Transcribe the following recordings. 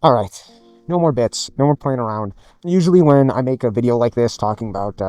All right, no more bits, no more playing around. Usually, when I make a video like this talking about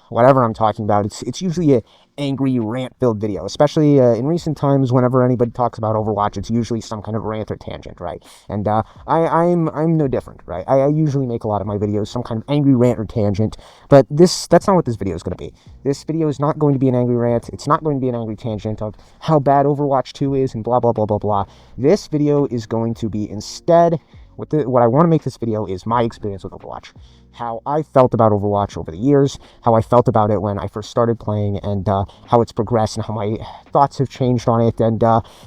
whatever I'm talking about, it's usually a angry rant-filled video. Especially in recent times, whenever anybody talks about Overwatch, it's usually some kind of rant or tangent, right? And I'm no different, right? I usually make a lot of my videos some kind of angry rant or tangent, but that's not what this video is going to be. This video is not going to be an angry rant. It's not going to be an angry tangent of how bad Overwatch 2 is and blah blah blah blah blah. This video is going to be instead what I want to make this video is my experience with Overwatch. How I felt about Overwatch over the years, how I felt about it when I first started playing, and how it's progressed and how my thoughts have changed on it, and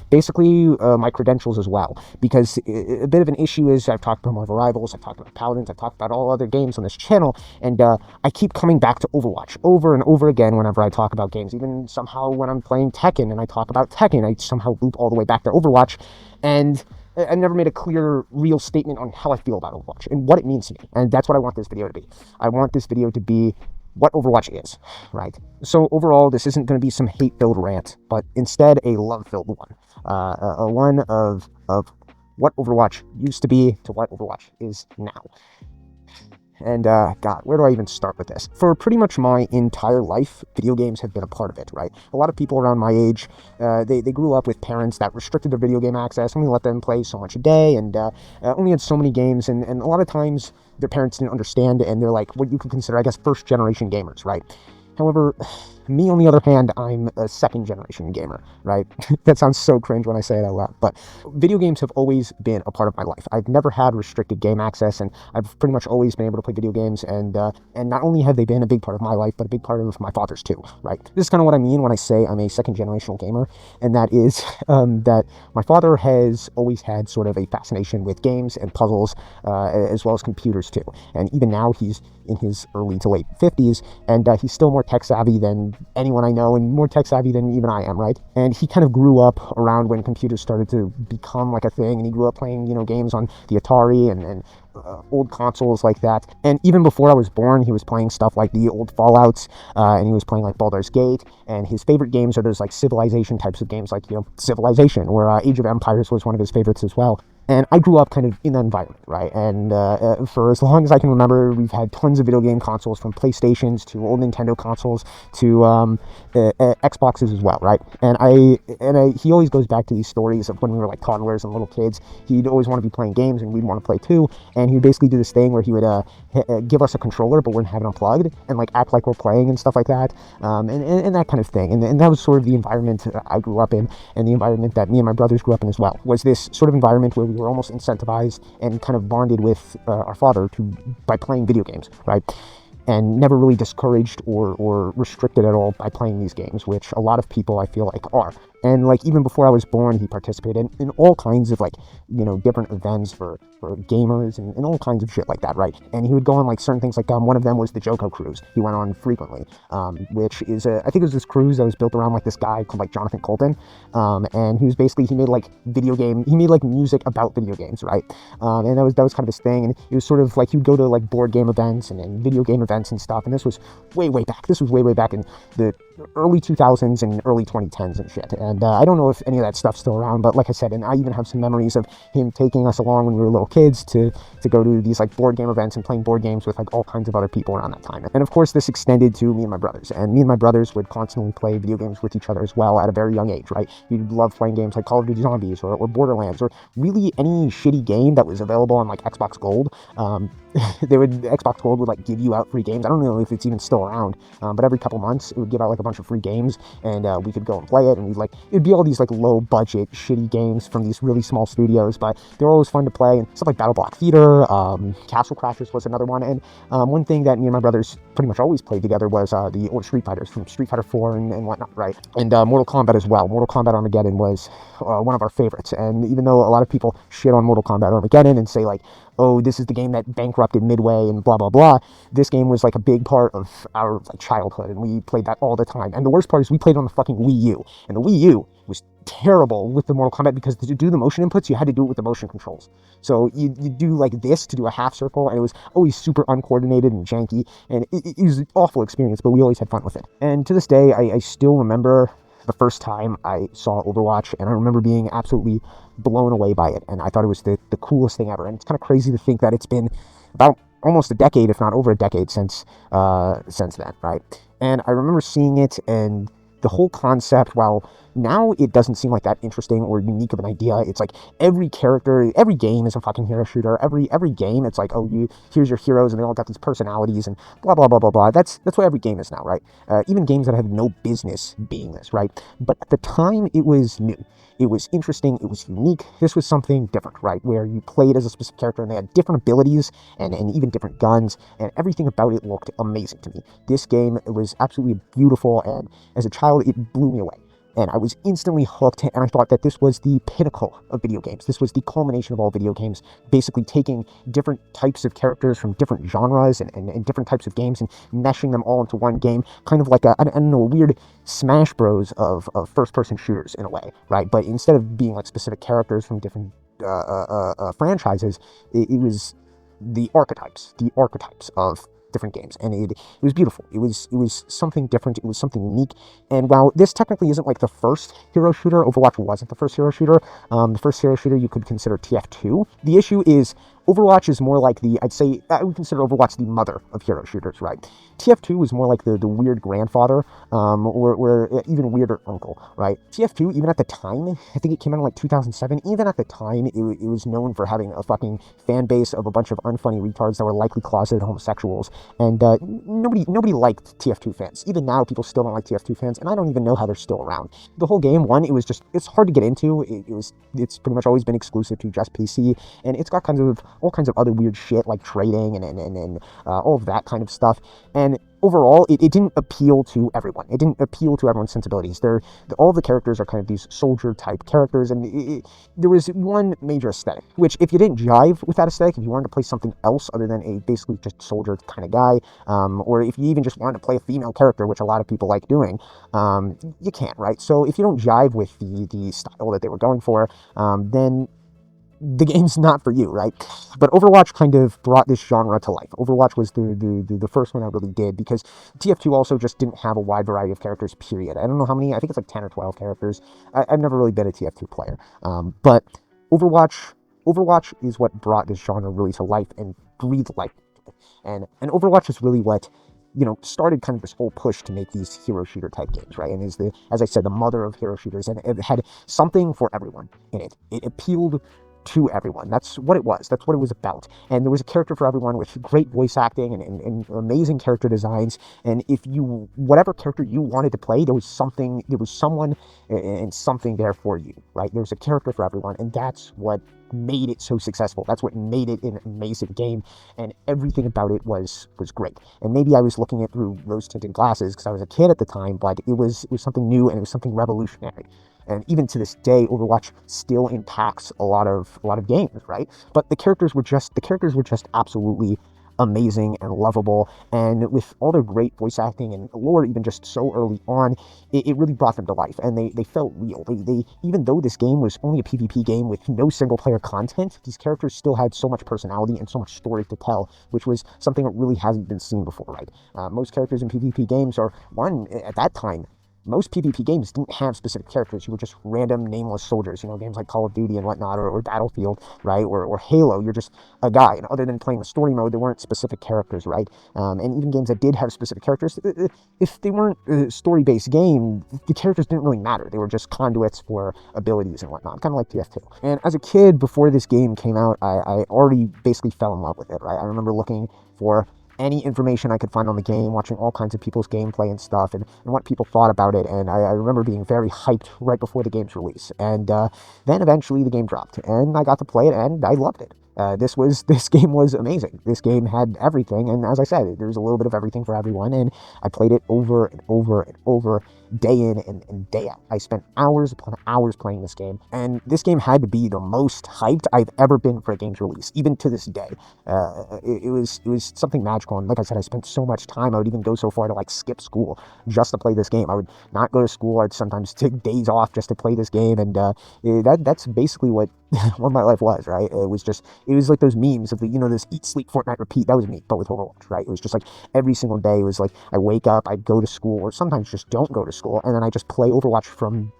basically my credentials as well. Because a bit of an issue is I've talked about Marvel Rivals, I've talked about Paladins, I've talked about all other games on this channel, and I keep coming back to Overwatch over and over again whenever I talk about games. Even somehow when I'm playing Tekken and I talk about Tekken, I somehow loop all the way back to Overwatch, and I never made a clear, real statement on how I feel about Overwatch and what it means to me. And that's what I want this video to be. I want this video to be what Overwatch is, right? So overall, this isn't going to be some hate-filled rant, but instead a love-filled one. A one of what Overwatch used to be to what Overwatch is now. And God, where do I even start with this? For pretty much my entire life, video games have been a part of it, right? A lot of people around my age, they grew up with parents that restricted their video game access, only let them play so much a day, and only had so many games, and a lot of times their parents didn't understand, and they're like what you could consider, I guess, first-generation gamers, right? However, me, on the other hand, I'm a second-generation gamer, right? That sounds so cringe when I say it out loud, but video games have always been a part of my life. I've never had restricted game access, and I've pretty much always been able to play video games, and not only have they been a big part of my life, but a big part of my father's too, right? This is kind of what I mean when I say I'm a second-generational gamer, and that is that my father has always had sort of a fascination with games and puzzles, as well as computers too, and even now he's in his early to late 50s, and he's still more tech-savvy than anyone I know, and more tech-savvy than even I am, right? And he kind of grew up around when computers started to become like a thing, and he grew up playing, games on the Atari and old consoles like that. And even before I was born, he was playing stuff like the old Fallouts, and he was playing like Baldur's Gate, and his favorite games are those like Civilization types of games, like, Civilization, or Age of Empires was one of his favorites as well. And I grew up kind of in that environment, right? And for as long as I can remember, we've had tons of video game consoles, from PlayStations to old Nintendo consoles to Xboxes as well, right? And he always goes back to these stories of when we were like toddlers and little kids. He'd always want to be playing games, and we'd want to play too. And he would basically do this thing where he would give us a controller, but wouldn't have it unplugged, and like act like we're playing and stuff like that, and that kind of thing. And that was sort of the environment I grew up in, and the environment that me and my brothers grew up in as well. Was this sort of environment where we were almost incentivized and kind of bonded with our father by playing video games, right? And never really discouraged or restricted at all by playing these games, which a lot of people I feel like are. And like even before I was born, he participated in all kinds of like, different events for gamers and all kinds of shit like that, right? And he would go on like certain things, like one of them was the Joko cruise. He went on frequently, which is I think it was this cruise that was built around like this guy called like Jonathan Colton, and he made like music about video games, right? And that was kind of his thing, and it was sort of like he would go to like board game events and video game events and stuff. And this was way back. This was way back in the early 2000s and early 2010s and shit. And I don't know if any of that stuff's still around, but like I said, and I even have some memories of him taking us along when we were little kids to go to these like board game events and playing board games with like all kinds of other people around that time. And of course, this extended to me and my brothers. And me and my brothers would constantly play video games with each other as well at a very young age, right? We'd love playing games like Call of Duty Zombies or Borderlands, or really any shitty game that was available on like Xbox Gold. Xbox Gold would like give you out free games. I don't know if it's even still around, but every couple months it would give out like a bunch of free games, and we could go and play it, and it'd be all these like low budget shitty games from these really small studios, but they were always fun to play. And stuff like Battle Block Theater, Castle Crashers was another one. And one thing that me and my brothers pretty much always played together was the old Street Fighters from Street Fighter 4 and whatnot, right? And Mortal Kombat as well. Mortal Kombat Armageddon was one of our favorites. And even though a lot of people shit on Mortal Kombat Armageddon and say like, oh, this is the game that bankrupted Midway and blah, blah, blah, this game was like a big part of our like childhood, and we played that all the time. And the worst part is we played on the fucking Wii U, and the Wii U was terrible with the Mortal Kombat, because to do the motion inputs, you had to do it with the motion controls. So you do like this to do a half circle, and it was always super uncoordinated and janky, and it was an awful experience, but we always had fun with it. And to this day, I still remember the first time I saw Overwatch, and I remember being absolutely blown away by it, and I thought it was the coolest thing ever. And it's kind of crazy to think that it's been about almost a decade, if not over a decade, since then, right? And I remember seeing it, and the whole concept, while now it doesn't seem like that interesting or unique of an idea, it's like every character, every game is a fucking hero shooter. Every game, it's like, oh, here's your heroes, and they all got these personalities, and blah blah blah blah blah. That's what every game is now, right? Even games that have no business being this, right? But at the time, it was new. It was interesting. It was unique. This was something different, right? Where you played as a specific character, and they had different abilities and even different guns, and everything about it looked amazing to me. This game, it was absolutely beautiful, and as a child, it blew me away. And I was instantly hooked, and I thought that this was the pinnacle of video games. This was the culmination of all video games, basically taking different types of characters from different genres and different types of games and meshing them all into one game, kind of like I don't know, a weird Smash Bros of first-person shooters in a way, right? But instead of being like specific characters from different franchises, it was the archetypes of different games, and it was beautiful. It was something different. It was something unique. And while this technically isn't like the first hero shooter, Overwatch wasn't the first hero shooter. The first hero shooter you could consider TF2. The issue is Overwatch is more like I would consider Overwatch the mother of hero shooters, right? TF2 was more like the weird grandfather, or even weirder uncle, right? TF2, even at the time, I think it came out in like 2007, even at the time, it was known for having a fucking fan base of a bunch of unfunny retards that were likely closeted homosexuals, and nobody liked TF2 fans. Even now, people still don't like TF2 fans, and I don't even know how they're still around. The whole game, it's hard to get into. It's pretty much always been exclusive to just PC, and it's got all kinds of other weird shit like trading and all of that kind of stuff. And overall, it didn't appeal to everyone. It didn't appeal to everyone's sensibilities. All the characters are kind of these soldier-type characters, and there was one major aesthetic, which if you didn't jive with that aesthetic, if you wanted to play something else other than a basically just soldier kind of guy, or if you even just wanted to play a female character, which a lot of people like doing, you can't, right? So if you don't jive with the style that they were going for, then the game's not for you, right? But Overwatch kind of brought this genre to life. Overwatch was the first one I really did, because TF2 also just didn't have a wide variety of characters, period. I don't know how many, I think it's like 10 or 12 characters. I've never really been a TF2 player. But Overwatch is what brought this genre really to life and breathed life into it. And Overwatch is really what, started kind of this whole push to make these hero shooter type games, right? And is as I said, the mother of hero shooters, and it had something for everyone in it. It appealed to everyone. That's what it was. That's what it was about. And there was a character for everyone with great voice acting and amazing character designs. And whatever character you wanted to play, there was someone and something there for you, right? There was a character for everyone, and that's what made it so successful. That's what made it an amazing game, and everything about it was great. And maybe I was looking at it through rose-tinted glasses because I was a kid at the time, but it was something new, and it was something revolutionary. And even to this day, Overwatch still impacts a lot of games, right? But the characters were just absolutely amazing and lovable, and with all their great voice acting and lore, even just so early on, it really brought them to life, and they felt real. They even though this game was only a PvP game with no single player content, these characters still had so much personality and so much story to tell, which was something that really hasn't been seen before, right? Most characters in PvP games at that time, most PvP games didn't have specific characters. You were just random nameless soldiers, games like Call of Duty and whatnot, or Battlefield, right? Or Halo, you're just a guy. And other than playing the story mode, there weren't specific characters, right? And even games that did have specific characters, if they weren't a story-based game, the characters didn't really matter. They were just conduits for abilities and whatnot, kind of like TF2. And as a kid, before this game came out, I already basically fell in love with it, right? I remember looking for any information I could find on the game, watching all kinds of people's gameplay and stuff, and what people thought about it, and I remember being very hyped right before the game's release. And then eventually the game dropped, and I got to play it, and I loved it. This game was amazing. This game had everything, and as I said, there's a little bit of everything for everyone, and I played it over and over and over, day in and day out. I spent hours upon hours playing this game, and this game had to be the most hyped I've ever been for a game's release, even to this day. It was something magical, and like I said, I spent so much time. I would even go so far to skip school just to play this game. I would not go to school. I'd sometimes take days off just to play this game, and that's basically what what my life was, right? It was like those memes of the, this eat, sleep, Fortnite, repeat. That was me, but with Overwatch, right? It was just like every single day. It was like I wake up, I go to school, or sometimes just don't go to school, and then I just play Overwatch from,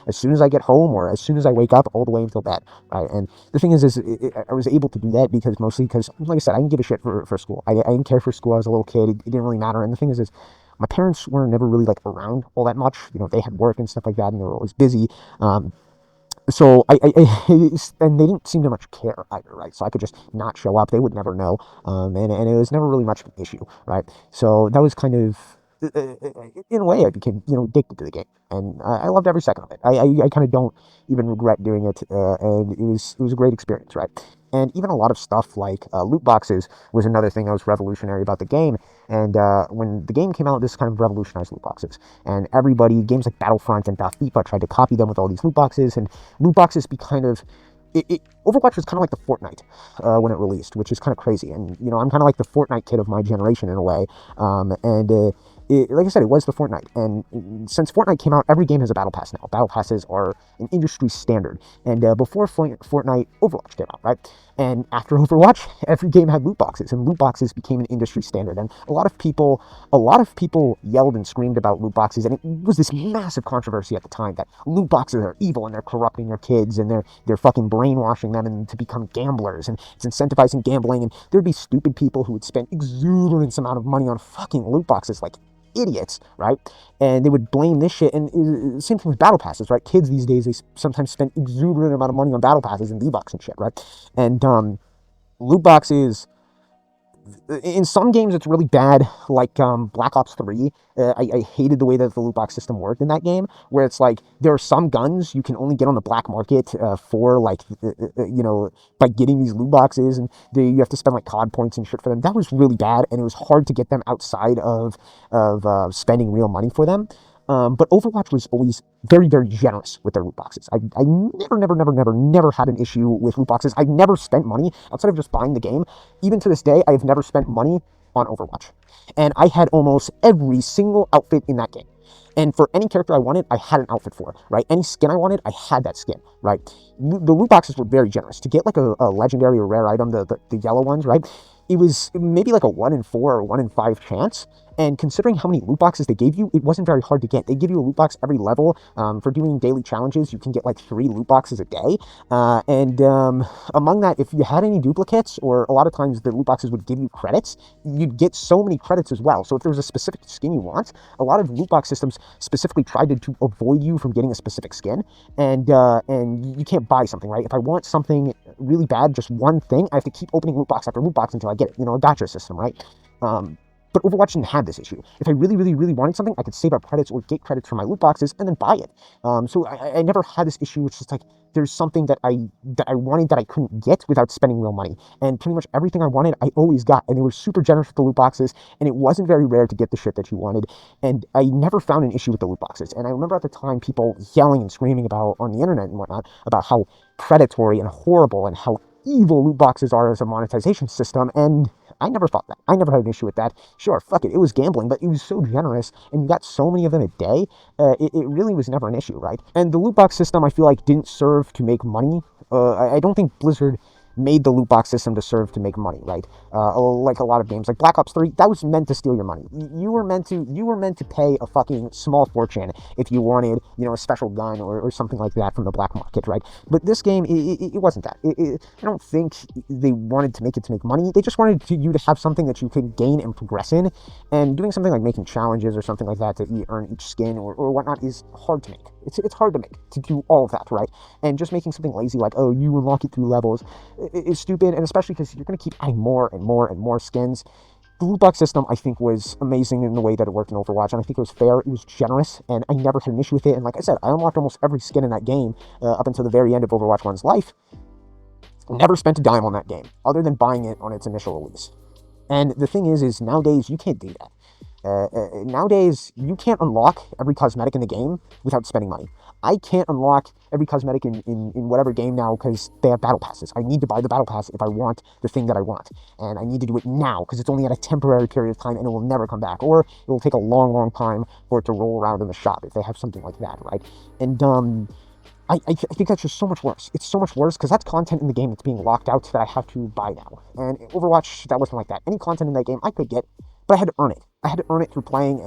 as soon as I get home or as soon as I wake up, all the way until bed, right? And the thing is I was able to do that mostly because, like I said, I didn't give a shit for school. I didn't care for school. I was a little kid. It didn't really matter. And the thing is my parents were never really like around all that much. They had work and stuff like that, and they were always busy. So and they didn't seem to much care either, right? So I could just not show up; they would never know, and it was never really much of an issue, right? So that was kind of, in a way, I became addicted to the game, and I loved every second of it. I kind of don't even regret doing it, and it was a great experience, right? And even a lot of stuff like loot boxes was another thing that was revolutionary about the game. And when the game came out, this kind of revolutionized loot boxes. And games like Battlefront and FIFA tried to copy them with all these loot boxes. And loot boxes be kind of, Overwatch was kind of like the Fortnite when it released, which is kind of crazy. And, I'm kind of like the Fortnite kid of my generation in a way. Like I said, it was the Fortnite. And since Fortnite came out, every game has a battle pass now. Battle passes are an industry standard. And before Fortnite, Overwatch came out, right? And after Overwatch, every game had loot boxes, and loot boxes became an industry standard. And a lot of people yelled and screamed about loot boxes, and it was this massive controversy at the time that loot boxes are evil and they're corrupting your kids and they're fucking brainwashing them and to become gamblers, and it's incentivizing gambling. And there'd be stupid people who would spend exuberant amount of money on fucking loot boxes, like idiots, right? And they would blame this shit. And same thing with battle passes, right? Kids these days, they sometimes spend exuberant amount of money on battle passes and V-Bucks and shit, right? And loot boxes, in some games it's really bad, like Black Ops 3. I hated the way that the loot box system worked in that game, where it's like there are some guns you can only get on the black market for like by getting these loot boxes, and you have to spend like COD points and shit for them. That was really bad, and it was hard to get them outside of spending real money for them. But Overwatch was always very, very generous with their loot boxes. I never had an issue with loot boxes. I've never spent money outside of just buying the game. Even to this day, I have never spent money on Overwatch. And I had almost every single outfit in that game. And for any character I wanted, I had an outfit for, right? Any skin I wanted, I had that skin, right? The loot boxes were very generous. To get like a legendary or rare item, the yellow ones, right? It was maybe like a 1 in 4 or 1 in 5 chance. And considering how many loot boxes they gave you, it wasn't very hard to get. They give you a loot box every level. For doing daily challenges, you can get like 3 loot boxes a day. And among that, if you had any duplicates, or a lot of times the loot boxes would give you credits, you'd get so many credits as well. So if there was a specific skin you want, a lot of loot box systems specifically tried to avoid you from getting a specific skin. And you can't buy something, right? If I want something really bad, just one thing, I have to keep opening loot box after loot box until I get it. A gacha system, right? But Overwatch didn't have this issue. If I really, really, really wanted something, I could save up credits or get credits for my loot boxes and then buy it. So I never had this issue. It's just like there's something that I wanted that I couldn't get without spending real money. And pretty much everything I wanted, I always got. And they were super generous with the loot boxes. And it wasn't very rare to get the shit that you wanted. And I never found an issue with the loot boxes. And I remember at the time people yelling and screaming about on the internet and whatnot about how predatory and horrible and how evil loot boxes are as a monetization system. And I never thought that. I never had an issue with that. Sure, fuck it. It was gambling, but it was so generous, and you got so many of them a day. It really was never an issue, right? And the loot box system, I feel like, didn't serve to make money. I don't think Blizzard made the loot box system to serve to make money, right? Like a lot of games, like Black Ops 3, that was meant to steal your money. You were meant to pay a fucking small fortune if you wanted, a special gun or something like that from the black market, right? But this game, it wasn't that. I don't think they wanted to make it to make money. They just wanted you to have something that you could gain and progress in. And doing something like making challenges or something like that to earn each skin or whatnot is hard to make. It's hard to make, to do all of that, right? And just making something lazy like, oh, you unlock it through levels, is stupid. And especially because you're going to keep adding more and more and more skins. The loot box system, I think, was amazing in the way that it worked in Overwatch, and I think it was fair, it was generous, and I never had an issue with it. And like I said, I unlocked almost every skin in that game up until the very end of Overwatch 1's life. Never spent a dime on that game, other than buying it on its initial release. And the thing is nowadays, you can't do that. Nowadays, you can't unlock every cosmetic in the game without spending money. I can't unlock every cosmetic in whatever game now because they have battle passes. I need to buy the battle pass if I want the thing that I want. And I need to do it now because it's only at a temporary period of time and it will never come back. Or it will take a long, long time for it to roll around in the shop if they have something like that, right? And I think that's just so much worse. It's so much worse because that's content in the game that's being locked out that I have to buy now. And Overwatch, that wasn't like that. Any content in that game I could get, but I had to earn it. I had to earn it through playing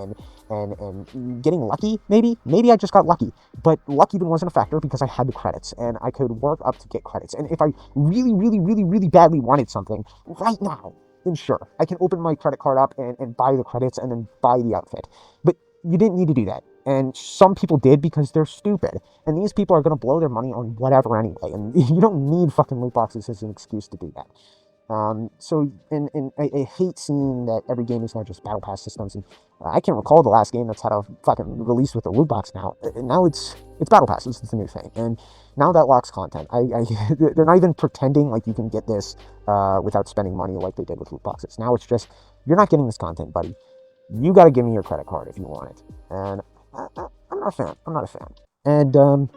and getting lucky, maybe. Maybe I just got lucky. But luck even wasn't a factor because I had the credits and I could work up to get credits. And if I really, really, really, really badly wanted something right now, then sure, I can open my credit card up and buy the credits and then buy the outfit. But you didn't need to do that. And some people did because they're stupid. And these people are going to blow their money on whatever anyway. And you don't need fucking loot boxes as an excuse to do that. I hate seeing that every game is now just battle pass systems. And I can't recall the last game that's had a fucking release with a loot box now. Now it's battle passes. It's the new thing. And now that locks content. They're not even pretending like you can get this without spending money like they did with loot boxes. Now it's just, you're not getting this content, buddy. You got to give me your credit card if you want it. And I'm not a fan. I'm not a fan. And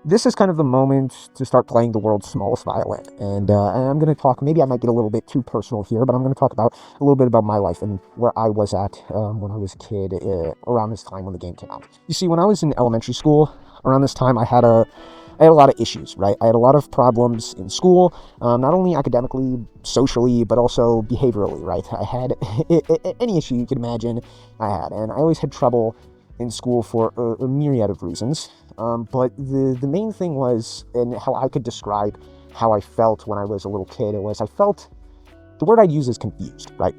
this is kind of the moment to start playing the world's smallest violin. And I'm going to talk, maybe I might get a little bit too personal here, but I'm going to talk about a little bit about my life and where I was at when I was a kid around this time when the game came out. You see, when I was in elementary school, around this time, I had a lot of issues, right? I had a lot of problems in school, not only academically, socially, but also behaviorally, right? I had any issue you could imagine I had, and I always had trouble in school for a myriad of reasons. But the main thing was, and how I could describe how I felt when I was a little kid, the word I'd use is confused, right?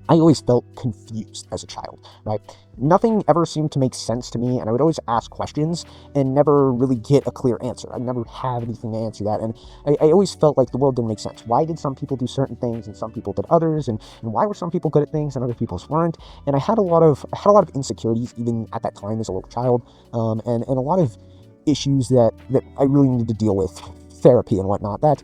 I always felt confused as a child, right? Nothing ever seemed to make sense to me, and I would always ask questions and never really get a clear answer. I'd never have anything to answer that, and I always felt like the world didn't make sense. Why did some people do certain things and some people did others, and why were some people good at things and other people weren't? And I had a lot of insecurities even at that time as a little child, and a lot of issues that I really needed to deal with, therapy and whatnot, that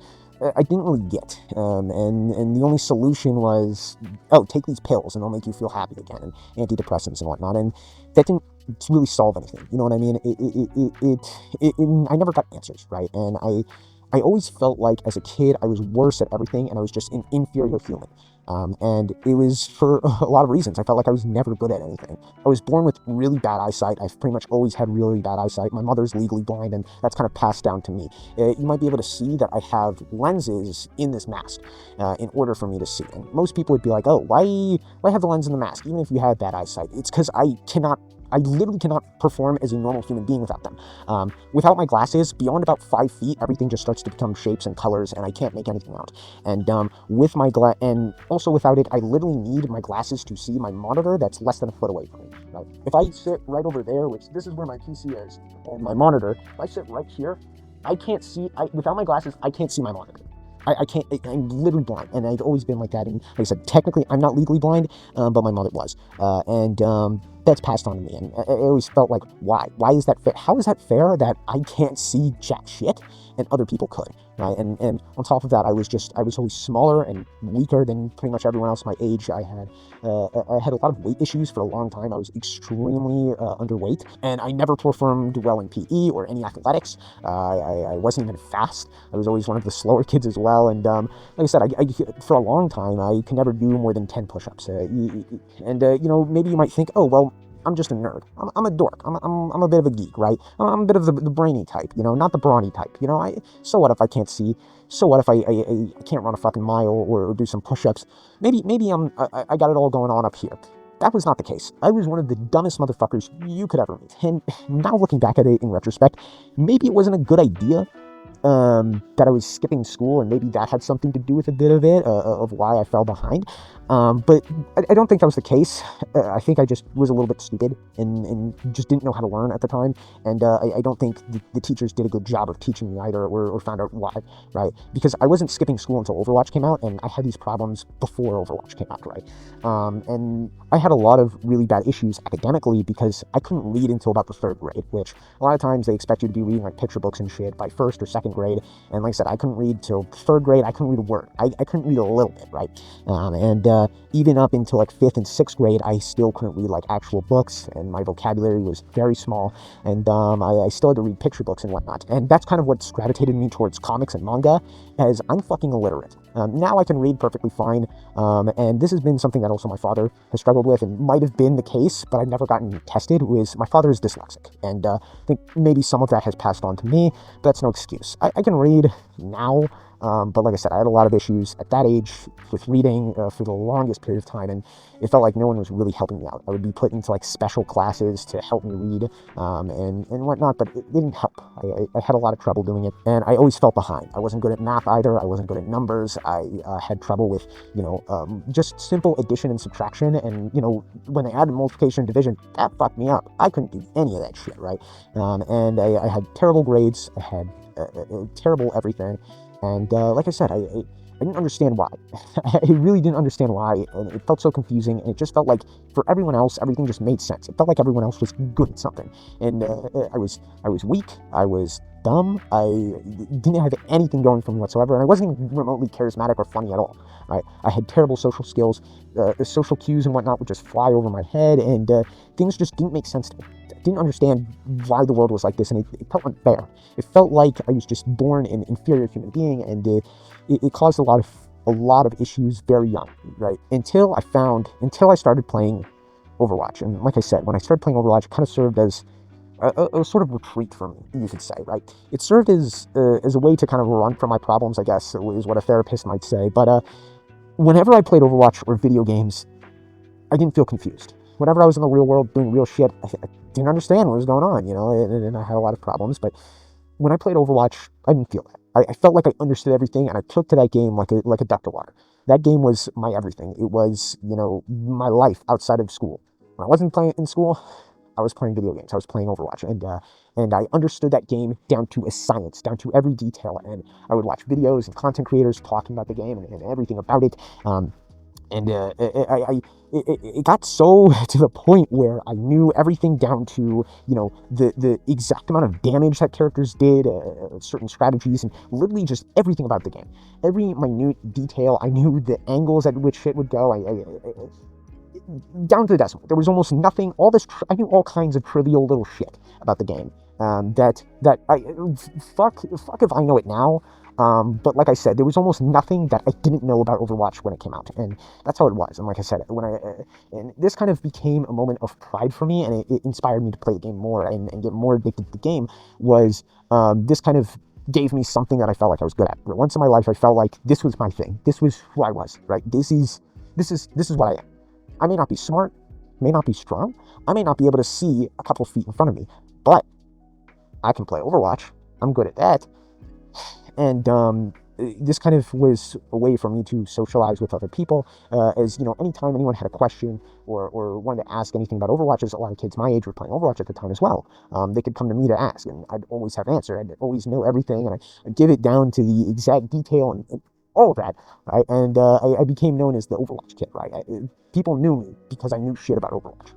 I didn't really get, and the only solution was, oh, take these pills and they'll make you feel happy again, and antidepressants and whatnot, and that didn't really solve anything, you know what I mean? I never got answers, right? And I always felt like as a kid I was worse at everything, and I was just an inferior human. And it was for a lot of reasons. I felt like I was never good at anything. I was born with really bad eyesight. I've pretty much always had really bad eyesight. My mother's legally blind, and that's kind of passed down to me. You might be able to see that I have lenses in this mask in order for me to see. And most people would be like, oh, why have the lens in the mask, even if you have bad eyesight? It's because I literally cannot perform as a normal human being without them. Without my glasses, beyond about 5 feet, everything just starts to become shapes and colors, and I can't make anything out. And with my and also without it, I literally need my glasses to see my monitor that's less than a foot away from me. Right? If I sit right over there, which this is where my PC is, and my monitor, if I sit right here, I can't see. Without my glasses, I can't see my monitor. I can't, I'm literally blind, and I've always been like that. And like I said, technically, I'm not legally blind, but my mother was. That's passed on to me, and I always felt like, why? Why is that fair? How is that fair that I can't see jack shit and other people could, right? And on top of that, I was always smaller and weaker than pretty much everyone else my age. I had a lot of weight issues for a long time. I was extremely underweight, and I never performed well in PE or any athletics. I wasn't even fast. I was always one of the slower kids as well, and like I said, I for a long time, I could never do more than 10 push-ups. Maybe you might think, oh, well, I'm just a nerd. I'm a dork. I'm a bit of a geek, right? I'm a bit of the brainy type, not the brawny type. So what if I can't see? So what if I can't run a fucking mile or do some push-ups? Maybe I got it all going on up here. That was not the case. I was one of the dumbest motherfuckers you could ever meet. And now looking back at it in retrospect, maybe it wasn't a good idea that I was skipping school, and maybe that had something to do with a bit of it, of why I fell behind. But I don't think that was the case. I think I just was a little bit stupid and just didn't know how to learn at the time. And I don't think the teachers did a good job of teaching me either, or found out why, right? Because I wasn't skipping school until Overwatch came out, and I had these problems before Overwatch came out, right? And I had a lot of really bad issues academically because I couldn't read until about the 3rd grade, which a lot of times they expect you to be reading like picture books and shit by 1st or 2nd grade. And like I said, I couldn't read till 3rd grade. I couldn't read a word. I couldn't read a little bit, right? Even up until like 5th and 6th grade, I still couldn't read like actual books, and my vocabulary was very small, and I still had to read picture books and whatnot. And that's kind of what's gravitated me towards comics and manga, as I'm fucking illiterate. Now I can read perfectly fine, and this has been something that also my father has struggled with, and might have been the case, but I've never gotten tested, was my father is dyslexic, and I think maybe some of that has passed on to me, but that's no excuse. I can read now, but like I said, I had a lot of issues at that age with reading for the longest period of time, and it felt like no one was really helping me out. I would be put into like special classes to help me read and whatnot, but it didn't help. I had a lot of trouble doing it, and I always felt behind. I wasn't good at math either. I wasn't good at numbers. I had trouble with, just simple addition and subtraction, and, when they added multiplication and division, that fucked me up. I couldn't do any of that shit, right? And I had terrible grades. I had terrible everything. And like I said, I didn't understand why. I really didn't understand why, and it felt so confusing, and it just felt like for everyone else, everything just made sense. It felt like everyone else was good at something, and I was weak, I was dumb, I didn't have anything going for me whatsoever, and I wasn't even remotely charismatic or funny at all. Right? I had terrible social skills, the social cues and whatnot would just fly over my head, and things just didn't make sense to me. I didn't understand why the world was like this, and it felt unfair. It felt like I was just born an inferior human being, and it caused a lot of issues very young, right? Until I started playing Overwatch, and like I said, when I started playing Overwatch, it kind of served as a sort of retreat for me, you could say, right? It served as a way to kind of run from my problems, I guess, is what a therapist might say. But whenever I played Overwatch or video games, I didn't feel confused. Whenever I was in the real world doing real shit, I didn't understand what was going on, and I had a lot of problems. But when I played Overwatch, I didn't feel that. I felt like I understood everything, and I took to that game like a duck to water. That game was my everything. It was, my life outside of school. When I wasn't playing in school, I was playing video games. I was playing Overwatch, and I understood that game down to a science, down to every detail. And I would watch videos and content creators talking about the game and everything about it. It got so to the point where I knew everything down to, the exact amount of damage that characters did, certain strategies, and literally just everything about the game. Every minute detail, I knew the angles at which shit would go. Down to the decimal. There was almost nothing. I knew all kinds of trivial little shit about the game. Fuck if I know it now. But like I said, there was almost nothing that I didn't know about Overwatch when it came out, and that's how it was. And like I said, and this kind of became a moment of pride for me, and it inspired me to play the game more and get more addicted to the game. Was this kind of gave me something that I felt like I was good at. For once in my life, I felt like this was my thing. This was who I was. Right? This is what I am. I may not be smart, may not be strong, I may not be able to see a couple feet in front of me, but I can play Overwatch. I'm good at that. And this kind of was a way for me to socialize with other people, as, anytime anyone had a question or wanted to ask anything about Overwatch, as a lot of kids my age were playing Overwatch at the time as well, they could come to me to ask, and I'd always have an answer. I'd always know everything, and I'd give it down to the exact detail and all of that, right? And I became known as the Overwatch kid, right? People knew me because I knew shit about Overwatch.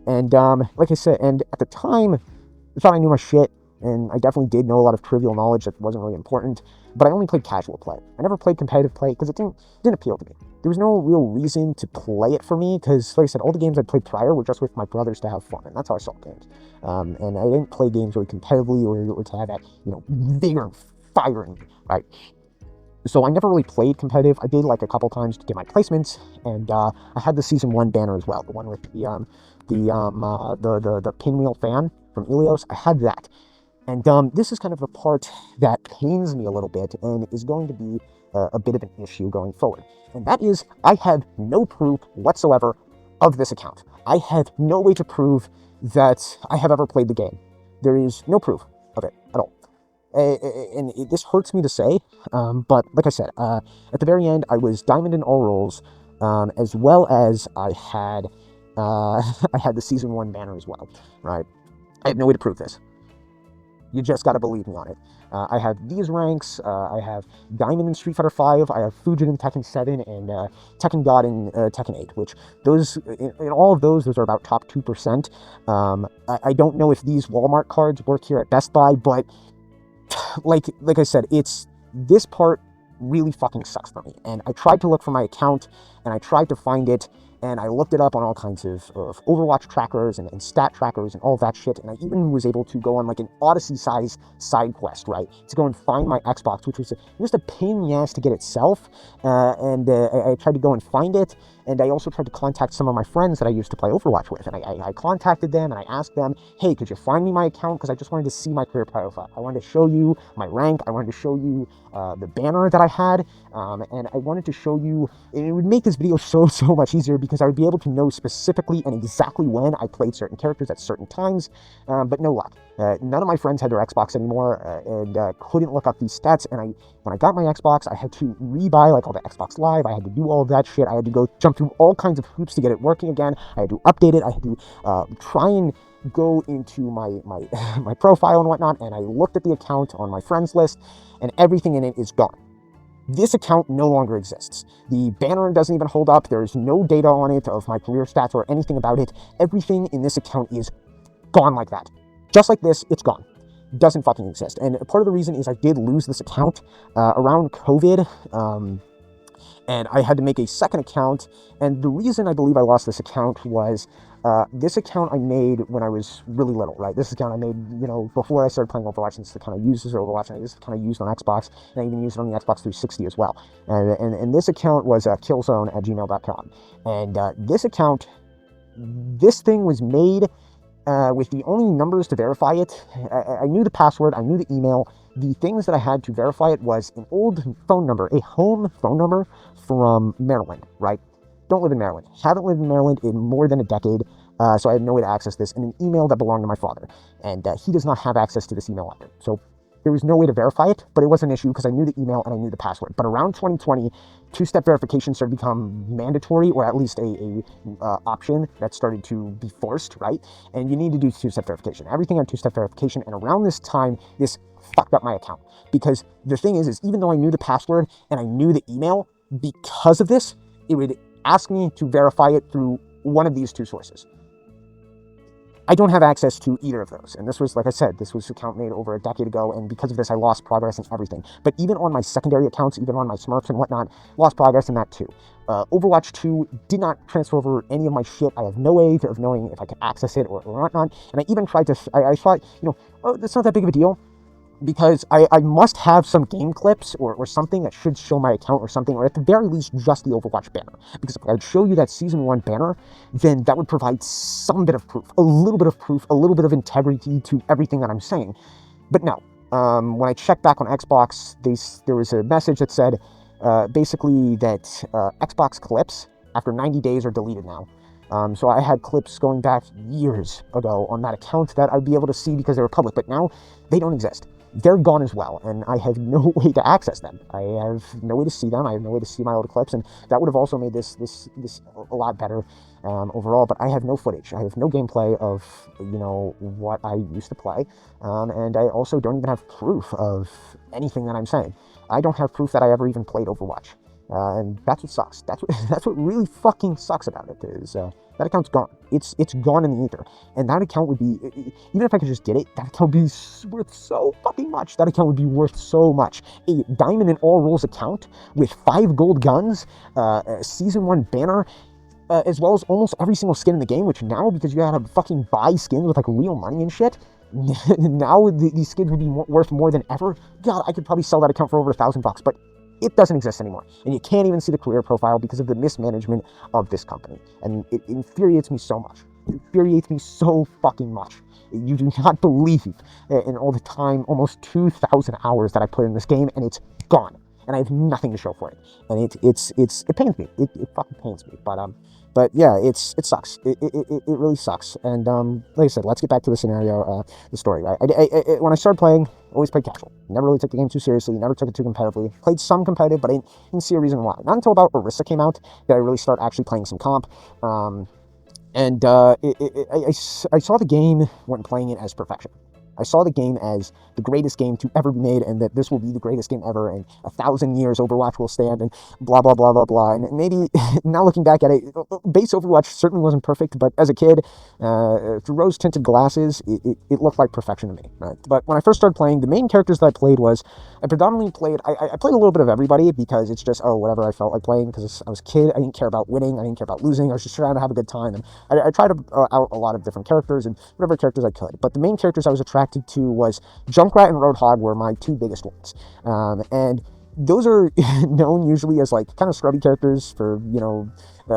And like I said, and at the time, I thought I knew my shit, and I definitely did know a lot of trivial knowledge that wasn't really important, but I only played casual play. I never played competitive play because it didn't appeal to me. There was no real reason to play it for me because, like I said, all the games I played prior were just with my brothers to have fun, and that's how I saw games. And I didn't play games really competitively or to have that, vigor and fire in me, right? So I never really played competitive. I did like a couple times to get my placements, and I had the season 1 banner as well, the one with the pinwheel fan from Ilios. I had that. And this is kind of a part that pains me a little bit and is going to be a bit of an issue going forward. And that is, I have no proof whatsoever of this account. I have no way to prove that I have ever played the game. There is no proof of it at all. And this hurts me to say, but like I said, at the very end, I was diamond in all roles, as well as I had the season 1 banner as well, right? I have no way to prove this. You just got to believe me on it. I have these ranks. I have Diamond in Street Fighter 5. I have Fujin in Tekken 7 and Tekken God in Tekken 8, which those, in all of those are about top 2%. I don't know if these Walmart cards work here at Best Buy, but like I said, this part really fucking sucks for me. And I tried to look for my account, and I tried to find it, and I looked it up on all kinds of Overwatch trackers and stat trackers and all that shit, and I even was able to go on like an Odyssey-size side quest, right, to go and find my Xbox, which was just a pain in the ass to get itself, and I tried to go and find it, and I also tried to contact some of my friends that I used to play Overwatch with, and I contacted them, and I asked them, hey, could you find me my account, because I just wanted to see my career profile. I wanted to show you my rank, I wanted to show you the banner that I had, and I wanted to show you, it would make this video so much easier, because I would be able to know specifically and exactly when I played certain characters at certain times, but no luck. None of my friends had their Xbox anymore, and couldn't look up these stats, and when I got my Xbox, I had to rebuy like all the Xbox Live, I had to do all of that shit, I had to go jump through all kinds of hoops to get it working again, I had to update it, I had to try and go into my my profile and whatnot, and I looked at the account on my friends list, and everything in it is gone. This account no longer exists. The banner doesn't even hold up, there's no data on it of my career stats or anything about it. Everything in this account is gone like that. Just like this, it's gone. Doesn't fucking exist. And part of the reason is I did lose this account around COVID, and I had to make a second account, and the reason I believe I lost this account was this account I made when I was really little, right? This account I made, you know, before I started playing Overwatch, and this kind of uses Overwatch, and I just kind of used on Xbox, and I even used it on the Xbox 360 as well. And this account was killzone@gmail.com. And this account, this thing was made with the only numbers to verify it. I knew the password, I knew the email. The things that I had to verify it was an old phone number, a home phone number from Maryland, right? Don't live in Maryland. Haven't lived in Maryland in more than a decade, so I had no way to access this, and an email that belonged to my father. And he does not have access to this email either. So there was no way to verify it, but it was an issue because I knew the email and I knew the password. But around 2020, two-step verification started to become mandatory, or at least a option that started to be forced, right? And you need to do two-step verification. Everything had two-step verification, and around this time, this fucked up my account. Because the thing is even though I knew the password and I knew the email, because of this, it would ask me to verify it through one of these two sources. I don't have access to either of those. And this was, like I said, this was an account made over a decade ago, and because of this, I lost progress and everything. But even on my secondary accounts, even on my Smurfs and whatnot, lost progress in that too. Overwatch 2 did not transfer over any of my shit. I have no way of knowing if I could access it or whatnot. And I even tried to, I thought, you know, oh, that's not that big of a deal, because I must have some game clips or something that should show my account or something, or at the very least just the Overwatch banner. Because if I'd show you that Season 1 banner, then that would provide some bit of proof, a little bit of proof, a little bit of integrity to everything that I'm saying. But no, when I checked back on Xbox, there was a message that said basically that Xbox clips after 90 days are deleted now. So I had clips going back years ago on that account that I'd be able to see because they were public, but now they don't exist. They're gone as well, and I have no way to access them. I have no way to see them. I have no way to see my old clips, and that would have also made this a lot better overall. But I have no footage. I have no gameplay of, you know, what I used to play, and I also don't even have proof of anything that I'm saying. I don't have proof that I ever even played Overwatch, and that's what sucks. That's what really fucking sucks about it is. That account's gone. It's gone in the ether. And that account would be, even if I could just get it, that account would be worth so fucking much. That account would be worth so much. A diamond in all roles account with 5 gold guns, a Season 1 banner, as well as almost every single skin in the game, which now, because you gotta fucking buy skins with like real money and shit, now these skins would be worth more than ever. God, I could probably sell that account for over $1,000, but it doesn't exist anymore, and you can't even see the career profile because of the mismanagement of this company, and it infuriates me so much. It infuriates me so fucking much. You do not believe in all the time, almost 2,000 hours that I put in this game, and it's gone, and I have nothing to show for it, and it pains me. It fucking pains me, but yeah, it sucks. It really sucks. And like I said, let's get back to the scenario, the story. Right? When I started playing, always played casual. Never really took the game too seriously. Never took it too competitively. Played some competitive, but I didn't see a reason why. Not until about Orisa came out did I really start actually playing some comp. I saw the game, went playing it as perfection. I saw the game as the greatest game to ever be made, and that this will be the greatest game ever, and 1,000 years Overwatch will stand, and blah, blah, blah, blah, blah. And maybe, now looking back at it, base Overwatch certainly wasn't perfect, but as a kid, through rose-tinted glasses, it looked like perfection to me, right? But when I first started playing, the main characters that I played was, I predominantly played, I played a little bit of everybody, because it's just, whatever I felt like playing, because I was a kid, I didn't care about winning, I didn't care about losing, I was just trying to have a good time, and I tried out a lot of different characters, and whatever characters I could. But the main characters I was attracted to was Junkrat and Roadhog were my two biggest ones. And those are known usually as like kind of scrubby characters for,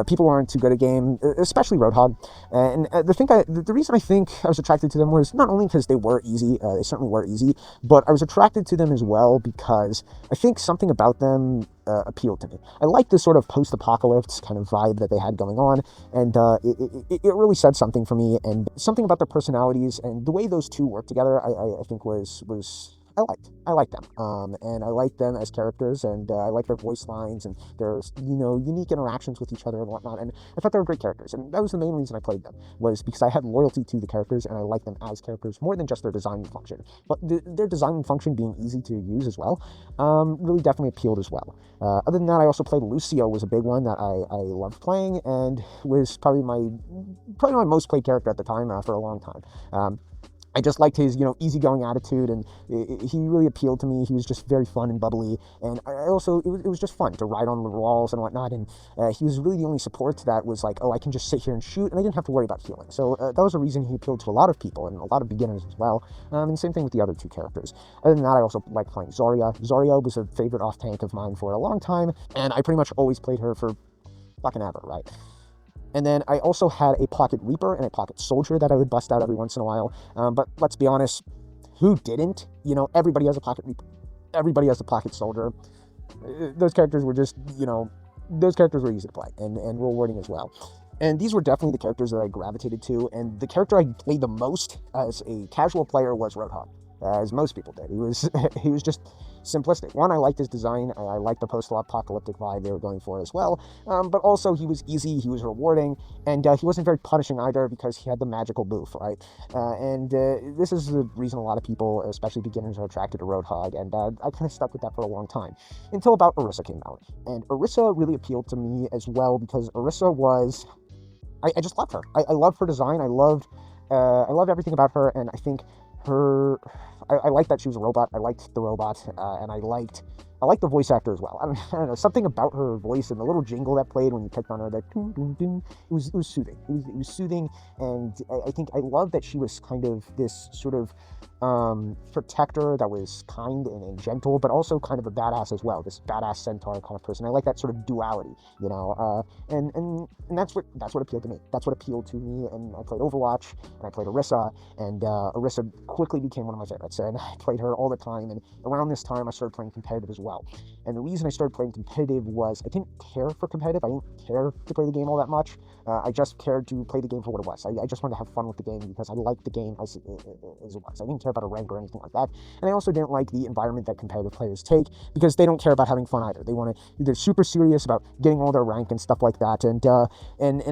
people who aren't too good at game, especially Roadhog. And the reason I think I was attracted to them was not only because they were easy, they certainly were easy, but I was attracted to them as well because I think something about them appealed to me. I liked this sort of post-apocalypse kind of vibe that they had going on, and it really said something for me, and something about their personalities and the way those two work together, I think was I liked them, and I liked them as characters, and I liked their voice lines and their unique interactions with each other and whatnot, and I thought they were great characters, and that was the main reason I played them, was because I had loyalty to the characters and I liked them as characters more than just their design and function. But their design and function being easy to use as well really definitely appealed as well. Other than that, I also played Lucio, was a big one that I loved playing, and was probably my most played character at the time for a long time. I just liked his, easygoing attitude, and he really appealed to me. He was just very fun and bubbly, and I also, it was just fun to ride on the walls and whatnot, and he was really the only support that was like, I can just sit here and shoot, and I didn't have to worry about healing. So that was a reason he appealed to a lot of people, and a lot of beginners as well, and same thing with the other two characters. Other than that, I also liked playing Zarya. Zarya was a favorite off-tank of mine for a long time, and I pretty much always played her for fucking ever, right? And then I also had a Pocket Reaper and a Pocket Soldier that I would bust out every once in a while. But let's be honest, who didn't? Everybody has a Pocket Reaper. Everybody has a Pocket Soldier. Those characters were just, those characters were easy to play and rewarding as well. And these were definitely the characters that I gravitated to. And the character I played the most as a casual player was Roadhog, as most people did. He was just simplistic. One, I liked his design. I liked the post-apocalyptic vibe they were going for as well. But also, he was easy, he was rewarding, and he wasn't very punishing either because he had the magical boof, right? This is the reason a lot of people, especially beginners, are attracted to Roadhog, and I kind of stuck with that for a long time, until about Orisa came out. And Orisa really appealed to me as well because Orisa was... I just loved her. I loved her design. I loved everything about her, and I think her... I liked that she was a robot. I liked the robot, and I liked the voice actor as well. I don't know, something about her voice and the little jingle that played when you clicked on her, that dun, dun, dun, it was soothing. It was soothing, and I think I love that she was kind of this sort of protector that was kind and gentle, but also kind of a badass as well. This badass centaur kind of person. I like that sort of duality, and that's what appealed to me. That's what appealed to me. And I played Overwatch, and I played Orisa, and Orisa quickly became one of my favorites. And I played her all the time. And around this time, I started playing competitive as well. And the reason I started playing competitive was I didn't care for competitive. I didn't care to play the game all that much. I just cared to play the game for what it was. I just wanted to have fun with the game because I liked the game as it was. I didn't care about a rank or anything like that. And I also didn't like the environment that competitive players take because they don't care about having fun either. They're super serious about getting all their rank and stuff like that. And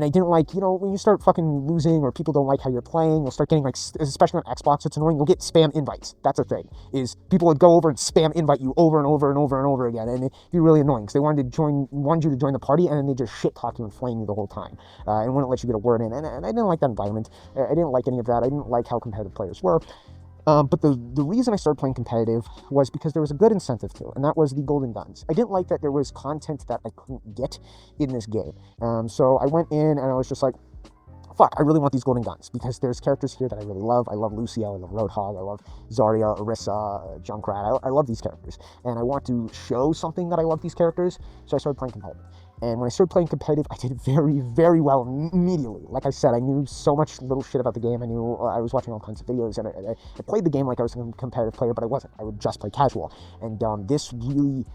I didn't like, when you start fucking losing or people don't like how you're playing, you'll start getting like, especially on Xbox, it's annoying. You'll get spam invites. That's a thing. Is people would go over and spam invite you over and over and over and over again, and it'd be really annoying because they wanted you to join the party, and then they just shit talk you and flame you the whole time, and wouldn't let you get a word in. And I didn't like that environment. I didn't like any of that. I didn't like how competitive players were. But the reason I started playing competitive was because there was a good incentive to it, and that was the golden guns. I didn't like that there was content that I couldn't get in this game. So I went in and I was just like, fuck, I really want these golden guns because there's characters here that I really love. I love Lucio, I love Roadhog, I love Zarya, Orisa, Junkrat. I love these characters, and I want to show something that I love these characters, so I started playing competitive. And when I started playing competitive, I did very, very well immediately. Like I said, I knew so much little shit about the game. I knew I was watching all kinds of videos, and I played the game like I was a competitive player, but I wasn't. I would just play casual. And this really,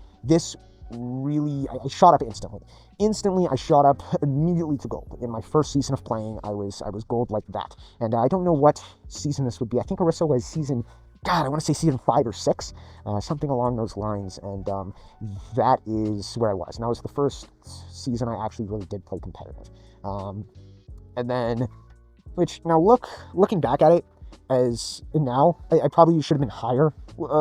I shot up instantly. Instantly, I shot up immediately to gold. In my first season of playing, I was gold like that. And I don't know what season this would be. I think Orisa was I want to say season 5 or 6, something along those lines, and that is where I was. And that was the first season I actually really did play competitive. And then, which now looking back at it, as now. I probably should have been higher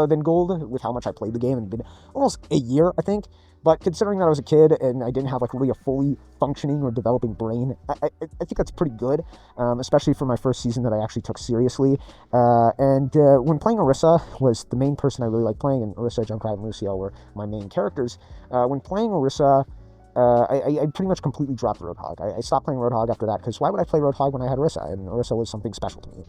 than gold with how much I played the game, and been almost a year, I think. But considering that I was a kid and I didn't have like really a fully functioning or developing brain, I think that's pretty good, especially for my first season that I actually took seriously. When playing Orisa was the main person I really liked playing, and Orisa, Junkrat, and Lucio were my main characters. When playing Orisa, I pretty much completely dropped Roadhog. I stopped playing Roadhog after that, because why would I play Roadhog when I had Orisa? And Orisa was something special to me.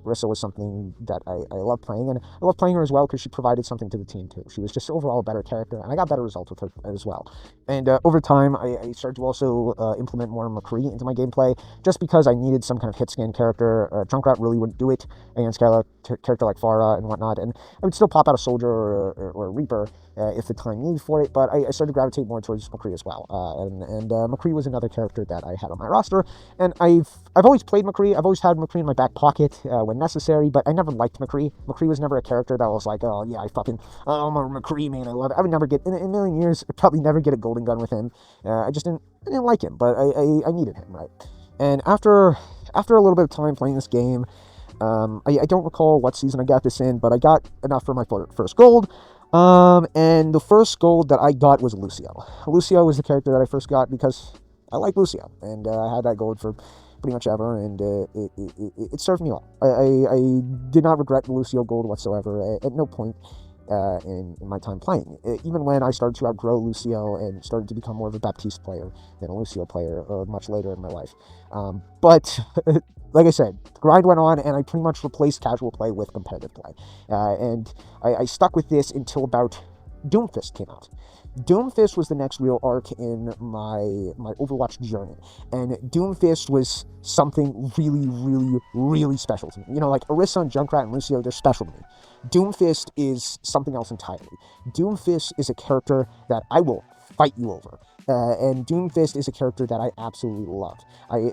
Orisa was something that I loved playing, and I loved playing her as well because she provided something to the team too. She was just overall a better character, and I got better results with her as well. And over time, I started to also implement more McCree into my gameplay, just because I needed some kind of hit scan character. Junkrat really wouldn't do it against a character like Farah and whatnot, and I would still pop out a Soldier or a Reaper if the time needed for it, but I started to gravitate more towards McCree as well. McCree was another character that I had on my roster, and I've always played McCree. I've always had McCree in my back pocket when necessary, but I never liked McCree. McCree was never a character that was like, oh yeah, I'm a McCree man, I love it. I would never get, in a million years, I'd probably never get a golden gun with him. I didn't like him, but I needed him, right? And after a little bit of time playing this game, I don't recall what season I got this in, but I got enough for my first gold. And the first gold that I got was Lucio. Lucio was the character that I first got because I like Lucio, and I had that gold for pretty much ever, and it served me well. I did not regret the Lucio gold whatsoever at no point in my time playing. Even when I started to outgrow Lucio and started to become more of a Baptiste player than a Lucio player much later in my life. But like I said, the grind went on, and I pretty much replaced casual play with competitive play. And I stuck with this until about Doomfist came out. Doomfist was the next real arc in my Overwatch journey, and Doomfist was something really, really, really special to me. You know, like Orisa and Junkrat and Lucio, they're special to me. Doomfist is something else entirely. Doomfist is a character that I will fight you over. And Doomfist is a character that I absolutely loved.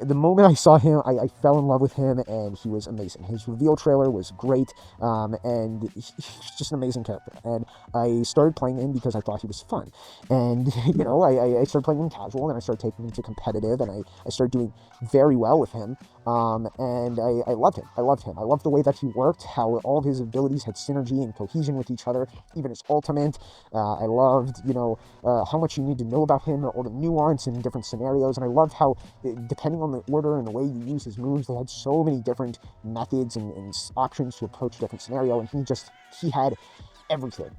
The moment I saw him, I fell in love with him, and he was amazing. His reveal trailer was great, and he's just an amazing character. And I started playing him because I thought he was fun. And, you know, I started playing him casual, and I started taking him to competitive, and I started doing very well with him. And I loved him. I loved him. I loved the way that he worked, how all of his abilities had synergy and cohesion with each other, even his ultimate. I loved, you know, how much you need to know about him, all the nuance in different scenarios, and I loved how, depending on the order and the way you use his moves, they had so many different methods and options to approach a different scenario, and he had everything.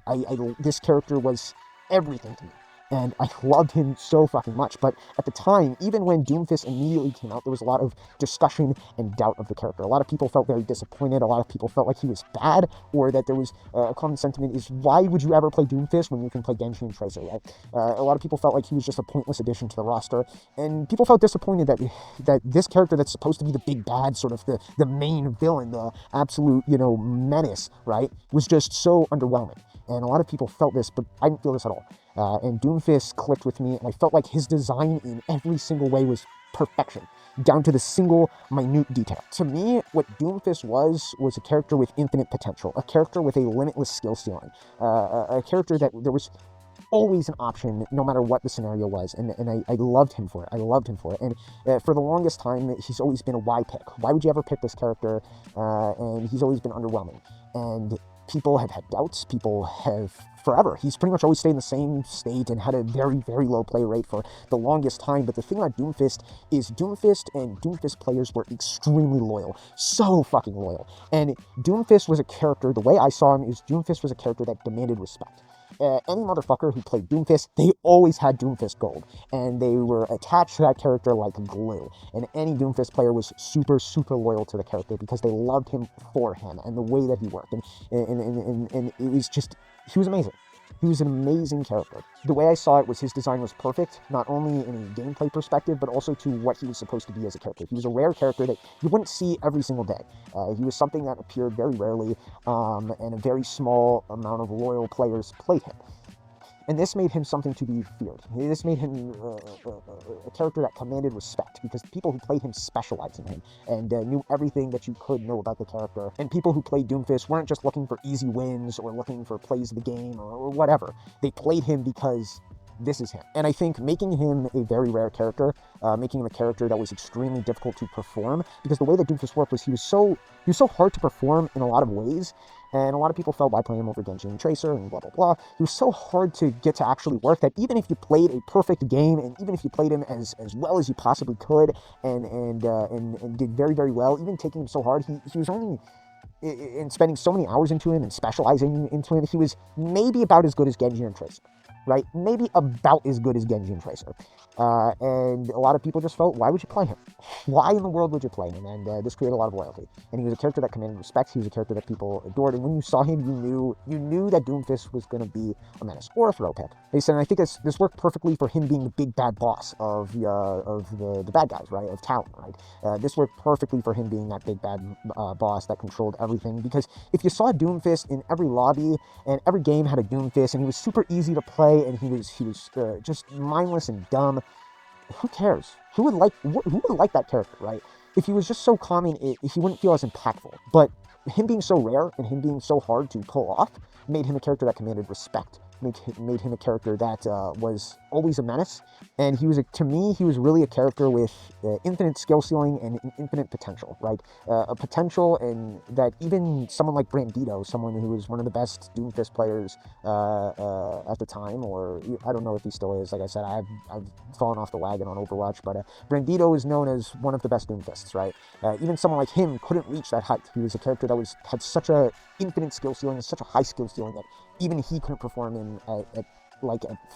This character was everything to me, and I loved him so fucking much. But at the time, even when Doomfist immediately came out, there was a lot of discussion and doubt of the character. A lot of people felt very disappointed. A lot of people felt like he was bad, or that there was a common sentiment is, why would you ever play Doomfist when you can play Genji and Tracer, right? A lot of people felt like he was just a pointless addition to the roster, and people felt disappointed that this character that's supposed to be the big bad, sort of the main villain, the absolute, you know, menace, right, was just so underwhelming. And a lot of people felt this, but I didn't feel this at all. And Doomfist clicked with me, and I felt like his design in every single way was perfection, down to the single minute detail. To me, what Doomfist was a character with infinite potential, a character with a limitless skill ceiling, a character that there was always an option, no matter what the scenario was, and I loved him for it. I loved him for it, and for the longest time, he's always been a why pick. Why would you ever pick this character? And he's always been underwhelming, and people have had doubts. People have forever. He's pretty much always stayed in the same state and had a very, very low play rate for the longest time. But the thing about Doomfist is Doomfist and Doomfist players were extremely loyal. So fucking loyal. And Doomfist was a character, the way I saw him is Doomfist was a character that demanded respect. Any motherfucker who played Doomfist, they always had Doomfist gold, and they were attached to that character like glue. And any Doomfist player was super, super loyal to the character because they loved him for him and the way that he worked. And it was just, he was amazing. He was an amazing character. The way I saw it was his design was perfect, not only in a gameplay perspective, but also to what he was supposed to be as a character. He was a rare character that you wouldn't see every single day. He was something that appeared very rarely, and a very small amount of loyal players played him. And this made him something to be feared. This made him a character that commanded respect, because people who played him specialized in him and knew everything that you could know about the character. And people who played Doomfist weren't just looking for easy wins or looking for plays of the game or whatever. They played him because this is him. And I think making him a very rare character, making him a character that was extremely difficult to perform, because the way that Doomfist worked was he was so hard to perform in a lot of ways, and a lot of people felt by playing him over Genji and Tracer and blah, blah, blah. He was so hard to get to actually work that even if you played a perfect game, and even if you played him as well as you possibly could, and did very, very well, even taking him so hard, he was only, in spending so many hours into him and specializing into him, he was maybe about as good as Genji and Tracer, right? Maybe about as good as Genji and Tracer. And a lot of people just felt, why would you play him? Why in the world would you play him? And this created a lot of loyalty. And he was a character that commanded respect. He was a character that people adored. And when you saw him, you knew that Doomfist was going to be a menace or a throw pick. They said, and I think this worked perfectly for him being the big bad boss of the bad guys, right? Of Talon, right? This worked perfectly for him being that big bad boss that controlled everything. Because if you saw Doomfist in every lobby, and every game had a Doomfist, and he was super easy to play, and he was just mindless and dumb, who cares? Who would like that character, right? If he was just so common, he wouldn't feel as impactful. But him being so rare and him being so hard to pull off made him a character that commanded respect. Made him a character that was always a menace. And to me, he was really a character with infinite skill ceiling and infinite potential, right? A potential, and that even someone like Brandito, someone who was one of the best Doomfist players at the time, or I don't know if he still is. Like I said, I've fallen off the wagon on Overwatch, but Brandito is known as one of the best Doomfists, right? Even someone like him couldn't reach that height. He was a character that had such a infinite skill ceiling and such a high skill ceiling that even he couldn't perform in at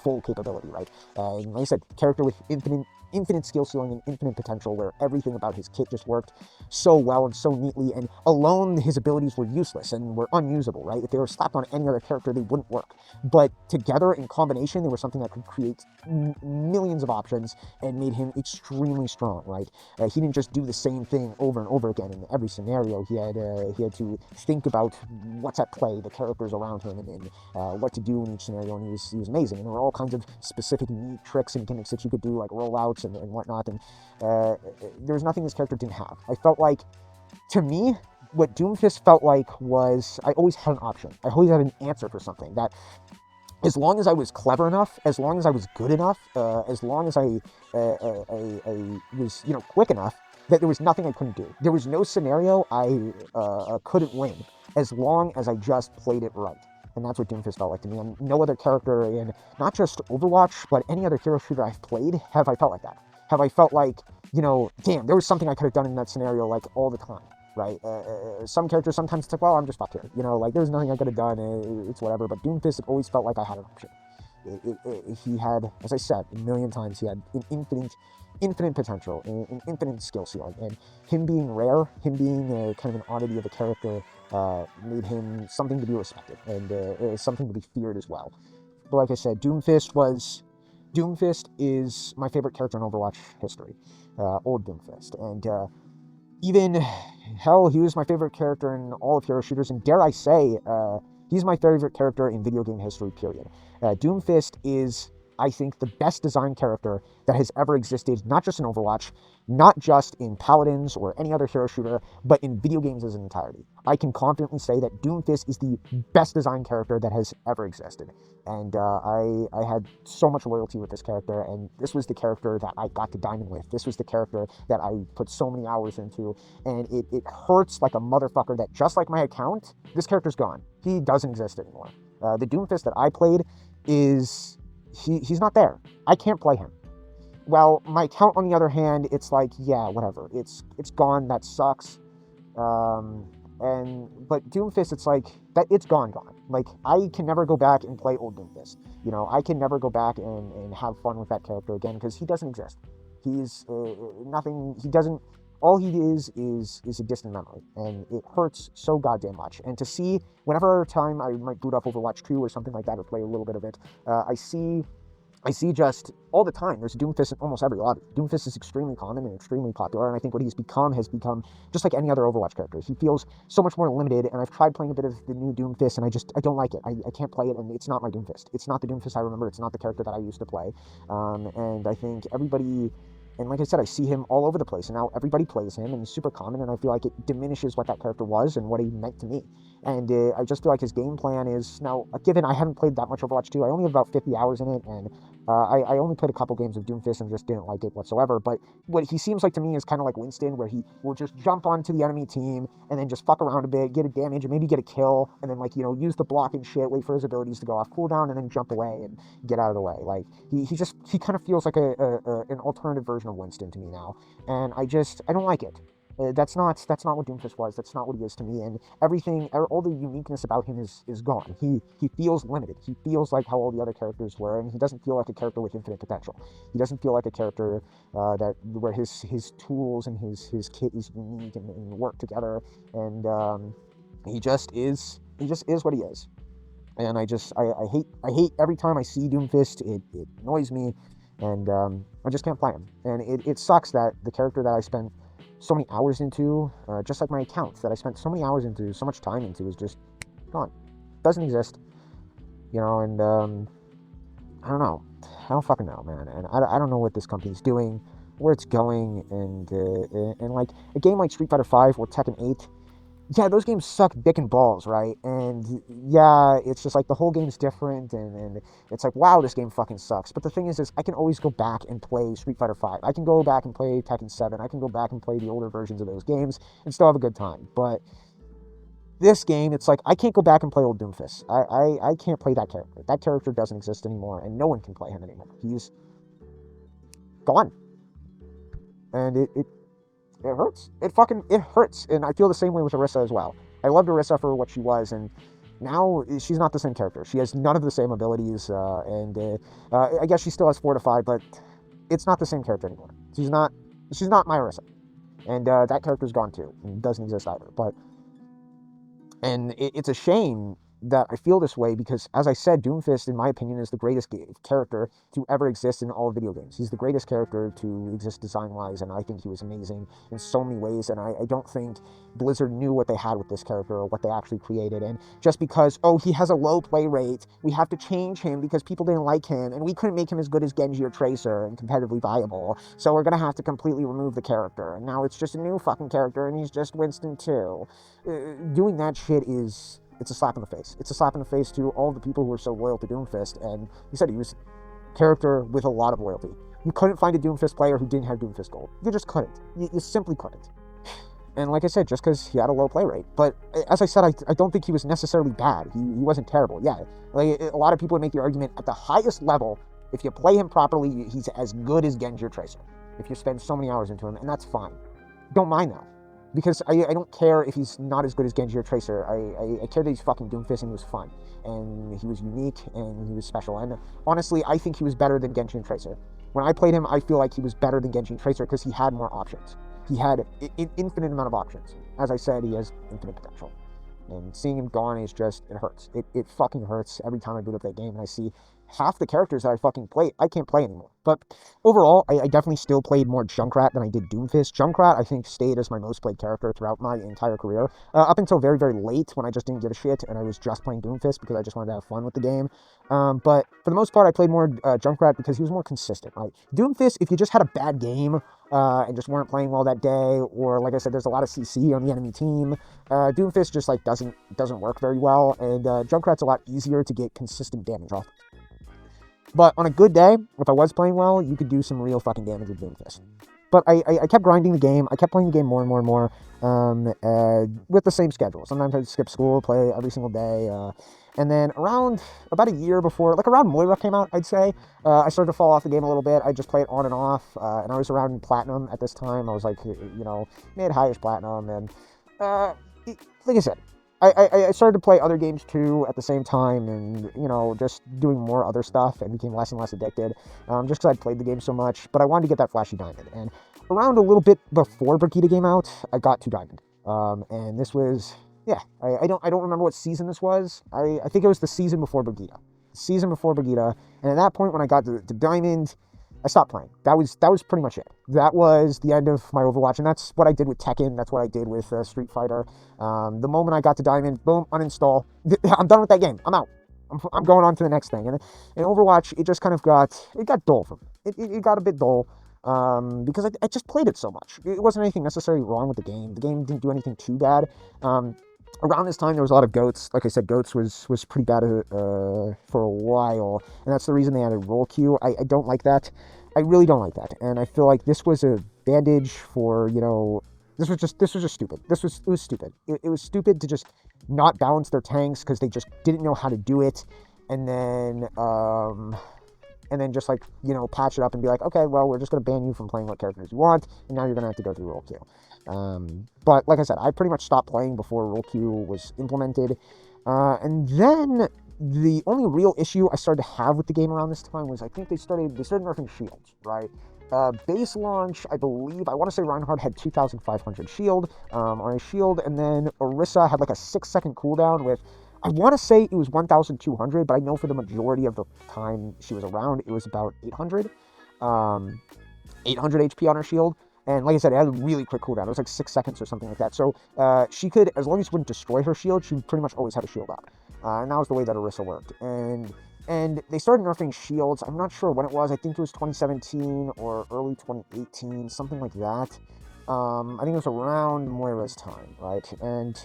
full capability, right? And like I said, character with infinite skill ceiling and infinite potential, where everything about his kit just worked so well and so neatly, and alone his abilities were useless and were unusable, right? If they were slapped on any other character, they wouldn't work. But together, in combination, they were something that could create millions of options and made him extremely strong, right? He didn't just do the same thing over and over again in every scenario. He had to think about what's at play, the characters around him, and what to do in each scenario, and he was amazing. And there were all kinds of specific neat tricks and gimmicks that you could do, like rollouts and whatnot, and there was nothing this character didn't have. I felt like, to me, what Doomfist felt like was, I always had an option. I always had an answer for something, that as long as I was clever enough, as long as I was good enough, as long as I was, quick enough, that there was nothing I couldn't do. There was no scenario I couldn't win, as long as I just played it right. And that's what Doomfist felt like to me. And no other character in not just Overwatch, but any other hero shooter I've played, have I felt like that. Have I felt like, damn, there was something I could have done in that scenario, like, all the time, right? Some characters, sometimes it's like, well, I'm just fucked here. There's nothing I could have done, it's whatever. But Doomfist, it always felt like I had an option. He had, as I said a million times, he had an infinite potential, an infinite skill ceiling. And him being rare, him being kind of an oddity of a character, made him something to be respected, and something to be feared as well. But like I said, Doomfist is my favorite character in Overwatch history, old Doomfist. And even, hell, he was my favorite character in all of hero shooters, and dare I say, he's my favorite character in video game history, period. Doomfist is, I think, the best designed character that has ever existed, not just in Overwatch, not just in Paladins or any other hero shooter, but in video games as an entirety. I can confidently say that Doomfist is the best designed character that has ever existed. And I had so much loyalty with this character, and this was the character that I got to Diamond with. This was the character that I put so many hours into, and it hurts like a motherfucker that, just like my account, this character's gone. He doesn't exist anymore. The Doomfist that I played is... He's not there. I can't play him. Well, my account, on the other hand, it's like, yeah, whatever. It's gone. That sucks. But Doomfist, it's like that. It's gone. Like, I can never go back and play old Doomfist. I can never go back and have fun with that character again, because he doesn't exist. He's nothing. He doesn't. All he is a distant memory, and it hurts so goddamn much. And to see, whenever time I might boot up Overwatch 2 or something like that, or play a little bit of it, I see just all the time, there's a Doomfist in almost every lobby. Doomfist is extremely common and extremely popular, and I think what he's become has become just like any other Overwatch character. He feels so much more limited, and I've tried playing a bit of the new Doomfist, and I don't like it. I can't play it, and it's not my Doomfist. It's not the Doomfist I remember. It's not the character that I used to play. And I think everybody... And like I said, I see him all over the place, and now everybody plays him, and he's super common, and I feel like it diminishes what that character was and what he meant to me. And I just feel like his game plan is, now, given I haven't played that much Overwatch 2, I only have about 50 hours in it, and I only played a couple games of Doomfist and just didn't like it whatsoever. But what he seems like to me is kind of like Winston, where he will just jump onto the enemy team and then just fuck around a bit, get a damage, and maybe get a kill, and then, like, you know, use the block and shit, wait for his abilities to go off cooldown, and then jump away and get out of the way. Like, he kind of feels like an alternative version of Winston to me now, and I don't like it. That's not what Doomfist was. That's not what he is to me. And everything, all the uniqueness about him is gone. He feels limited. He feels like how all the other characters were, and he doesn't feel like a character with infinite potential. He doesn't feel like a character where his tools and his kit is unique and work together. And he just is what he is. And I hate every time I see Doomfist. It annoys me, and I just can't play him. And it sucks that the character that I spent so many hours into, just like my account that I spent so many hours into, so much time into, is just gone. Doesn't exist, you know. And I don't know. I don't fucking know, man. And I don't know what this company's doing, where it's going, and like a game like Street Fighter V or Tekken 8. Yeah, those games suck dick and balls, right? And yeah, it's just like the whole game's different, and it's like, wow, this game fucking sucks. But the thing is I can always go back and play Street Fighter V. I can go back and play Tekken 7. I can go back and play the older versions of those games and still have a good time. But this game, it's like, I can't go back and play old Doomfist. I can't play that character. That character doesn't exist anymore, and no one can play him anymore. He's gone. And it hurts. It hurts. And I feel the same way with Orisa as well. I loved Orisa for what she was, and now she's not the same character. She has none of the same abilities, and I guess she still has Fortify, but it's not the same character anymore. She's not my Orisa. And that character's gone too, and doesn't exist either. And it's a shame that I feel this way, because, as I said, Doomfist, in my opinion, is the greatest character to ever exist in all video games. He's the greatest character to exist design-wise, and I think he was amazing in so many ways, and I don't think Blizzard knew what they had with this character or what they actually created. And just because, oh, he has a low play rate, we have to change him because people didn't like him, and we couldn't make him as good as Genji or Tracer and competitively viable, so we're gonna have to completely remove the character, and now it's just a new fucking character, and he's just Winston too. Doing that shit it's a slap in the face. It's a slap in the face to all the people who were so loyal to Doomfist. And he said he was a character with a lot of loyalty. You couldn't find a Doomfist player who didn't have Doomfist gold. You just couldn't. You simply couldn't. And like I said, just because he had a low play rate. But as I said, I don't think he was necessarily bad. He wasn't terrible. Yeah, like a lot of people would make the argument at the highest level, if you play him properly, he's as good as Genji or Tracer. If you spend so many hours into him, and that's fine. Don't mind that. Because I don't care if he's not as good as Genji or Tracer. I care that he's fucking Doomfist and he was fun. And he was unique and he was special. And honestly, I think he was better than Genji and Tracer. When I played him, I feel like he was better than Genji and Tracer because he had more options. He had an infinite amount of options. As I said, he has infinite potential. And seeing him gone is just, it hurts. It fucking hurts every time I boot up that game and I see half the characters that I fucking play, I can't play anymore. But overall, I definitely still played more Junkrat than I did Doomfist. Junkrat, I think, stayed as my most played character throughout my entire career, up until very, very late when I just didn't give a shit and I was just playing Doomfist because I just wanted to have fun with the game. But for the most part, I played more Junkrat because he was more consistent, right? Doomfist, if you just had a bad game and just weren't playing well that day, or like I said, there's a lot of CC on the enemy team, Doomfist just like doesn't work very well, and Junkrat's a lot easier to get consistent damage off. But on a good day, if I was playing well, you could do some real fucking damage with Doomfist. But I kept grinding the game. I kept playing the game more and more and more with the same schedule. Sometimes I'd skip school, play every single day. And then around about a year before, like around Moira came out, I'd say, I started to fall off the game a little bit. I just play it on and off. And I was around Platinum at this time. I was like, mid-highish Platinum. And like I said, I started to play other games too at the same time, and just doing more other stuff, and became less and less addicted, just because I'd played the game so much. But I wanted to get that flashy diamond, and around a little bit before Brigitte came out, I got 2 diamond, and this was I don't remember what season this was. I think it was the season before Brigitte, and at that point when I got to diamond, I stopped playing. That was pretty much it. That was the end of my Overwatch, and that's what I did with Tekken. That's what I did with Street Fighter. The moment I got to Diamond, boom, uninstall. I'm done with that game. I'm out. I'm going on to the next thing. And in Overwatch, it just kind of got dull for me. It got a bit dull because I just played it so much. It wasn't anything necessarily wrong with the game. The game didn't do anything too bad. Around this time, there was a lot of goats. Like I said, goats was pretty bad for a while, and that's the reason they added roll queue. I don't like that. I really don't like that, and I feel like this was a bandage for, you know, this was just stupid. It was stupid. It was stupid to just not balance their tanks because they just didn't know how to do it, and then just, like, you know, patch it up and be like, okay, well, we're just going to ban you from playing what characters you want, and now you're going to have to go through roll queue. But like I said, I pretty much stopped playing before roll queue was implemented. And then the only real issue I started to have with the game around this time was, I think they started nerfing shields, right? Base launch, I believe, I want to say Reinhardt had 2,500 shield on his shield, and then Orisa had like a 6-second cooldown with, I want to say it was 1,200, but I know for the majority of the time she was around, it was about 800 HP on her shield. And like I said, it had a really quick cooldown. It was like 6 seconds or something like that. So she could, as long as you wouldn't destroy her shield, she pretty much always had a shield up. And that was the way that Orisa worked. And they started nerfing shields. I'm not sure when it was. I think it was 2017 or early 2018, something like that. I think it was around Moira's time, right? And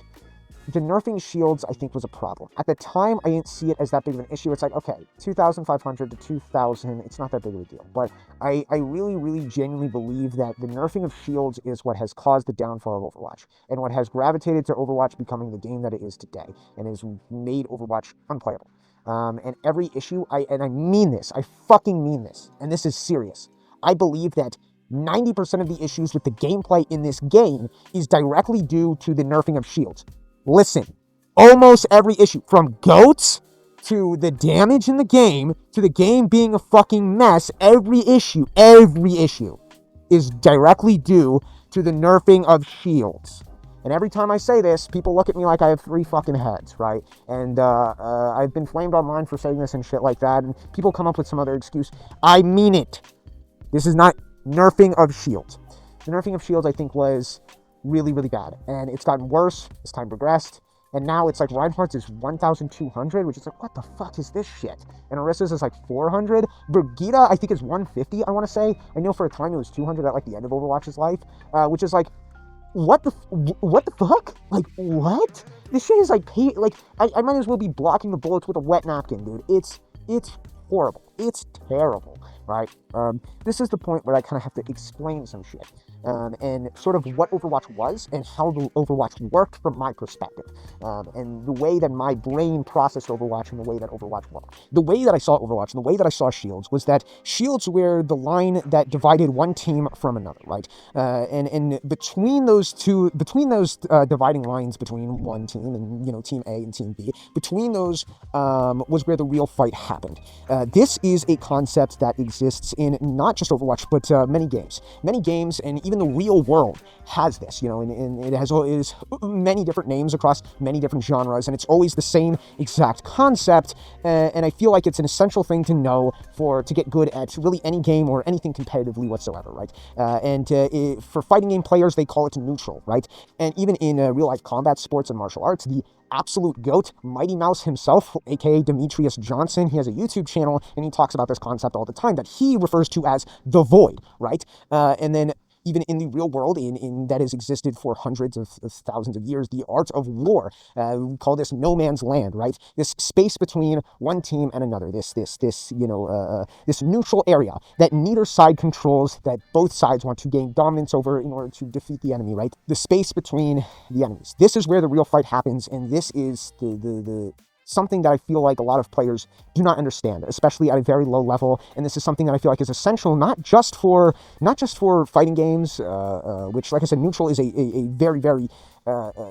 the nerfing shields, I think, was a problem. At the time, I didn't see it as that big of an issue. It's like, okay, 2,500 to 2,000, it's not that big of a deal. But I really, really genuinely believe that the nerfing of shields is what has caused the downfall of Overwatch, and what has gravitated to Overwatch becoming the game that it is today, and has made Overwatch unplayable. And every issue, and I mean this, I fucking mean this, and this is serious. I believe that 90% of the issues with the gameplay in this game is directly due to the nerfing of shields. Listen, almost every issue, from goats to the damage in the game to the game being a fucking mess, every issue is directly due to the nerfing of shields. And every time I say this, people look at me like I have 3 fucking heads, right? And I've been flamed online for saying this and shit like that, and people come up with some other excuse. I mean it. This is not nerfing of shields. The nerfing of shields, I think, was really, really bad. And it's gotten worse as time progressed. And now it's like Reinhardt's is 1,200, which is like, what the fuck is this shit? And Orisa's is like 400. Brigitte, I think, is 150, I want to say. I know for a time it was 200 at like the end of Overwatch's life, which is like, what the fuck? Like, what? This shit is like, I might as well be blocking the bullets with a wet napkin, dude. It's horrible. It's terrible, right? This is the point where I kind of have to explain some shit. And sort of what Overwatch was and how the Overwatch worked from my perspective, and the way that my brain processed Overwatch and the way that Overwatch worked. The way that I saw Overwatch and the way that I saw Shields was that Shields were the line that divided one team from another, right? And between those dividing lines between one team and, you know, Team A and Team B, between those was where the real fight happened. This is a concept that exists in not just Overwatch, but many games. Many games, and even the real world has this, you know, and it has many different names across many different genres, and it's always the same exact concept, and I feel like it's an essential thing to know to get good at really any game or anything competitively whatsoever, right? For fighting game players, they call it neutral, right? And even in real-life combat sports and martial arts, the absolute GOAT, Mighty Mouse himself, aka Demetrius Johnson, he has a YouTube channel, and he talks about this concept all the time that he refers to as the void, right? And then even in the real world, in that has existed for hundreds of thousands of years, the art of war, we call this no man's land, right? This space between one team and another, this neutral area that neither side controls, that both sides want to gain dominance over in order to defeat the enemy, right? The space between the enemies. This is where the real fight happens, and this is the something that I feel like a lot of players do not understand, especially at a very low level. And this is something that I feel like is essential, not just for fighting games, which, like I said, neutral is a very, very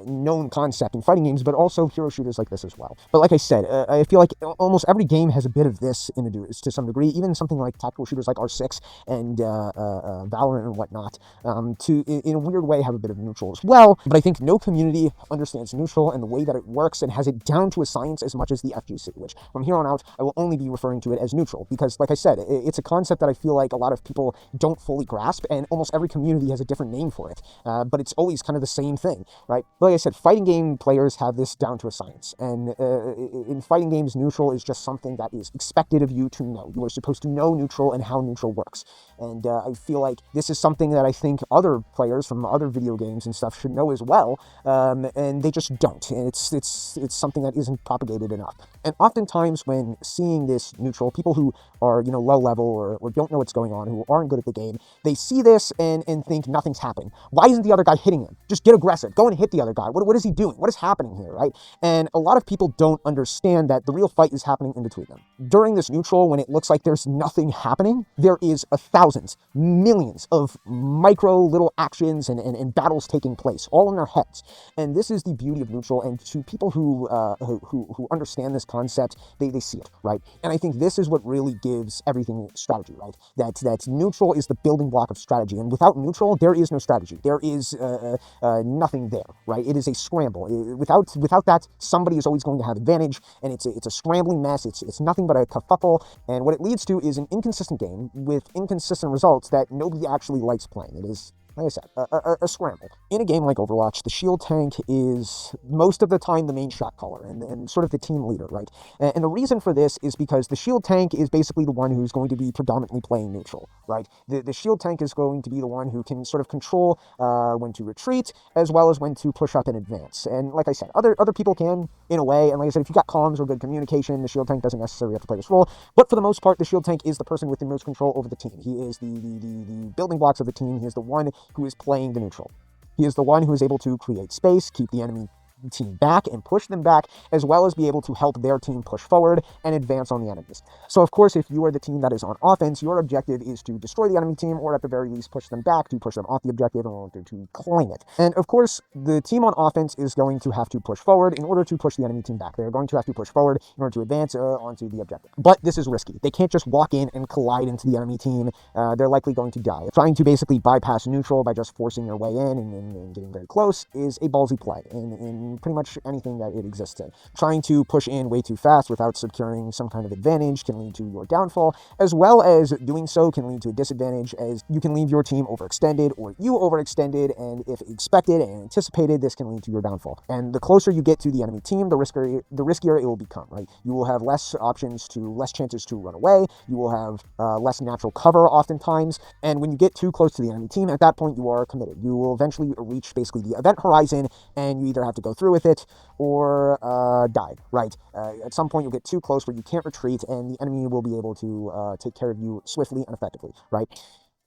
known concept in fighting games, but also hero shooters like this as well. But like I said, I feel like almost every game has a bit of this to some degree, even something like tactical shooters like R6 and Valorant and whatnot, in a weird way have a bit of neutral as well. But I think no community understands neutral and the way that it works and has it down to a science as much as the FGC, which from here on out, I will only be referring to it as neutral, because like I said, it's a concept that I feel like a lot of people don't fully grasp, and almost every community has a different name for it, but it's always kind of the same thing. right? But like I said, fighting game players have this down to a science. And in fighting games, neutral is just something that is expected of you to know. You are supposed to know neutral and how neutral works. And I feel like this is something that I think other players from other video games and stuff should know as well, and they just don't. And it's something that isn't propagated enough. And oftentimes when seeing this neutral, people who are, low level or don't know what's going on, who aren't good at the game, they see this and think nothing's happening. Why isn't the other guy hitting him? Just get aggressive. Go and hit the other guy. What is he doing? What is happening here, right? And a lot of people don't understand that the real fight is happening in between them. During this neutral, when it looks like there's nothing happening, there is thousands, millions of micro little actions and battles taking place, all in their heads. And this is the beauty of neutral. And to people who understand this concept, they see it, right? And I think this is what really gives everything strategy, right? That neutral is the building block of strategy. And without neutral, there is no strategy. There is nothing there, right? It is a scramble. Without that, somebody is always going to have advantage, and it's a scrambling mess. It's nothing but a kerfuffle. And what it leads to is an inconsistent game with inconsistent results that nobody actually likes playing. It is, like I said, a scramble. In a game like Overwatch, the shield tank is most of the time the main shot caller and sort of the team leader, right? And the reason for this is because the shield tank is basically the one who's going to be predominantly playing neutral, right? The shield tank is going to be the one who can sort of control when to retreat as well as when to push up and advance. And like I said, other people can, in a way. And like I said, if you got comms or good communication, the shield tank doesn't necessarily have to play this role. But for the most part, the shield tank is the person with the most control over the team. He is the building blocks of the team. He is the one who is playing the neutral. He is the one who is able to create space, keep the enemy team back and push them back, as well as be able to help their team push forward and advance on the enemies. So of course, if you are the team that is on offense, your objective is to destroy the enemy team, or at the very least push them back, to push them off the objective in order to claim it. And of course, the team on offense is going to have to push forward in order to push the enemy team back. They're going to have to push forward in order to advance onto the objective. But this is risky. They can't just walk in and collide into the enemy team. They're likely going to die. Trying to basically bypass neutral by just forcing their way in and getting very close is a ballsy play in pretty much anything that it exists in. Trying to push in way too fast without securing some kind of advantage can lead to your downfall, as well as doing so can lead to a disadvantage, as you can leave your team overextended or you overextended, and if expected and anticipated, this can lead to your downfall. And the closer you get to the enemy team, the riskier it will become, right? You will have less chances to run away. You will have less natural cover oftentimes, and when you get too close to the enemy team, at that point you are committed. You will eventually reach basically the event horizon, and you either have to go through with it or die, right? At some point you'll get too close where you can't retreat, and the enemy will be able to take care of you swiftly and effectively, right?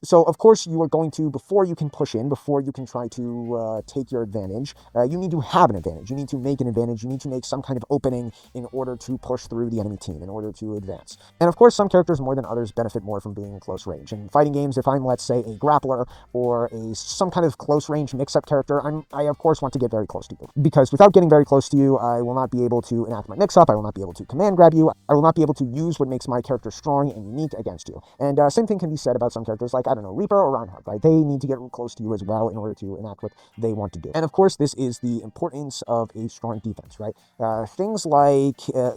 So, of course, you are going to, before you can push in, before you can try to take your advantage, you need to have an advantage. You need to make an advantage. You need to make some kind of opening in order to push through the enemy team, in order to advance. And, of course, some characters more than others benefit more from being in close range. In fighting games, if I'm, let's say, a grappler or some kind of close range mix-up character, I, of course, want to get very close to you. Because without getting very close to you, I will not be able to enact my mix-up. I will not be able to command grab you. I will not be able to use what makes my character strong and unique against you. And same thing can be said about some characters like, I don't know, Reaper or Reinhardt, right? They need to get close to you as well in order to enact what they want to do. And of course, this is the importance of a strong defense, right? Things like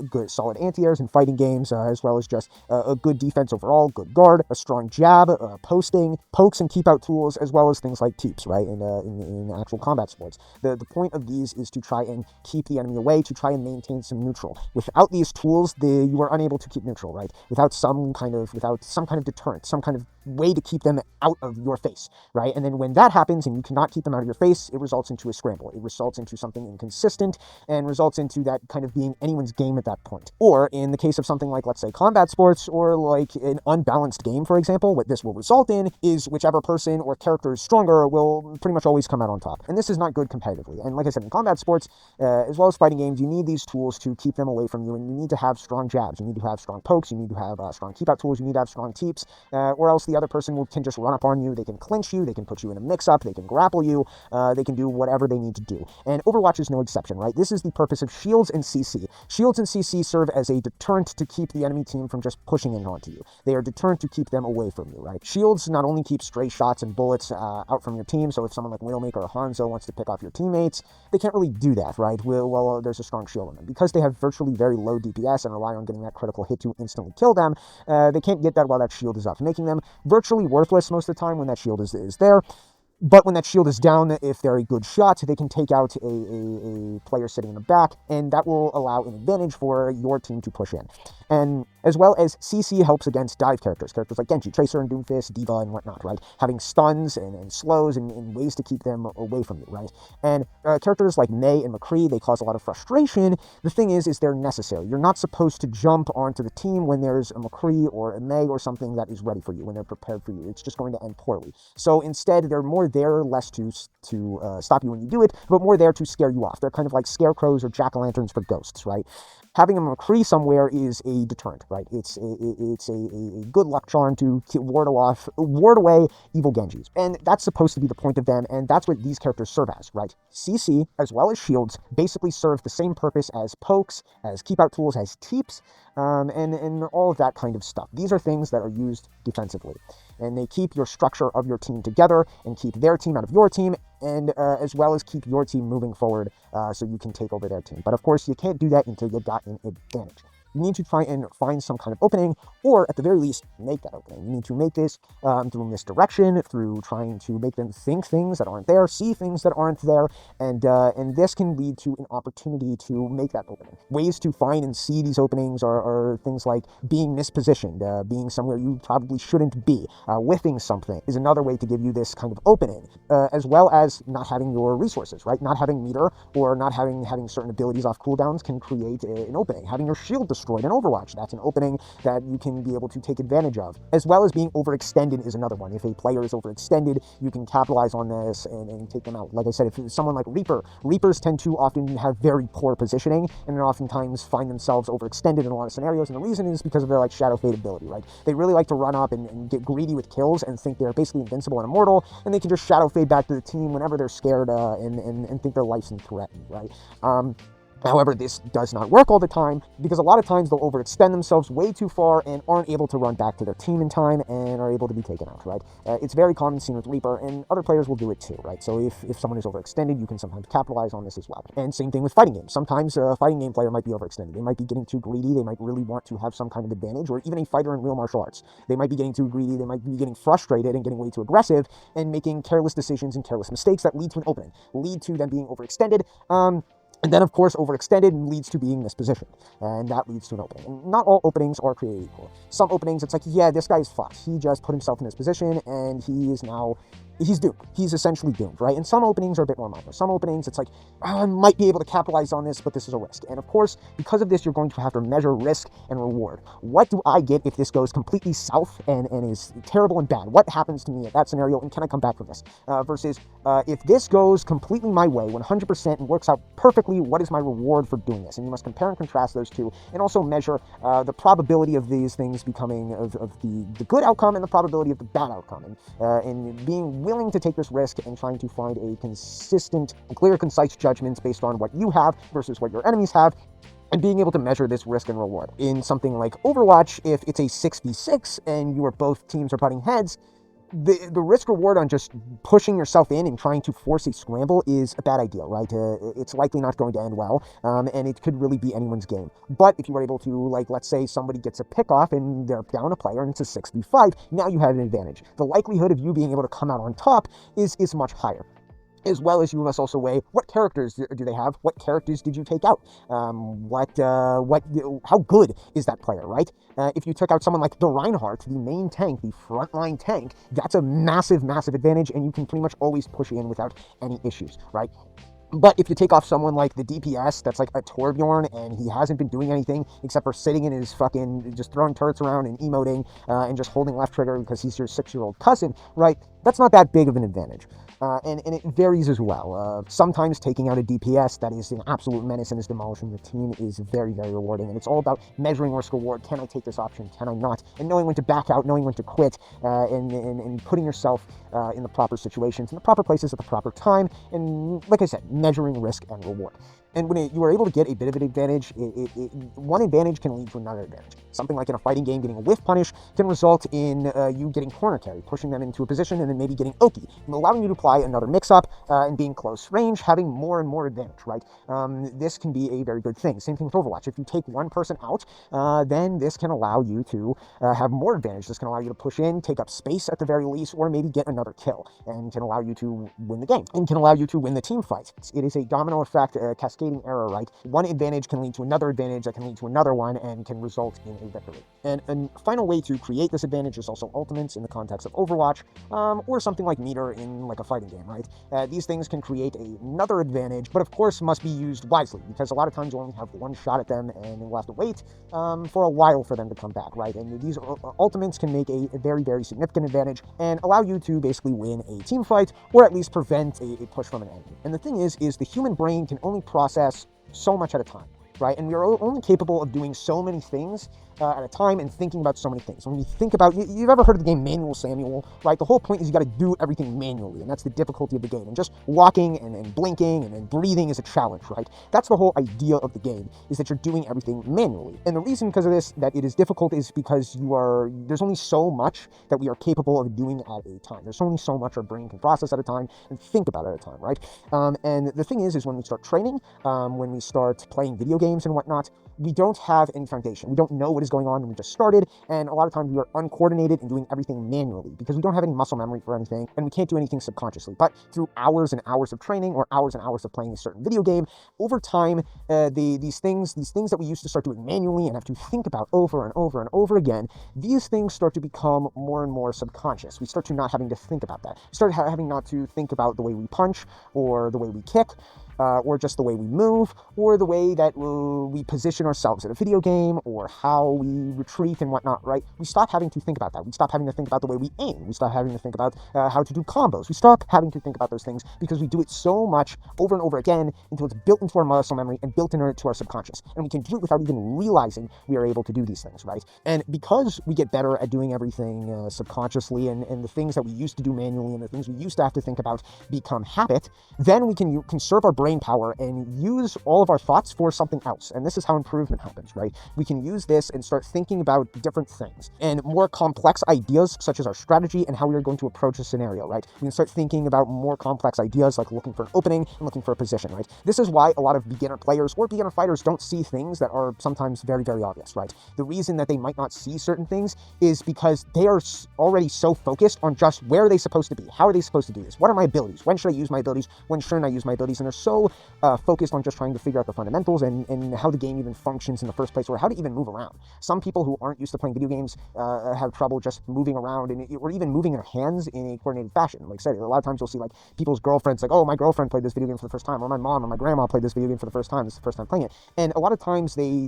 good solid anti-airs in fighting games, as well as just a good defense overall, good guard, a strong jab, posting, pokes and keep out tools, as well as things like teeps, right? In actual combat sports. The point of these is to try and keep the enemy away, to try and maintain some neutral. Without these tools, you are unable to keep neutral, right? Without some kind of deterrent, some kind of way to keep them out of your face, right? And then when that happens and you cannot keep them out of your face, it results into a scramble. It results into something inconsistent and results into that kind of being anyone's game at that point. Or in the case of something like, let's say, combat sports or like an unbalanced game, for example, what this will result in is whichever person or character is stronger will pretty much always come out on top. And this is not good competitively. And like I said, in combat sports, as well as fighting games, you need these tools to keep them away from you, and you need to have strong jabs, you need to have strong pokes, you need to have strong keep out tools, you need to have strong teeps, or else the other person can just run up on you, they can clinch you, they can put you in a mix-up, they can grapple you, they can do whatever they need to do. And Overwatch is no exception, right? This is the purpose of shields and CC. Shields and CC serve as a deterrent to keep the enemy team from just pushing in onto you. They are deterrent to keep them away from you, right? Shields not only keep stray shots and bullets out from your team, so if someone like Widowmaker or Hanzo wants to pick off your teammates, they can't really do that, right? Well, there's a strong shield on them. Because they have virtually very low DPS and rely on getting that critical hit to instantly kill them, they can't get that while that shield is up, making them virtually worthless most of the time when that shield is there. But when that shield is down, if they're a good shot, they can take out a player sitting in the back, and that will allow an advantage for your team to push in. And as well as CC helps against dive characters like Genji, Tracer, and Doomfist, Diva, and whatnot, right? Having stuns and slows and ways to keep them away from you, right? And characters like Mei and McCree, they cause a lot of frustration. The thing is they're necessary. You're not supposed to jump onto the team when there's a McCree or a Mei or something that is ready for you, when they're prepared for you. It's just going to end poorly. So instead, they're more there, less to stop you when you do it, but more there to scare you off. They're kind of like scarecrows or jack-o'-lanterns for ghosts, right? Having a McCree somewhere is a deterrent, right? It's a good luck charm to ward away evil Genjis. And that's supposed to be the point of them, and that's what these characters serve as, right? CC, as well as shields, basically serve the same purpose as pokes, as keep-out tools, as teeps, and all of that kind of stuff. These are things that are used defensively, and they keep your structure of your team together and keep their team out of your team, and as well as keep your team moving forward so you can take over their team. But of course, you can't do that until you got an advantage. You need to try and find some kind of opening, or at the very least, make that opening. You need to make this through misdirection, through trying to make them think things that aren't there, see things that aren't there, and this can lead to an opportunity to make that opening. Ways to find and see these openings are things like being mispositioned, being somewhere you probably shouldn't be, whiffing something is another way to give you this kind of opening, as well as not having your resources, right? Not having meter or not having certain abilities off cooldowns can create an opening. Having your shield destroyed in Overwatch, that's an opening that you can be able to take advantage of. As well as being overextended is another one. If a player is overextended, you can capitalize on this and take them out. Like I said, if it's someone like Reapers tend to often have very poor positioning and oftentimes find themselves overextended in a lot of scenarios, and the reason is because of their Shadow Fade ability, right? They really like to run up and get greedy with kills and think they're basically invincible and immortal, and they can just Shadow Fade back to the team whenever they're scared and think their life's in threatened, right? However, this does not work all the time, because a lot of times they'll overextend themselves way too far and aren't able to run back to their team in time and are able to be taken out, right? It's very common seen with Reaper, and other players will do it too, right? So if someone is overextended, you can sometimes capitalize on this as well. And same thing with fighting games. Sometimes a fighting game player might be overextended. They might be getting too greedy. They might really want to have some kind of advantage, or even a fighter in real martial arts. They might be getting too greedy. They might be getting frustrated and getting way too aggressive and making careless decisions and careless mistakes that lead to an opening, lead to them being overextended. And then, of course, overextended leads to being mispositioned, and that leads to an opening. And not all openings are created equal. Some openings, it's like, yeah, this guy's fucked. He just put himself in this position, and he's doomed. He's essentially doomed, right? And some openings are a bit more minor. Some openings, it's like, oh, I might be able to capitalize on this, but this is a risk. And of course, because of this, you're going to have to measure risk and reward. What do I get if this goes completely south and is terrible and bad? What happens to me at that scenario, and can I come back from this? Versus, if this goes completely my way, 100%, and works out perfectly, what is my reward for doing this? And you must compare and contrast those two, and also measure the probability of these things becoming, of the good outcome and the probability of the bad outcome. And being willing to take this risk and trying to find a consistent, clear, concise judgments based on what you have versus what your enemies have, and being able to measure this risk and reward. In something like Overwatch, if it's a 6v6 and both teams are butting heads, the risk reward on just pushing yourself in and trying to force a scramble is a bad idea, right? It's likely not going to end well, and it could really be anyone's game. But if you were able to, let's say somebody gets a pick off and they're down a player and it's a 6v5, now you have an advantage. The likelihood of you being able to come out on top is much higher. As well as you must also weigh what characters do they have, what characters did you take out, how good is that player, right? If you took out someone like the Reinhardt, the main tank, the frontline tank, that's a massive, massive advantage, and you can pretty much always push in without any issues, right? But if you take off someone like the DPS, that's like a Torbjorn, and he hasn't been doing anything except for sitting in his fucking, just throwing turrets around and emoting, and just holding left trigger because he's your 6-year-old cousin, right? That's not that big of an advantage. And it varies as well. Sometimes taking out a DPS that is an absolute menace and is demolishing your team is very, very rewarding. And it's all about measuring risk-reward. Can I take this option? Can I not? And knowing when to back out, knowing when to quit, and putting yourself in the proper situations, in the proper places at the proper time. And like I said, measuring risk and reward. And when you are able to get a bit of an advantage, one advantage can lead to another advantage. Something like in a fighting game, getting a whiff punish can result in you getting corner carry, pushing them into a position, and then maybe getting Oki, allowing you to apply another mix-up and being close range, having more and more advantage, right? This can be a very good thing. Same thing with Overwatch. If you take one person out, then this can allow you to have more advantage. This can allow you to push in, take up space at the very least, or maybe get another kill, and can allow you to win the game, and can allow you to win the team fight. It is a domino effect, a cascading error, right? One advantage can lead to another advantage that can lead to another one, and can result in a victory. And a final way to create this advantage is also ultimates in the context of Overwatch, or something like meter in like a fighting game, right? These things can create another advantage, but of course must be used wisely, because a lot of times you only have one shot at them, and we'll have to wait for a while for them to come back, right? And these ultimates can make a very, very significant advantage and allow you to basically win a team fight, or at least prevent a push from an enemy. And the thing is the human brain can only process so much at a time, right? And we are only capable of doing so many things at a time and thinking about so many things. When you think about, you've ever heard of the game Manual Samuel, right? The whole point is you got to do everything manually, and that's the difficulty of the game. And just walking and blinking and breathing is a challenge, right? That's the whole idea of the game, is that you're doing everything manually. And the reason because of this, that it is difficult, is because there's only so much that we are capable of doing at a time. There's only so much our brain can process at a time and think about at a time, right? And the thing is when we start training, when we start playing video games and whatnot, we don't have any foundation. We don't know what is going on when we just started, and a lot of times we are uncoordinated and doing everything manually because we don't have any muscle memory for anything, and we can't do anything subconsciously. But through hours and hours of training, or hours and hours of playing a certain video game, over time, these things that we used to start doing manually and have to think about over and over and over again, these things start to become more and more subconscious. We start to not having to think about that. We start having not to think about the way we punch, or the way we kick, or just the way we move, or the way that we position ourselves in a video game, or how we retreat and whatnot, right? We stop having to think about that. We stop having to think about the way we aim. We stop having to think about how to do combos. We stop having to think about those things because we do it so much over and over again until it's built into our muscle memory and built into our subconscious. And we can do it without even realizing we are able to do these things, right? And because we get better at doing everything subconsciously, and the things that we used to do manually and the things we used to have to think about become habit, then we can conserve our brain power and use all of our thoughts for something else. And this is how improvement happens, right? We can use this and start thinking about different things and more complex ideas, such as our strategy and how we are going to approach a scenario, right? We can start thinking about more complex ideas, like looking for an opening and looking for a position, right? This is why a lot of beginner players or beginner fighters don't see things that are sometimes very, very obvious, right? The reason that they might not see certain things is because they are already so focused on just where are they supposed to be? How are they supposed to do this? What are my abilities? When should I use my abilities? When shouldn't I use my abilities? And they're so focused on just trying to figure out the fundamentals and how the game even functions in the first place, or how to even move around. Some people who aren't used to playing video games have trouble just moving around, or even moving their hands in a coordinated fashion. Like I said, a lot of times you'll see like people's girlfriends like, oh, my girlfriend played this video game for the first time, or my mom or my grandma played this video game for the first time. This is the first time playing it. And a lot of times they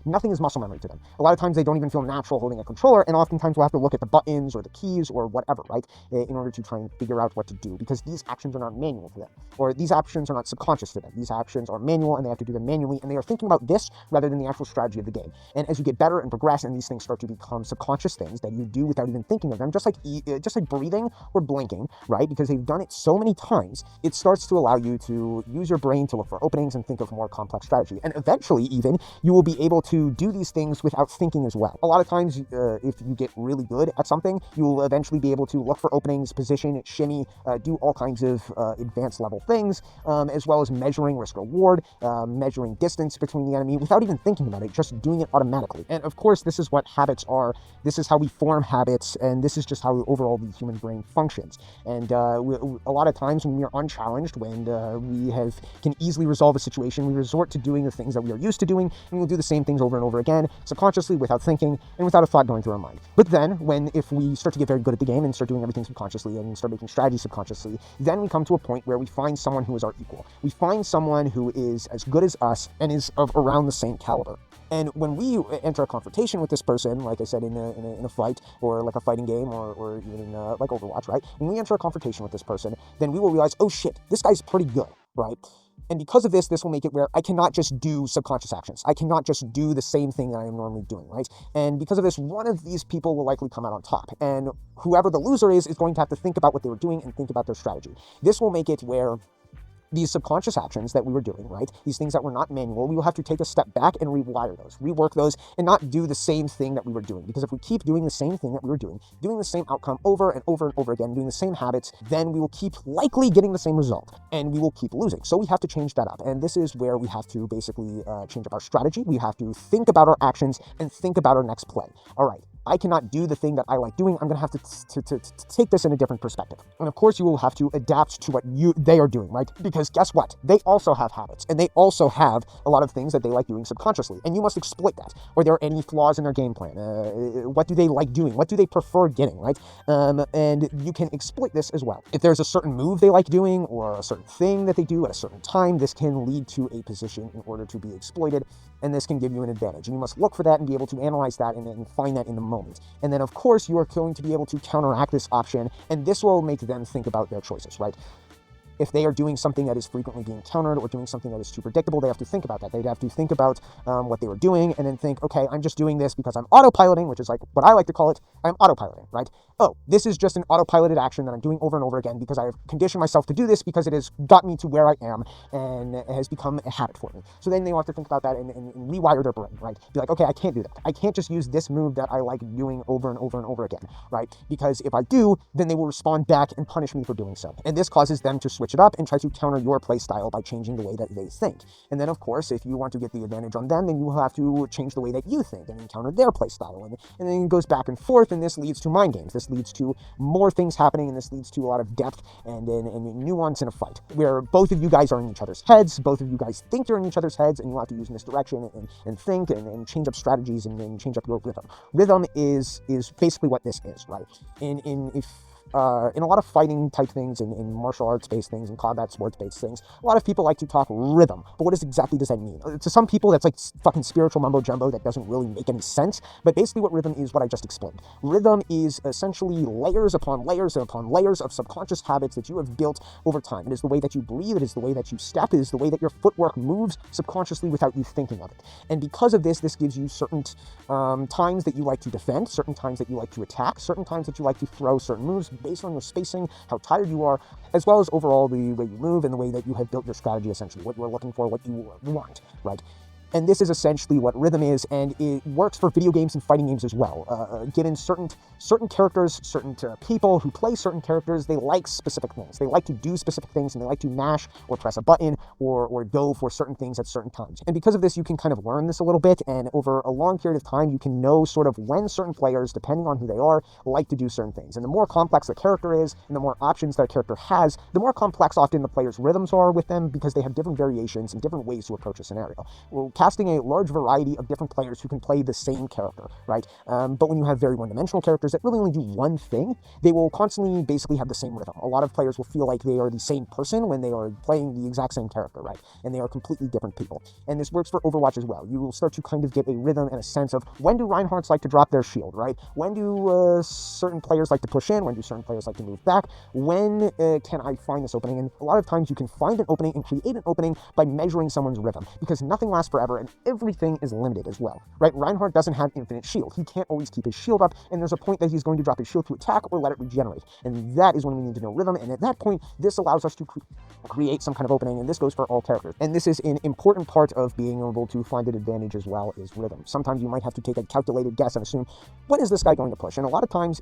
nothing is muscle memory to them. A lot of times they don't even feel natural holding a controller, and oftentimes we'll have to look at the buttons or the keys or whatever, right, in order to try and figure out what to do, because these actions are not manual to them, or these actions are not subconscious to them. These actions are manual, and they have to do them manually, and they are thinking about this rather than the actual strategy of the game. And as you get better and progress, and these things start to become subconscious things that you do without even thinking of them, just like breathing or blinking, right? Because they've done it so many times, it starts to allow you to use your brain to look for openings and think of more complex strategy. And eventually, even, you will be able to do these things without thinking as well. A lot of times, if you get really good at something, you will eventually be able to look for openings, position, shimmy, do all kinds of advanced level things, as well as measuring risk reward, measuring distance between the enemy without even thinking about it, just doing it automatically. And of course, this is what habits are. This is how we form habits, and this is just how overall the human brain functions. And a lot of times when we are unchallenged, when we can easily resolve a situation, we resort to doing the things that we are used to doing, and we'll do the same things over and over again, subconsciously, without thinking, and without a thought going through our mind. But then, if we start to get very good at the game and start doing everything subconsciously and start making strategies subconsciously, then we come to a point where we find someone who is our equal. We find someone who is as good as us and is of around the same caliber. And when we enter a confrontation with this person, like I said, in a fight, or like a fighting game, or even in like Overwatch, right? When we enter a confrontation with this person, then we will realize, oh shit, this guy's pretty good, right? And because of this will make it where I cannot just do subconscious actions. I cannot just do the same thing that I am normally doing, right? And because of this, one of these people will likely come out on top. And whoever the loser is going to have to think about what they were doing and think about their strategy. This will make it where these subconscious actions that we were doing, right? These things that were not manual, we will have to take a step back and rewire those, rework those, and not do the same thing that we were doing. Because if we keep doing the same thing that we were doing the same outcome over and over and over again, doing the same habits, then we will keep likely getting the same result, and we will keep losing. So we have to change that up. And this is where we have to basically change up our strategy. We have to think about our actions and think about our next play. All right, I cannot do the thing that I like doing. I'm going to have to take this in a different perspective. And of course, you will have to adapt to what they are doing, right? Because guess what? They also have habits, and they also have a lot of things that they like doing subconsciously, and you must exploit that. Or there are any flaws in their game plan. What do they like doing? What do they prefer getting, right? And you can exploit this as well. If there's a certain move they like doing, or a certain thing that they do at a certain time, this can lead to a position in order to be exploited, and this can give you an advantage. And you must look for that and be able to analyze that and find that in the moment. And then, of course, you are going to be able to counteract this option, and this will make them think about their choices, right? If they are doing something that is frequently being countered or doing something that is too predictable, they have to think about that. They'd have to think about what they were doing and then think, okay, I'm just doing this because I'm autopiloting, which is like what I like to call it. I'm autopiloting, right? Oh, this is just an autopiloted action that I'm doing over and over again because I've conditioned myself to do this because it has got me to where I am and it has become a habit for me. So then they will have to think about that and rewire their brain, right? Be like, okay, I can't do that. I can't just use this move that I like doing over and over and over again, right? Because if I do, then they will respond back and punish me for doing so. And this causes them to switch it up and try to counter your play style by changing the way that they think. And then, of course, if you want to get the advantage on them, then you will have to change the way that you think and counter their play style. And then it goes back and forth, and this leads to mind games. This leads to more things happening, and this leads to a lot of depth and nuance in a fight, where both of you guys are in each other's heads, both of you guys think you're in each other's heads, and you have to use misdirection and think and change up strategies and change up your rhythm. Rhythm is basically what this is, right? In a lot of fighting type things and martial arts based things and combat sports based things, a lot of people like to talk rhythm. But what exactly does that mean? To some people, that's like fucking spiritual mumbo jumbo that doesn't really make any sense. But basically what rhythm is what I just explained. Rhythm is essentially layers upon layers upon layers of subconscious habits that you have built over time. It is the way that you breathe. It is the way that you step. It is the way that your footwork moves subconsciously without you thinking of it. And because of this gives you certain times that you like to defend, certain times that you like to attack, certain times that you like to throw certain moves based on your spacing, how tired you are, as well as overall the way you move and the way that you have built your strategy, essentially, what you're looking for, what you want, right? And this is essentially what rhythm is, and it works for video games and fighting games as well. Given certain characters, certain people who play certain characters, they like specific things. They like to do specific things, and they like to mash or press a button or go for certain things at certain times. And because of this, you can kind of learn this a little bit, and over a long period of time, you can know sort of when certain players, depending on who they are, like to do certain things. And the more complex the character is, and the more options that character has, the more complex often the player's rhythms are with them, because they have different variations and different ways to approach a scenario. Well, casting a large variety of different players who can play the same character, right? But when you have very one-dimensional characters that really only do one thing, they will constantly basically have the same rhythm. A lot of players will feel like they are the same person when they are playing the exact same character, right? And they are completely different people. And this works for Overwatch as well. You will start to kind of get a rhythm and a sense of when do Reinhardts like to drop their shield, right? When do certain players like to push in? When do certain players like to move back? When can I find this opening? And a lot of times you can find an opening and create an opening by measuring someone's rhythm, because nothing lasts forever, and everything is limited as well, right? Reinhardt doesn't have infinite shield. He can't always keep his shield up, and there's a point that he's going to drop his shield to attack or let it regenerate. And that is when we need to know rhythm, and at that point, this allows us to create some kind of opening, and this goes for all characters. And this is an important part of being able to find an advantage as well, is rhythm. Sometimes you might have to take a calculated guess and assume, when is this guy going to push? And a lot of times,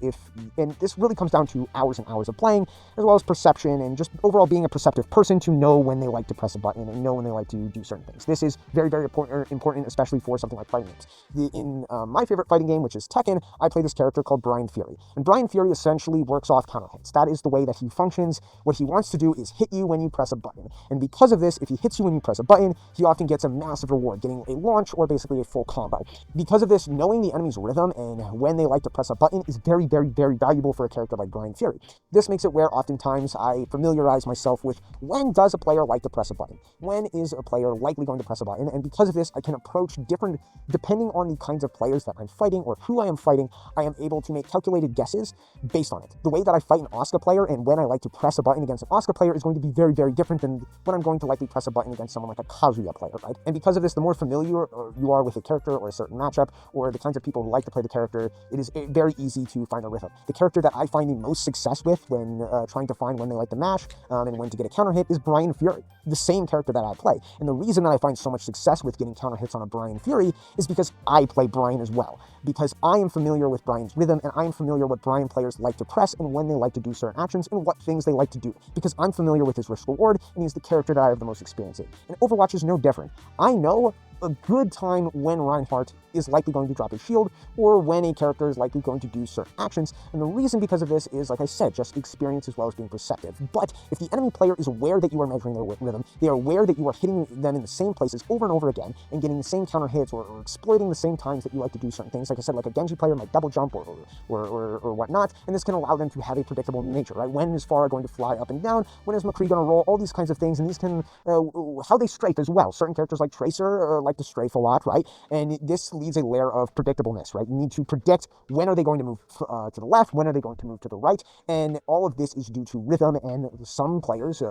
and this really comes down to hours and hours of playing, as well as perception, and just overall being a perceptive person to know when they like to press a button and know when they like to do certain things. This is very, very important, especially for something like fighting games. In my favorite fighting game, which is Tekken, I play this character called Brian Fury. And Brian Fury essentially works off counter hits. That is the way that he functions. What he wants to do is hit you when you press a button. And because of this, if he hits you when you press a button, he often gets a massive reward, getting a launch or basically a full combo. Because of this, knowing the enemy's rhythm and when they like to press a button is very, very, very valuable for a character like Brian Fury. This makes it where oftentimes I familiarize myself with when does a player like to press a button? When is a player likely going to press a button? And because because of this, I can approach different, depending on the kinds of players that I'm fighting or who I am fighting, I am able to make calculated guesses based on it. The way that I fight an Oscar player and when I like to press a button against an Oscar player is going to be very, very different than when I'm going to likely press a button against someone like a Kazuya player, right? And because of this, the more familiar you are with a character or a certain matchup or the kinds of people who like to play the character, it is very easy to find a rhythm. The character that I find the most success with when trying to find when they like to mash and when to get a counter hit is Brian Fury, the same character that I play. And the reason that I find so much success with getting counter hits on a Brian Fury is because I play Brian as well. Because I am familiar with Brian's rhythm and I am familiar what Brian players like to press and when they like to do certain actions and what things they like to do. Because I'm familiar with his risk reward and he's the character that I have the most experience in. And Overwatch is no different. I know a good time when Reinhardt is likely going to drop his shield or when a character is likely going to do certain actions. And the reason because of this is, like I said, just experience as well as being perceptive. But if the enemy player is aware that you are measuring their rhythm, they are aware that you are hitting them in the same places over and over again and getting the same counter hits or exploiting the same times that you like to do certain things. Like I said, like a Genji player might double jump or whatnot, and this can allow them to have a predictable nature, right? When is Pharah going to fly up and down? When is McCree going to roll? All these kinds of things, and these can, how they strafe as well. Certain characters like Tracer like to strafe a lot, right? And this leaves a layer of predictableness, right? You need to predict when are they going to move to the left, when are they going to move to the right, and all of this is due to rhythm, and some players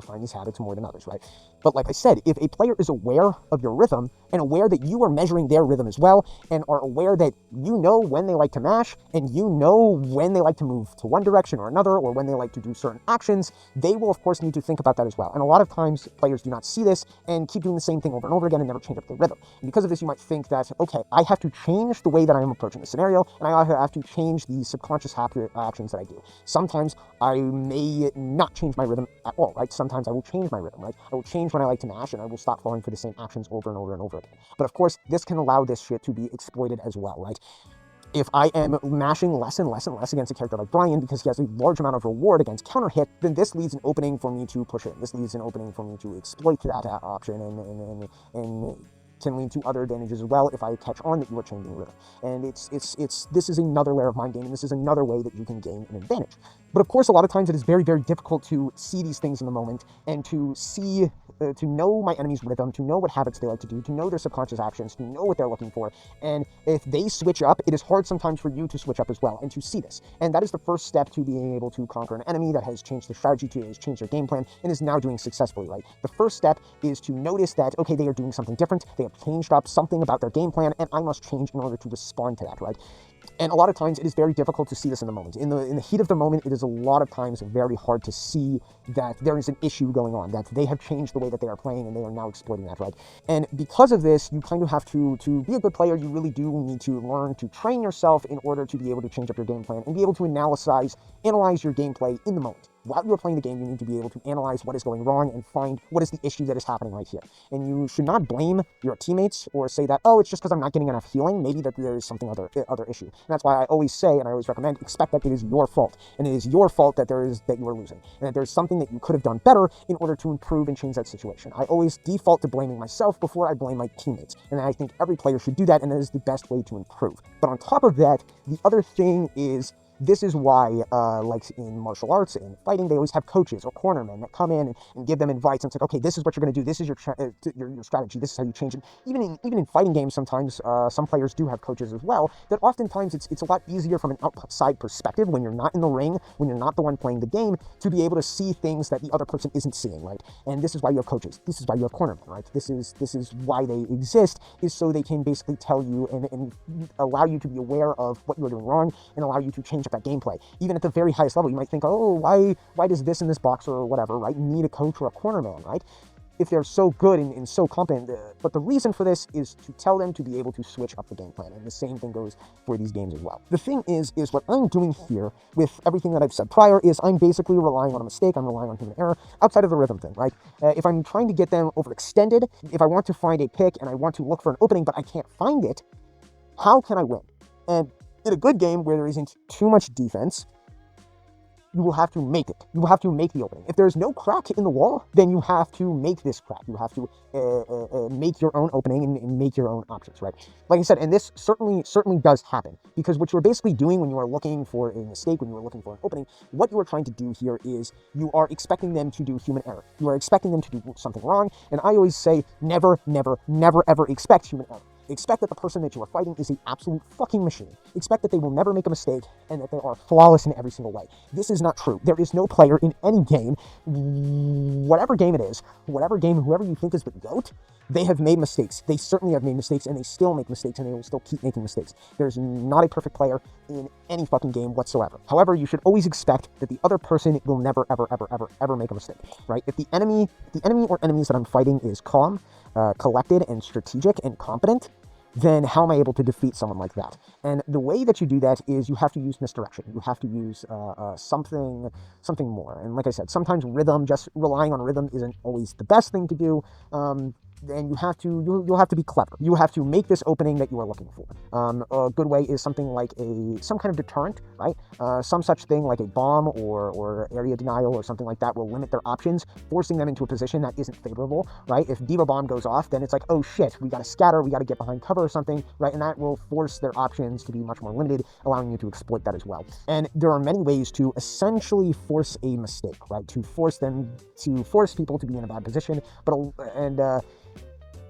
find these habits more than others, right? But like I said, if a player is aware of your rhythm and aware that you are measuring their rhythm as well, and are aware that you know when they like to mash, and you know when they like to move to one direction or another, or when they like to do certain actions, they will of course need to think about that as well. And a lot of times players do not see this and keep doing the same thing over and over again and never change up their rhythm. And because of this, you might think that, okay, I have to change the way that I am approaching the scenario, and I have to change the subconscious actions that I do. Sometimes I may not change my rhythm at all, right? Sometimes I will change my rhythm, right? I will change when I like to mash, and I will stop falling for the same actions over and over and over again. But of course, this can allow this shit to be exploited as well, right? If I am mashing less and less and less against a character like Brian because he has a large amount of reward against counter hit, then this leaves an opening for me to push in. This leaves an opening for me to exploit that option and can lead to other advantages as well if I catch on that you are changing rhythm. And this is another layer of mind game, and this is another way that you can gain an advantage. But of course, a lot of times it is very, very difficult to see these things in the moment and to see, to know my enemy's rhythm, to know what habits they like to do, to know their subconscious actions, to know what they're looking for. And if they switch up, it is hard sometimes for you to switch up as well and to see this. And that is the first step to being able to conquer an enemy that has changed their strategy, has changed their game plan, and is now doing successfully, right? The first step is to notice that, okay, they are doing something different, they have changed up something about their game plan, and I must change in order to respond to that, right? And a lot of times it is very difficult to see this in the moment. In the heat of the moment, it is a lot of times very hard to see that there is an issue going on, that they have changed the way that they are playing and they are now exploiting that, right? And because of this, you kind of have to be a good player, you really do need to learn to train yourself in order to be able to change up your game plan and be able to analyze your gameplay in the moment. While you are playing the game, you need to be able to analyze what is going wrong and find what is the issue that is happening right here. And you should not blame your teammates or say that, oh, it's just because I'm not getting enough healing. Maybe that there is something other issue. And that's why I always say, and I always recommend, expect that it is your fault. And it is your fault that you are losing. And that there's something that you could have done better in order to improve and change that situation. I always default to blaming myself before I blame my teammates. And I think every player should do that, and that is the best way to improve. But on top of that, the other thing is, this is why, like in martial arts and fighting, they always have coaches or cornermen that come in and give them advice. And it's like, okay, this is what you're going to do. This is your strategy. This is how you change it. Even in fighting games, sometimes some players do have coaches as well. That oftentimes it's a lot easier from an outside perspective when you're not in the ring, when you're not the one playing the game, to be able to see things that the other person isn't seeing, right? And this is why you have coaches. This is why you have cornermen, right? This is why they exist, is so they can basically tell you and allow you to be aware of what you are doing wrong and allow you to change up that gameplay. Even at the very highest level, you might think, oh, why does this in this box or whatever, right? You need a coach or a cornerman, right? If they're so good and so competent. But the reason for this is to tell them to be able to switch up the game plan. And the same thing goes for these games as well. The thing is what I'm doing here with everything that I've said prior is I'm basically relying on a mistake. I'm relying on human error outside of the rhythm thing, right? If I'm trying to get them overextended, if I want to find a pick and I want to look for an opening, but I can't find it, how can I win? And in a good game where there isn't too much defense, you will have to make it. You will have to make the opening. If there's no crack in the wall, then you have to make this crack. You have to make your own opening and make your own options, right? Like I said, and this certainly does happen, because what you're basically doing when you are looking for a mistake, when you are looking for an opening, what you are trying to do here is you are expecting them to do human error. You are expecting them to do something wrong, and I always say never, never, never, ever expect human error. Expect that the person that you are fighting is an absolute fucking machine. Expect that they will never make a mistake and that they are flawless in every single way. This is not true. There is no player in any game, whatever game it is, whatever game, whoever you think is the GOAT, they have made mistakes. They certainly have made mistakes, and they still make mistakes, and they will still keep making mistakes. There's not a perfect player in any fucking game whatsoever. However, you should always expect that the other person will never, ever, ever, ever, ever make a mistake, right? If the enemy or enemies that I'm fighting is calm, collected, and strategic, and competent, then how am I able to defeat someone like that? And the way that you do that is you have to use misdirection. You have to use something more. And like I said, sometimes rhythm, just relying on rhythm isn't always the best thing to do. And you'll have to be clever. You have to make this opening that you are looking for. A good way is something like some kind of deterrent, right? Some such thing like a bomb or area denial or something like that will limit their options, forcing them into a position that isn't favorable, right? If Diva Bomb goes off, then it's like, oh shit, we gotta scatter, we gotta get behind cover or something, right? And that will force their options to be much more limited, allowing you to exploit that as well. And there are many ways to essentially force a mistake, right? To force people to be in a bad position,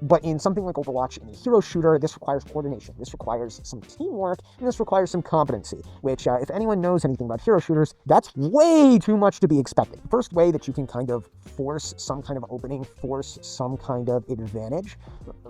but in something like Overwatch, in a hero shooter, this requires coordination, this requires some teamwork, and this requires some competency, which if anyone knows anything about hero shooters, that's way too much to be expected. The first way that you can kind of force some kind of opening, force some kind of advantage,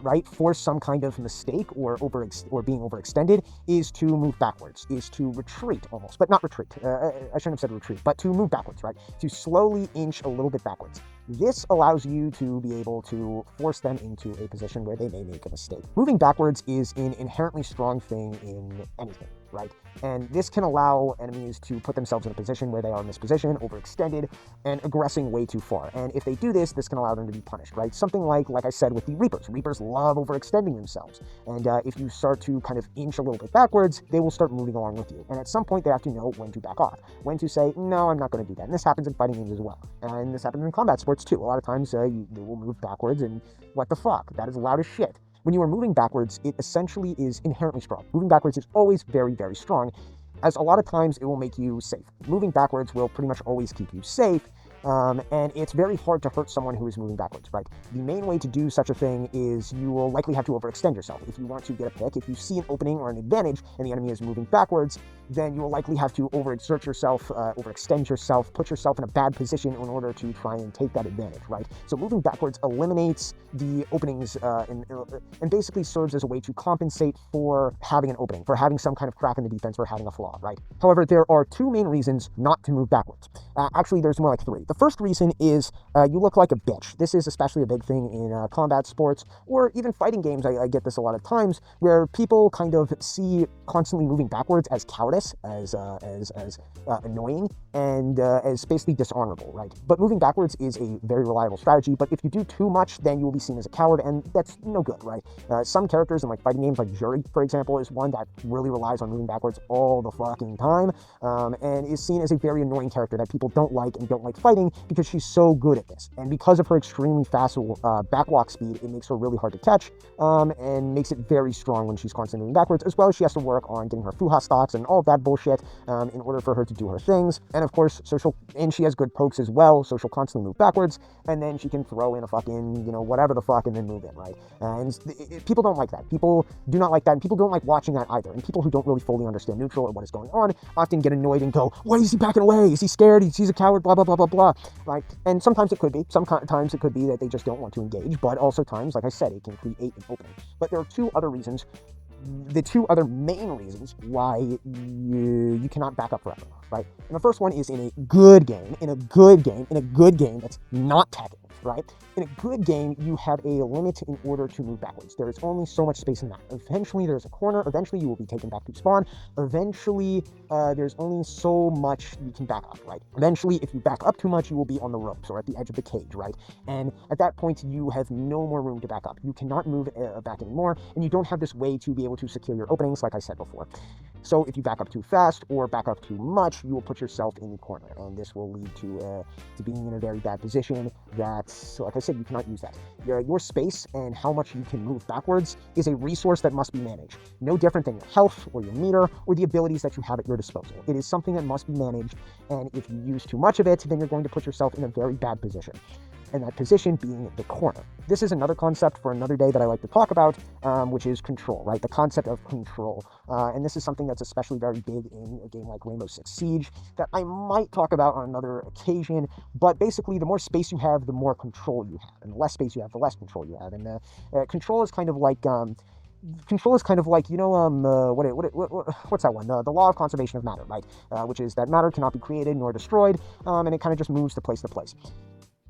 right? Force some kind of mistake or being overextended is to move backwards, is to retreat almost, but not retreat. I shouldn't have said retreat, but to move backwards, right? To slowly inch a little bit backwards. This allows you to be able to force them into a position where they may make a mistake. Moving backwards is an inherently strong thing in anything, right? And this can allow enemies to put themselves in a position where they are mispositioned, overextended, and aggressing way too far. And if they do this, this can allow them to be punished, right? Something like I said with the Reapers. Reapers love overextending themselves. And if you start to kind of inch a little bit backwards, they will start moving along with you. And at some point, they have to know when to back off, when to say, no, I'm not going to do that. And this happens in fighting games as well. And this happens in combat sports too. A lot of times, they will move backwards, and what the fuck? That is loud as shit. When you are moving backwards, it essentially is inherently strong. Moving backwards is always very, very strong, as a lot of times it will make you safe. Moving backwards will pretty much always keep you safe, and it's very hard to hurt someone who is moving backwards, right? The main way to do such a thing is you will likely have to overextend yourself. If you want to get a pick, if you see an opening or an advantage and the enemy is moving backwards, then you will likely have to overexert yourself, overextend yourself, put yourself in a bad position in order to try and take that advantage, right? So moving backwards eliminates the openings and basically serves as a way to compensate for having an opening, for having some kind of crack in the defense, for having a flaw, right? However, there are two main reasons not to move backwards. Actually, there's more like three. The first reason is you look like a bitch. This is especially a big thing in combat sports or even fighting games. I get this a lot of times where people kind of see constantly moving backwards as cowardice, as annoying, and as basically dishonorable, right? But moving backwards is a very reliable strategy, but if you do too much, then you will be seen as a coward, and that's no good, right? Some characters in like fighting games, like Jury, for example, is one that really relies on moving backwards all the fucking time, and is seen as a very annoying character that people don't like and don't like fighting because she's so good at this. And because of her extremely fast backwalk speed, it makes her really hard to catch, and makes it very strong when she's constantly moving backwards, as well as she has to work on getting her Fuha stocks and all of that bullshit in order for her to do her things. And of course, and she has good pokes as well, so she'll constantly move backwards, and then she can throw in a fucking, whatever the fuck, and then move in, right? And people don't like that. People do not like that, and people don't like watching that either. And people who don't really fully understand neutral or what is going on often get annoyed and go, why is he backing away? Is he scared? He's a coward, blah, blah, blah, blah, blah, right? And sometimes it could be. Sometimes it could be that they just don't want to engage, but also times, like I said, it can create an opening. But there are two other reasons, the two other main reasons why you cannot back up forever, right? And the first one is in a good game that's not tagging, right? In a good game, you have a limit in order to move backwards. There is only so much space in that. Eventually, there's a corner. Eventually, you will be taken back to spawn. Eventually, there's only so much you can back up, right? Eventually, if you back up too much, you will be on the ropes or at the edge of the cage, right? And at that point, you have no more room to back up. You cannot move back anymore, and you don't have this way to be able to secure your openings, like I said before. So if you back up too fast or back up too much, you will put yourself in the corner, and this will lead to being in a very bad position that, so like I said, you cannot use that. Your space and how much you can move backwards is a resource that must be managed. No different than your health or your meter or the abilities that you have at your disposal. It is something that must be managed, and if you use too much of it, then you're going to put yourself in a very bad position. And that position being the corner. This is another concept for another day that I like to talk about, which is control, right? The concept of control. And this is something that's especially very big in a game like Rainbow Six Siege that I might talk about on another occasion. But basically, the more space you have, the more control you have. And the less space you have, the less control you have. And control is kind of like... Control is kind of like, what's that one? The law of conservation of matter, right? Which is that matter cannot be created nor destroyed, and it kind of just moves to place to place.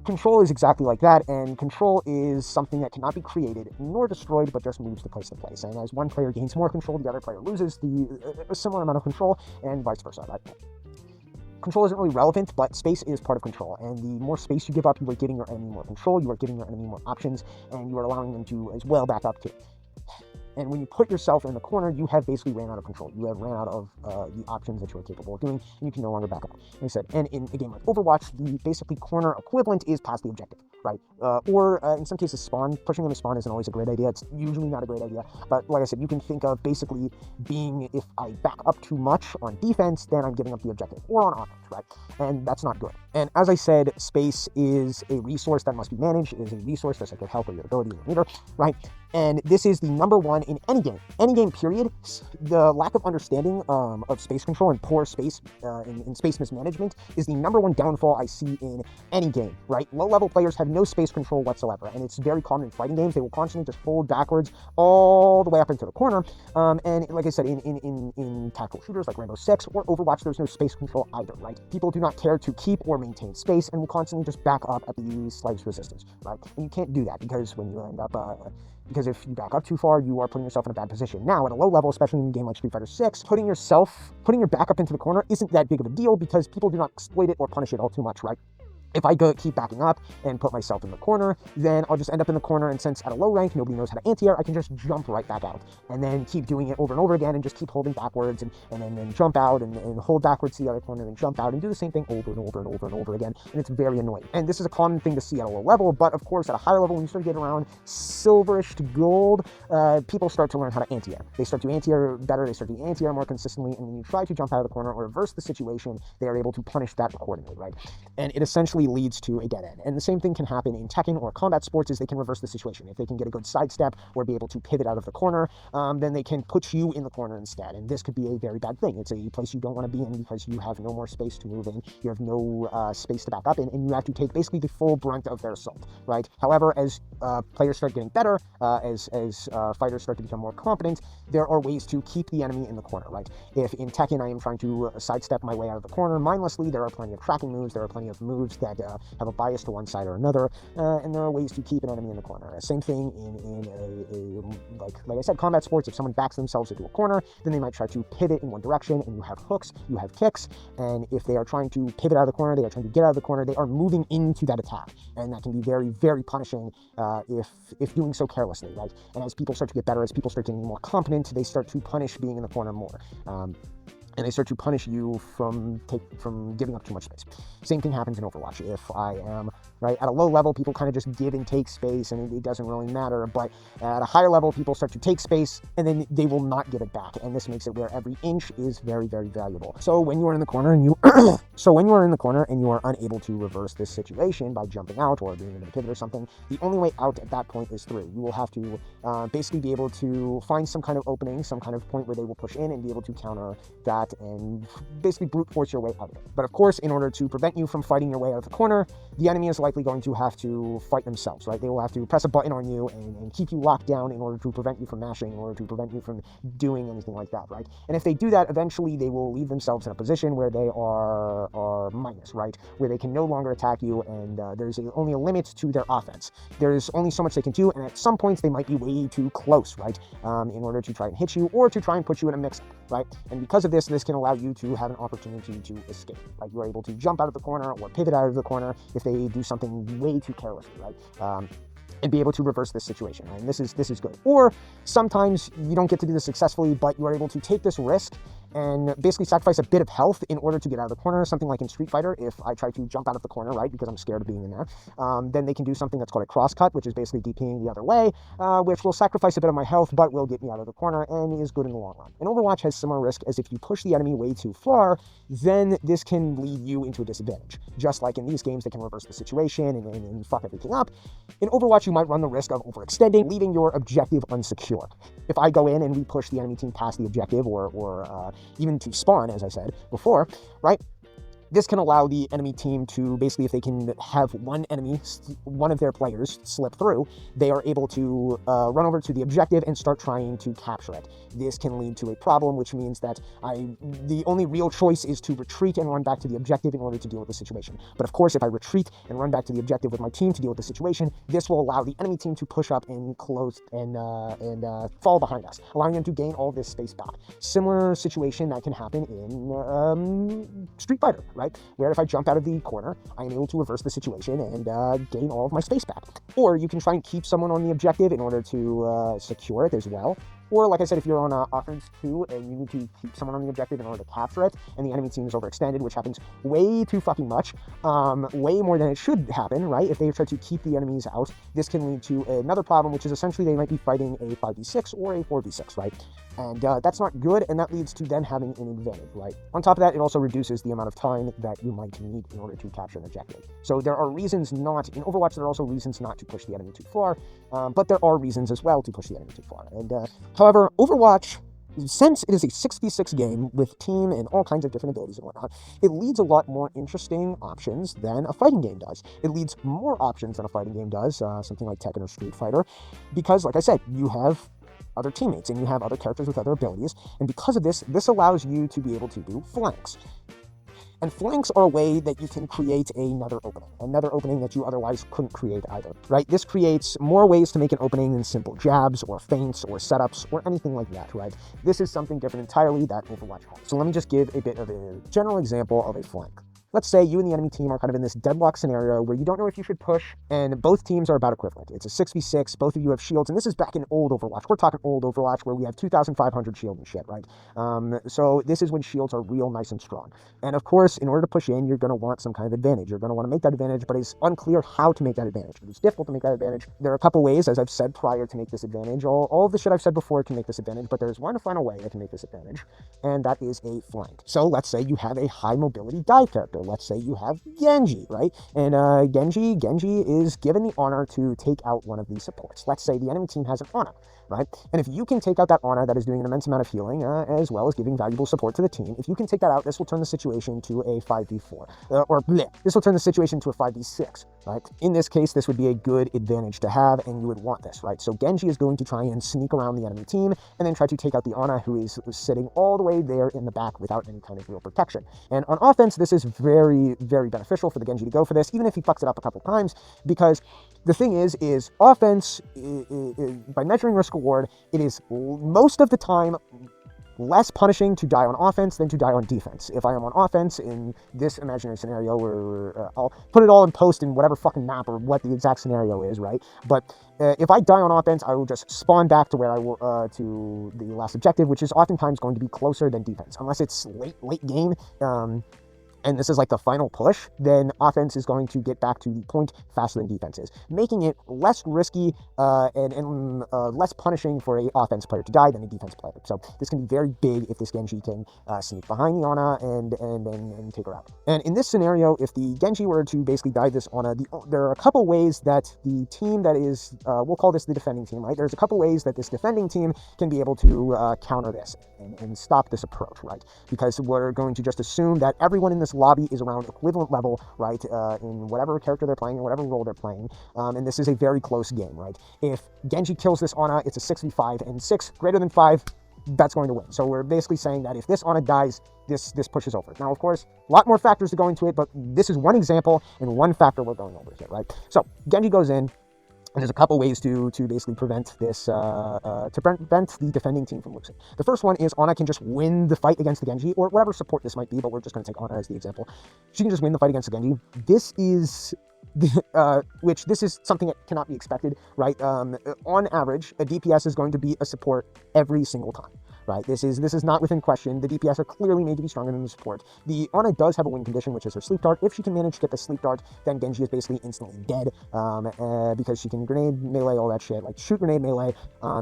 Control is exactly like that, and control is something that cannot be created nor destroyed, but just moves to place to place. And as one player gains more control, the other player loses a similar amount of control, and vice versa, right? Control isn't really relevant, but space is part of control, and the more space you give up, you are giving your enemy more control, you are giving your enemy more options, and you are allowing them to as well back up too. And when you put yourself in the corner, you have basically ran out of control. You have ran out of the options that you are capable of doing, and you can no longer back up. Like I said, and in a game like Overwatch, the basically corner equivalent is pass the objective, right? Or in some cases, spawn. Pushing them to spawn isn't always a great idea. It's usually not a great idea. But like I said, you can think of basically being, if I back up too much on defense, then I'm giving up the objective, or on offense, right? And that's not good. And as I said, space is a resource that must be managed. It is a resource that's like your health or your ability or your meter, right? And this is the number one in any game period. The lack of understanding of space control and poor space in space mismanagement is the number one downfall I see in any game, right? Low-level players have no space control whatsoever, and it's very common in fighting games. They will constantly just fold backwards all the way up into the corner, and like I said, in tactical shooters like Rainbow Six or Overwatch, there's no space control either, right? People do not care to keep or maintain space and will constantly just back up at the slightest resistance, right? And you can't do that because when you end up... because if you back up too far, you are putting yourself in a bad position. Now, at a low level, especially in a game like Street Fighter 6, putting your back up into the corner isn't that big of a deal because people do not exploit it or punish it all too much, right? If I keep backing up and put myself in the corner, then I'll just end up in the corner, and since at a low rank, nobody knows how to anti-air, I can just jump right back out, and then keep doing it over and over again, and just keep holding backwards, and then jump out, and hold backwards to the other corner, and jump out, and do the same thing over and over and over and over again, and it's very annoying. And this is a common thing to see at a low level, but of course, at a higher level, when you start to get around silverish to gold, people start to learn how to anti-air. They start to anti-air better, they start to anti-air more consistently, and when you try to jump out of the corner or reverse the situation, they are able to punish that accordingly, right? And it essentially leads to a dead end. And the same thing can happen in Tekken or combat sports, is they can reverse the situation. If they can get a good sidestep or be able to pivot out of the corner, then they can put you in the corner instead. And this could be a very bad thing. It's a place you don't want to be in because you have no more space to move in. You have no space to back up in, and you have to take basically the full brunt of their assault, right? However, as players start getting better, as fighters start to become more competent, there are ways to keep the enemy in the corner, right? If in Tekken I am trying to sidestep my way out of the corner mindlessly, there are plenty of tracking moves, there are plenty of moves that have a bias to one side or another, and there are ways to keep an enemy in the corner. Same thing in like I said, combat sports. If someone backs themselves into a corner, then they might try to pivot in one direction, and you have hooks, you have kicks, and if they are trying to pivot out of the corner, they are trying to get out of the corner, they are moving into that attack, and that can be very, very punishing if doing so carelessly, right? And as people start to get better, as people start getting more competent, they start to punish being in the corner more. And they start to punish you from giving up too much space. Same thing happens in Overwatch. If I am right at a low level, people kind of just give and take space, and it doesn't really matter. But at a higher level, people start to take space, and then they will not give it back. And this makes it where every inch is very, very valuable. So when you are in the corner and you are unable to reverse this situation by jumping out or doing a pivot or something, the only way out at that point is through. You will have to basically be able to find some kind of opening, some kind of point where they will push in and be able to counter that that and basically brute force your way out of it. But of course, in order to prevent you from fighting your way out of the corner, the enemy is likely going to have to fight themselves, right? They will have to press a button on you and keep you locked down in order to prevent you from mashing, in order to prevent you from doing anything like that, right? And if they do that, eventually they will leave themselves in a position where they are minus, right? Where they can no longer attack you, and there's only a limit to their offense. There's only so much they can do, and at some points they might be way too close, right? In order to try and hit you or to try and put you in a mix-up, right? And because of this can allow you to have an opportunity to escape. Like you're able to jump out of the corner or pivot out of the corner if they do something way too carelessly, right? And be able to reverse this situation, right? And this is good. Or sometimes you don't get to do this successfully, but you are able to take this risk and basically sacrifice a bit of health in order to get out of the corner. Something like in Street Fighter, if I try to jump out of the corner, right, because I'm scared of being in there, then they can do something that's called a cross cut, which is basically DPing the other way, which will sacrifice a bit of my health, but will get me out of the corner and is good in the long run. And Overwatch has similar risk, as if you push the enemy way too far, then this can lead you into a disadvantage. Just like in these games, they can reverse the situation and fuck everything up. In Overwatch, you might run the risk of overextending, leaving your objective unsecure. If I go in and we push the enemy team past the objective or even to spawn, as I said before, right? This can allow the enemy team to basically, if they can have one of their players slip through, they are able to run over to the objective and start trying to capture it. This can lead to a problem, which means that the only real choice is to retreat and run back to the objective in order to deal with the situation. But of course, if I retreat and run back to the objective with my team to deal with the situation, this will allow the enemy team to push up and close and fall behind us, allowing them to gain all this space back. Similar situation that can happen in Street Fighter, right? Where if I jump out of the corner, I am able to reverse the situation and gain all of my space back. Or you can try and keep someone on the objective in order to secure it as well. Or, like I said, if you're on offense too, and you need to keep someone on the objective in order to capture it, and the enemy team is overextended, which happens way too fucking much, way more than it should happen, right? If they try to keep the enemies out, this can lead to another problem, which is essentially they might be fighting a 5v6 or a 4v6, right? And that's not good, and that leads to them having an advantage, right? On top of that, it also reduces the amount of time that you might need in order to capture an objective. So there are reasons not, in Overwatch, there are also reasons not to push the enemy too far, but there are reasons as well to push the enemy too far. And however, Overwatch, since it is a 6v6 game with team and all kinds of different abilities and whatnot, it leads a lot more interesting options than a fighting game does. It leads more options than a fighting game does, something like Tekken or Street Fighter, because, like I said, you have other teammates and you have other characters with other abilities, and because of this allows you to be able to do flanks. And flanks are a way that you can create another opening that you otherwise couldn't create either, right? This creates more ways to make an opening than simple jabs or feints or setups or anything like that, right? This is something different entirely that Overwatch has. So let me just give a bit of a general example of a flank. Let's say you and the enemy team are kind of in this deadlock scenario where you don't know if you should push, and both teams are about equivalent. It's a 6v6, both of you have shields, and this is back in old Overwatch. We're talking old Overwatch where we have 2,500 shield and shit, right? So this is when shields are real nice and strong. And of course, in order to push in, you're going to want some kind of advantage. You're going to want to make that advantage, but it's unclear how to make that advantage. It's difficult to make that advantage. There are a couple ways, as I've said prior, to make this advantage. All of the shit I've said before can make this advantage, but there's one final way to make this advantage, and that is a flank. So let's say you have a high mobility dive character. Let's say you have Genji, right? And Genji is given the honor to take out one of these supports. Let's say the enemy team has an Ana, right? And if you can take out that Ana that is doing an immense amount of healing, as well as giving valuable support to the team, if you can take that out, this will turn the situation to a 5v4. This will turn the situation to a 5v6, right? In this case, this would be a good advantage to have, and you would want this, right? So Genji is going to try and sneak around the enemy team, and then try to take out the Ana, who is sitting all the way there in the back without any kind of real protection. And on offense, this is very, very beneficial for the Genji to go for this, even if he fucks it up a couple times, because the thing is offense, by measuring risk-reward, it is most of the time less punishing to die on offense than to die on defense. If I am on offense in this imaginary scenario, where I'll put it all in post in whatever fucking map or what the exact scenario is, right? But if I die on offense, I will just spawn back to where I will to the last objective, which is oftentimes going to be closer than defense, unless it's late game. And this is like the final push, then offense is going to get back to the point faster than defense is, making it less risky and less punishing for an offense player to die than a defense player. So this can be very big if this Genji can sneak behind the Ana and take her out. And in this scenario, if the Genji were to basically dive this Ana, there are a couple ways that the team that is, we'll call this the defending team, right? There's a couple ways that this defending team can be able to counter this. and stop this approach, right? Because we're going to just assume that everyone in this lobby is around equivalent level, right, in whatever character they're playing, or whatever role they're playing, and this is a very close game, right? If Genji kills this Ana, it's a 6v5, and 6 greater than 5, that's going to win. So we're basically saying that if this Ana dies, this pushes over. Now, of course, a lot more factors to go into it, but this is one example and one factor we're going over here, right? So Genji goes in, and there's a couple ways to basically prevent this, prevent the defending team from losing. The first one is Ana can just win the fight against the Genji, or whatever support this might be, but we're just going to take Ana as the example. She can just win the fight against the Genji. This is this is something that cannot be expected, right? On average, a DPS is going to be a support every single time, right? This is not within question. The DPS are clearly made to be stronger than the support. The Ana does have a win condition, which is her sleep dart. If she can manage to get the sleep dart, then Genji is basically instantly dead, because she can grenade, melee, all that shit. Like, shoot, grenade, melee,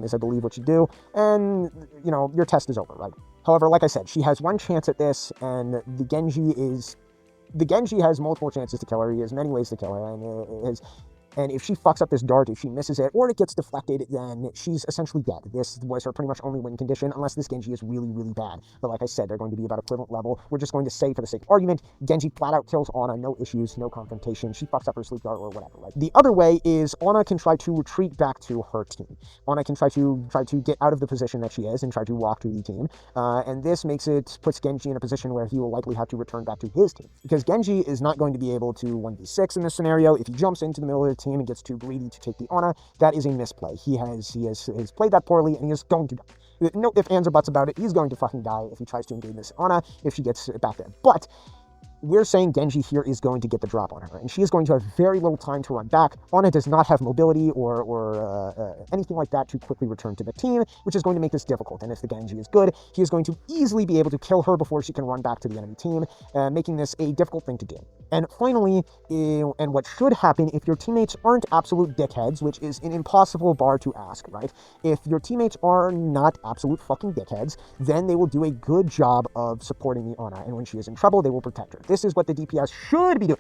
is I believe what you do, and, you know, your test is over, right? However, like I said, she has one chance at this, and the Genji has multiple chances to kill her. He has many ways to kill her, and if she fucks up this dart, if she misses it, or it gets deflected, then she's essentially dead. This was her pretty much only win condition, unless this Genji is really, really bad. But like I said, they're going to be about equivalent level. We're just going to say, for the sake of argument, Genji flat out kills Ana, no issues, no confrontation. She fucks up her sleep dart or whatever, right? The other way is Ana can try to retreat back to her team. Ana can try to get out of the position that she is and try to walk to the team. And this puts Genji in a position where he will likely have to return back to his team. Because Genji is not going to be able to 1v6 in this scenario. If he jumps into the middle of the team and gets too greedy to take the Ana, that is a misplay. He has played that poorly, and he is going to die. No ifs, ands, or buts about it. He's going to fucking die if he tries to engage this Ana, if she gets back there. But we're saying Genji here is going to get the drop on her, and she is going to have very little time to run back. Ana does not have mobility or anything like that to quickly return to the team, which is going to make this difficult. And if the Genji is good, he is going to easily be able to kill her before she can run back to the enemy team, making this a difficult thing to do. And finally, and what should happen if your teammates aren't absolute dickheads, which is an impossible bar to ask, right? If your teammates are not absolute fucking dickheads, then they will do a good job of supporting the Ana, and when she is in trouble, they will protect her. This is what the DPS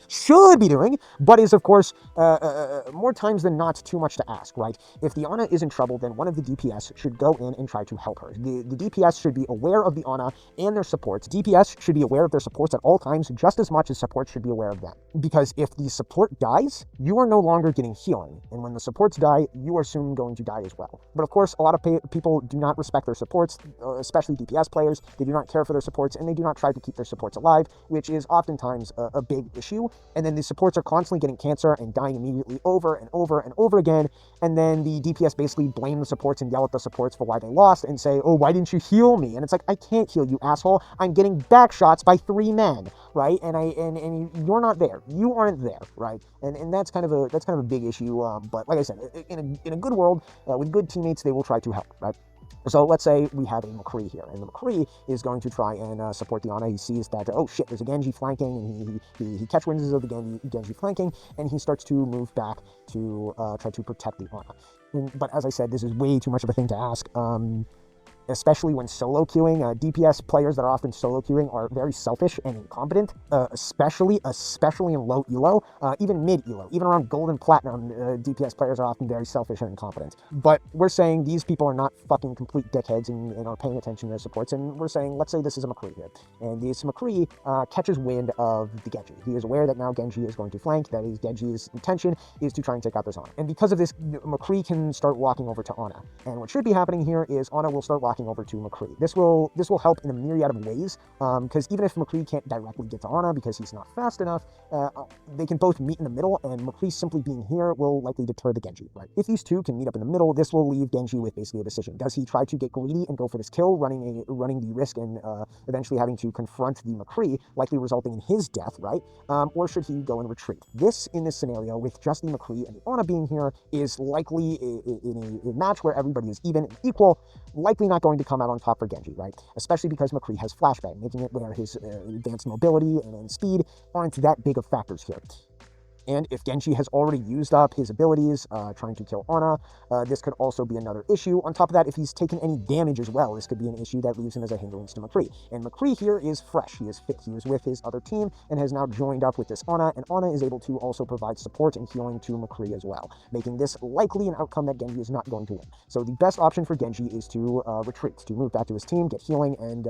should be doing, but is, of course, more times than not too much to ask, right? If the Ana is in trouble, then one of the DPS should go in and try to help her. The DPS should be aware of the Ana and their supports. DPS should be aware of their supports at all times, just as much as supports should be aware of them. Because if the support dies, you are no longer getting healing, and when the supports die, you are soon going to die as well. But of course, a lot of people do not respect their supports, especially DPS players. They do not care for their supports, and they do not try to keep their supports alive, which is oftentimes a big issue. And then the supports are constantly getting cancer and dying immediately over and over and over again, and then the DPS basically blame the supports and yell at the supports for why they lost and say, oh, why didn't you heal me? And it's like, I can't heal you, asshole. I'm getting back shots by 3 men, right? And you're not there. You aren't there, right? And that's kind of a big issue. But like I said, in a good world with good teammates, they will try to help, right? So let's say we have a McCree here, and the McCree is going to try and support the Ana. He sees that, oh shit, there's a Genji flanking, and he catch winds of the Genji flanking, and he starts to move back to try to protect the Ana. But as I said, this is way too much of a thing to ask. Especially when solo queuing. DPS players that are often solo queuing are very selfish and incompetent, especially in low elo, even mid elo, even around gold and platinum. DPS players are often very selfish and incompetent. But we're saying these people are not fucking complete dickheads and are paying attention to their supports, and we're saying, let's say this is a McCree here, and this McCree catches wind of the Genji. He is aware that now Genji is going to flank, that is Genji's intention is to try and take out this Ana. And because of this, McCree can start walking over to Ana. And what should be happening here is Ana will start walking over to McCree. This will help in a myriad of ways, because even if McCree can't directly get to Ana because he's not fast enough, they can both meet in the middle, and McCree simply being here will likely deter the Genji, right? If these two can meet up in the middle, this will leave Genji with basically a decision. Does he try to get greedy and go for this kill, running the risk and eventually having to confront the McCree, likely resulting in his death, right? Or should he go and retreat? In this scenario, with just the McCree and the Ana being here, is likely in a match where everybody is even and equal, likely not going to come out on top for Genji, right? Especially because McCree has flashbang, making it where his advanced mobility and speed aren't that big of factors here. And if Genji has already used up his abilities trying to kill Ana, this could also be another issue. On top of that, if he's taken any damage as well, this could be an issue that leaves him as a hindrance to McCree. And McCree here is fresh. He is fit. He was with his other team and has now joined up with this Ana, and Ana is able to also provide support and healing to McCree as well, making this likely an outcome that Genji is not going to win. So the best option for Genji is to retreat, to move back to his team, get healing, and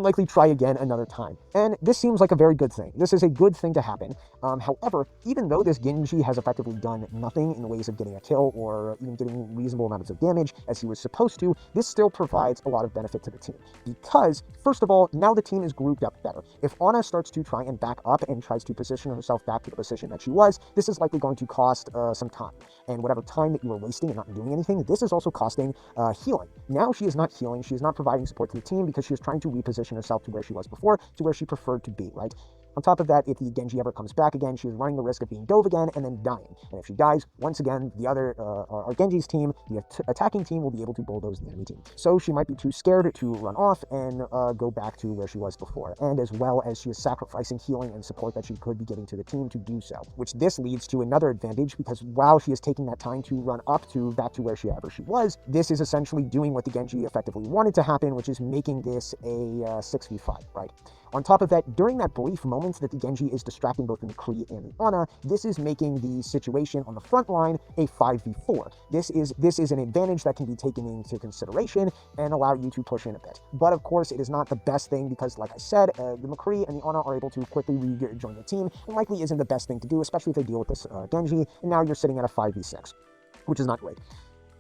likely try again another time. And this seems like a very good thing. This is a good thing to happen. However, even though this Genji has effectively done nothing in the ways of getting a kill or even getting reasonable amounts of damage as he was supposed to, this still provides a lot of benefit to the team. Because, first of all, now the team is grouped up better. If Ana starts to try and back up and tries to position herself back to the position that she was, this is likely going to cost some time. And whatever time that you are wasting and not doing anything, this is also costing healing. Now she is not healing, she is not providing support to the team because she is trying to reposition herself to where she was before, to where she preferred to be, right? On top of that, if the Genji ever comes back again, she is running the risk of being dove again and then dying. And if she dies, once again, the other, our Genji's team, the attacking team, will be able to bulldoze the enemy team. So she might be too scared to run off and go back to where she was before. And as well as she is sacrificing healing and support that she could be giving to the team to do so. Which this leads to another advantage, because while she is taking that time to run up to back to where she was, this is essentially doing what the Genji effectively wanted to happen, which is making this a 6v5, right? On top of that, during that brief moment that the Genji is distracting both the McCree and the Ana, this is making the situation on the front line a 5v4. This is an advantage that can be taken into consideration and allow you to push in a bit. But of course, it is not the best thing because, like I said, the McCree and the Ana are able to quickly rejoin the team, and likely isn't the best thing to do, especially if they deal with this Genji, and now you're sitting at a 5v6, which is not great.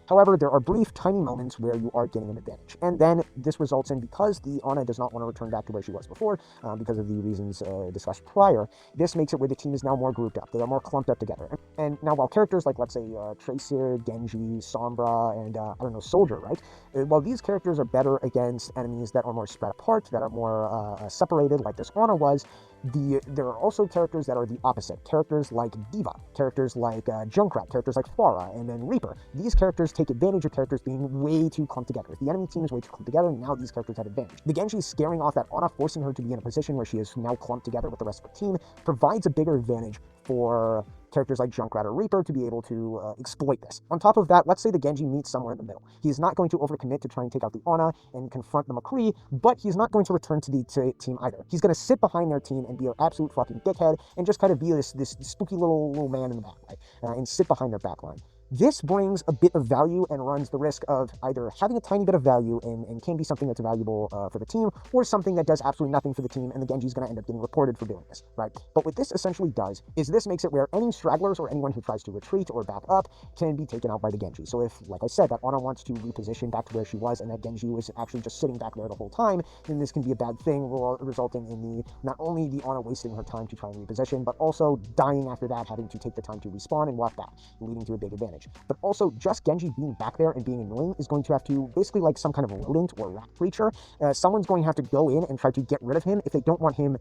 However, there are brief, tiny moments where you are getting an advantage. And then this results in, because the Ana does not want to return back to where she was before, because of the reasons discussed prior, this makes it where the team is now more grouped up. They are more clumped up together. And now while characters like, let's say, Tracer, Genji, Sombra, and, I don't know, Soldier, right? While these characters are better against enemies that are more spread apart, that are more separated, like this Ana was, there are also characters that are the opposite. Characters like Diva, characters like Junkrat, characters like Pharah, and then Reaper. These characters take advantage of characters being way too clumped together. If the enemy team is way too clumped together, now these characters have advantage. The Genji scaring off that Ana, forcing her to be in a position where she is now clumped together with the rest of the team, provides a bigger advantage for characters like Junkrat or Reaper to be able to exploit this. On top of that, let's say the Genji meets somewhere in the middle. He's not going to overcommit to try and take out the Ana and confront the McCree, but he's not going to return to the team either. He's going to sit behind their team and be an absolute fucking dickhead and just kind of be this spooky little man in the back, right? And sit behind their back line. This brings a bit of value and runs the risk of either having a tiny bit of value and can be something that's valuable for the team, or something that does absolutely nothing for the team, and the Genji's going to end up getting reported for doing this, right? But what this essentially does is this makes it where any stragglers or anyone who tries to retreat or back up can be taken out by the Genji. So if, like I said, that Ana wants to reposition back to where she was and that Genji was actually just sitting back there the whole time, then this can be a bad thing, resulting in not only the Ana wasting her time to try and reposition, but also dying after that, having to take the time to respawn and walk back, leading to a big advantage. But also, just Genji being back there and being annoying is going to have to, basically like some kind of rodent or rat creature, someone's going to have to go in and try to get rid of him if they don't want him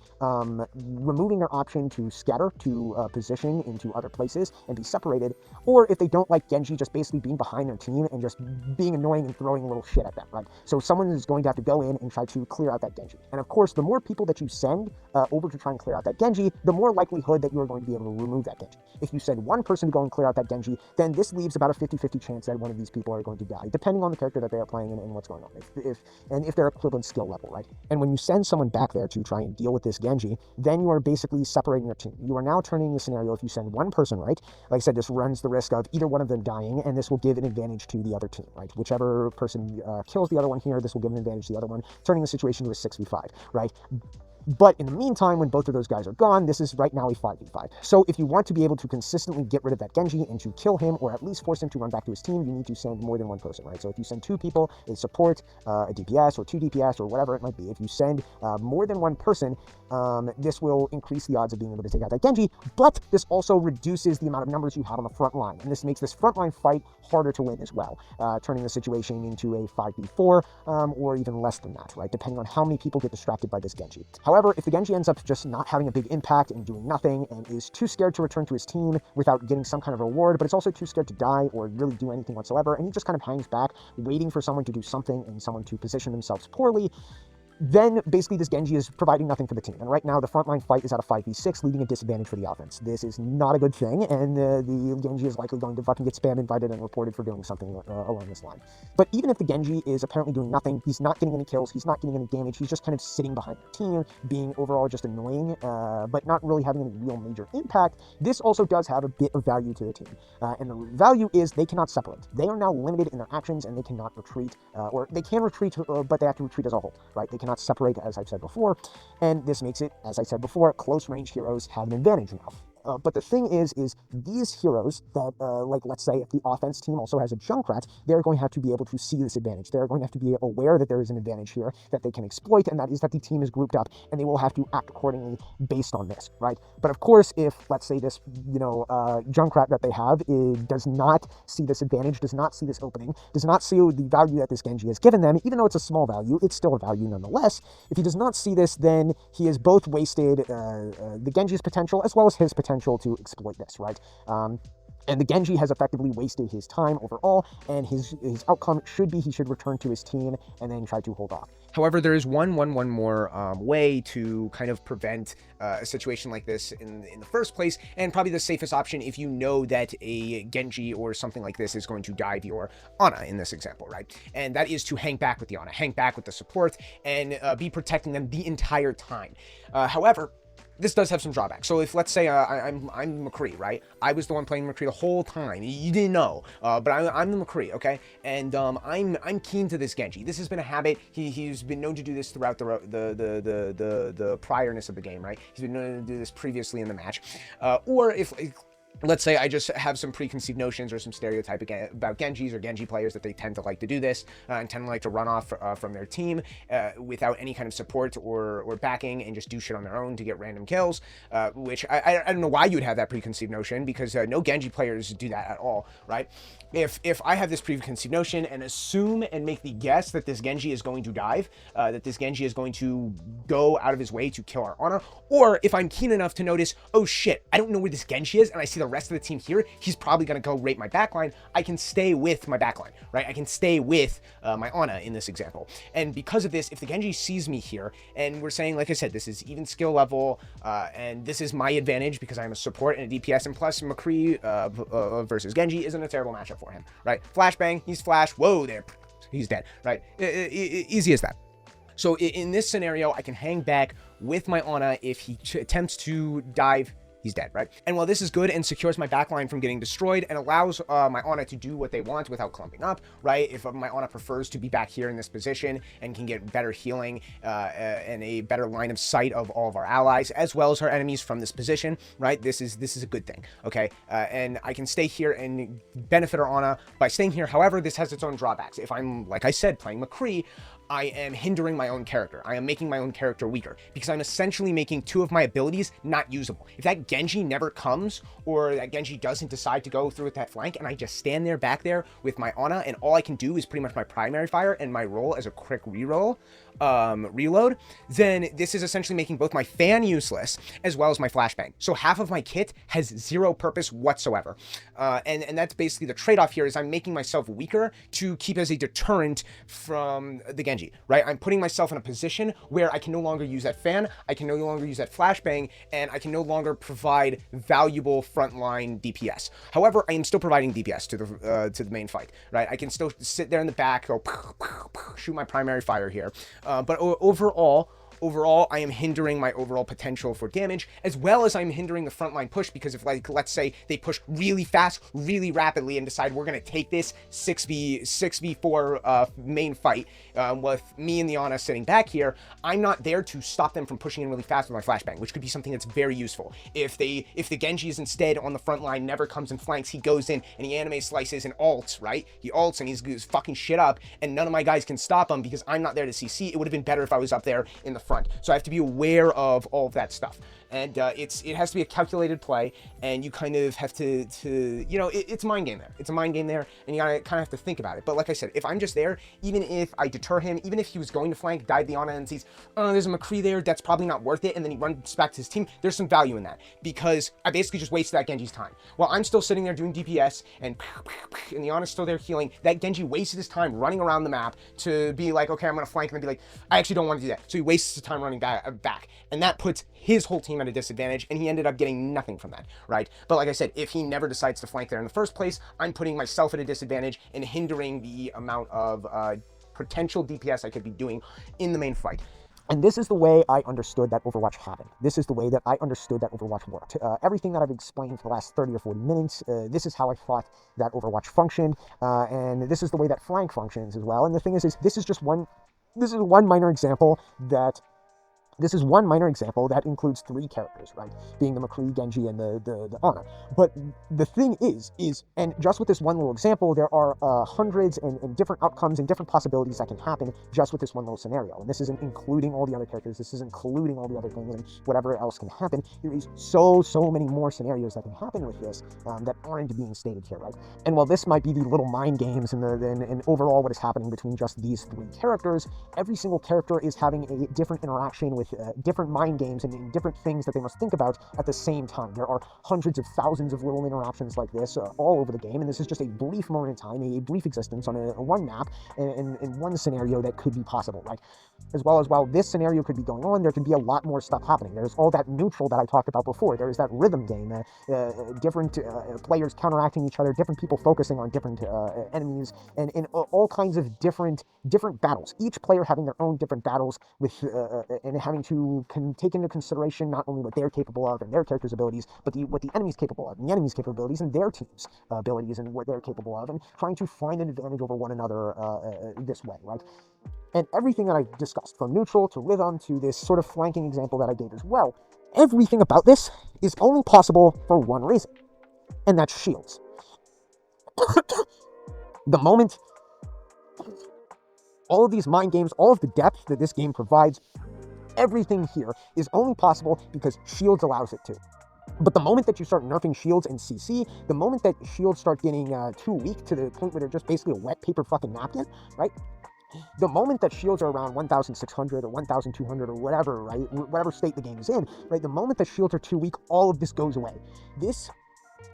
removing their option to scatter, to position into other places and be separated, or if they don't like Genji just basically being behind their team and just being annoying and throwing little shit at them, right? So someone is going to have to go in and try to clear out that Genji. And of course, the more people that you send over to try and clear out that Genji, the more likelihood that you are going to be able to remove that Genji. If you send one person to go and clear out that Genji, then this leaves about a 50-50 chance that one of these people are going to die, depending on the character that they are playing and what's going on, if they're equivalent skill level, right? And when you send someone back there to try and deal with this Genji, then you are basically separating your team. You are now turning the scenario, if you send one person, right? Like I said, this runs the risk of either one of them dying, and this will give an advantage to the other team, right? Whichever person kills the other one here, this will give an advantage to the other one, turning the situation to a 6v5, right? But in the meantime, when both of those guys are gone, this is right now a 5v5. So if you want to be able to consistently get rid of that Genji and to kill him, or at least force him to run back to his team, you need to send more than one person, right? So if you send two people, a support, a DPS, or two DPS, or whatever it might be, if you send more than one person, this will increase the odds of being able to take out that Genji, but this also reduces the amount of numbers you have on the front line, and this makes this frontline fight harder to win as well, turning the situation into a 5v4, or even less than that, right? Depending on how many people get distracted by this Genji. However, if the Genji ends up just not having a big impact and doing nothing and is too scared to return to his team without getting some kind of reward, but it's also too scared to die or really do anything whatsoever, and he just kind of hangs back, waiting for someone to do something and someone to position themselves poorly, then basically this Genji is providing nothing for the team. And right now the frontline fight is at a 5v6, leaving a disadvantage for the offense. This is not a good thing, and the Genji is likely going to fucking get spam invited and reported for doing something along this line. But even if the Genji is apparently doing nothing, he's not getting any kills, he's not getting any damage, he's just kind of sitting behind the team, being overall just annoying, but not really having any real major impact, this also does have a bit of value to the team. And the value is they cannot separate. They are now limited in their actions, and they cannot retreat, or they can retreat, but they have to retreat as a whole, right? They cannot separate, as I've said before, and this makes it, as I said before, close range heroes have an advantage now. But the thing is these heroes that, like, let's say if the offense team also has a Junkrat, they're going to have to be able to see this advantage. They're going to have to be aware that there is an advantage here that they can exploit, and that is that the team is grouped up, and they will have to act accordingly based on this, right? But of course, if, let's say, this, Junkrat that they have does not see this advantage, does not see this opening, does not see the value that this Genji has given them, even though it's a small value, it's still a value nonetheless. If he does not see this, then he has both wasted the Genji's potential as well as his potential to exploit this, right? And the Genji has effectively wasted his time overall, and his outcome should be he should return to his team and then try to hold off. However, there is one more way to kind of prevent a situation like this in the first place, and probably the safest option if you know that a Genji or something like this is going to dive your Ana in this example, right? And that is to hang back with the Ana, hang back with the support, and be protecting them the entire time. However, this does have some drawbacks. So if, let's say, I'm McCree, right? I was the one playing McCree the whole time. You didn't know, but I'm the McCree, okay? And I'm keen to this Genji. This has been a habit. He's been known to do this throughout the priorness of the game, right? He's been known to do this previously in the match. Or if, let's say I just have some preconceived notions or some stereotype about Genjis or Genji players that they tend to like to do this and tend to like to run off from their team without any kind of support or backing and just do shit on their own to get random kills, which I don't know why you would have that preconceived notion, because no Genji players do that at all, right? If I have this preconceived notion and assume and make the guess that this Genji is going to dive, that this Genji is going to go out of his way to kill our Ana, or if I'm keen enough to notice, oh shit, I don't know where this Genji is, and I see the rest of the team here, he's probably going to go rape my backline, I can stay with my backline, right? I can stay with my Ana in this example. And because of this, if the Genji sees me here, and we're saying, like I said, this is even skill level, and this is my advantage because I'm a support and a DPS, and plus McCree versus Genji isn't a terrible matchup for him, right? Flashbang, he's flash, whoa there, he's dead, right? Easy as that. So in this scenario, I can hang back with my Ana. If he attempts to dive, he's dead, right? And while this is good and secures my backline from getting destroyed and allows my Ana to do what they want without clumping up, right? If my Ana prefers to be back here in this position and can get better healing and a better line of sight of all of our allies as well as our enemies from this position, right? This is a good thing, okay? And I can stay here and benefit our Ana by staying here. However, this has its own drawbacks. If I'm, like I said, playing McCree, I am hindering my own character. I am making my own character weaker because I'm essentially making two of my abilities not usable. If that Genji never comes, or that Genji doesn't decide to go through with that flank, and I just stand there back there with my Ana, and all I can do is pretty much my primary fire and my roll as a quick reload, then this is essentially making both my fan useless as well as my flashbang. So half of my kit has zero purpose whatsoever. And that's basically the trade-off here, is I'm making myself weaker to keep as a deterrent from the Genji, right? I'm putting myself in a position where I can no longer use that fan, I can no longer use that flashbang, and I can no longer provide valuable frontline DPS. However, I am still providing DPS to the main fight, right? I can still sit there in the back, go shoot my primary fire here. But overall, I am hindering my overall potential for damage, as well as I'm hindering the frontline push, because if, like, let's say they push really fast, really rapidly, and decide we're going to take this 6v4 main fight with me and the Ana sitting back here, I'm not there to stop them from pushing in really fast with my flashbang, which could be something that's very useful. If the Genji is instead on the front line, never comes and flanks, he goes in and he anime slices and ults, right? He ults and he's fucking shit up, and none of my guys can stop him because I'm not there to CC. It would have been better if I was up there in the front. So I have to be aware of all of that stuff. And it has to be a calculated play, and you kind of have to it's a mind game there. It's a mind game there, and you gotta kind of have to think about it. But like I said, if I'm just there, even if I deter him, even if he was going to flank, dive the Ana and sees, oh, there's a McCree there, that's probably not worth it, and then he runs back to his team, there's some value in that, because I basically just wasted that Genji's time. While I'm still sitting there doing DPS, and the Ana's still there healing, that Genji wasted his time running around the map to be like, okay, I'm gonna flank, and then be like, I actually don't want to do that. So he wastes his time running back, and that puts his whole team at a disadvantage, and he ended up getting nothing from that, right? But like I said, if he never decides to flank there in the first place, I'm putting myself at a disadvantage and hindering the amount of potential DPS I could be doing in the main fight. And this is the way I understood that Overwatch happened. This is the way that I understood that Overwatch worked. Everything that I've explained for the last 30 or 40 minutes, this is how I thought that Overwatch functioned, and this is the way that flank functions as well. And the thing is this is one minor example that includes 3 characters, right? Being the McCree, Genji, and the Ana. But the thing is, and just with this one little example, there are hundreds and different outcomes and different possibilities that can happen just with this one little scenario. And this isn't including all the other characters, this isn't including all the other things and whatever else can happen. There is so many more scenarios that can happen with this that aren't being stated here, right? And while this might be the little mind games and overall what is happening between just these 3 characters, every single character is having a different interaction with different mind games and different things that they must think about at the same time. There are hundreds of thousands of little interactions like this all over the game, and this is just a brief moment in time, a brief existence on a one map and one scenario that could be possible, right? As well as while this scenario could be going on, there could be a lot more stuff happening. There's all that neutral that I talked about before. There is that rhythm game, different players counteracting each other, different people focusing on different enemies, and all kinds of different battles. Each player having their own different battles with and having to take into consideration not only what they're capable of and their characters' abilities, but what the enemy's capable of, and the enemy's capabilities and their team's abilities and what they're capable of, and trying to find an advantage over one another this way, right? And everything that I've discussed, from neutral to rhythm to this sort of flanking example that I gave as well, everything about this is only possible for one reason, and that's shields. The moment all of these mind games, all of the depth that this game provides, everything here is only possible because shields allows it to. But the moment that you start nerfing shields in CC, the moment that shields start getting too weak to the point where they're just basically a wet paper fucking napkin, right? The moment that shields are around 1,600 or 1,200 or whatever, right? Whatever state the game is in, right? The moment that shields are too weak, all of this goes away.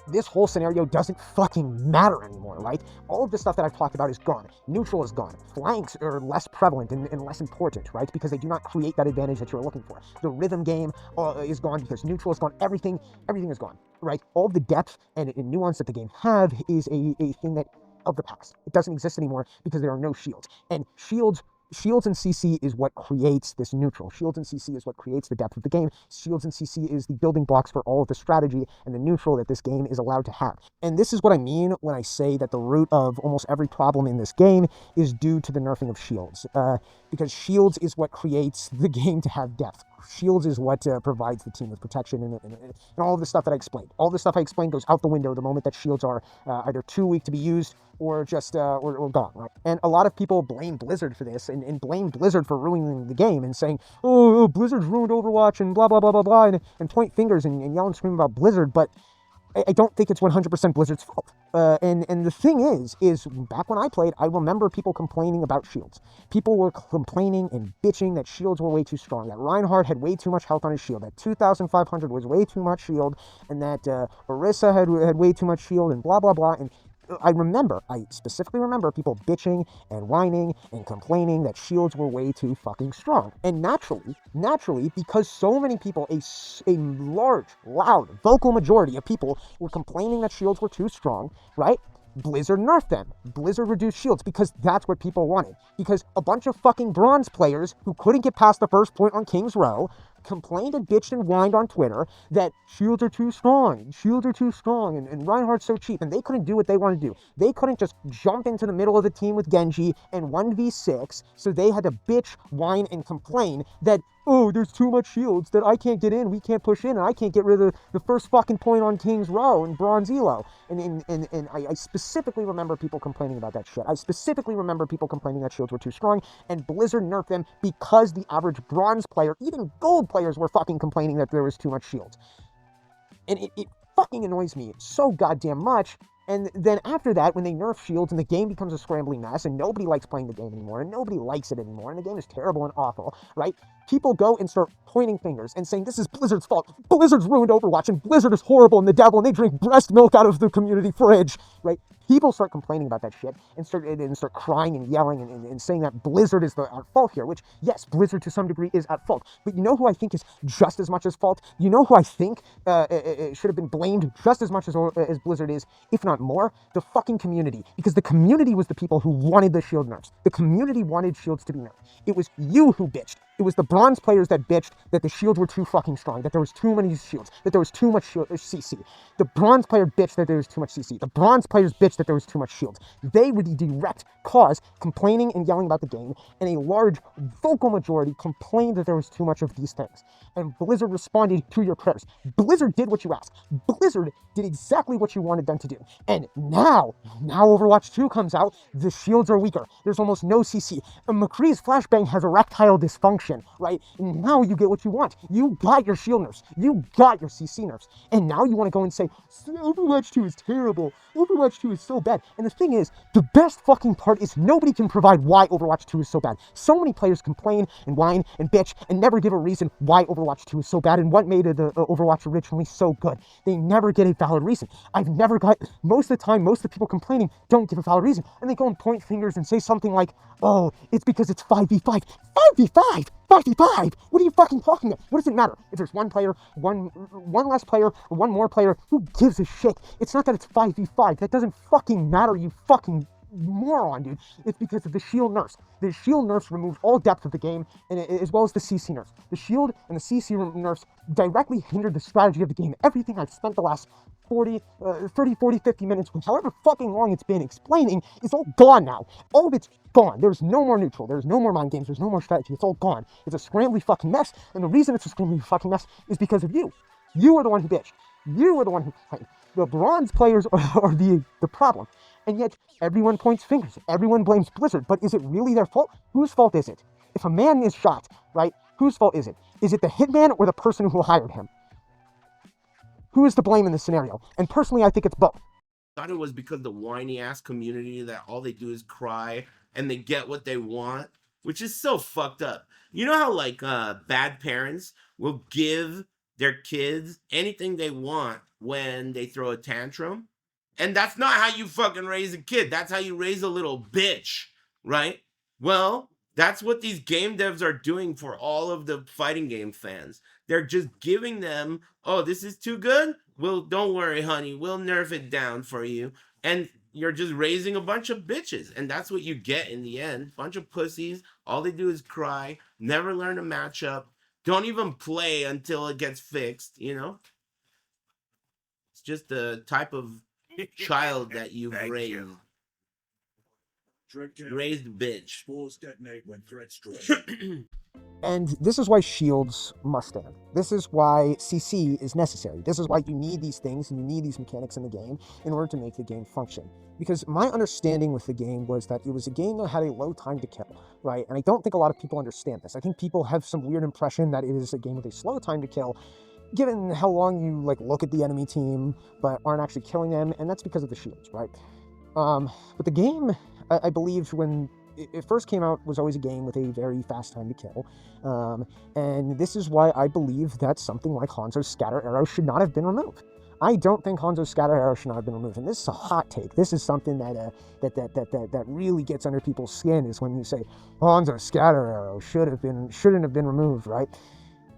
This whole scenario doesn't fucking matter anymore, right? All of the stuff that I've talked about is gone. Neutral is gone. Flanks are less prevalent and less important, right? Because they do not create that advantage that you're looking for. The rhythm game is gone because neutral is gone. Everything is gone, right? All of the depth and nuance that the game have is a thing that of the past. It doesn't exist anymore because there are no shields. And shields and CC is what creates this neutral. Shields and CC is what creates the depth of the game. Shields and CC is the building blocks for all of the strategy and the neutral that this game is allowed to have. And this is what I mean when I say that the root of almost every problem in this game is due to the nerfing of shields. Because shields is what creates the game to have depth. Shields is what provides the team with protection and all of the stuff that I explained. All the stuff I explained goes out the window the moment that shields are either too weak to be used or just or gone, right? And a lot of people blame Blizzard for this and blame Blizzard for ruining the game and saying, oh, Blizzard's ruined Overwatch and blah, blah, blah, blah, blah, and point fingers and yell and scream about Blizzard, but I don't think it's 100% Blizzard's fault. And the thing is back when I played, I remember people complaining about shields. People were complaining and bitching that shields were way too strong, that Reinhardt had way too much health on his shield, that 2,500 was way too much shield, and that Orisa had way too much shield, and blah, blah, blah. And I specifically remember people bitching and whining and complaining that shields were way too fucking strong. And naturally, because so many people, a large, loud, vocal majority of people were complaining that shields were too strong, right? Blizzard nerfed them. Blizzard reduced shields because that's what people wanted. Because a bunch of fucking bronze players who couldn't get past the first point on King's Row complained and bitched and whined on Twitter that shields are too strong, and Reinhardt's so cheap, and they couldn't do what they wanted to do. They couldn't just jump into the middle of the team with Genji and 1v6, so they had to bitch, whine, and complain that oh, there's too much shields that I can't get in, we can't push in, and I can't get rid of the first fucking point on King's Row in Bronze Elo. And I specifically remember people complaining about that shit. I specifically remember people complaining that shields were too strong, and Blizzard nerfed them because the average bronze player, even gold players, were fucking complaining that there was too much shields. And it fucking annoys me so goddamn much. And then after that, when they nerf shields and the game becomes a scrambling mess and nobody likes playing the game anymore and nobody likes it anymore and the game is terrible and awful, right? People go and start pointing fingers and saying, this is Blizzard's fault. Blizzard's ruined Overwatch and Blizzard is horrible and the devil and they drink breast milk out of the community fridge, right? People start complaining about that shit and start crying and yelling and saying that Blizzard is at fault here, which, yes, Blizzard to some degree is at fault. But you know who I think is just as much as fault? You know who I think should have been blamed just as much as Blizzard is, if not more? The fucking community. Because the community was the people who wanted the shield nerfs. The community wanted shields to be nerfed. It was you who bitched. It was the bronze players that bitched that the shields were too fucking strong, that there was too many shields, that there was too much CC. The bronze player bitched that there was too much CC. The bronze players bitched that there was too much shields. They were the direct cause, complaining and yelling about the game, and a large vocal majority complained that there was too much of these things. And Blizzard responded to your prayers. Blizzard did what you asked. Blizzard did exactly what you wanted them to do. And now Overwatch 2 comes out, the shields are weaker. There's almost no CC. And McCree's flashbang has erectile dysfunction, right? And now you get what you want. You got your shield nerfs. You got your CC nerfs. And now you want to go and say, Overwatch 2 is terrible. Overwatch 2 is so bad. And the thing is, the best fucking part is nobody can provide why Overwatch 2 is so bad. So many players complain and whine and bitch and never give a reason why Overwatch 2 is so bad and what made the Overwatch originally so good. They never get a valid reason. I've never got, most of the time, most of the people complaining don't give a valid reason. And they go and point fingers and say something like, oh, it's because it's 5v5. 5v5? 5v5? What are you fucking talking about? What does it matter? If there's one player, one less player, or one more player, who gives a shit? It's not that it's 5v5. That doesn't fucking matter, you fucking moron, dude. It's because of the shield nerfs. The shield nerfs removed all depth of the game, and as well as the CC nerfs. The shield and the CC nerfs directly hindered the strategy of the game. Everything I've spent the last 30, 40, 50 minutes, however fucking long it's been explaining, is all gone now. All of it's gone. There's no more neutral. There's no more mind games. There's no more strategy. It's all gone. It's a scrambly fucking mess, and the reason it's a scrambly fucking mess is because of you. You are the one who bitched. You are the one who complained. The bronze players are the problem. And yet, everyone points fingers. Everyone blames Blizzard. But is it really their fault? Whose fault is it? If a man is shot, right, whose fault is it? Is it the hitman or the person who hired him? Who is to blame in this scenario? And personally, I think it's both. I thought it was because the whiny ass community that all they do is cry and they get what they want, which is so fucked up. You know how like bad parents will give their kids anything they want when they throw a tantrum? And that's not how you fucking raise a kid. That's how you raise a little bitch, right? Well, that's what these game devs are doing for all of the fighting game fans. They're just giving them, oh, this is too good? Well, don't worry, honey. We'll nerf it down for you. And you're just raising a bunch of bitches. And that's what you get in the end. Bunch of pussies. All they do is cry. Never learn a matchup. Don't even play until it gets fixed, you know? It's just the type of child that you've raised. You. Raised bitch. Spores detonate when threats strike. And this is why shields must stand. This is why CC is necessary. This is why you need these things and you need these mechanics in the game in order to make the game function. Because my understanding with the game was that it was a game that had a low time to kill, right? And I don't think a lot of people understand this. I think people have some weird impression that it is a game with a slow time to kill, given how long you like look at the enemy team but aren't actually killing them, and that's because of the shields, right? But the game, I believe, when it first came out, was always a game with a very fast time to kill, and this is why I believe that something like Hanzo's scatter arrow should not have been removed. I don't think Hanzo's scatter arrow should not have been removed, and this is a hot take. This is something that really gets under people's skin, is when you say Hanzo's scatter arrow shouldn't have been removed, right?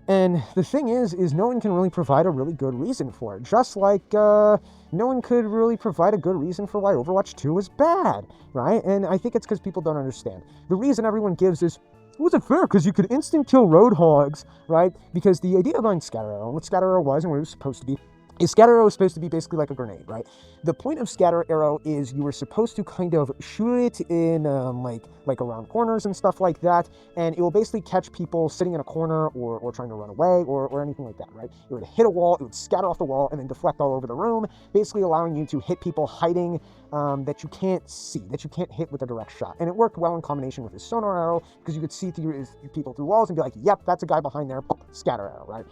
And the thing is no one can really provide a really good reason for it. Just like no one could really provide a good reason for why Overwatch 2 was bad, right? And I think it's because people don't understand. The reason everyone gives is, it wasn't fair because you could instant kill Roadhogs, right? Because the idea behind Scatter Arrow, and what Scatter Arrow was and what it was supposed to be, A scatter arrow is supposed to be basically like a grenade, right? The point of scatter arrow is you were supposed to kind of shoot it in like around corners and stuff like that, and it will basically catch people sitting in a corner or trying to run away or anything like that, right? It would hit a wall, it would scatter off the wall, and then deflect all over the room, basically allowing you to hit people hiding that you can't see, that you can't hit with a direct shot. And it worked well in combination with his sonar arrow because you could see through people through walls and be like, yep, that's a guy behind there, scatter arrow, right?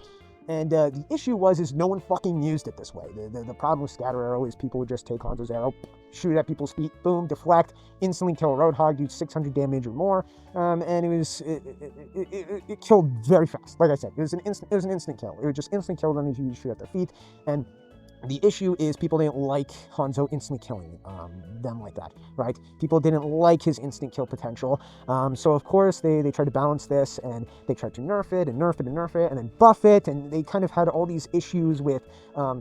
And the issue is no one fucking used it this way. The problem with scatter arrow is people would just take Hanzo's arrow, shoot at people's feet, boom, deflect, instantly kill a roadhog, do 600 damage or more, and it killed very fast. Like I said, it was an instant kill. It would just instantly kill them if you shoot at their feet. And the issue is people didn't like Hanzo instantly killing them like that, right? People didn't like his instant kill potential. So of course they tried to balance this, and they tried to nerf it and nerf it and nerf it and then buff it, and they kind of had all these issues with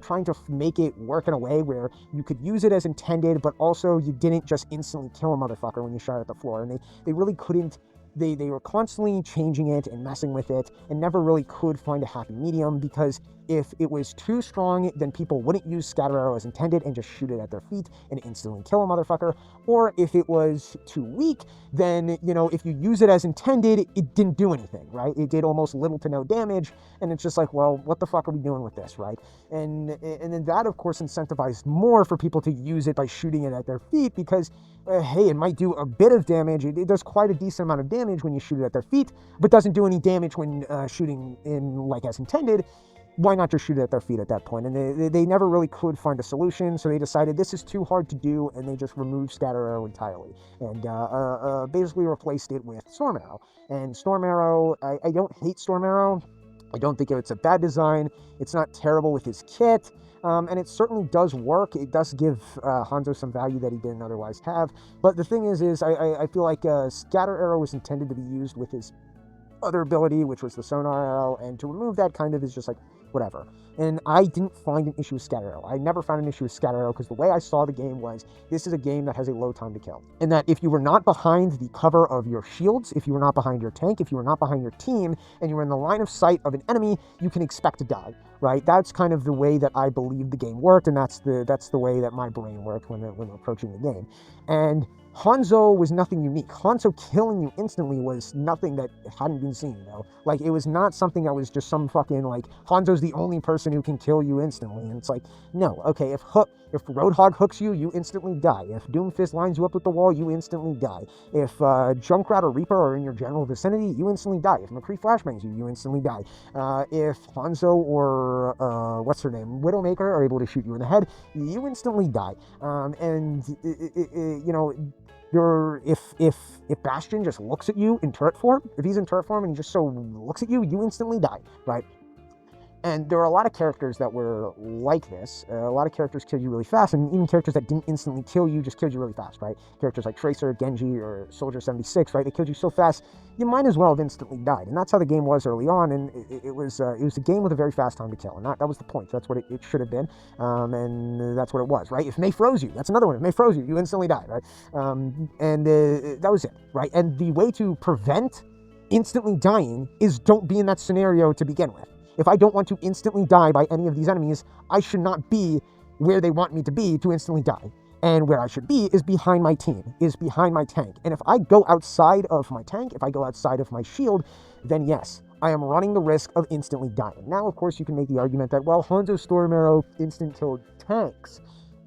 trying to make it work in a way where you could use it as intended, but also you didn't just instantly kill a motherfucker when you shot at the floor. And they really couldn't. They were constantly changing it and messing with it and never really could find a happy medium, because if it was too strong, then people wouldn't use scatter arrow as intended and just shoot it at their feet and instantly kill a motherfucker. Or if it was too weak, then, you know, if you use it as intended, it didn't do anything, right? It did almost little to no damage, and it's just like, well, what the fuck are we doing with this, right? And then that, of course, incentivized more for people to use it by shooting it at their feet, because, hey, it might do a bit of damage. It does quite a decent amount of damage when you shoot it at their feet, but doesn't do any damage when shooting in, like, as intended. Why not just shoot it at their feet at that point? And they never really could find a solution, so they decided this is too hard to do, and they just removed scatter arrow entirely, and basically replaced it with storm arrow. And storm arrow, I don't hate storm arrow. I don't think it's a bad design. It's not terrible with his kit, and it certainly does work. It does give Hanzo some value that he didn't otherwise have. But the thing is I feel like scatter arrow was intended to be used with his other ability, which was the sonar arrow, and to remove that kind of is just like, whatever. And I didn't find an issue with scatter arrow. I never found an issue with scatter arrow, because the way I saw the game was, this is a game that has a low time to kill. And that if you were not behind the cover of your shields, if you were not behind your tank, if you were not behind your team, and you were in the line of sight of an enemy, you can expect to die, right? That's kind of the way that I believe the game worked, and that's the way that my brain worked when approaching the game. And Hanzo was nothing unique. Hanzo killing you instantly was nothing that hadn't been seen, though. Like, it was not something that was just some fucking, like, Hanzo's the only person who can kill you instantly. And it's like, no, okay, if Roadhog hooks you, you instantly die. If Doomfist lines you up with the wall, you instantly die. If Junkrat or Reaper are in your general vicinity, you instantly die. If McCree flashbangs you, you instantly die. If Hanzo or, what's her name, Widowmaker are able to shoot you in the head, you instantly die. You know, if Bastion just looks at you in turret form, if he's in turret form and he just so looks at you, you instantly die, right? And there are a lot of characters that were like this. A lot of characters killed you really fast, and even characters that didn't instantly kill you just killed you really fast, right? Characters like Tracer, Genji, or Soldier 76, right? They killed you so fast, you might as well have instantly died. And that's how the game was early on, and it was a game with a very fast time to kill, and that was the point. That's what it should have been, and that's what it was, right? If Mei froze you, that's another one. If Mei froze you, you instantly died, right? That was it, right? And the way to prevent instantly dying is don't be in that scenario to begin with. If I don't want to instantly die by any of these enemies, I should not be where they want me to be to instantly die. And where I should be is behind my team, is behind my tank. And if I go outside of my tank, if I go outside of my shield, then yes, I am running the risk of instantly dying. Now, of course, you can make the argument that, well, Hanzo's Storm Arrow instant killed tanks.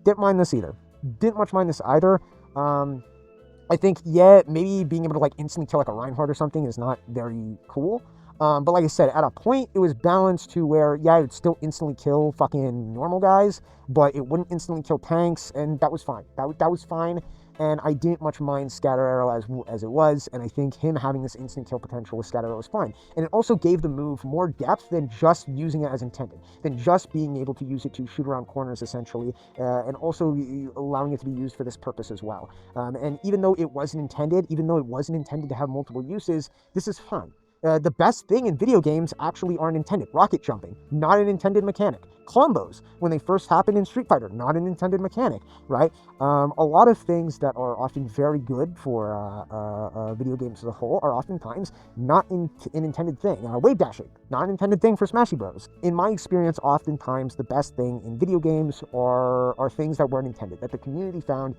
Didn't mind this either. Didn't much mind this either. I think, yeah, maybe being able to, like, instantly kill, like, a Reinhardt or something is not very cool. But like I said, at a point, it was balanced to where, yeah, it would still instantly kill fucking normal guys, but it wouldn't instantly kill tanks, and that was fine. That was fine, and I didn't much mind Scatter Arrow as it was, and I think him having this instant kill potential with Scatter Arrow was fine. And it also gave the move more depth than just using it as intended, than just being able to use it to shoot around corners, essentially, and also allowing it to be used for this purpose as well. And even though it wasn't intended to have multiple uses, this is fun. The best thing in video games actually aren't intended. Rocket jumping, not an intended mechanic. combos when they first happened in Street Fighter, not an intended mechanic, right? A lot of things that are often very good for video games as a whole are oftentimes not an intended thing. Wave dashing, not an intended thing for Smashy Bros. In my experience, oftentimes the best thing in video games are things that weren't intended, that the community found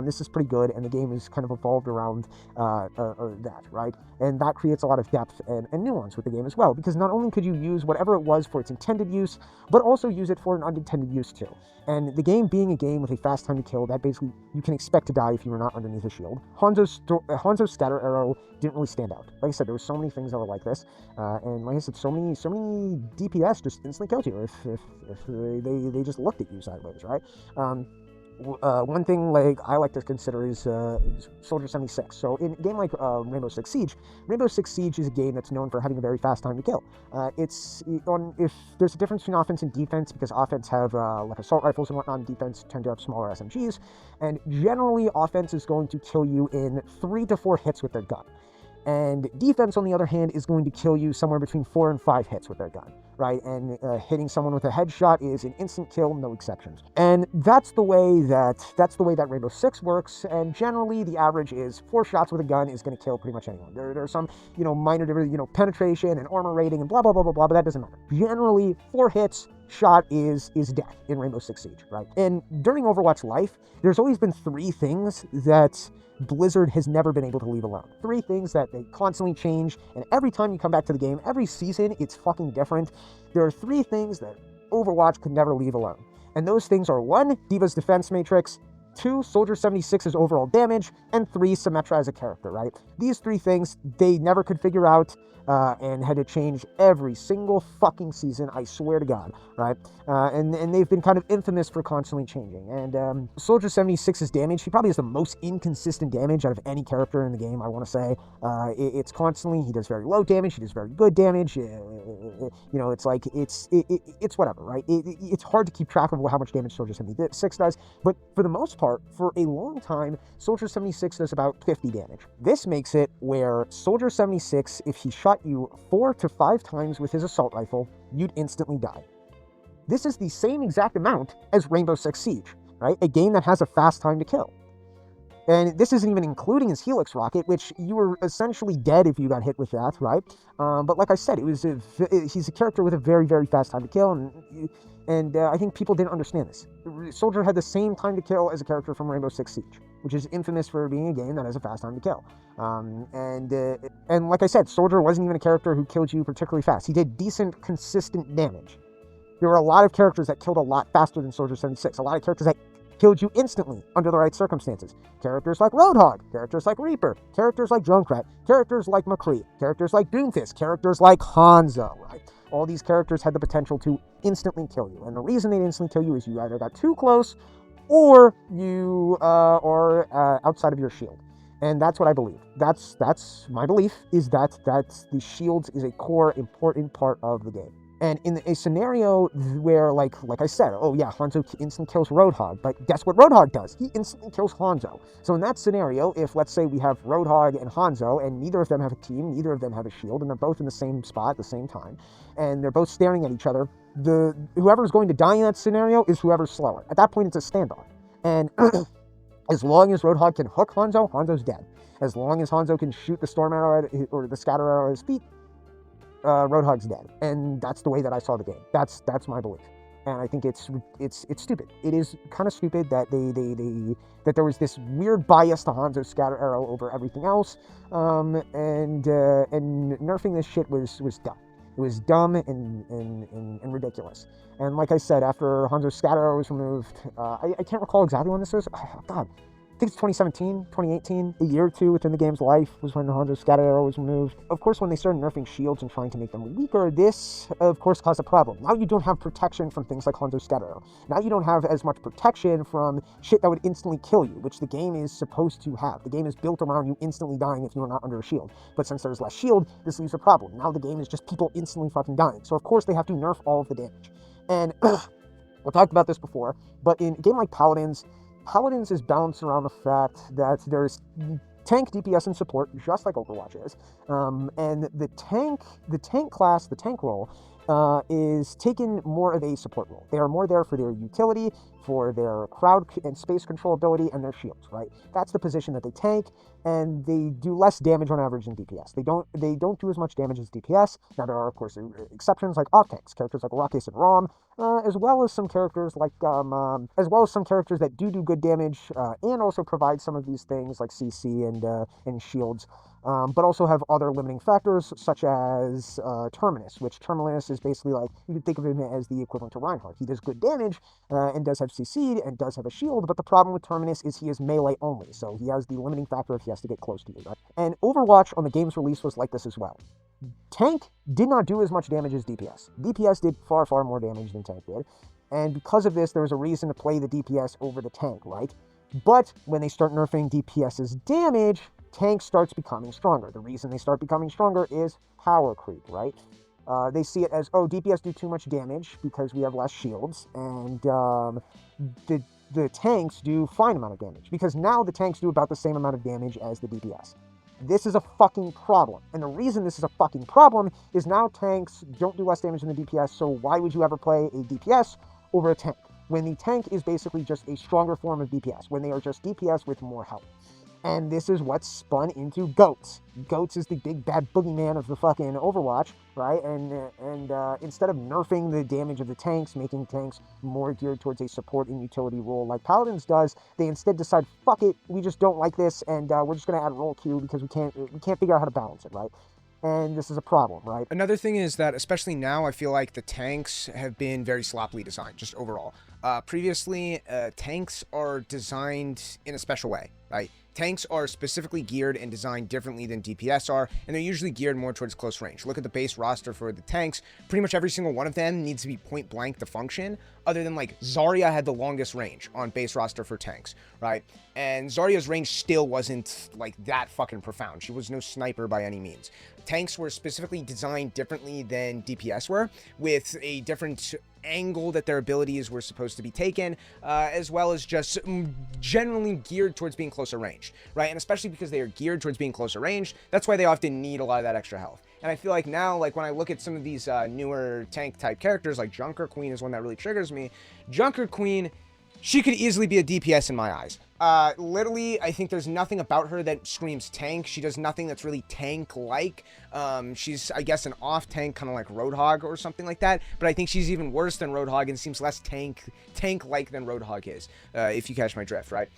this is pretty good, and the game is kind of evolved around that, right? And that creates a lot of depth and nuance with the game as well, because not only could you use whatever it was for its intended use, but also use it for an unintended use too. And the game being a game with a fast time to kill, that basically you can expect to die if you were not underneath a shield. Hanzo's scatter arrow didn't really stand out. Like I said, there were so many things that were like this, and like I said, so many DPS just instantly killed you if they just looked at you sideways, right? One thing like I like to consider is Soldier 76. So in a game like Rainbow Six Siege is a game that's known for having a very fast time to kill. If there's a difference between offense and defense, because offense have like assault rifles and whatnot, and defense tend to have smaller SMGs, and generally offense is going to kill you in 3 to 4 hits with their gun. And defense, on the other hand, is going to kill you somewhere between 4 and 5 hits with their gun, right? And hitting someone with a headshot is an instant kill, no exceptions. And that's the way that Rainbow Six works. And generally, the average is 4 shots with a gun is going to kill pretty much anyone. There are some, minor differences, penetration and armor rating and blah blah blah blah blah, but that doesn't matter. Generally, 4 hits. Shot is death in Rainbow Six Siege, right? And during Overwatch life, there's always been 3 things that Blizzard has never been able to leave alone. 3 things that they constantly change, and every time you come back to the game, every season, it's fucking different. There are 3 things that Overwatch could never leave alone. And those things are 1, D.Va's defense matrix, 2, Soldier 76's overall damage, and 3, Symmetra as a character, right? These 3 things, they never could figure out, and had to change every single fucking season, I swear to God, right? And they've been kind of infamous for constantly changing. And Soldier 76's damage, he probably has the most inconsistent damage out of any character in the game, I want to say. It's constantly, he does very low damage, he does very good damage. It's like, it's whatever, right? It's hard to keep track of how much damage Soldier 76 does, but for the most part, for a long time, Soldier 76 does about 50 damage. This makes it where Soldier 76, if he shot you 4 to 5 times with his assault rifle, you'd instantly die. This is the same exact amount as Rainbow Six Siege, right? A game that has a fast time to kill. And this isn't even including his Helix rocket, which you were essentially dead if you got hit with that, right? But like I said, he's a character with a very, very fast time to kill, and I think people didn't understand this. Soldier had the same time to kill as a character from Rainbow Six Siege, which is infamous for being a game that has a fast time to kill. And like I said, Soldier wasn't even a character who killed you particularly fast. He did decent, consistent damage. There were a lot of characters that killed a lot faster than Soldier 76. A lot of characters that killed you instantly under the right circumstances. Characters like Roadhog, characters like Reaper, characters like Junkrat, characters like McCree, characters like Doomfist, characters like Hanzo, right? All these characters had the potential to instantly kill you. And the reason they instantly kill you is you either got too close or you are outside of your shield. And that's what I believe. That's my belief, is that the shields is a core important part of the game. And in a scenario where, like I said, oh yeah, Hanzo instantly kills Roadhog, but guess what Roadhog does? He instantly kills Hanzo. So in that scenario, if let's say we have Roadhog and Hanzo, and neither of them have a team, neither of them have a shield, and they're both in the same spot at the same time, and they're both staring at each other, whoever's going to die in that scenario is whoever's slower. At that point, it's a standoff. And as long as Roadhog can hook Hanzo, Hanzo's dead. As long as Hanzo can shoot the storm arrow or the scatter arrow at his feet, Roadhog's dead. And that's the way that I saw the game. That's my belief. And I think it's stupid. It is kind of stupid that that there was this weird bias to Hanzo's scatter arrow over everything else. And nerfing this shit was dumb. It was dumb and ridiculous. And like I said, after Hanzo's scatter arrow was removed, I can't recall exactly when this was. Oh, God. I think it's 2017, 2018, a year or two within the game's life was when Hanzo's scatter arrow was removed. Of course, when they started nerfing shields and trying to make them weaker, this, of course, caused a problem. Now you don't have protection from things like Hanzo's scatter arrow. Now you don't have as much protection from shit that would instantly kill you, which the game is supposed to have. The game is built around you instantly dying if you are not under a shield. But since there's less shield, this leaves a problem. Now the game is just people instantly fucking dying. So of course they have to nerf all of the damage. And we talked about this before, but in a game like Paladins is balanced around the fact that there's tank, DPS, and support, just like Overwatch is. And the tank class, the tank role, is taken more of a support role. They are more there for their utility, for their crowd and space control ability, and their shields, right? That's the position that they tank, and they do less damage on average than DPS. They don't do as much damage as DPS. Now there are of course exceptions like off tanks, characters like Ruckus and Rom, as well as some characters like that do good damage and also provide some of these things like CC and shields. But also have other limiting factors such as Terminus, which Terminus is basically like, you can think of him as the equivalent to Reinhardt. He does good damage and does have CC and does have a shield, but the problem with Terminus is he is melee only, so he has the limiting factor if he has to get close to you, right? And Overwatch on the game's release was like this as well. Tank did not do as much damage as DPS. DPS did far, far more damage than Tank did, and because of this, there was a reason to play the DPS over the Tank, right? But when they start nerfing DPS's damage, Tank starts becoming stronger. The reason they start becoming stronger is power creep, right? They see it as, oh, DPS do too much damage because we have less shields, and the tanks do fine amount of damage, because now the tanks do about the same amount of damage as the DPS. This is a fucking problem, and the reason this is a fucking problem is now tanks don't do less damage than the DPS, so why would you ever play a DPS over a tank, when the tank is basically just a stronger form of DPS, when they are just DPS with more health? And this is what spun into Goats. Goats is the big bad boogeyman of the fucking Overwatch, right? And instead of nerfing the damage of the tanks, making tanks more geared towards a support and utility role like Paladins does, they instead decide, fuck it, we just don't like this, and we're just gonna add role queue because we can't figure out how to balance it, right? And this is a problem, right? Another thing is that, especially now, I feel like the tanks have been very sloppily designed, just overall. Previously, tanks are designed in a special way, right? Tanks are specifically geared and designed differently than DPS are, and they're usually geared more towards close range. Look at the base roster for the tanks. Pretty much every single one of them needs to be point blank to function, other than like Zarya had the longest range on base roster for tanks, right? And Zarya's range still wasn't like that fucking profound. She was no sniper by any means. Tanks were specifically designed differently than DPS were, with a different angle that their abilities were supposed to be taken, as well as just generally geared towards being closer range, right? And especially because they are geared towards being closer range, that's why they often need a lot of that extra health. And I feel like now, like when I look at some of these newer tank type characters, like Junker Queen is one that really triggers me. Junker Queen, she could easily be a DPS in my eyes. Literally, I think there's nothing about her that screams tank. She does nothing that's really tank-like. She's, I guess, an off-tank, kind of like Roadhog or something like that. But I think she's even worse than Roadhog and seems less tank-like than Roadhog is, if you catch my drift, right?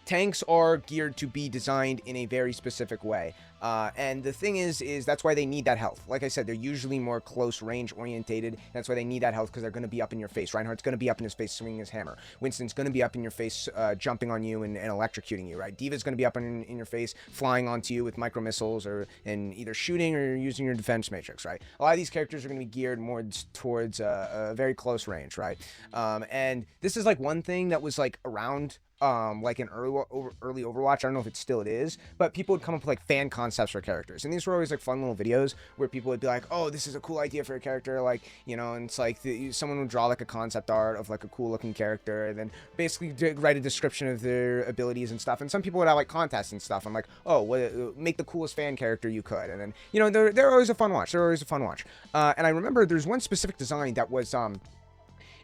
Tanks are geared to be designed in a very specific way. And the thing is that's why they need that health. Like I said, they're usually more close range orientated. That's why they need that health, because they're going to be up in your face. Reinhardt's going to be up in his face swinging his hammer. Winston's going to be up in your face jumping on you and electrocuting you, right? Diva's going to be up in your face flying onto you with micro missiles and either shooting or using your defense matrix, right? A lot of these characters are going to be geared more towards a very close range, right? And this is like one thing that was like around like in early Overwatch. I don't know if it still is, but people would come up with like fan concepts for characters, and these were always like fun little videos where people would be like, oh, this is a cool idea for a character, like, you know, and it's like someone would draw like a concept art of like a cool looking character, and then basically write a description of their abilities and stuff. And some people would have like contests and stuff. I'm like, oh, make the coolest fan character you could, and then, you know, they're always a fun watch. And I remember there's one specific design that was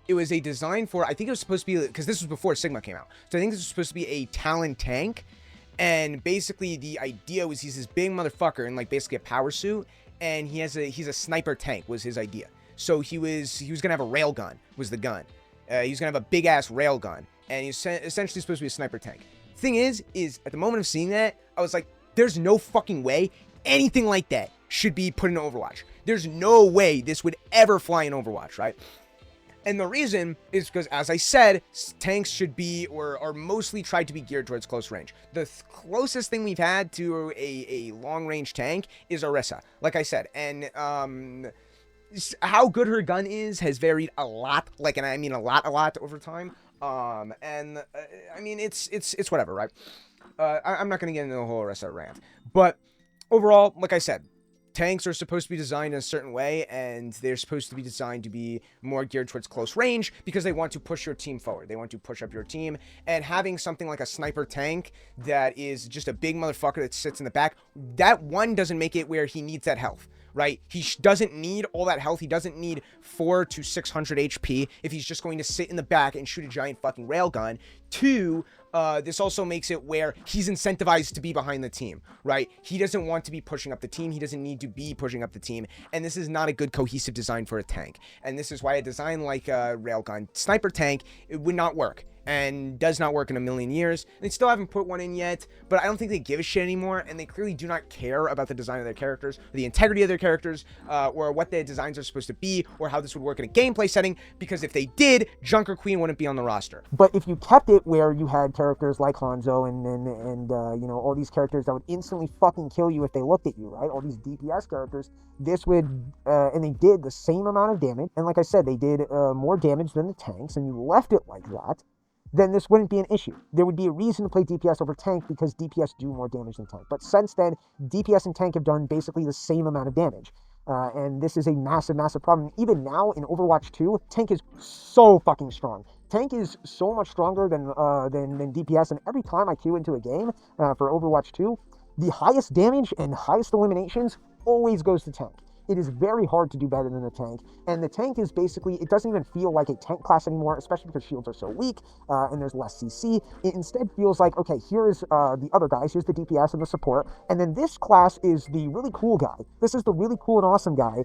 it was a design for, I think it was supposed to be, because this was before Sigma came out, so I think this was supposed to be a Talon tank, and basically the idea was he's this big motherfucker in like basically a power suit, and he's a sniper tank was his idea. So he was gonna have a railgun was the gun. He was gonna have a big ass railgun, and he's essentially supposed to be a sniper tank. Thing is at the moment of seeing that, I was like, there's no fucking way anything like that should be put in Overwatch. There's no way this would ever fly in Overwatch, right? And the reason is because, as I said, tanks should be, or are mostly tried to be geared towards close range. The closest thing we've had to a long-range tank is Orisa, like I said. And how good her gun is has varied a lot, like, and I mean a lot over time. I mean, it's whatever, right? I'm not going to get into the whole Orisa rant. But overall, like I said, tanks are supposed to be designed in a certain way, and they're supposed to be designed to be more geared towards close range because they want to push your team forward. They want to push up your team, and having something like a sniper tank that is just a big motherfucker that sits in the back, that one doesn't make it where he needs that health. right? He doesn't need all that health. He doesn't need 4 to 600 HP if he's just going to sit in the back and shoot a giant fucking railgun. 2, this also makes it where he's incentivized to be behind the team, right? He doesn't want to be pushing up the team. He doesn't need to be pushing up the team. And this is not a good cohesive design for a tank. And this is why a design like a railgun sniper tank, it would not work. And does not work in a million years. They still haven't put one in yet, but I don't think they give a shit anymore, and they clearly do not care about the design of their characters, or the integrity of their characters, or what their designs are supposed to be, or how this would work in a gameplay setting, because if they did, Junker Queen wouldn't be on the roster. But if you kept it where you had characters like Hanzo and you know, all these characters that would instantly fucking kill you if they looked at you, right? All these DPS characters, this would, and they did the same amount of damage, and like I said, they did more damage than the tanks, and you left it like that, then this wouldn't be an issue. There would be a reason to play DPS over tank because DPS do more damage than tank. But since then, DPS and tank have done basically the same amount of damage. And this is a massive, massive problem. Even now in Overwatch 2, tank is so fucking strong. Tank is so much stronger than DPS, and every time I queue into a game for Overwatch 2, the highest damage and highest eliminations always goes to tank. It is very hard to do better than the tank, and the tank is basically, it doesn't even feel like a tank class anymore, especially because shields are so weak, and there's less CC. It instead feels like, okay, here's the other guys, here's the DPS and the support, and then this class is the really cool guy. This is the really cool and awesome guy,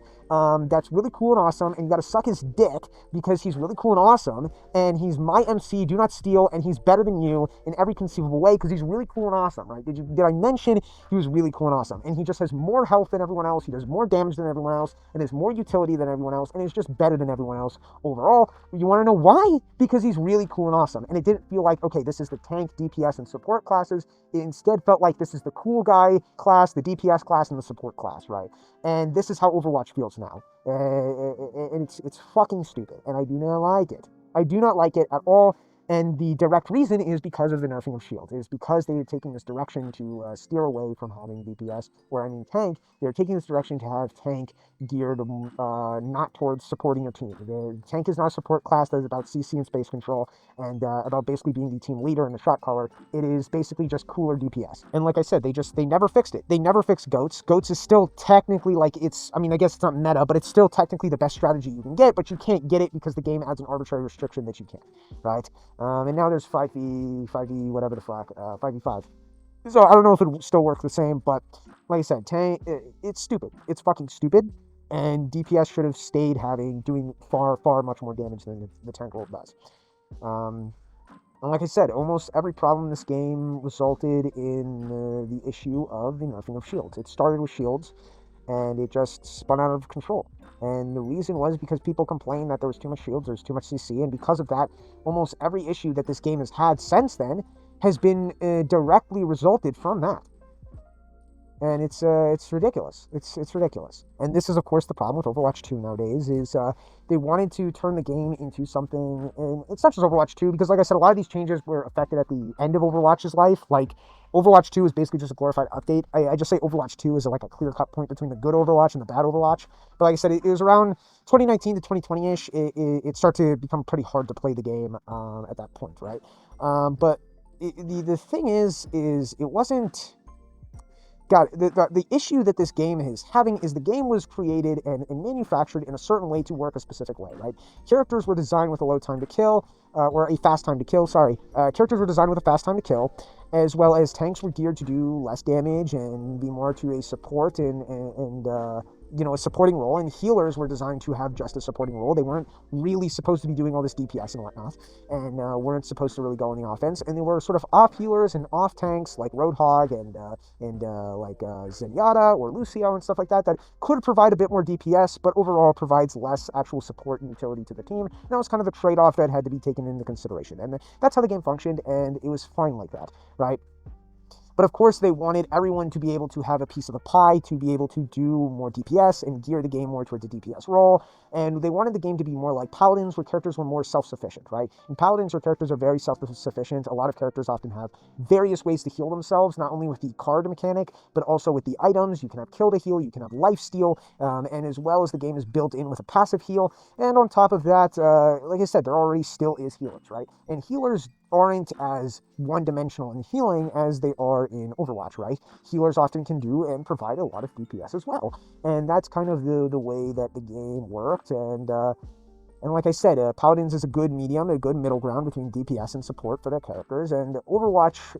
that's really cool and awesome, and you gotta suck his dick, because he's really cool and awesome, and he's my MC, do not steal, and he's better than you in every conceivable way, because he's really cool and awesome, right? Did I mention he was really cool and awesome? And he just has more health than everyone else, he does more damage than everyone else, and has more utility than everyone else, and is just better than everyone else overall. You want to know why? Because he's really cool and awesome, and it didn't feel like, okay, this is the tank, DPS, and support classes. It instead felt like this is the cool guy class, the DPS class, and the support class, right? And this is how Overwatch feels now, and it's fucking stupid, and I do not like it. I do not like it at all. And the direct reason is because of the nerfing of shield. It is because they are taking this direction to steer away from having DPS, or I mean tank. They're taking this direction to have tank geared not towards supporting your team. The tank is not a support class that is about CC and space control and about basically being the team leader and the shot caller. It is basically just cooler DPS. And like I said, they never fixed it. They never fixed goats. Goats is still technically like I mean, I guess it's not meta, but it's still technically the best strategy you can get, but you can't get it because the game adds an arbitrary restriction that you can't, right? And now there's 5v, whatever the fuck, 5v5. So I don't know if it still works the same, but like I said, tank, it's stupid. It's fucking stupid. And DPS should have stayed doing far, far much more damage than the tank role does. And like I said, almost every problem in this game resulted in the issue of the nerfing of shields. It started with shields, and it just spun out of control. And the reason was because people complained that there was too much shields, there was too much CC, and because of that, almost every issue that this game has had since then has been directly resulted from that. And it's ridiculous. It's ridiculous. And this is, of course, the problem with Overwatch 2 nowadays, is they wanted to turn the game into something, and it's not just Overwatch 2, because like I said, a lot of these changes were affected at the end of Overwatch's life. Like, Overwatch 2 is basically just a glorified update. I just say Overwatch 2 is like a clear-cut point between the good Overwatch and the bad Overwatch. But like I said, it was around 2019 to 2020-ish. It started to become pretty hard to play the game at that point, right? But the thing is it wasn't... God, the issue that this game is having is the game was created and manufactured in a certain way to work a specific way, right? Characters were designed with a low time to kill, or a fast time to kill, sorry. Characters were designed with a fast time to kill, as well as tanks were geared to do less damage and be more to a support and you know, a supporting role, and healers were designed to have just a supporting role. They weren't really supposed to be doing all this DPS and whatnot, and weren't supposed to really go on the offense, and they were sort of off healers and off tanks like Roadhog and Zenyatta or Lucio and stuff like that could provide a bit more DPS, but overall provides less actual support and utility to the team. And that was kind of a trade-off that had to be taken into consideration, and that's how the game functioned, and it was fine like that, right? But of course, they wanted everyone to be able to have a piece of the pie, to be able to do more DPS and gear the game more towards the DPS role. And they wanted the game to be more like Paladins, where characters were more self-sufficient, right? In Paladins, where characters are very self-sufficient, a lot of characters often have various ways to heal themselves, not only with the card mechanic, but also with the items. You can have kill to heal, you can have life steal, and as well as the game is built in with a passive heal. And on top of that, like I said, there already still is healers, right? And healers aren't as one-dimensional in healing as they are in Overwatch, right? Healers often can do and provide a lot of DPS as well, and that's kind of the way that the game worked. And like I said, Paladins is a good medium, a good middle ground between DPS and support for their characters, and Overwatch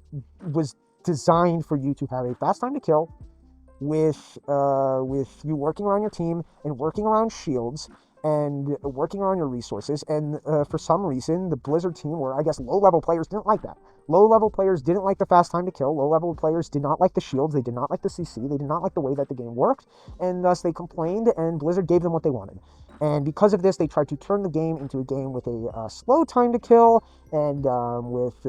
was designed for you to have a fast time to kill, with you working around your team and working around shields and working around your resources. And for some reason, the Blizzard team, where I guess low-level players didn't like that. Low-level players didn't like the fast time to kill. Low-level players did not like the shields. They did not like the CC. They did not like the way that the game worked, and thus they complained, and Blizzard gave them what they wanted. And because of this, they tried to turn the game into a game with a slow time to kill, and with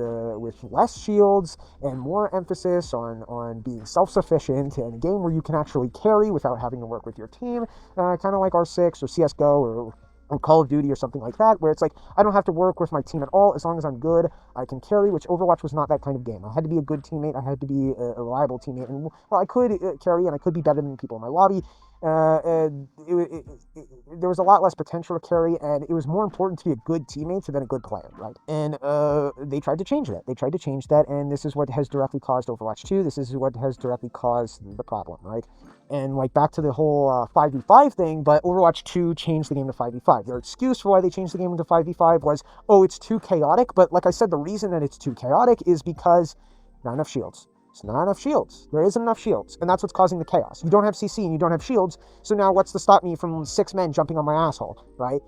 less shields and more emphasis on being self-sufficient, and a game where you can actually carry without having to work with your team, kind of like R6 or CSGO or Call of Duty or something like that, where it's like, I don't have to work with my team at all. As long as I'm good, I can carry, which Overwatch was not that kind of game. I had to be a good teammate. I had to be a reliable teammate. And while I could carry and I could be better than people in my lobby, there was a lot less potential to carry, and it was more important to be a good teammate than a good player, right? And they tried to change that. They tried to change that, and this is what has directly caused Overwatch 2. This is what has directly caused the problem, right? And like back to the whole 5v5 thing, but Overwatch 2 changed the game to 5v5. Their excuse for why they changed the game into 5v5 was, oh, it's too chaotic. But like I said, the reason that it's too chaotic is because not enough shields. It's not enough shields. There isn't enough shields, and that's what's causing the chaos. You don't have CC and you don't have shields, so now what's to stop me from 6 men jumping on my asshole, right?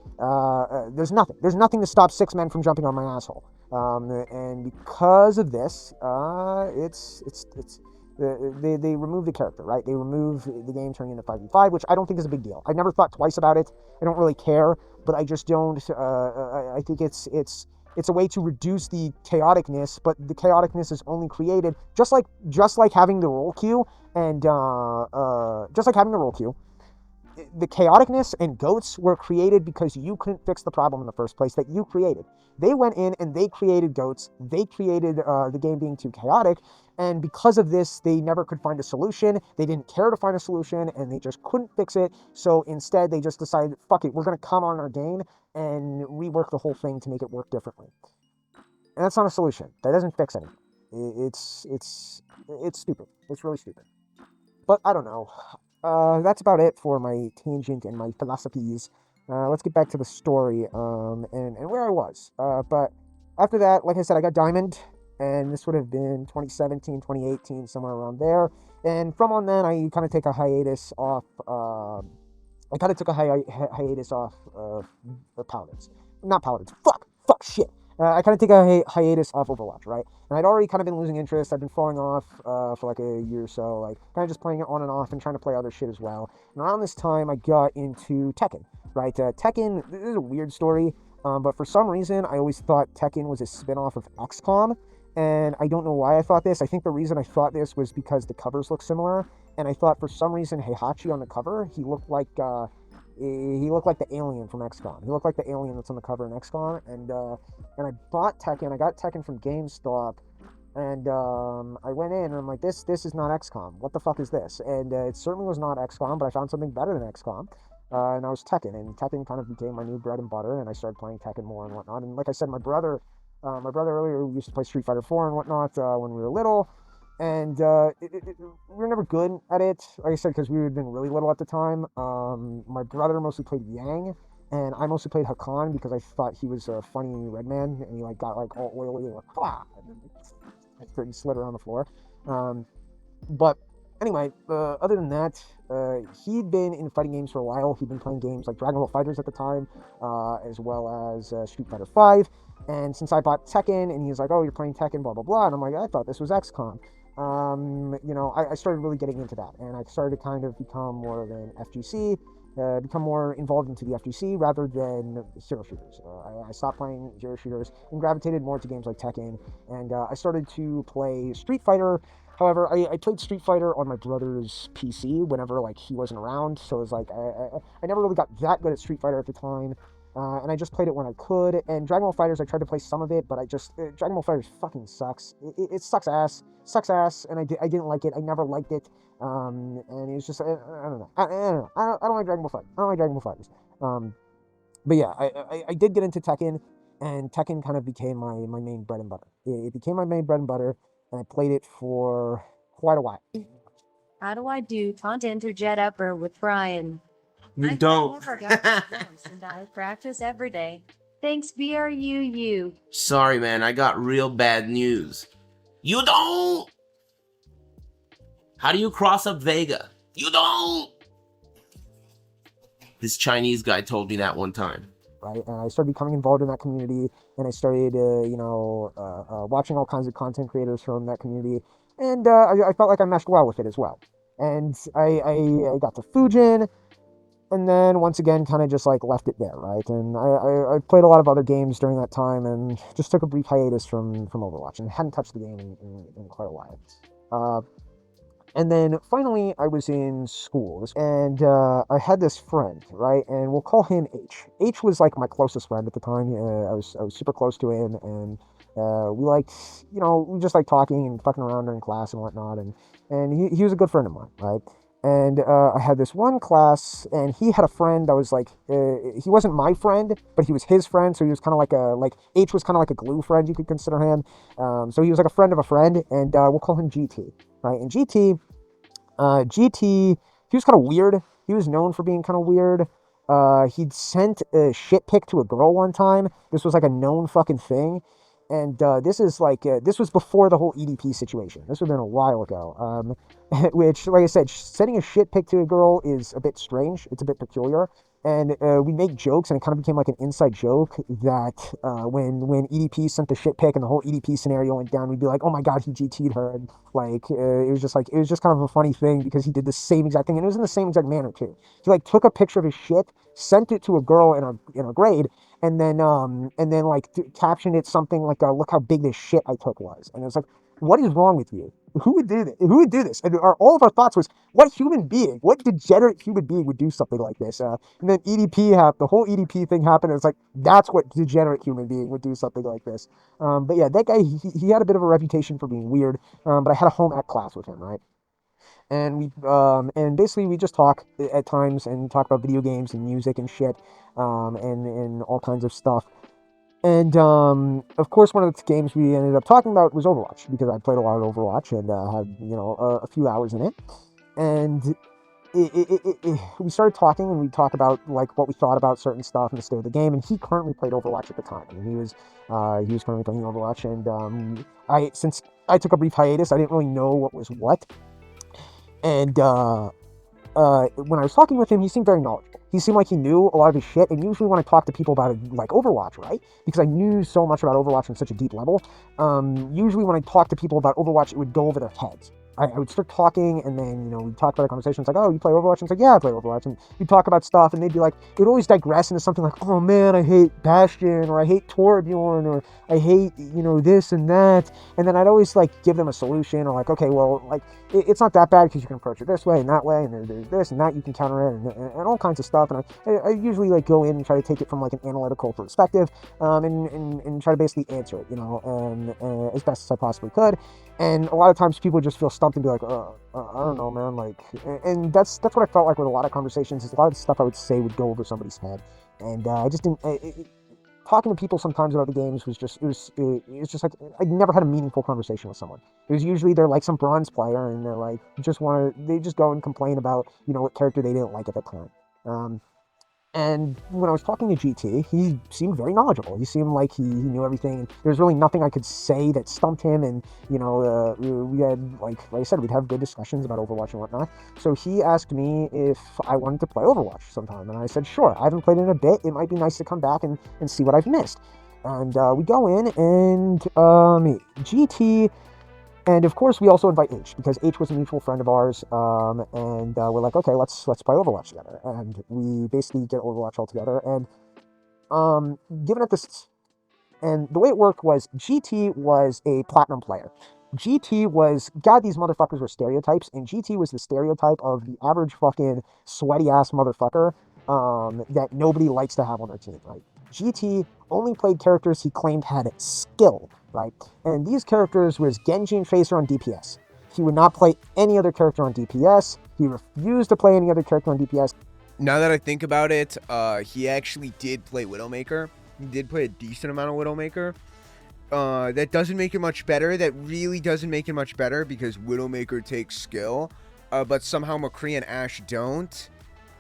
There's nothing. There's nothing to stop 6 men from jumping on my asshole. And because of this, they remove the character, right? They remove the game turning into 5v5, which I don't think is a big deal. I never thought twice about it. I don't really care, but I just don't. I think it's a way to reduce the chaoticness, but the chaoticness is only created just like having the role queue, and just like having the role queue. The chaoticness and goats were created because you couldn't fix the problem in the first place that you created. They went in and they created goats. They created the game being too chaotic, and because of this, they never could find a solution. They didn't care to find a solution, and they just couldn't fix it. So instead, they just decided, fuck it, we're going to come on our game and rework the whole thing to make it work differently. And that's not a solution. That doesn't fix anything. It's stupid. It's really stupid. But I don't know. That's about it for my tangent and my philosophies. Let's get back to the story and where I was. But after that, like I said, I got Diamond, and this would have been 2017, 2018, somewhere around there. And from on then, I kind of take a hiatus off. I kind of took a hiatus off Paladins. Not Paladins. Fuck, shit. I kind of take a hiatus off Overwatch, right? And I'd already kind of been losing interest. I'd been falling off for like a year or so, like kind of just playing it on and off and trying to play other shit as well. And around this time, I got into Tekken, right? Tekken, this is a weird story, but for some reason, I always thought Tekken was a spin-off of XCOM, and I don't know why I thought this. I think the reason I thought this was because the covers look similar, and I thought for some reason Heihachi on the cover, he looked like the alien from XCOM. He looked like the alien that's on the cover in XCOM, and I bought Tekken. I got Tekken from GameStop, and I went in and I'm like, this is not XCOM. What the fuck is this? And it certainly was not XCOM, but I found something better than XCOM, and that was Tekken. And Tekken kind of became my new bread and butter, and I started playing Tekken more and whatnot. And like I said, my brother earlier used to play Street Fighter 4 and whatnot when we were little. And we were never good at it, like I said, because we had been really little at the time. My brother mostly played Yang, and I mostly played Hakan because I thought he was a funny red man, and he like got like all oily, like he slid around the floor. But anyway, other than that, he'd been in fighting games for a while. He'd been playing games like Dragon Ball FighterZ at the time, as well as Street Fighter 5. And since I bought Tekken, and he was like, "Oh, you're playing Tekken, blah blah blah," and I'm like, "I thought this was XCOM." I started really getting into that, and I started to kind of become more of an FGC, become more involved into the FGC rather than hero shooters. I stopped playing hero shooters and gravitated more to games like Tekken, and I started to play Street Fighter. However, I played Street Fighter on my brother's PC whenever like he wasn't around, so it was like I never really got that good at Street Fighter at the time. And I just played it when I could. And Dragon Ball FighterZ, I tried to play some of it, but Dragon Ball FighterZ fucking sucks. It sucks ass, and I didn't like it. I never liked it. And it was just, I don't know. I don't know. I don't like Dragon Ball FighterZ. I don't like Dragon Ball FighterZ. But yeah, I did get into Tekken, and Tekken kind of became my main bread and butter. It became my main bread and butter, and I played it for quite a while. How do I do content or jet upper with Brian? You I've don't. never got once, and I practice every day. Thanks, BRUU. Sorry, man, I got real bad news. You don't! How do you cross up Vega? You don't! This Chinese guy told me that one time. Right, and I started becoming involved in that community, and I started, watching all kinds of content creators from that community, and I felt like I meshed well with it as well. And I got to Fujin, and then once again, kind of just like left it there, right? And I played a lot of other games during that time, and just took a brief hiatus from Overwatch, and hadn't touched the game in quite a while. And then finally, I was in school, and I had this friend, right? And we'll call him H. H was like my closest friend at the time. I was super close to him, and we liked, we just like talking and fucking around during class and whatnot. And he was a good friend of mine, right? And I had this one class, and he had a friend that was like, he wasn't my friend, but he was his friend. So he was kind of like H was kind of like a glue friend, you could consider him. So he was like a friend of a friend, and we'll call him GT, right? And GT, he was kind of weird. He was known for being kind of weird. He'd sent a shit pic to a girl one time. This was like a known fucking thing. And this was before the whole EDP situation. This would have been a while ago. Which, like I said, sending a shit pic to a girl is a bit strange. It's a bit peculiar. And we make jokes, and it kind of became like an inside joke that when EDP sent the shit pic and the whole EDP scenario went down, we'd be like, oh my god, he GT'd her. And like, it was just kind of a funny thing because he did the same exact thing. And it was in the same exact manner too. He like took a picture of his shit, sent it to a girl in a grade, and then like captioned it something like, look how big this shit I took was. And it was like, what is wrong with you? Who would do this? Who would do this? And all of our thoughts was, what human being, what degenerate human being would do something like this? And then the whole EDP thing happened. And it's like, that's what degenerate human being would do something like this. But yeah, that guy, he had a bit of a reputation for being weird. But I had a home ec class with him, right? And and basically we just talk at times and talk about video games and music and shit, and all kinds of stuff. And of course, one of the games we ended up talking about was Overwatch, because I played a lot of Overwatch and had a few hours in it. And we started talking, and we talked about like what we thought about certain stuff and the state of the game. And he currently played Overwatch at the time, and he was currently playing Overwatch. And since I took a brief hiatus, I didn't really know what was what. And when I was talking with him, he seemed very knowledgeable. He seemed like he knew a lot of his shit. And usually when I talk to people about it, like Overwatch, right? Because I knew so much about Overwatch on such a deep level. Usually when I talk to people about Overwatch, it would go over their heads. I would start talking, and then, we'd talk about a conversation. It's like, oh, you play Overwatch? And it's like, yeah, I play Overwatch. And we'd talk about stuff, and they'd be like, it would always digress into something like, oh man, I hate Bastion, or I hate Torbjorn, or I hate, this and that. And then I'd always like give them a solution, or like, okay, well, like, it's not that bad because you can approach it this way and that way, and there's this and that, you can counter it, and all kinds of stuff. And I usually like go in and try to take it from like an analytical perspective, and try to basically answer it, as best as I possibly could. And a lot of times people just feel stumped and be like, I don't know, man. Like, and that's what I felt like with a lot of conversations. Is a lot of the stuff I would say would go over somebody's head, and I just didn't. Talking to people sometimes about the games was just like I never had a meaningful conversation with someone. It was usually they're like some bronze player, and they're like they just go and complain about what character they didn't like at the time. And when I was talking to GT, he seemed very knowledgeable. He seemed like he knew everything. And there was really nothing I could say that stumped him. And, we had, like I said, we'd have good discussions about Overwatch and whatnot. So he asked me if I wanted to play Overwatch sometime. And I said, sure. I haven't played it in a bit. It might be nice to come back and see what I've missed. And we go in, and GT... And of course, we also invite H, because H was a mutual friend of ours, and we're like, okay, let's play Overwatch together. And we basically get Overwatch all together. And given at this, and the way it worked was GT was a platinum player. GT was, God, these motherfuckers were stereotypes, and GT was the stereotype of the average fucking sweaty ass motherfucker that nobody likes to have on their team, right? GT only played characters he claimed had skill, right? And these characters was Genji and Tracer on DPS. He would not play any other character on DPS. He refused to play any other character on DPS. Now that I think about it, he actually did play Widowmaker. He did play a decent amount of Widowmaker. That doesn't make it much better. That really doesn't make it much better because Widowmaker takes skill, but somehow McCree and Ashe don't.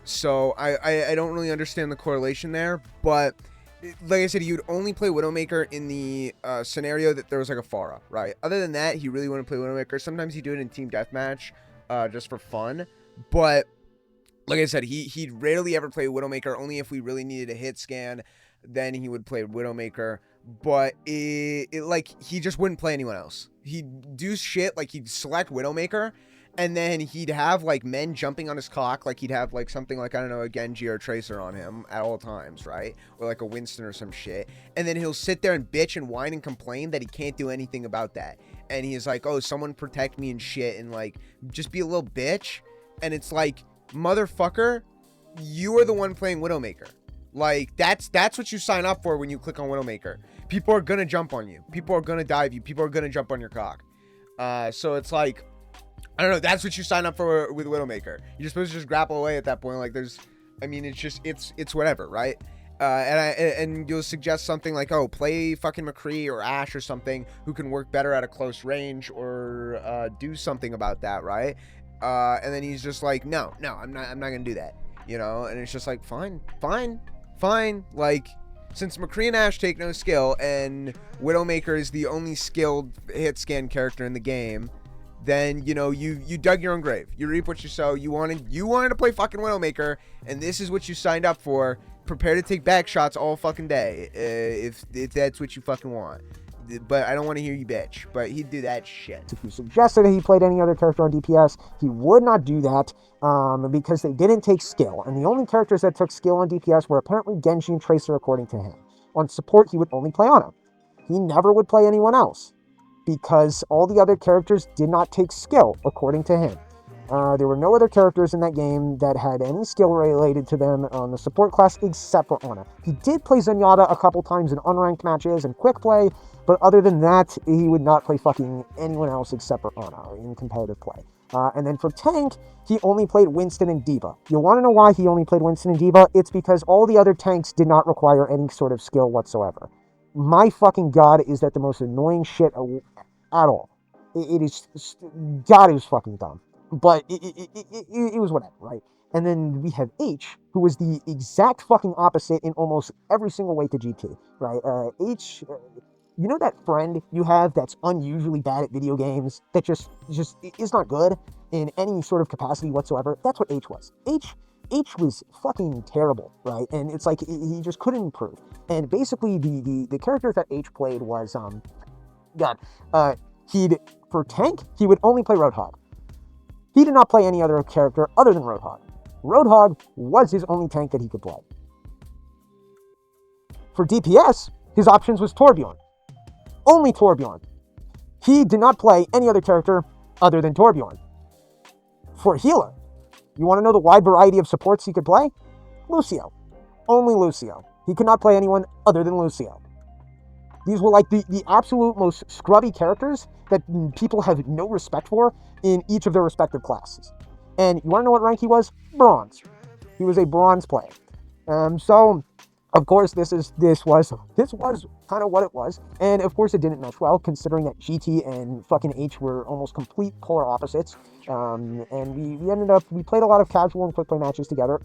So I don't really understand the correlation there. But like I said, he would only play Widowmaker in the scenario that there was like a Pharah, right? Other than that, he really wouldn't play Widowmaker. Sometimes he'd do it in team deathmatch, just for fun. But like I said, he'd rarely ever play Widowmaker. Only if we really needed a hit scan, then he would play Widowmaker. But like, he just wouldn't play anyone else. He'd do shit like he'd select Widowmaker, and then he'd have like men jumping on his cock, like he'd have like something like, I don't know, a Genji or a Tracer on him at all times, right? Or like a Winston or some shit. And then he'll sit there and bitch and whine and complain that he can't do anything about that. And he's like, oh, someone protect me and shit, and like just be a little bitch. And it's like, motherfucker, you are the one playing Widowmaker. Like, that's what you sign up for when you click on Widowmaker. People are gonna jump on you. People are gonna dive you. People are gonna jump on your cock. So it's like, I don't know, that's what you sign up for with Widowmaker. You're supposed to just grapple away at that point. Like, it's whatever, right? And you'll suggest something like, oh, play fucking McCree or Ashe or something who can work better at a close range, or do something about that, right? And then he's just like, no, I'm not gonna do that, you know? And it's just like, fine. Like, since McCree and Ashe take no skill, and Widowmaker is the only skilled hit scan character in the game, then, you know, you dug your own grave. You reap what you sow. You wanted to play fucking Widowmaker, and this is what you signed up for. Prepare to take back shots all fucking day, if that's what you fucking want. But I don't want to hear you bitch. But he'd do that shit. If you suggested that he played any other character on DPS, he would not do that, because they didn't take skill. And the only characters that took skill on DPS were apparently Genji and Tracer, according to him. On support, he would only play Ana. He never would play anyone else, because all the other characters did not take skill, according to him. There were no other characters in that game that had any skill related to them on the support class except for Ana. He did play Zenyatta a couple times in unranked matches and quick play, but other than that, he would not play fucking anyone else except for Ana in competitive play. And then for tank, he only played Winston and D.Va. You want to know why he only played Winston and D.Va? It's because all the other tanks did not require any sort of skill whatsoever. My fucking god, is that the most annoying shit at all. It is, god, it was fucking dumb. But it was whatever, right? And then we have H, who was the exact fucking opposite in almost every single way to GT, right? H, you know that friend you have that's unusually bad at video games, that just is not good in any sort of capacity whatsoever? That's what H was. H was fucking terrible, right? And it's like, he just couldn't improve. And basically, the characters that H played was, for tank, he would only play Roadhog. He did not play any other character other than Roadhog. Roadhog was his only tank that he could play. For DPS, his options was Torbjorn. Only Torbjorn. He did not play any other character other than Torbjorn. For healer, you want to know the wide variety of supports he could play? Lucio. Only Lucio. He could not play anyone other than Lucio. These were like the absolute most scrubby characters that people have no respect for in each of their respective classes. And you want to know what rank he was? Bronze. He was a bronze player. So, of course, this was kind of what it was. And of course, it didn't mesh well, considering that GT and fucking H were almost complete polar opposites. And we played a lot of casual and quick play matches together.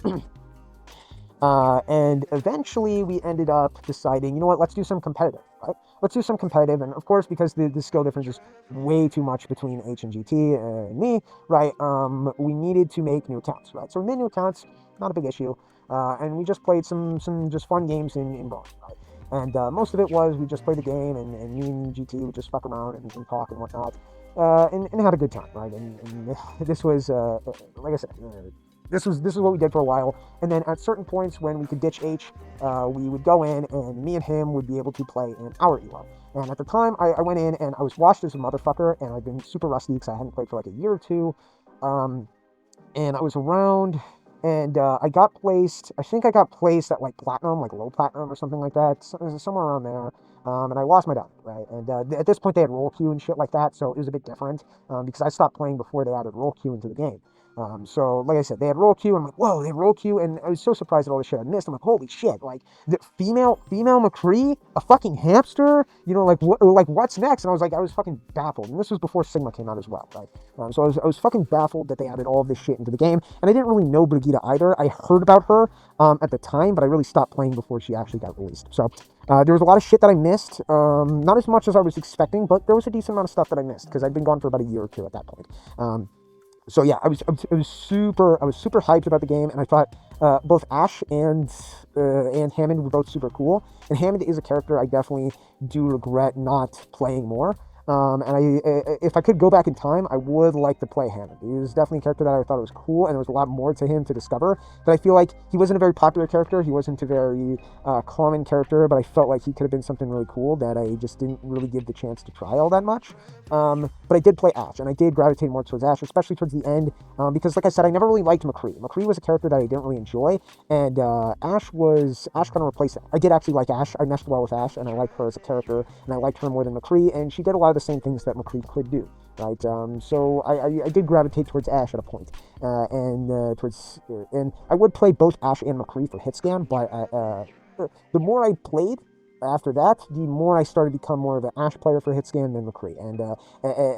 And eventually we ended up deciding, you know what, let's do some competitive, right? Let's do some competitive. And of course, because the skill difference is way too much between H and GT and me, right? We needed to make new accounts, right? So we made new accounts, not a big issue. And we just played some just fun games in bronze, right? And most of it was we just played the game, and me and GT would just fuck around and talk and whatnot, and had a good time, right? And this was, like I said, this was what we did for a while. And then at certain points when we could ditch H, we would go in, and me and him would be able to play in our elo. And at the time, I went in, and I was washed as a motherfucker, and I'd been super rusty because I hadn't played for like a year or two. And I was around, and I think I got placed at like platinum, like low platinum or something like that, somewhere around there. And I lost my diamond, right? And at this point, they had roll queue and shit like that, so it was a bit different, because I stopped playing before they added roll queue into the game. So, like I said, they had roll queue. I'm like, whoa, they had roll queue, and I was so surprised at all the shit I missed. I'm like, holy shit, like the female McCree, a fucking hamster, you know, like what's next? And I was fucking baffled. And this was before Sigma came out as well, right? So I was fucking baffled that they added all of this shit into the game, and I didn't really know Brigitte either. I heard about her at the time, but I really stopped playing before she actually got released. So there was a lot of shit that I missed, not as much as I was expecting, but there was a decent amount of stuff that I missed because I'd been gone for about a year or two at that point. So yeah, I was super hyped about the game, and I thought both Ash and Hammond were both super cool. And Hammond is a character I definitely do regret not playing more. And if I could go back in time, I would like to play Hammond. He was definitely a character that I thought was cool, and there was a lot more to him to discover. But I feel like he wasn't a very popular character. He wasn't a very common character, but I felt like he could have been something really cool that I just didn't really give the chance to try all that much. But I did play Ash, and I did gravitate more towards Ash, especially towards the end, because, like I said, I never really liked McCree. McCree was a character that I didn't really enjoy, and Ash kind of replaced it. I did actually like Ash. I meshed well with Ash, and I liked her as a character, and I liked her more than McCree, and she did a lot of the same things that McCree could do, right? So I did gravitate towards Ash at a point, and I would play both Ash and McCree for hit scan, but the more I played after that, the more I started to become more of an Ash player for hit scan than McCree, and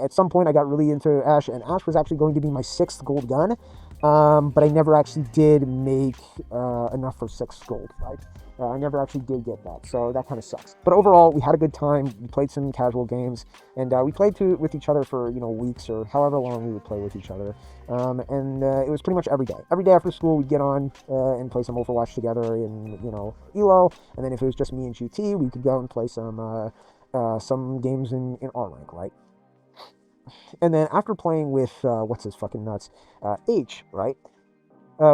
at some point I got really into Ash, and Ash was actually going to be my 6th gold gun, but I never actually did make enough for 6 gold, right? I never actually did get that, so that kind of sucks. But overall, we had a good time. We played some casual games, and we played with each other for weeks or however long we would play with each other. And it was pretty much every day. Every day after school, we'd get on and play some Overwatch together in Elo. And then if it was just me and GT, we could go and play some games in R rank, right? And then after playing with what's his fucking nuts, H, right?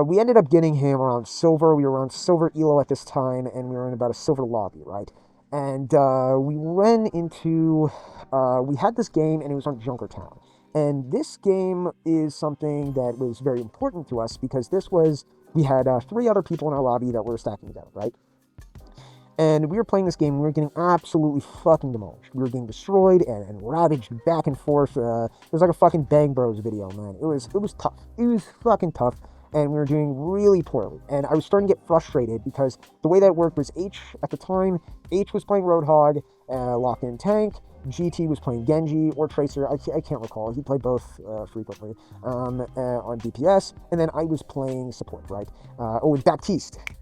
We ended up getting him around silver. We were on silver Elo at this time, and we were in about a silver lobby, right? And we ran into, we had this game, and it was on Junkertown. And this game is something that was very important to us because we had 3 other people in our lobby that were stacking together, right? And we were playing this game, and we were getting absolutely fucking demolished. We were getting destroyed and ravaged back and forth. It was like a fucking Bang Bros video, man. It was tough. It was fucking tough. And we were doing really poorly. And I was starting to get frustrated because the way that it worked was at the time, H was playing Roadhog, locked in tank. GT was playing Genji or Tracer. I can't recall. He played both frequently on DPS. And then I was playing support, right? And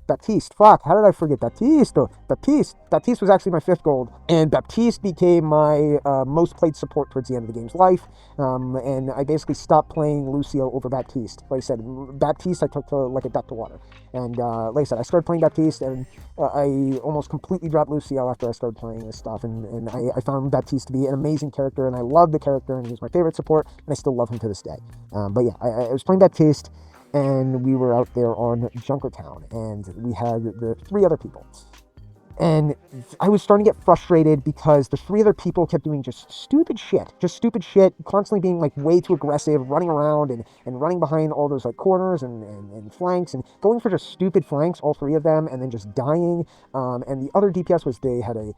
Baptiste. Fuck, how did I forget Baptiste? Baptiste was actually my 5th gold. And Baptiste became my most played support towards the end of the game's life. And I basically stopped playing Lucio over Baptiste. Like I said, Baptiste I took to like a duck to water. And like I said, I started playing Baptiste, and I almost completely dropped Lucio after I started playing this stuff. And I found Baptiste to be an amazing character, and I loved the character, and he was my favorite support, and I still love him to this day. But yeah, I was playing Baptiste, and we were out there on Junkertown, and we had the 3 other people. And I was starting to get frustrated because the 3 other people kept doing just stupid shit, constantly being like way too aggressive, running around and running behind all those like corners and flanks and going for just stupid flanks, all 3 of them, and then just dying. And the other DPS was they had a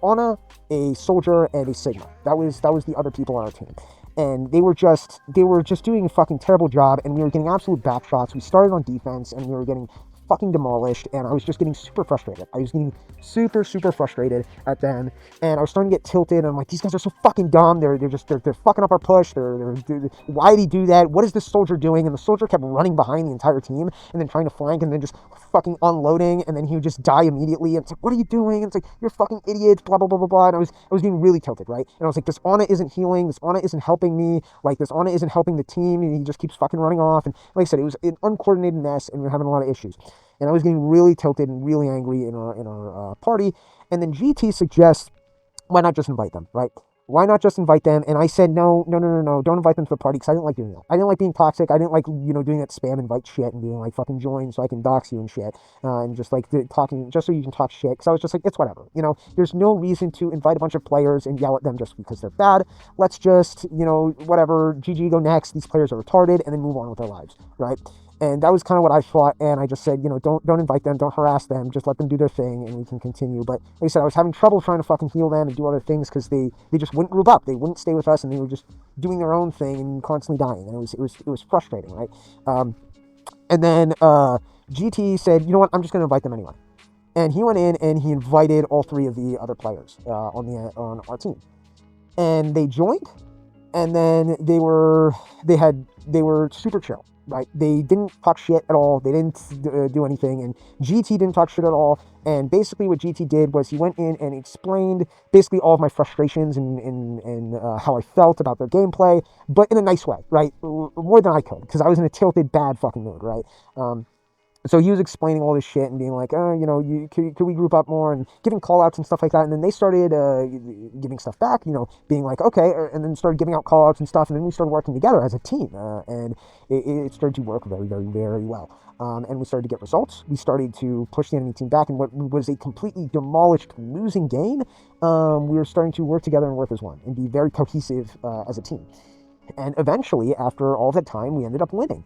Ana, a Soldier, and a Sigma. That was the other people on our team. And they were just doing a fucking terrible job, and we were getting absolute back shots. We started on defense, and we were getting fucking demolished, and I was just getting super frustrated. I was getting super frustrated at them, and I was starting to get tilted, and I'm like, these guys are so fucking dumb. They're fucking up our push. Why did he do that? What is this Soldier doing? And the Soldier kept running behind the entire team and then trying to flank and then just fucking unloading, and then he would just die immediately. And it's like, what are you doing? And it's like, you're fucking idiots, blah blah blah blah blah. And I was getting really tilted, right? And I was like, this Ana isn't healing, this Ana isn't helping me, like this Ana isn't helping the team, and he just keeps fucking running off. And like I said, it was an uncoordinated mess, and we were having a lot of issues. And I was getting really tilted and really angry in our party. And then GT suggests, why not just invite them, right? Why not just invite them? And I said, no, don't invite them to the party, because I didn't like doing that. I didn't like being toxic. I didn't like, doing that spam invite shit and being like, fucking join so I can dox you and shit. And just like talking, just so you can talk shit. Because I was just like, it's whatever. There's no reason to invite a bunch of players and yell at them just because they're bad. Let's just, whatever, GG, go next. These players are retarded, and then move on with their lives, right? And that was kind of what I thought, and I just said, don't invite them, don't harass them, just let them do their thing, and we can continue. But like I said, I was having trouble trying to fucking heal them and do other things because they just wouldn't group up. They wouldn't stay with us, and they were just doing their own thing and constantly dying, and it was frustrating, right? And then GT said, you know what, I'm just going to invite them anyway. And he went in and he invited all 3 of the other players on our team, and they joined. And then they were super chill, right? They didn't talk shit at all. They didn't do anything, and GT didn't talk shit at all. And basically, what GT did was he went in and explained basically all of my frustrations and how I felt about their gameplay, but in a nice way, right? More than I could, because I was in a tilted, bad fucking mood, right? So he was explaining all this shit and being like, you know, could we group up more, and giving call outs and stuff like that. And then they started giving stuff back, you know, being like, okay, and then started giving out call outs and stuff. And then we started working together as a team, and it started to work very, very, very well. And we started to get results. We started to push the enemy team back, and what was a completely demolished losing game, we were starting to work together and work as one and be very cohesive as a team. And eventually, after all that time, we ended up winning.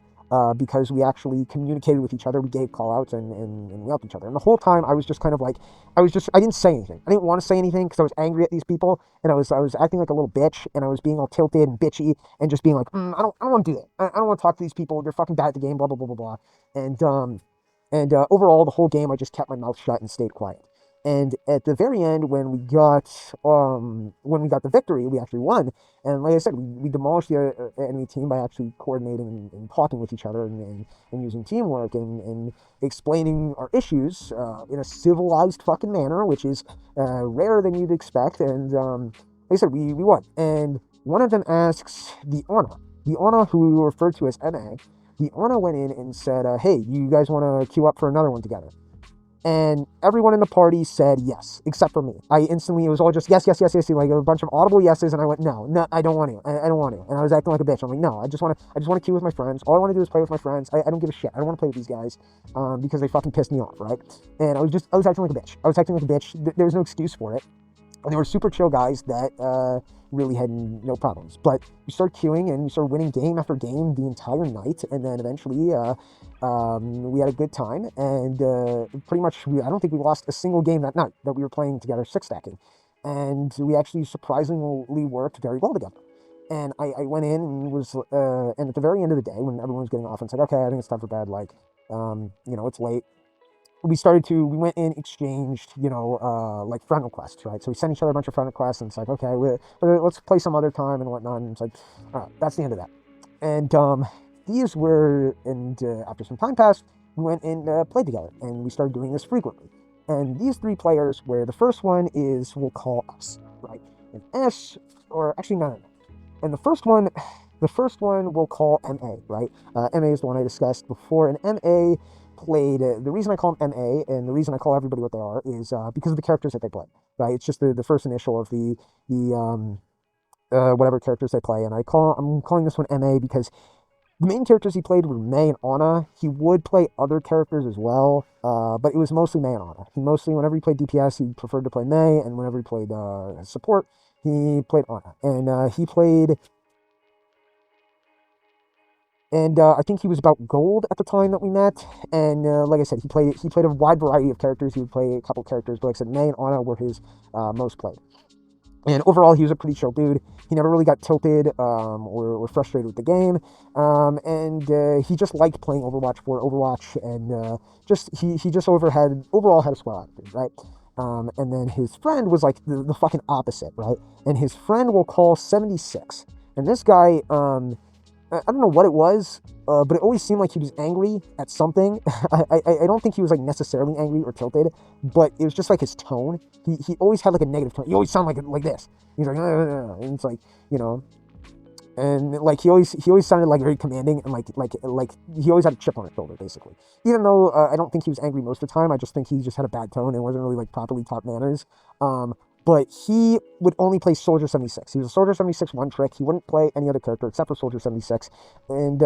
Because we actually communicated with each other, we gave call outs and we helped each other. And the whole time I was just kind of like, I didn't say anything. I didn't want to say anything because I was angry at these people, and I was acting like a little bitch, and I was being all tilted and bitchy and just being like, I don't want to do that. I don't want to talk to these people. They're fucking bad at the game, blah, blah, blah, blah, blah. And overall, the whole game, I just kept my mouth shut and stayed quiet. And at the very end, when we got the victory, we actually won. And like I said, we demolished the enemy team by actually coordinating and talking with each other and using teamwork and explaining our issues in a civilized fucking manner, which is rarer than you'd expect. And like I said, we won. And one of them asks the Ana, who we referred to as MA. The Ana went in and said, hey, you guys want to queue up for another one together? And everyone in the party said yes, except for me. It was all just yes, like a bunch of audible yeses, and I went, no, I don't want to, I don't want to. And I was acting like a bitch. I'm like, no, I just want to queue with my friends. All I want to do is play with my friends. I don't give a shit. I don't want to play with these guys because they fucking pissed me off, right? And I was acting like a bitch. There was no excuse for it. And they were super chill guys that really had no problems. But we started queuing and we started winning game after game the entire night. And then eventually we had a good time. And pretty much, I don't think we lost a single game that night that we were playing together, 6-stacking. And we actually surprisingly worked very well together. And I went in and and at the very end of the day, when everyone was getting off, and said, okay, I think it's time for bed. Like, it's late. We went in, exchanged, like friend requests, right? So we sent each other a bunch of friend requests, and it's like, okay, let's play some other time and whatnot. And it's like, all right, that's the end of that. And after some time passed, we went and played together, and we started doing this frequently. And these 3 players, where the first one we'll call S, right? And S, or actually no. And the first one we'll call MA, right? MA is the one I discussed before, and MA played, the reason I call them MA and the reason I call everybody what they are is because of the characters that they play, right? It's just the first initial of the whatever characters they play, and I'm calling this one MA because the main characters he played were May and Ana. He would play other characters as well, but it was mostly May and Ana. Whenever he played DPS, he preferred to play May, and whenever he played support, he played Ana. And he played... And I think he was about gold at the time that we met. And like I said, he played a wide variety of characters. He would play a couple characters, but like I said, May and Ana were his most played. And overall, he was a pretty chill dude. He never really got tilted or frustrated with the game. And he just liked playing Overwatch for Overwatch. And he just overall had a swell attitude, right? And then his friend was like the fucking opposite, right? And his friend we'll call 76. And this guy... I don't know what it was, but it always seemed like he was angry at something. I don't think he was like necessarily angry or tilted, but it was just like his tone. He always had like a negative tone. He always sounded like this. He's like, and it's like, and like he always sounded like very commanding, and like he always had a chip on his shoulder, basically. Even though I don't think he was angry most of the time, I just think he just had a bad tone and wasn't really like properly taught manners. But he would only play Soldier 76. He was a Soldier 76 one trick. He wouldn't play any other character except for Soldier 76. And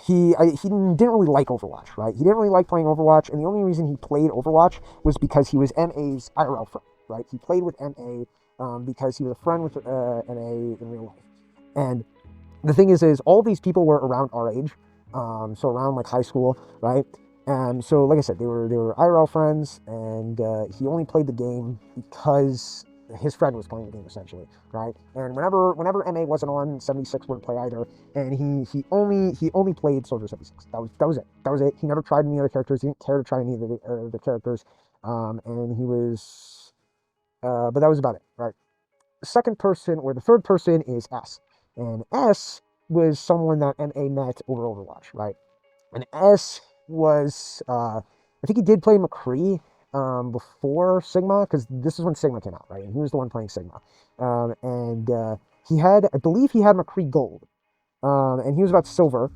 he didn't really like Overwatch, right? He didn't really like playing Overwatch, and the only reason he played Overwatch was because he was MA's IRL friend, right? He played with MA because he was a friend with MA in real life. And the thing is all these people were around our age, so around like high school, right? So like I said, they were IRL friends, and he only played the game because his friend was playing the game essentially, right? And whenever MA wasn't on, 76 wouldn't play either, and he only played Soldier 76. That was it. He never tried any other characters. He didn't care to try any of the characters, and he was, but that was about it, right? The second person or the third person is S, and S was someone that MA met over Overwatch, right? And S was, I think he did play McCree before Sigma, because this is when Sigma came out, right? And he was the one playing Sigma. And he had, I believe he had McCree Gold. And he was about Silver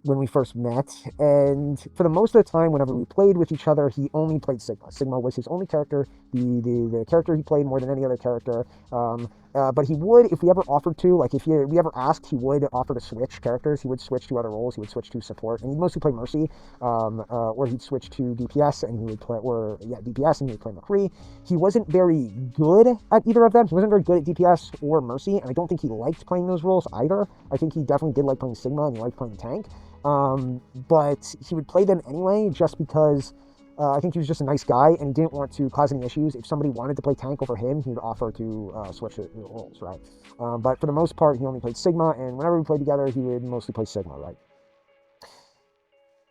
when we first met, and for the most of the time, whenever we played with each other, he only played Sigma. Sigma was his only character, the character he played more than any other character. But he would, if we ever offered to, like if we ever asked, he would offer to switch characters. He would switch to other roles. He would switch to support, and he'd mostly play Mercy, or he'd switch to DPS, and he would play, DPS, and he would play McCree. He wasn't very good at either of them. He wasn't very good at DPS or Mercy, and I don't think he liked playing those roles either. I think he definitely did like playing Sigma, and he liked playing tank. But he would play them anyway just because I think he was just a nice guy and he didn't want to cause any issues. If somebody wanted to play tank over him, he would offer to switch the roles, right? But for the most part, he only played Sigma, and whenever we played together, he would mostly play Sigma, right?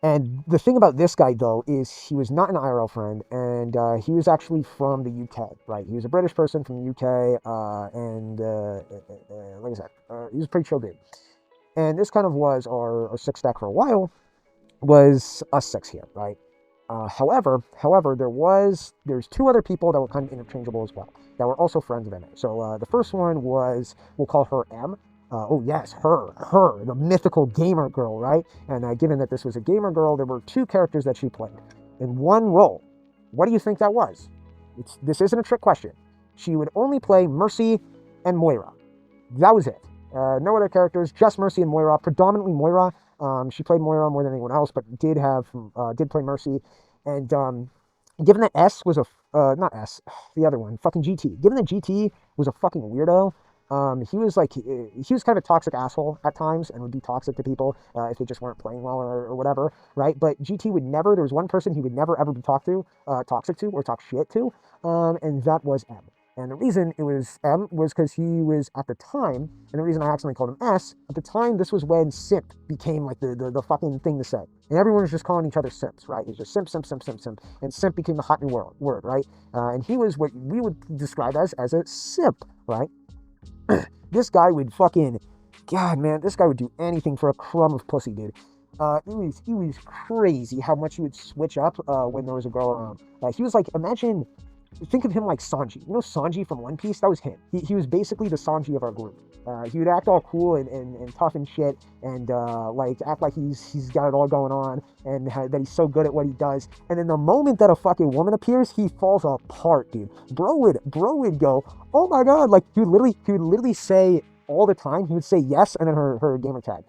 And the thing about this guy, though, is he was not an IRL friend, and he was actually from the UK, right? He was a British person from the UK, and like I said, he was a pretty chill dude. And this kind of was our six stack for a while, was us six here, right? However, there's two other people that were kind of interchangeable as well, that were also friends of MA. So the first one was, we'll call her M. Oh yes, her, the mythical gamer girl, right? And given that this was a gamer girl, there were two characters that she played in one role. What do you think that was? This isn't a trick question. She would only play Mercy and Moira. That was it. No other characters, just Mercy and Moira, predominantly Moira. She played Moira more than anyone else, but did play Mercy. And given that S was not S, the other one, fucking GT. Given that GT was a fucking weirdo, he was kind of a toxic asshole at times and would be toxic to people if they just weren't playing well or whatever, right? But GT would never, there was one person he would never ever be toxic to or talk shit to, and that was M. And the reason it was M was because he was, at the time, and the reason I accidentally called him S, at the time, this was when simp became like the fucking thing to say. And everyone was just calling each other simps, right? It was just simp. And simp became the hot new word, right? And he was what we would describe as a simp, right? This guy would fucking, God, man, this guy would do anything for a crumb of pussy, dude. It was crazy how much he would switch up when there was a girl around. He was like, think of him like Sanji. You know Sanji from One Piece? That was him. He was basically the Sanji of our group. He would act all cool and tough and shit, and like act like he's got it all going on, and that he's so good at what he does. And then the moment that a fucking woman appears, he falls apart, dude. Bro would go, oh my god, like he would literally say all the time, he would say yes, and then her gamer tag.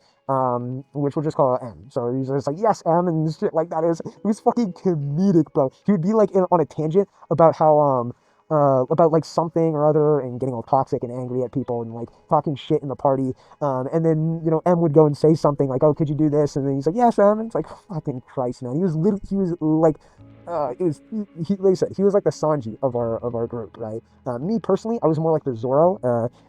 Which we'll just call it M. So he's just like, yes, M, and shit like that. It was fucking comedic, bro. He would be like on a tangent about how, about like something or other and getting all toxic and angry at people and like talking shit in the party. And then, M would go and say something like, oh, could you do this? And then he's like, yes, M. And it's like, fucking Christ, man. He was like, like I said, he was like the Sanji of our group, right? Me personally, I was more like the Zoro,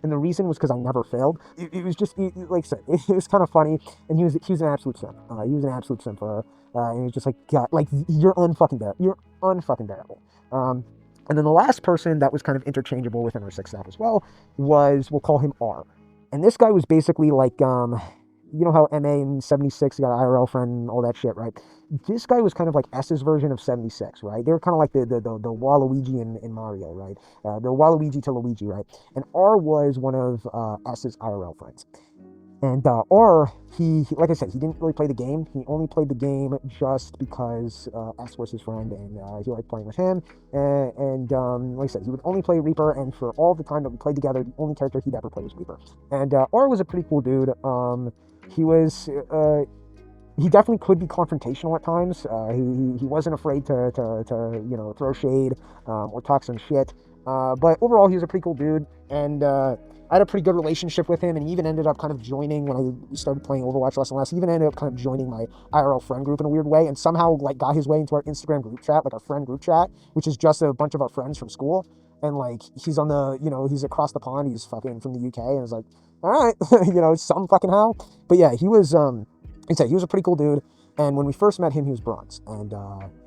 and the reason was because I never failed. It was just, like I said, it was kind of funny, and he was an absolute simp. He was an absolute simp, and he was just like, God, like, you're unfucking bearable. And then the last person that was kind of interchangeable within our six staff as well was, we'll call him R. And this guy was basically like, you know how MA in 76 got an IRL friend and all that shit, right? This guy was kind of like S's version of 76, right? They were kind of like the Waluigi in Mario, right? The Waluigi to Luigi, right? And R was one of S's IRL friends. And R, he, like I said, he didn't really play the game. He only played the game just because S was his friend, and he liked playing with him. And like I said, he would only play Reaper, and for all the time that we played together, the only character he'd ever play was Reaper. And R was a pretty cool dude. He definitely could be confrontational at times. He wasn't afraid to throw shade or talk some shit. But overall, he was a pretty cool dude, and I had a pretty good relationship with him, and he even ended up kind of joining when I started playing Overwatch less and less. He even ended up kind of joining my IRL friend group in a weird way, and somehow like got his way into our Instagram group chat, like our friend group chat, which is just a bunch of our friends from school. and like he's on the, he's across the pond, he's fucking from the UK, and it's like, all right, some fucking how. But yeah, he was like I said, he was a pretty cool dude. And when we first met him, he was bronze, and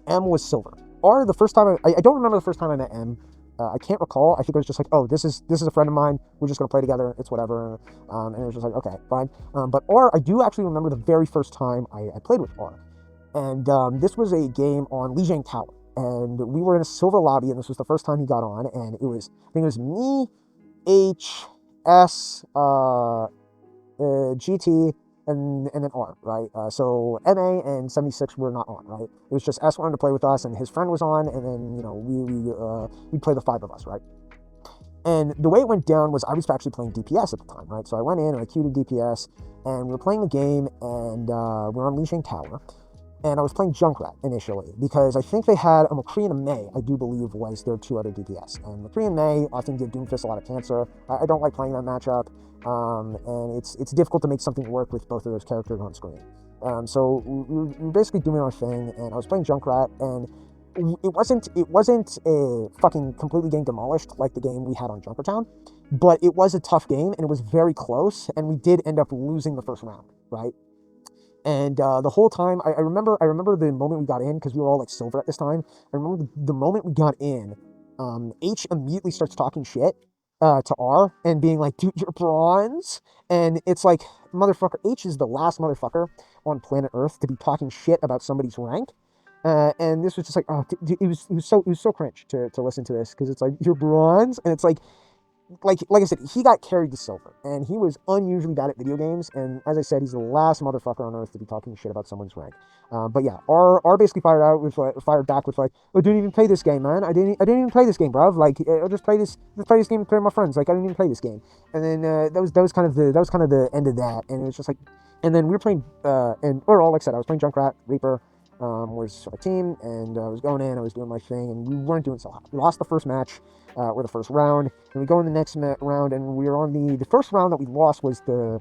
M was silver. Or the first time I don't remember the first time I met M. I can't recall. I think it was just like, oh, this is a friend of mine. We're just gonna play together. It's whatever. And it was just like, okay, fine. But R, I do actually remember the very first time I played with R, and this was a game on Lijiang Tower, and we were in a silver lobby, and this was the first time he got on, and I think it was me, H, S, GT, and then R, right? So MA and 76 were not on, right? It was just S wanted to play with us, and his friend was on, and then we'd play the 5 of us, right? And the way it went down was I was actually playing DPS at the time, right? So I went in and I queued a DPS, and we were playing the game, and we were on Lijiang Tower, and I was playing Junkrat initially, because I think they had a McCree and a May, I do believe was their 2 other DPS. And McCree and May often give Doomfist a lot of cancer. I don't like playing that matchup, and it's difficult to make something work with both of those characters on screen. So we were basically doing our thing, and I was playing Junkrat, and it wasn't a fucking completely getting demolished like the game we had on Junkertown, but it was a tough game, and it was very close, and we did end up losing the first round, right? And the whole time, I remember the moment we got in, because we were all like silver at this time. I remember the moment we got in, H immediately starts talking shit to R and being like, dude, you're bronze. And it's like, motherfucker, H is the last motherfucker on planet Earth to be talking shit about somebody's rank. And this was just like, oh, dude, it was so cringe to listen to this, because it's like, you're bronze, and it's like I said, he got carried to silver, and he was unusually bad at video games, and as I said, he's the last motherfucker on Earth to be talking shit about someone's rank. But yeah, R basically fired back with like, oh, I didn't even play this game, man. I didn't even play this game, bruv. Like, I'll just play this game and play with my friends. Like, I didn't even play this game. And then that was kind of the end of that, and it was just like, and then we were playing, and overall, like I said, I was playing Junkrat, Reaper. Was our team, and I was going in, I was doing my thing, and we weren't doing so hot. We lost the first match, or the first round, and we go in the next round, and we were on the first round that we lost was the,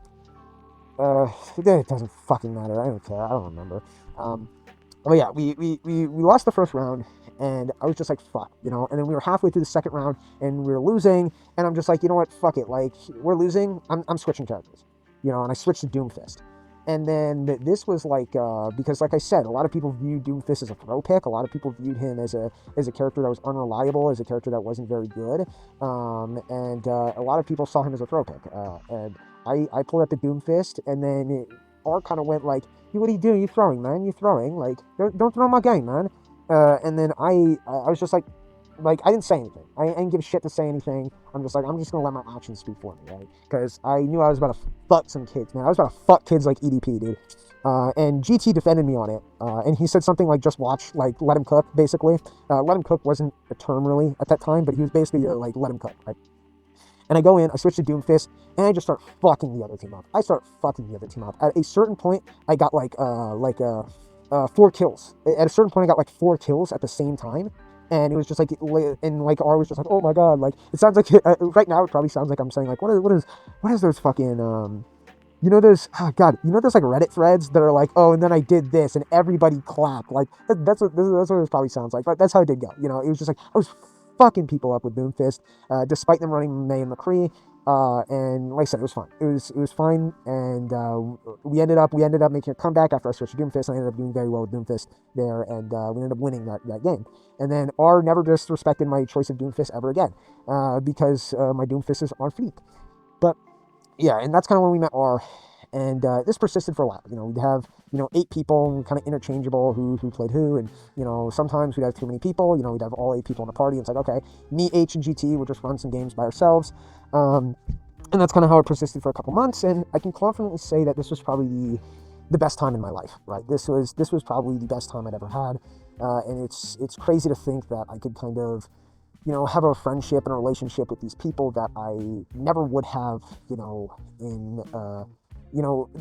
it doesn't fucking matter, I don't care, I don't remember. But yeah, we lost the first round, and I was just like, fuck, and then we were halfway through the second round, and we were losing, and I'm just like, you know what, fuck it, like, we're losing, I'm switching characters, and I switched to Doomfist. And then this was like, because like I said, a lot of people viewed Doomfist as a throw pick. A lot of people viewed him as a character that was unreliable, as a character that wasn't very good. And a lot of people saw him as a throw pick. And I pulled out the Doomfist, and then R kind of went like, what are you doing? You throwing, man? You throwing? Like, don't throw my game, man. And then I was just like, I didn't say anything. I didn't give a shit to say anything. I'm just going to let my actions speak for me, right? Because I knew I was about to fuck some kids, man. I was about to fuck kids like EDP, dude. And GT defended me on it. And he said something like, just watch, like, let him cook, basically. Let him cook wasn't a term, really, at that time, but he was basically, like, let him cook, right? And I go in, I switch to Doomfist, and I just start fucking the other team up. At a certain point, I got, 4 kills. At a certain point, I got, 4 kills at the same time. And it was just like, and like R was just like, oh my god, like it sounds like right now it probably sounds like I'm saying like, what is those fucking those those like Reddit threads that are like, oh, and then I did this and everybody clapped, like that's what it probably sounds like, but that's how it did go. It was just like I was fucking people up with Doomfist, despite them running May and McCree. And like I said, it was fun. It was fine, and we ended up making a comeback after I switched to Doomfist. And I ended up doing very well with Doomfist there, and we ended up winning that game. And then R never disrespected my choice of Doomfist ever again, because my Doomfist is R fleet. But yeah, and that's kind of when we met R, and this persisted for a while. We'd have 8 people, kind of interchangeable who played who, and sometimes we'd have too many people. We'd have all 8 people in the party, and it's like, okay, me, H, and GT would just run some games by ourselves. And that's kind of how it persisted for a couple months, and I can confidently say that this was probably the best time in my life, right? This was probably the best time I'd ever had, and it's crazy to think that I could kind of, have a friendship and a relationship with these people that I never would have, that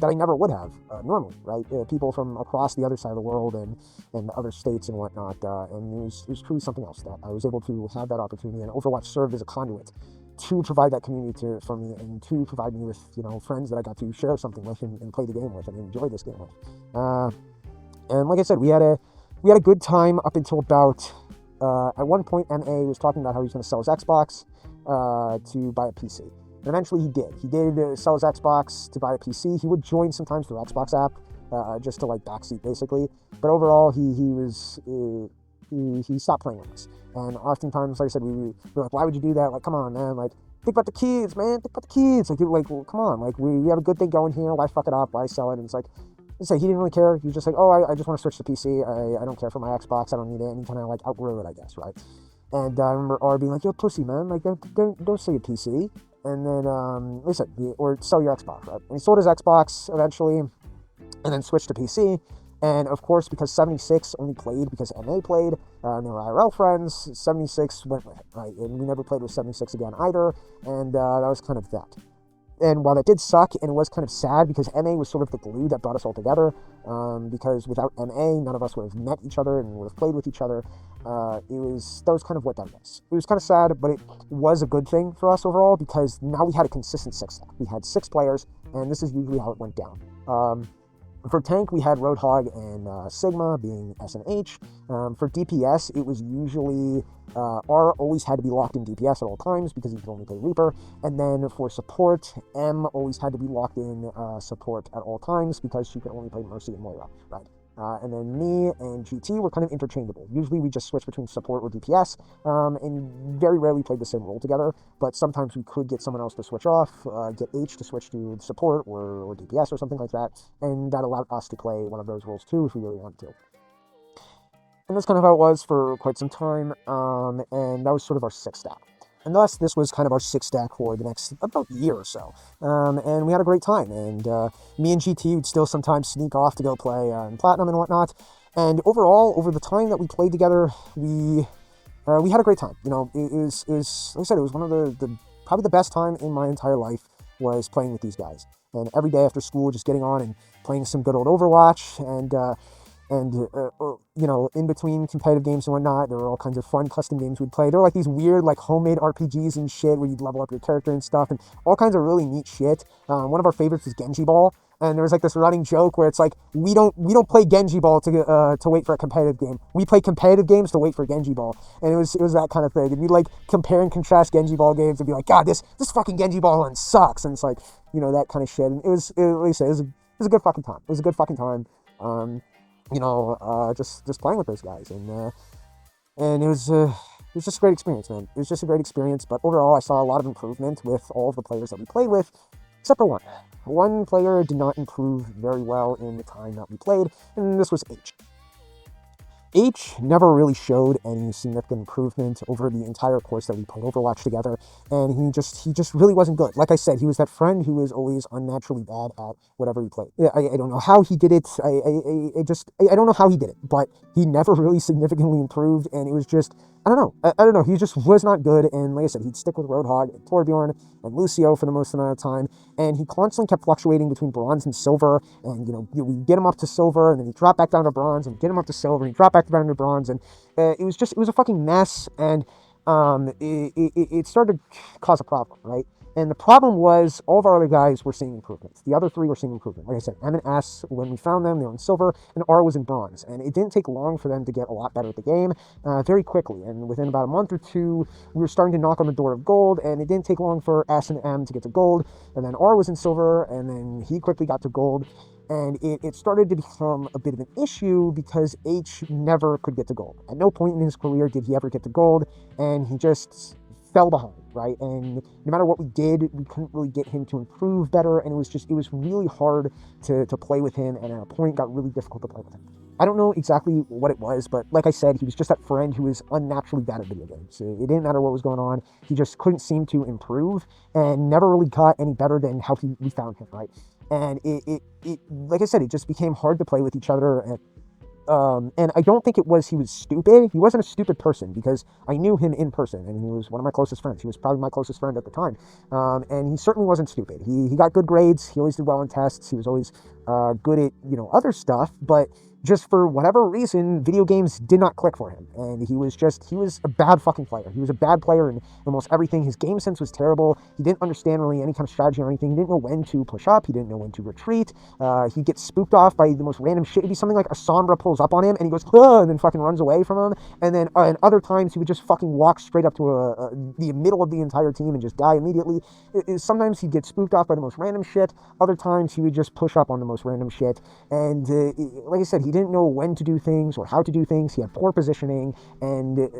I never would have normally, right? People from across the other side of the world and other states and whatnot, and it was truly something else that I was able to have that opportunity, and Overwatch served as a conduit to provide that community for me, and to provide me with friends that I got to share something with and play the game with and enjoy this game with. And like I said, we had a good time up until about at one point, MA was talking about how he was going to sell his Xbox to buy a PC. And eventually he did. He did sell his Xbox to buy a PC. He would join sometimes the Xbox app just to like backseat basically. But overall, he stopped playing with us. And oftentimes, like I said, we were like, why would you do that? Like, come on, man. Like, think about the kids, man. Think about the kids. Like, well, come on. Like, we have a good thing going here. Why fuck it up? Why sell it? And it's like, he didn't really care. He was just like, oh, I just want to switch to PC. I don't care for my Xbox. I don't need it. And he kind of like outgrew it, I guess, right? And I remember R being like, yo, pussy, man. Like, don't sell your PC. And then, listen, or sell your Xbox, right? And he sold his Xbox eventually and then switched to PC. And of course, because 76 only played because MA played, and they were IRL friends, 76 went with it, right? And we never played with 76 again either, and that was kind of that. And while that did suck, and it was kind of sad because MA was sort of the glue that brought us all together, because without MA, none of us would have met each other and would have played with each other. That was kind of what that was. It was kind of sad, but it was a good thing for us overall because now we had a consistent 6-stack. We had 6 players, and this is usually how it went down. For tank, we had Roadhog and Sigma being S and H. For DPS, it was usually R always had to be locked in DPS at all times because he could only play Reaper. And then for support, M always had to be locked in support at all times because she could only play Mercy and Moira, right? And then me and GT were kind of interchangeable. Usually we just switched between support or DPS, and very rarely played the same role together, but sometimes we could get someone else to switch off, get H to switch to support or DPS or something like that, and that allowed us to play one of those roles too if we really wanted to. And that's kind of how it was for quite some time, and that was sort of our 6-stack. And thus, this was kind of our 6-stack for the next about year or so. And we had a great time. And me and GT would still sometimes sneak off to go play in Platinum and whatnot. And overall, over the time that we played together, we had a great time. You know, it was like I said, it was one of the probably the best time in my entire life was playing with these guys. And every day after school, just getting on and playing some good old Overwatch and you know, in between competitive games and whatnot, there were all kinds of fun custom games we'd play. There were like these weird like homemade RPGs and shit where you'd level up your character and stuff, and all kinds of really neat shit. One of our favorites was Genji Ball, and there was like this running joke where it's like we don't play Genji Ball to wait for a competitive game. We play competitive games to wait for Genji Ball, and it was that kind of thing. And we'd like compare and contrast Genji Ball games and be like, God, this fucking Genji Ball one sucks, and it's like, you know, that kind of shit. And it was a good fucking time. It was a good fucking time. You know, just playing with those guys, and it was just a great experience, man. It was just a great experience, but overall, I saw a lot of improvement with all of the players that we played with, except for one. One player did not improve very well in the time that we played, and this was H. H never really showed any significant improvement over the entire course that we played Overwatch together, and he just really wasn't good. Like I said, he was that friend who was always unnaturally bad at whatever he played. I don't know how he did it. I don't know how he did it, but he never really significantly improved, and it was just, I don't know. He just was not good, and like I said, he'd stick with Roadhog and Torbjorn and Lucio for the most amount of time, and he constantly kept fluctuating between bronze and silver, and, you know, we get him up to silver, and then he'd drop back down to bronze, and get him up to silver, and he'd drop back down to bronze, and it was a fucking mess, and it started to cause a problem, right? And the problem was all of our other guys were seeing improvements. The other 3 were seeing improvement. Like I said, M and S, when we found them, they were in silver, and R was in bronze. And it didn't take long for them to get a lot better at the game, very quickly. And within about a month or 2, we were starting to knock on the door of gold, and it didn't take long for S and M to get to gold. And then R was in silver, and then he quickly got to gold. And it started to become a bit of an issue because H never could get to gold. At no point in his career did he ever get to gold, and he just fell behind, right? And no matter what we did, we couldn't really get him to improve better, and it was really hard to play with him, and at a point got really difficult to play with him. I don't know exactly what it was, but like I said, he was just that friend who was unnaturally bad at video games. It didn't matter what was going on, he just couldn't seem to improve, and never really got any better than how we found him, right? And it like I said, it just became hard to play with each other, and I don't think it was he was stupid. He wasn't a stupid person because I knew him in person, and he was one of my closest friends. He was probably my closest friend at the time, and he certainly wasn't stupid. He got good grades. He always did well in tests. He was always good at, you know, other stuff, but just for whatever reason, video games did not click for him. And he was a bad fucking player. He was a bad player in almost everything. His game sense was terrible. He didn't understand really any kind of strategy or anything. He didn't know when to push up. He didn't know when to retreat. He gets spooked off by the most random shit. It'd be something like a Sombra pulls up on him and he goes, "Huh," and then fucking runs away from him. And then and other times he would just fucking walk straight up to the middle of the entire team and just die immediately. Sometimes he'd get spooked off by the most random shit. Other times he would just push up on the most random shit. And like I said, he didn't know when to do things or how to do things. He had poor positioning, and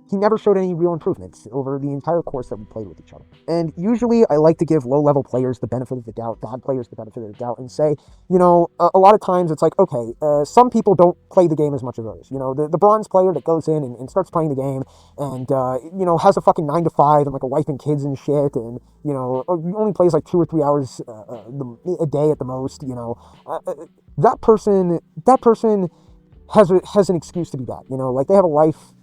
he never showed any real improvements over the entire course that we played with each other. And usually I like to give low-level players the benefit of the doubt, bad players the benefit of the doubt, and say, you know, a lot of times it's like, okay, some people don't play the game as much as others. You know, the bronze player that goes in and starts playing the game and, you know, has a fucking 9 to 5 and like a wife and kids and shit, and, you know, only plays like 2 or 3 hours a day at the most, you know, that person has an excuse to be bad, you know, like they have a life,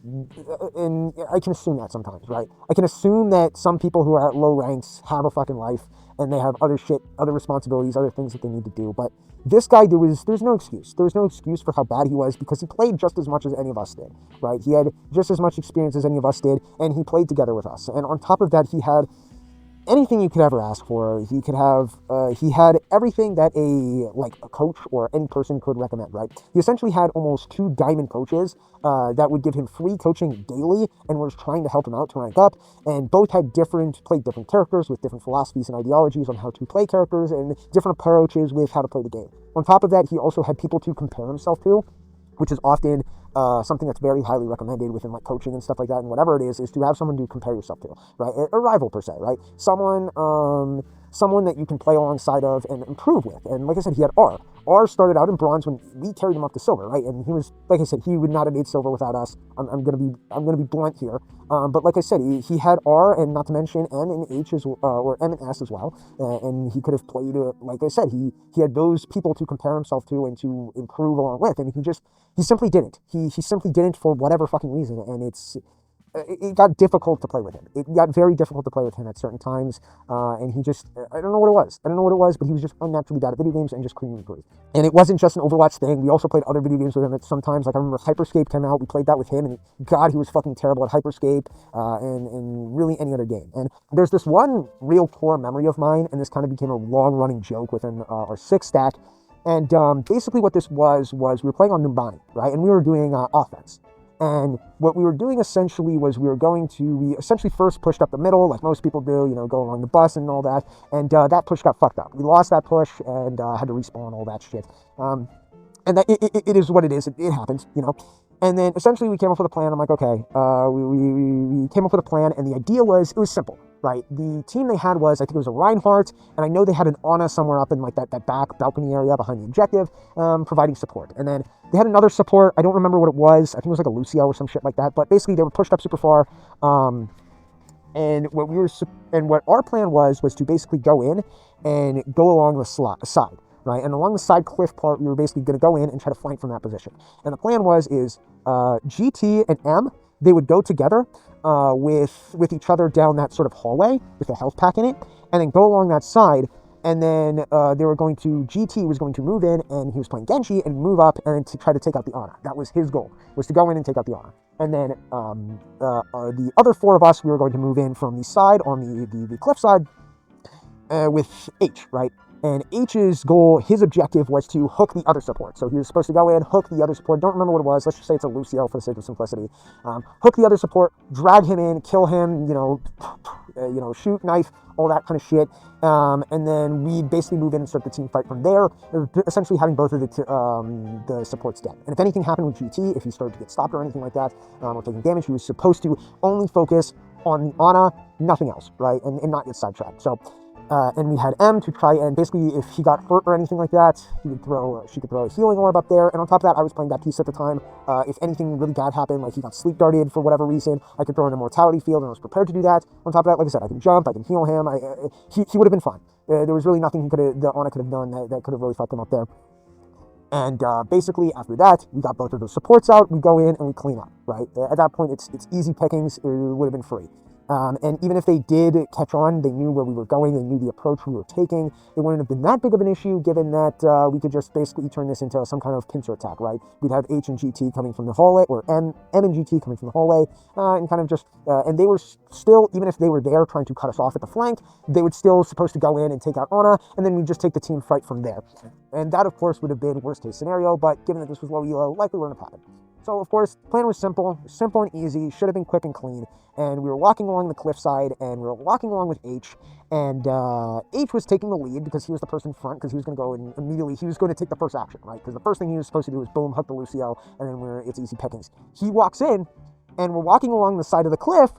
and I can assume that sometimes, right? I can assume that some people who are at low ranks have a fucking life, and they have other shit, other responsibilities, other things that they need to do, but this guy, there's no excuse. There's no excuse for how bad he was, because he played just as much as any of us did, right? He had just as much experience as any of us did, and he played together with us, and on top of that, he had anything you could ever ask for. He could have, he had everything that a coach or any person could recommend, right? He essentially had almost 2 diamond coaches that would give him free coaching daily and was trying to help him out to rank up. And both had played different characters with different philosophies and ideologies on how to play characters and different approaches with how to play the game. On top of that, he also had people to compare himself to, which is often something that's very highly recommended within like coaching and stuff like that, and whatever it is to have someone to compare yourself to, right? A rival per se, right? Someone that you can play alongside of and improve with. And like I said, he had R. R started out in bronze when we carried him up to silver, right? And he was, like I said, he would not have made silver without us. I'm gonna be blunt here, but like I said, he had R, and not to mention N and H or M and S as well, and he could have played. Like I said, he had those people to compare himself to and to improve along with, and he simply didn't. He simply didn't for whatever fucking reason, and it got difficult to play with him. It got very difficult to play with him at certain times, and he just, I don't know what it was. I don't know what it was, but he was just unnaturally bad at video games and just couldn't improve. And it wasn't just an Overwatch thing. We also played other video games with him at sometimes. Like I remember Hyperscape came out. We played that with him, and God, he was fucking terrible at Hyperscape and really any other game. And there's this one real core memory of mine, and this kind of became a long-running joke within our 6 stack. And basically what this was we were playing on Numbani, right? And we were doing offense. And what we were doing essentially was we essentially first pushed up the middle, like most people do, you know, go along the bus and all that. And that push got fucked up. We lost that push and had to respawn, all that shit. And that it is what it is. It happens, you know. And then essentially we came up with a plan. I'm like, okay, we came up with a plan, and the idea was, it was simple, right? The team they had was, I think it was a Reinhardt, and I know they had an Ana somewhere up in like that back balcony area behind the objective, providing support. And then they had another support. I don't remember what it was. I think it was like a Lucio or some shit like that. But basically they were pushed up super far. And what our plan was to basically go in and go along the side. Right, and along the side cliff part, we were basically going to go in and try to flank from that position. And the plan is GT and M, they would go together with each other down that sort of hallway with a health pack in it, and then go along that side. And then GT was going to move in, and he was playing Genji, and move up and to try to take out the Ana. That was his goal, was to go in and take out the Ana. And then the other 4 of us, we were going to move in from the side on the cliff side with H, right? And H's goal, his objective was to hook the other support. So he was supposed to go in, hook the other support. Don't remember what it was. Let's just say it's a Lucio for the sake of simplicity. Hook the other support, drag him in, kill him, shoot, knife, all that kind of shit. And then we'd basically move in and start the team fight from there, essentially having both of the supports dead. And if anything happened with GT, if he started to get stopped or anything like that, or taking damage, he was supposed to only focus on the Ana, nothing else, right? And not get sidetracked. So. And we had M to try and basically, if he got hurt or anything like that, she could throw a healing orb up there. And on top of that, I was playing Baptiste at the time. If anything really bad happened, like he got sleep darted for whatever reason, I could throw in a mortality field, and I was prepared to do that. On top of that, like I said, I can jump, I can heal him. He would have been fine. There was really nothing the Ana could have done that could have really fucked him up there. And basically, after that, we got both of those supports out. We go in and we clean up, right? At that point, it's easy pickings. It would have been free. And even if they did catch on, they knew where we were going, they knew the approach we were taking. It wouldn't have been that big of an issue, given that we could just basically turn this into some kind of pincer attack, right? We'd have H and GT coming from the hallway, or M and GT coming from the hallway, and kind of just, and they were still, even if they were there trying to cut us off at the flank, they would still supposed to go in and take out Ana, and then we'd just take the team fight from there. And that, of course, would have been worst case scenario, but given that this was low elo, likely wouldn't have happened. So, of course, the plan was simple and easy, should have been quick and clean. And we were walking along the cliffside, and we were walking along with H, and H was taking the lead because he was the person in front, because he was going to go and immediately, he was going to take the first action, right? Because the first thing he was supposed to do was boom, hook the Lucio, and then it's easy pickings. He walks in, and we're walking along the side of the cliff,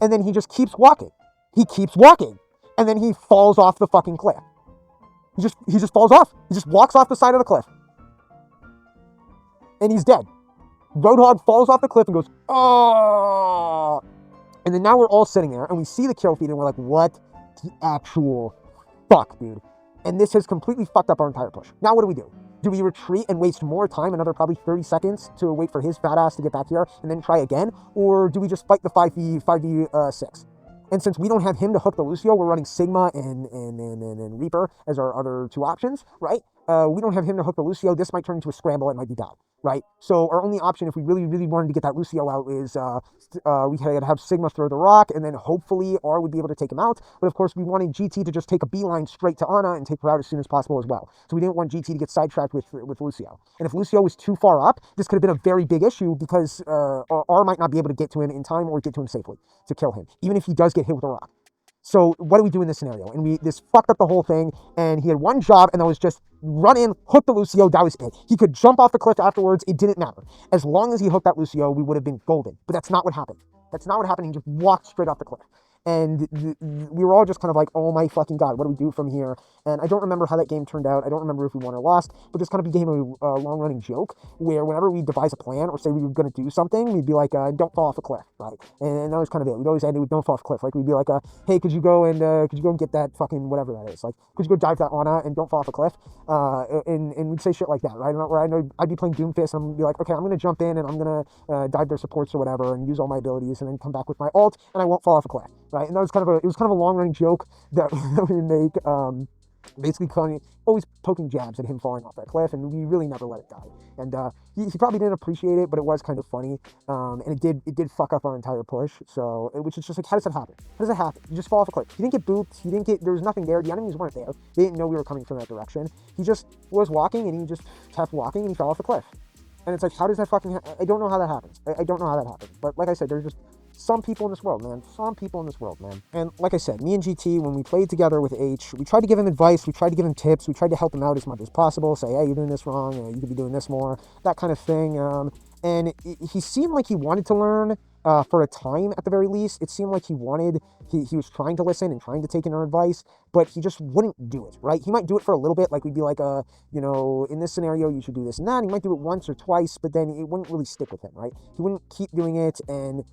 and then he just keeps walking. He keeps walking, and then he falls off the fucking cliff. He just falls off. He just walks off the side of the cliff. And he's dead. Roadhog falls off the cliff and goes, oh! And then now we're all sitting there, and we see the kill feed, and we're like, what the actual fuck, dude? And this has completely fucked up our entire push. Now what do? Do we retreat and waste more time, another probably 30 seconds, to wait for his fat ass to get back here, and then try again? Or do we just fight the 5v6? And since we don't have him to hook the Lucio, we're running Sigma and Reaper as our other two options, right? We don't have him to hook the Lucio. This might turn into a scramble. It might be bad, right? So our only option, if we really, really wanted to get that Lucio out, is we could have Sigma throw the rock, and then hopefully R would be able to take him out. But of course, we wanted GT to just take a beeline straight to Ana and take her out as soon as possible as well. So we didn't want GT to get sidetracked with Lucio. And if Lucio was too far up, this could have been a very big issue, because R might not be able to get to him in time or get to him safely to kill him, even if he does get hit with a rock. So what do we do in this scenario? And this fucked up the whole thing, and he had one job, and that was just run in, hook the Lucio, that was it. He could jump off the cliff afterwards, it didn't matter. As long as he hooked that Lucio, we would have been golden. But that's not what happened. That's not what happened. He just walked straight off the cliff. And we were all just kind of like, oh my fucking god, what do we do from here? And I don't remember how that game turned out. I don't remember if we won or lost, but this kind of became a long-running joke where whenever we devise a plan or say we were going to do something, we'd be like, don't fall off a cliff, right? And that was kind of it. We'd always end it with don't fall off a cliff. Like, we'd be like, hey, could you go and get that fucking whatever that is? Like, could you go dive that Ana and don't fall off a cliff? And we'd say shit like that, right? Where I know I'd be playing Doomfist, and I'm be like, okay, I'm going to jump in and I'm going to dive their supports or whatever and use all my abilities and then come back with my ult and I won't fall off a cliff. Right, and that was kind of a long-running joke that we make, basically always poking jabs at him falling off that cliff, and we really never let it die. And he probably didn't appreciate it, but it was kind of funny, and it did fuck up our entire push. So which is just like, how does that happen? How does that happen? You just fall off a cliff. You didn't get booped. There was nothing there. The enemies weren't there. They didn't know we were coming from that direction. He just was walking, and he just kept walking, and he fell off the cliff. And it's like, how does that fucking I don't know how that happens. I don't know how that happens. But like I said, there's just some people in this world, man. Some people in this world, man. And like I said, me and GT, when we played together with H, we tried to give him advice, we tried to give him tips, we tried to help him out as much as possible, say, hey, you're doing this wrong, you could be doing this more, that kind of thing. And he seemed like he wanted to learn for a time, at the very least. It seemed like he was trying to listen and trying to take in our advice, but he just wouldn't do it, right? He might do it for a little bit, like we'd be like, in this scenario, you should do this and that. He might do it once or twice, but then it wouldn't really stick with him, right? He wouldn't keep doing it, and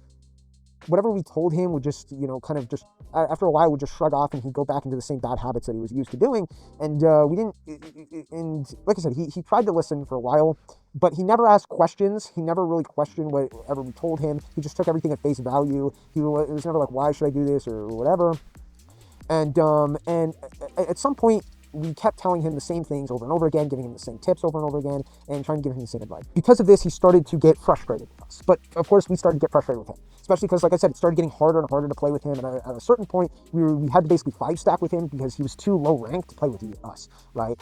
whatever we told him would just, kind of just, after a while, would just shrug off, and he'd go back into the same bad habits that he was used to doing. And we didn't, and like I said, he tried to listen for a while, but he never asked questions. He never really questioned whatever we told him. He just took everything at face value. It was never like, why should I do this or whatever. And at some point, we kept telling him the same things over and over again, giving him the same tips over and over again, and trying to give him the same advice. Because of this, he started to get frustrated with us. But of course, we started to get frustrated with him, especially because, like I said, it started getting harder and harder to play with him. And at a certain point, we had to basically 5-stack with him because he was too low ranked to play with us, right?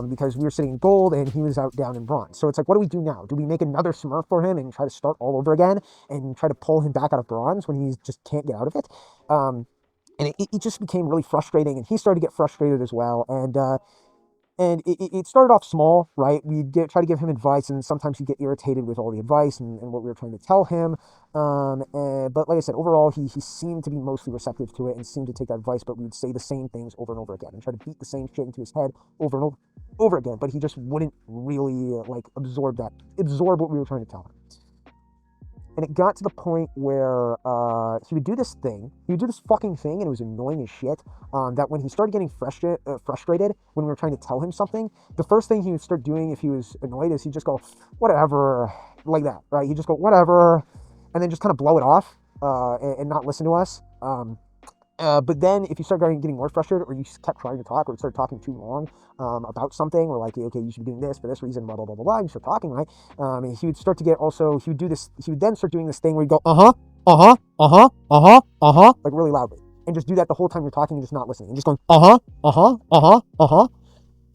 Because we were sitting in gold and he was out down in bronze. So it's like, what do we do now? Do we make another Smurf for him and try to start all over again and try to pull him back out of bronze when he just can't get out of it? And it just became really frustrating, and he started to get frustrated as well. And it started off small, right? We'd try to give him advice, and sometimes he'd get irritated with all the advice and what we were trying to tell him. But like I said, overall, he seemed to be mostly receptive to it and seemed to take that advice, but we'd say the same things over and over again and try to beat the same shit into his head over and over again. But he just wouldn't really absorb what we were trying to tell him. And it got to the point where he would do this fucking thing, and it was annoying as shit, that when he started getting frustrated when we were trying to tell him something, the first thing he would start doing if he was annoyed is he'd just go, whatever, like that, right? He'd just go, whatever, and then just kind of blow it off. and not listen to us. But then if you start getting more frustrated, or you kept trying to talk, or start talking too long about something, or like, okay, you should be doing this for this reason, blah blah blah blah blah, and you start talking, right? And he would start to get also, he would do this, he would then start doing this thing where you go, like really loudly, and just do that the whole time you're talking and just not listening, and just going,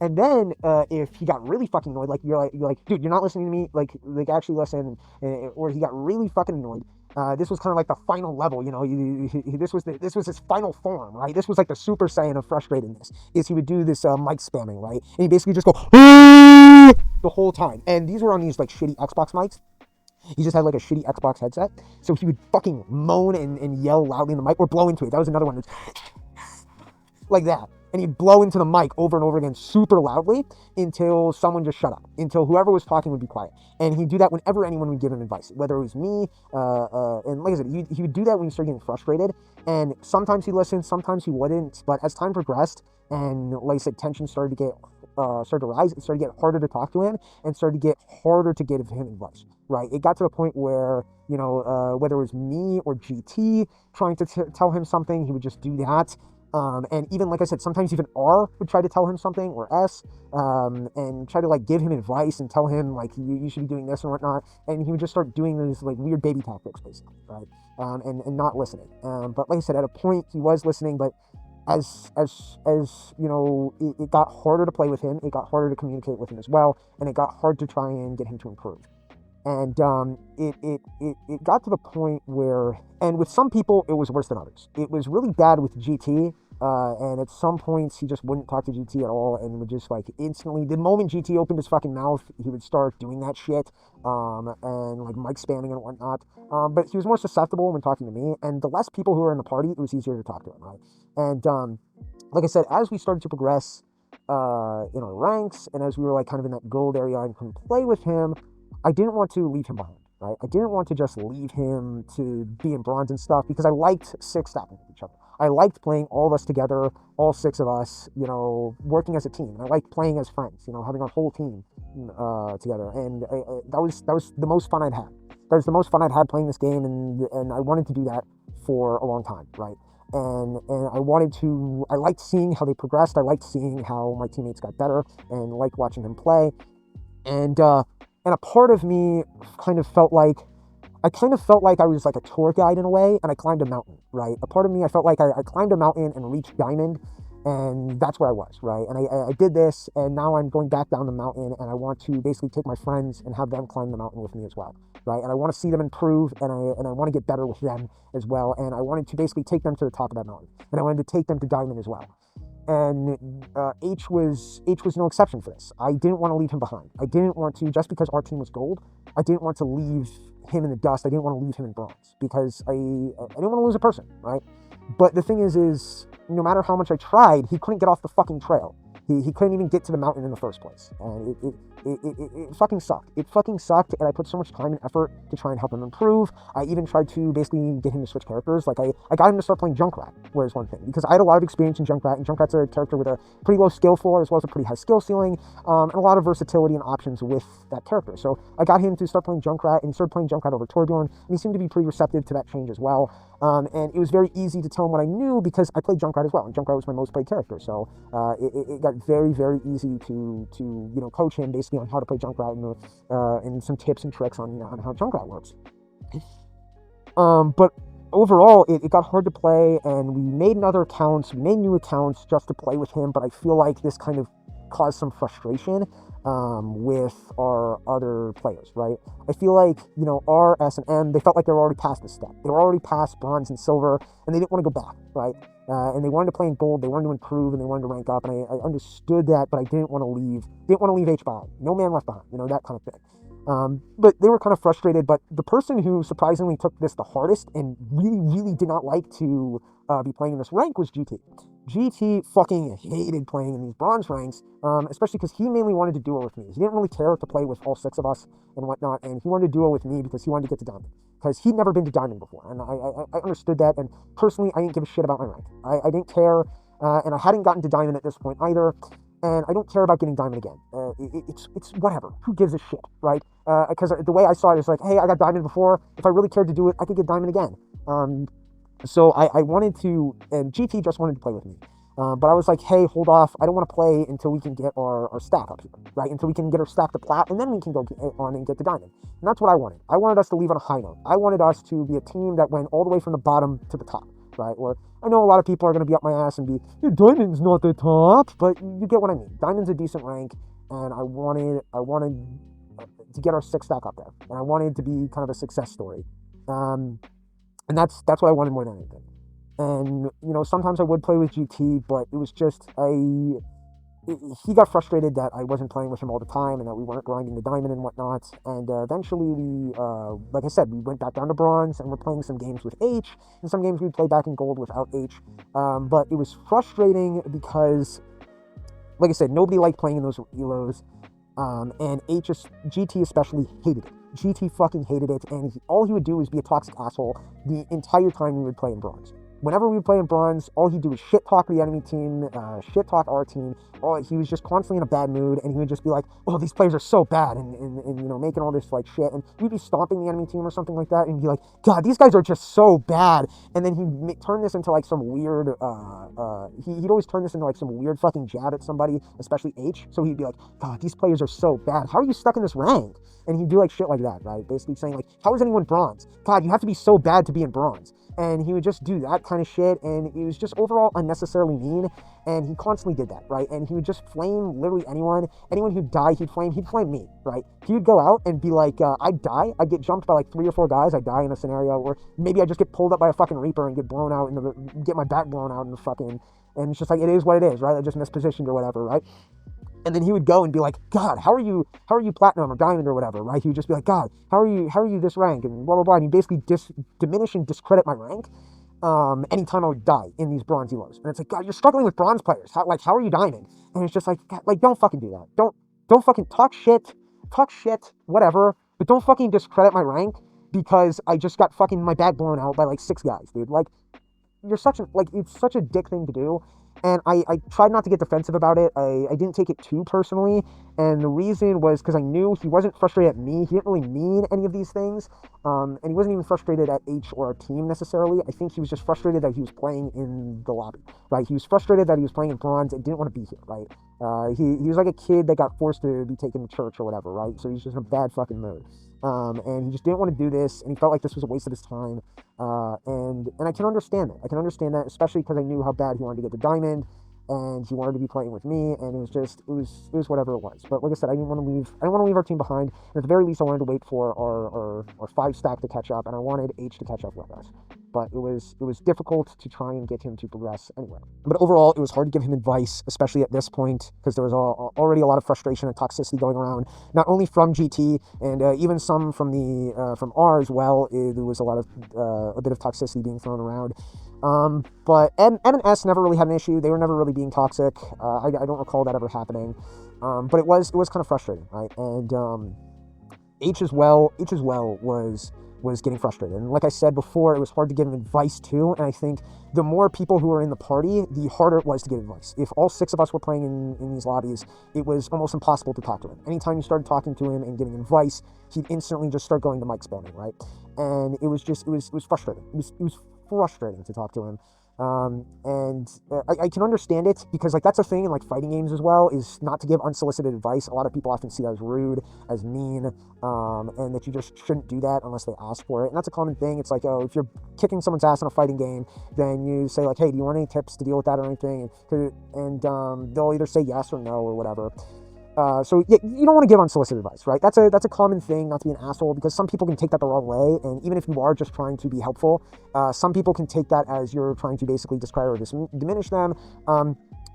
And then if he got really fucking annoyed, like you're like, dude, you're not listening to me, like actually listen, or he got really fucking annoyed. This was kind of like the final level, you know. This was his final form, right? This was like the Super Saiyan of frustratedness. Is he would do this mic spamming, right? And he basically just go the whole time. And these were on these like shitty Xbox mics. He just had like a shitty Xbox headset, so he would fucking moan and yell loudly in the mic, or blow into it. That was another one, like that. And he'd blow into the mic over and over again super loudly until someone just shut up, until whoever was talking would be quiet. And he'd do that whenever anyone would give him advice, whether it was me, and like I said, he would do that when he started getting frustrated. And sometimes he listened, sometimes he wouldn't. But as time progressed, and like I said, tension started to rise, it started to get harder to talk to him, and started to get harder to give him advice, right? It got to the point where, you know, whether it was me or GT trying to tell him something, he would just do that. And even, like I said, sometimes even R would try to tell him something, or S, and try to like give him advice and tell him like, you should be doing this and whatnot. And he would just start doing these like weird baby tactics, basically, right? And not listening. But like I said, at a point he was listening, but as you know, it got harder to play with him, it got harder to communicate with him as well, and it got hard to try and get him to improve. And it got to the point where, and with some people it was worse than others. It was really bad with GT, and at some points he just wouldn't talk to GT at all, and would just like instantly, the moment GT opened his fucking mouth, he would start doing that shit, and like mic spamming and whatnot. But he was more susceptible when talking to me, and the less people who were in the party, it was easier to talk to him, right? And like I said, as we started to progress in our ranks, and as we were like kind of in that gold area and couldn't play with him, I didn't want to leave him behind, right? I didn't want to just leave him to be in bronze and stuff, because I liked six-staffing with each other. I liked playing all of us together, all six of us, you know, working as a team. I liked playing as friends, you know, having our whole team together. And that was the most fun I'd had. That was the most fun I'd had playing this game, and I wanted to do that for a long time, right? And I liked seeing how they progressed. I liked seeing how my teammates got better, and liked watching them play. And a part of me kind of felt like I was like a tour guide in a way, and I climbed a mountain, right? A part of me, I felt like I climbed a mountain and reached Diamond, and that's where I was, right? And I did this, and now I'm going back down the mountain, and I want to basically take my friends and have them climb the mountain with me as well, right? And I want to see them improve, and I want to get better with them as well, and I wanted to basically take them to the top of that mountain, and I wanted to take them to Diamond as well. And H was no exception for this. I didn't want to leave him behind. I didn't want to, just because our team was gold, I didn't want to leave him in the dust. I didn't want to leave him in bronze, because I didn't want to lose a person, right? But the thing is no matter how much I tried, he couldn't get off the fucking trail. He couldn't even get to the mountain in the first place. And it fucking sucked. It fucking sucked, and I put so much time and effort to try and help him improve. I even tried to basically get him to switch characters. Like, I got him to start playing Junkrat, was one thing, because I had a lot of experience in Junkrat, and Junkrat's a character with a pretty low skill floor, as well as a pretty high skill ceiling, and a lot of versatility and options with that character. So I got him to start playing Junkrat, and he started playing Junkrat over Torbjorn, and he seemed to be pretty receptive to that change as well. And it was very easy to tell him what I knew, because I played Junkrat as well, and Junkrat was my most played character. So it got very, very easy to you know, coach him basically on how to play Junkrat, and some tips and tricks on how Junkrat works. But overall, it got hard to play, and we made new accounts just to play with him. But I feel like this kind of caused some frustration with our other players, right? I feel like, you know, R, S, and M, they felt like they were already past this step. They were already past bronze and silver, and they didn't want to go back, right? And they wanted to play in gold, they wanted to improve, and they wanted to rank up, and I understood that, but I didn't want to leave H behind. No man left behind, you know, that kind of thing. But they were kind of frustrated, but the person who surprisingly took this the hardest and really, really did not like to be playing in this rank was GT. GT fucking hated playing in these bronze ranks, especially because he mainly wanted to duo with me. He didn't really care to play with all six of us and whatnot, and he wanted to duo with me because he wanted to get to Diamond, because he'd never been to Diamond before, and I understood that, and personally, I didn't give a shit about my rank. I didn't care, and I hadn't gotten to Diamond at this point either, and I don't care about getting Diamond again. It's whatever. Who gives a shit, right? Because the way I saw it is like, hey, I got Diamond before. If I really cared to do it, I could get Diamond again. So I wanted to, and GT just wanted to play with me. But I was like, hey, hold off. I don't want to play until we can get our stack up here, right? Until we can get our stack to plat, and then we can go on and get to diamond. And that's what I wanted. I wanted us to leave on a high note. I wanted us to be a team that went all the way from the bottom to the top, right? Or I know a lot of people are going to be up my ass and be, yeah, diamond's not the top, but you get what I mean. Diamond's a decent rank, and I wanted to get our 6 stack up there, and I wanted to be kind of a success story. And that's what I wanted more than anything. And, you know, sometimes I would play with GT, but it was just, he got frustrated that I wasn't playing with him all the time and that we weren't grinding the diamond and whatnot. And eventually we, like I said, we went back down to bronze and we're playing some games with H, and some games we'd play back in gold without H. But it was frustrating because, like I said, nobody liked playing in those elos. And GT especially hated it. GT fucking hated it, and all he would do is be a toxic asshole the entire time we would play in bronze. Whenever we would play in bronze, all he'd do was shit talk the enemy team, shit talk our team. He was just constantly in a bad mood, and he would just be like, "Oh, these players are so bad," and you know, making all this like shit. And we'd be stomping the enemy team or something like that, and he'd be like, "God, these guys are just so bad." And then he'd turn this into like some weird, he'd always turn this into like some weird fucking jab at somebody, especially H. So he'd be like, "God, these players are so bad. How are you stuck in this rank?" And he'd do like shit like that, right? Basically saying like, "How is anyone bronze? God, you have to be so bad to be in bronze." And he would just do that kind of shit, and he was just overall unnecessarily mean, and he constantly did that, right? And he would just flame literally anyone who'd die, he'd flame me, right? He would go out and be like, I'd die, I'd get jumped by like 3 or 4 guys, I'd die in a scenario, or maybe I'd just get pulled up by a fucking Reaper and get blown out, get my back blown out in the fucking, and it's just like, it is what it is, right? I just mispositioned or whatever, right? And then he would go and be like, "God, how are you platinum or diamond or whatever," right? He would just be like, "God, how are you this rank?" And blah, blah, blah. And he'd basically diminish and discredit my rank anytime I would die in these bronze elos. And it's like, "God, you're struggling with bronze players. How are you diamond?" And it's just like, God, like, don't fucking do that. Don't fucking talk shit, whatever, but don't fucking discredit my rank because I just got fucking my back blown out by like 6 guys, dude. Like, it's such a dick thing to do. And I tried not to get defensive about it. I didn't take it too personally. And the reason was because I knew he wasn't frustrated at me. He didn't really mean any of these things. And he wasn't even frustrated at H or our team necessarily. I think he was just frustrated that he was playing in the lobby, right? He was frustrated that he was playing in bronze and didn't want to be here, right? He was like a kid that got forced to be taken to church or whatever, right? So he's just in a bad fucking mood. And he just didn't want to do this, and he felt like this was a waste of his time. And I can understand that. I can understand that, especially because I knew how bad he wanted to get the diamond, and he wanted to be playing with me, and it was whatever it was. But like I said, I didn't want to leave our team behind. And at the very least, I wanted to wait for our 5 stack to catch up, and I wanted H to catch up with us. But it was difficult to try and get him to progress anywhere. But overall, it was hard to give him advice, especially at this point, because there was already a lot of frustration and toxicity going around, not only from GT and even some from R as well. There was a bit of toxicity being thrown around. But M and S never really had an issue. They were never really being toxic. I don't recall that ever happening. But it was kind of frustrating, right? And H as well was getting frustrated. And like I said before, it was hard to give him advice too. And I think the more people who were in the party, the harder it was to give advice. If all 6 of us were playing in these lobbies, it was almost impossible to talk to him. Anytime you started talking to him and giving advice, he'd instantly just start going to mic spamming, right? And it was frustrating. It was frustrating to talk to him. And I can understand it because like that's a thing in like fighting games as well, is not to give unsolicited advice. A lot of people often see that as rude, as mean, and that you just shouldn't do that unless they ask for it. And that's a common thing. It's like, oh, if you're kicking someone's ass in a fighting game, then you say like, "Hey, do you want any tips to deal with that or anything?" And they'll either say yes or no or whatever. So yeah, you don't want to give unsolicited advice, right? That's a common thing, not to be an asshole, because some people can take that the wrong way. And even if you are just trying to be helpful, some people can take that as you're trying to basically discredit or diminish them,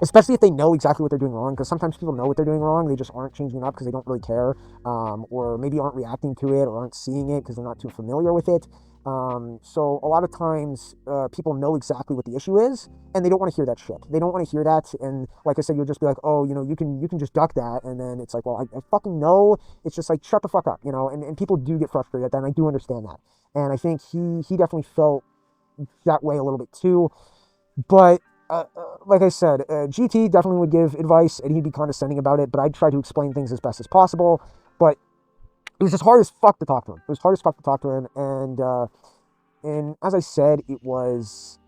especially if they know exactly what they're doing wrong. Because sometimes people know what they're doing wrong, they just aren't changing it up because they don't really care, or maybe aren't reacting to it or aren't seeing it because they're not too familiar with it. So a lot of times people know exactly what the issue is, and they don't want to hear that shit. They don't want to hear that, and like I said, you'll just be like, "Oh, you know, you can just duck that," and then it's like, "Well, I fucking know." It's just like, shut the fuck up, you know. And people do get frustrated at that, and I do understand that. And I think he definitely felt that way a little bit too. But like I said, GT definitely would give advice, and he'd be condescending about it. But I'd try to explain things as best as possible. But it was just hard as fuck to talk to him. It was hard as fuck to talk to him, and and as I said, it was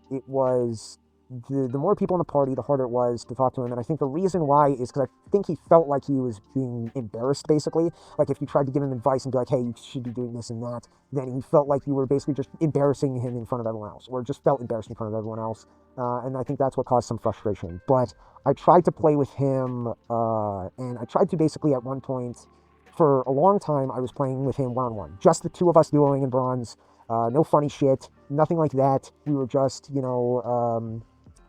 the more people in the party, the harder it was to talk to him. And I think the reason why is because I think he felt like he was being embarrassed, basically. Like if you tried to give him advice and be like, hey, you should be doing this and that, then he felt like you were basically just embarrassing him in front of everyone else, or just felt embarrassed in front of everyone else. And I think that's what caused some frustration. But I tried to play with him, and I tried to basically at one point, for a long time, I was playing with him one-on-one. Just the two of us dueling in bronze. No funny shit, nothing like that. We were just,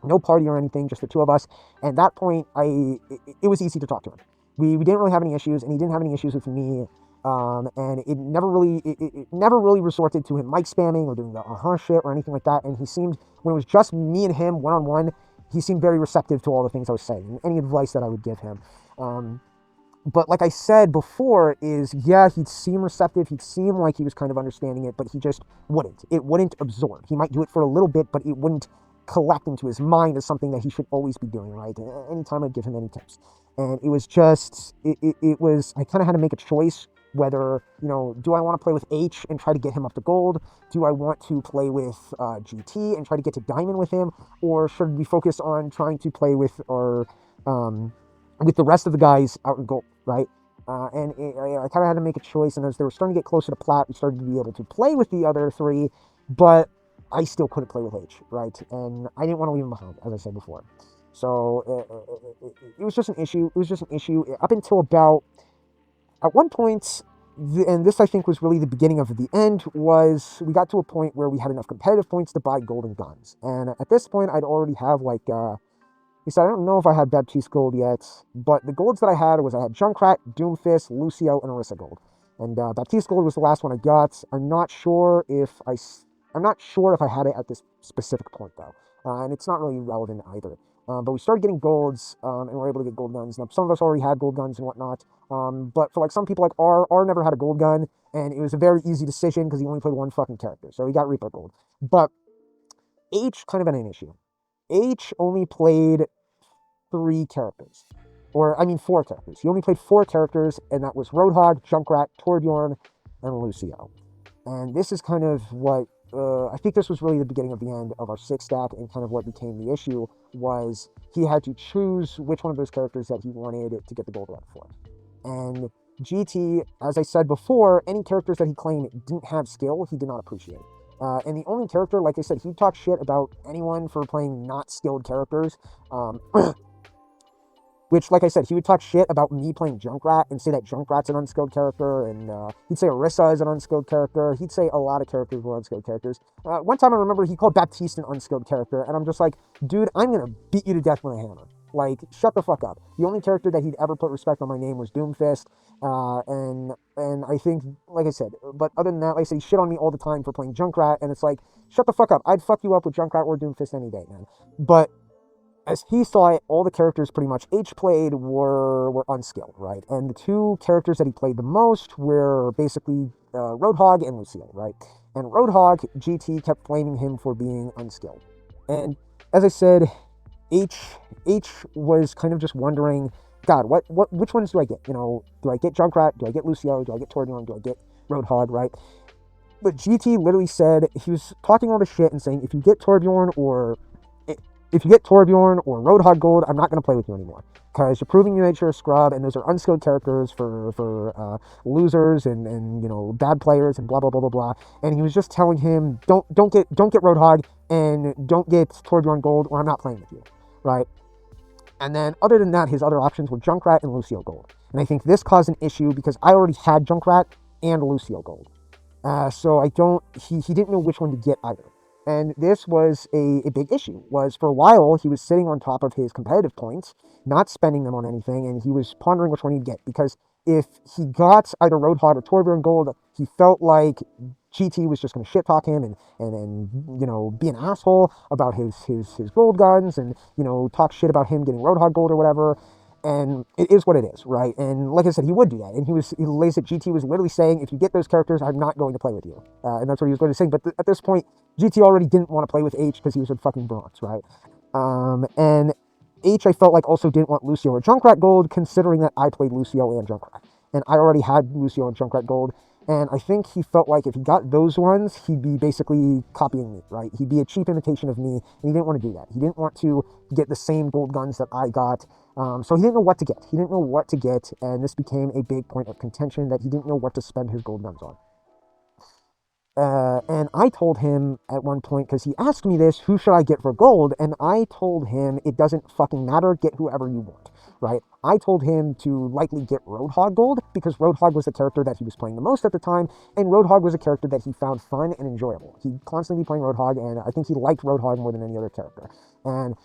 no party or anything, just the two of us. And at that point, it was easy to talk to him. We didn't really have any issues, and he didn't have any issues with me. And it never really resorted to him mic spamming or doing the shit or anything like that. And he seemed, when it was just me and him one-on-one, he seemed very receptive to all the things I was saying and any advice that I would give him. But like I said before, yeah, he'd seem receptive, he'd seem like he was kind of understanding it, but he just wouldn't. It wouldn't absorb. He might do it for a little bit, but it wouldn't collect into his mind as something that he should always be doing, right? Anytime I'd give him any tips. And it was just, it was, I kind of had to make a choice whether, do I want to play with H and try to get him up to gold? Do I want to play with GT and try to get to diamond with him? Or should we focus on trying to play with with the rest of the guys out in gold, right? I kind of had to make a choice, and as they were starting to get closer to plat, we started to be able to play with the other three, but I still couldn't play with H, right? And I didn't want to leave him behind, as I said before. So it was just an issue. It was just an issue up until about, at one point, and this I think was really the beginning of the end, was we got to a point where we had enough competitive points to buy golden guns. And at this point, I'd already have like, he said, I don't know if I had Baptiste gold yet, but the golds that I had was Junkrat, Doomfist, Lucio, and Orisa gold. And Baptiste gold was the last one I got. I'm not sure if I had it at this specific point though, and it's not really relevant either. But we started getting golds, and we were able to get gold guns. Now, some of us already had gold guns and whatnot, but for like some people, like R never had a gold gun, and it was a very easy decision because he only played one fucking character, so he got Reaper gold. But H kind of had an issue. H only played 4 characters. He only played 4 characters, and that was Roadhog, Junkrat, Torbjorn, and Lucio. And this is kind of what, I think this was really the beginning of the end of our 6-stack, and kind of what became the issue was he had to choose which one of those characters that he wanted to get the gold rep for. And GT, as I said before, any characters that he claimed didn't have skill, he did not appreciate. And the only character, like I said, he talked shit about anyone for playing not skilled characters. Which, like I said, he would talk shit about me playing Junkrat and say that Junkrat's an unskilled character, and he'd say Orisa is an unskilled character. He'd say a lot of characters were unskilled characters. One time I remember he called Baptiste an unskilled character, and I'm just like, dude, I'm gonna beat you to death with a hammer. Like, shut the fuck up. The only character that he'd ever put respect on my name was Doomfist, and I think, like I said, but other than that, like I said, he shit on me all the time for playing Junkrat, and it's like, shut the fuck up. I'd fuck you up with Junkrat or Doomfist any day, man. But as he saw it, all the characters pretty much H played were unskilled, right? And the 2 characters that he played the most were basically Roadhog and Lucio, right? And Roadhog, GT kept blaming him for being unskilled. And as I said, H was kind of just wondering, God, which ones do I get? Do I get Junkrat? Do I get Lucio? Do I get Torbjorn? Do I get Roadhog, right? But GT literally said, he was talking all this shit and saying, if you get Torbjorn or Roadhog gold, I'm not going to play with you anymore. Because you're proving that you're a scrub, and those are unskilled characters for losers and bad players and blah blah blah blah blah. And he was just telling him, don't get Roadhog and don't get Torbjorn gold, or I'm not playing with you, right? And then other than that, his other options were Junkrat and Lucio gold. And I think this caused an issue because I already had Junkrat and Lucio gold, so he didn't know which one to get either. And this was a big issue, was for a while, he was sitting on top of his competitive points, not spending them on anything, and he was pondering which one he'd get, because if he got either Roadhog or Torbjorn gold, he felt like GT was just going to shit-talk him and be an asshole about his gold guns and, talk shit about him getting Roadhog gold or whatever. And it is what it is, right? And like I said, he would do that. And GT was literally saying, if you get those characters, I'm not going to play with you. And that's what he was going to say. But at this point, GT already didn't want to play with H because he was in fucking bronze, right? And H, I felt like, also didn't want Lucio or Junkrat gold, considering that I played Lucio and Junkrat. And I already had Lucio and Junkrat gold. And I think he felt like if he got those ones, he'd be basically copying me, right? He'd be a cheap imitation of me, and he didn't want to do that. He didn't want to get the same gold guns that I got. So he didn't know what to get. He didn't know what to get, and this became a big point of contention that he didn't know what to spend his gold guns on. And I told him at one point, because he asked me this, who should I get for gold? And I told him it doesn't fucking matter, get whoever you want, right? I told him to likely get Roadhog gold, because Roadhog was the character that he was playing the most at the time, and Roadhog was a character that he found fun and enjoyable. He'd constantly be playing Roadhog, and I think he liked Roadhog more than any other character. And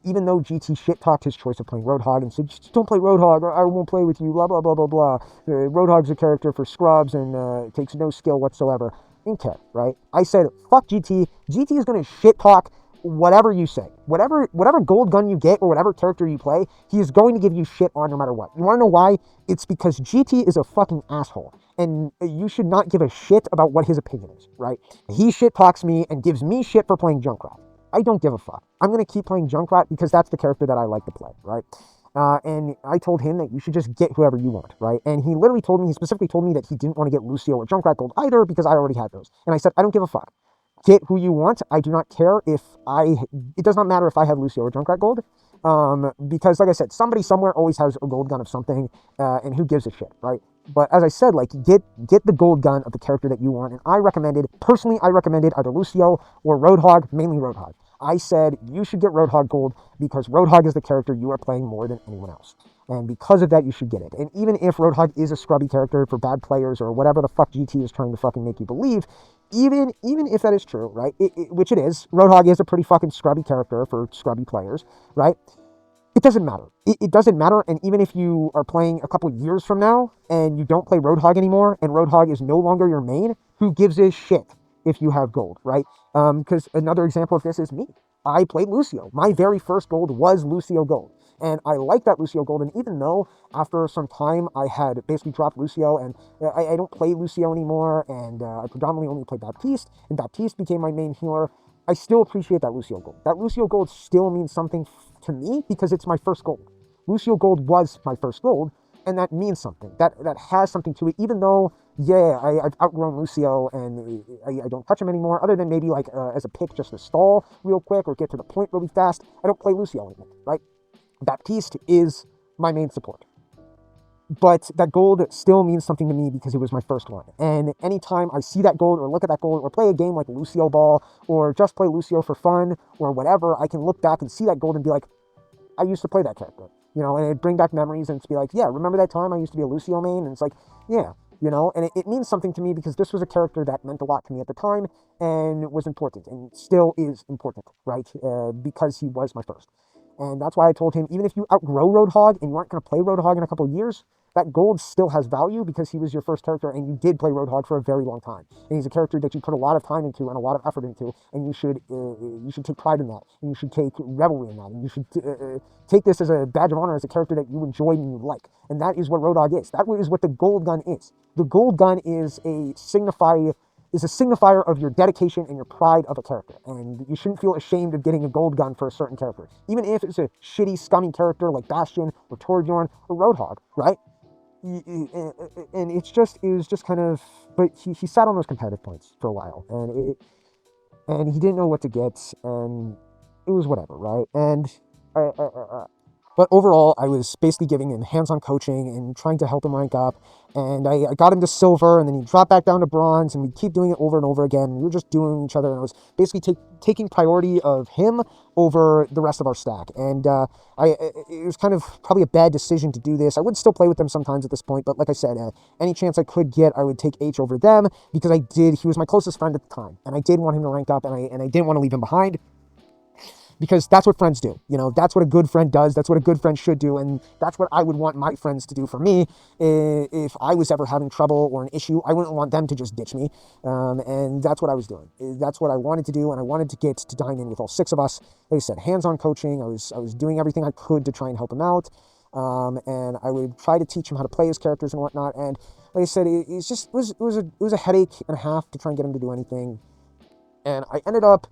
even though GT shit-talked his choice of playing Roadhog and said, just don't play Roadhog, or I won't play with you, blah, blah, blah, blah, blah. Roadhog's a character for scrubs and takes no skill whatsoever. I didn't care, right? I said, fuck GT. GT is going to shit-talk whatever you say. Whatever gold gun you get or whatever character you play, he is going to give you shit on no matter what. You want to know why? It's because GT is a fucking asshole. And you should not give a shit about what his opinion is, right? He shit-talks me and gives me shit for playing Junkrat. I don't give a fuck. I'm going to keep playing Junkrat because that's the character that I like to play, right? And I told him that you should just get whoever you want, right? And he literally told me, he specifically told me that he didn't want to get Lucio or Junkrat gold either because I already had those. And I said, I don't give a fuck. Get who you want. I do not care it does not matter if I have Lucio or Junkrat gold. Because like I said, somebody somewhere always has a gold gun of something, and who gives a shit, right? But as I said, like, get the gold gun of the character that you want. And I recommended either Lucio or Roadhog, mainly Roadhog. I said, you should get Roadhog gold because Roadhog is the character you are playing more than anyone else. And because of that, you should get it. And even if Roadhog is a scrubby character for bad players or whatever the fuck GT is trying to fucking make you believe, even if that is true, right, which it is, Roadhog is a pretty fucking scrubby character for scrubby players, right? It doesn't matter. It doesn't matter. And even if you are playing a couple years from now and you don't play Roadhog anymore and Roadhog is no longer your main, who gives a shit if you have gold, right? Because another example of this is me. I played Lucio. My very first gold was Lucio gold. And I like that Lucio gold. And even though after some time I had basically dropped Lucio and I don't play Lucio anymore, and I predominantly only play Baptiste, and Baptiste became my main healer, I still appreciate that Lucio gold. That Lucio gold still means something to me because it's my first gold. Lucio gold was my first gold, and that means something. That has something to it, even though, yeah, I've outgrown Lucio and I don't touch him anymore, other than maybe like as a pick just to stall real quick or get to the point really fast. I don't play Lucio anymore, right? Baptiste is my main support. But that gold still means something to me because it was my first one. And anytime I see that gold or look at that gold or play a game like Lucio Ball or just play Lucio for fun or whatever, I can look back and see that gold and be like, I used to play that character, you know, and it'd bring back memories and it's be like, yeah, remember that time I used to be a Lucio main? And it's like, yeah, you know, and it means something to me because this was a character that meant a lot to me at the time and was important and still is important, right? Because he was my first. And that's why I told him, even if you outgrow Roadhog and you aren't going to play Roadhog in a couple of years, that gold still has value because he was your first character and you did play Roadhog for a very long time. And he's a character that you put a lot of time into and a lot of effort into, and you should take pride in that, and you should take revelry in that, and you should take this as a badge of honor as a character that you enjoy and you like. And that is what Roadhog is. That is what the gold gun is. The gold gun is a signifier of your dedication and your pride of a character. And you shouldn't feel ashamed of getting a gold gun for a certain character. Even if it's a shitty, scummy character like Bastion or Torbjorn or Roadhog, right? And it was just kind of, but he sat on those competitive points for a while. And he didn't know what to get, and it was whatever, right? And but overall, I was basically giving him hands-on coaching and trying to help him rank up. And I got him to silver, and then he dropped back down to bronze, and we keep doing it over and over again. We were just doing each other, and I was basically taking priority of him over the rest of our stack. And it was kind of probably a bad decision to do this. I would still play with them sometimes at this point, but like I said, any chance I could get, I would take H over them because he was my closest friend at the time, and I did want him to rank up, and I didn't want to leave him behind. Because that's what friends do, you know, that's what a good friend does, that's what a good friend should do, and that's what I would want my friends to do for me. If I was ever having trouble or an issue, I wouldn't want them to just ditch me, and that's what I was doing. That's what I wanted to do, and I wanted to get to dine in with all six of us. Like I said, hands-on coaching, I was doing everything I could to try and help him out, and I would try to teach him how to play his characters and whatnot, and like I said, it was a headache and a half to try and get him to do anything, and I ended up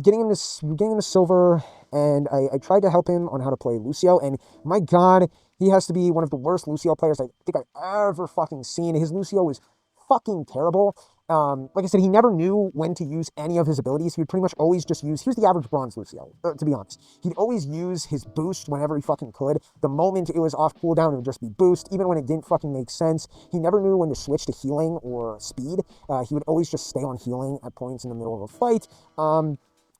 getting him to silver, and I tried to help him on how to play Lucio, and my god, He has to be one of the worst Lucio players I think I've ever fucking seen. His Lucio was fucking terrible. Like I said, he never knew when to use any of his abilities. He would pretty much always just use, he was the average bronze Lucio, to be honest. He'd always use his boost whenever he fucking could. The moment it was off cooldown, it would just be boost, even when it didn't fucking make sense. He never knew when to switch to healing or speed. He would always just stay on healing at points in the middle of a fight.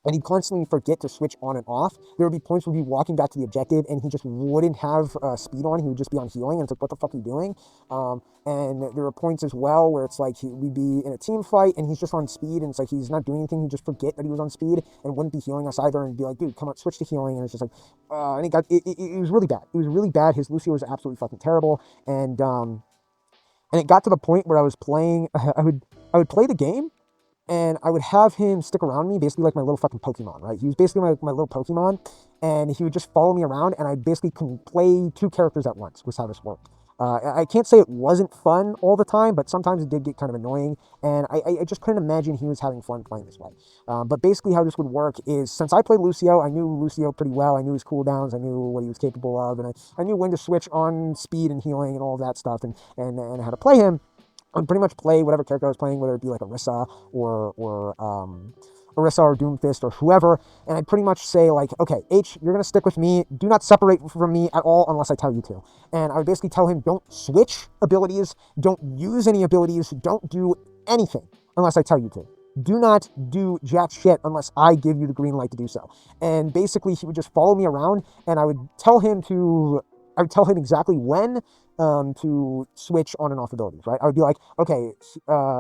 And he'd constantly forget to switch on and off. There would be points where he'd be walking back to the objective and he just wouldn't have speed on. He would just be on healing. And it's like, what the fuck are you doing? And there were points as well where it's like we'd be in a team fight and he's just on speed. And it's like he's not doing anything. He'd just forget that he was on speed and wouldn't be healing us either. And be like, dude, come on, switch to healing. And it's just like, and it was really bad. It was really bad. His Lucio was absolutely fucking terrible. And it got to the point where I was playing, I would play the game. And I would have him stick around me, basically like my little fucking Pokemon, right? He was basically my little Pokemon, and he would just follow me around, and I basically can play 2 characters at once, was how this worked. I can't say it wasn't fun all the time, but sometimes it did get kind of annoying, and I just couldn't imagine he was having fun playing this way. But basically how this would work is, since I played Lucio, I knew Lucio pretty well. I knew his cooldowns, I knew what he was capable of, and I knew when to switch on speed and healing and all of that stuff, and how to play him. I would pretty much play whatever character I was playing, whether it be like Orisa or Doomfist or whoever, and I'd pretty much say like, okay, H, you're gonna stick with me. Do not separate from me at all unless I tell you to. And I would basically tell him, don't switch abilities, don't use any abilities, don't do anything unless I tell you to. Do not do jack shit unless I give you the green light to do so. And basically, he would just follow me around, and I would tell him exactly when to switch on and off abilities, right? I would be like, okay,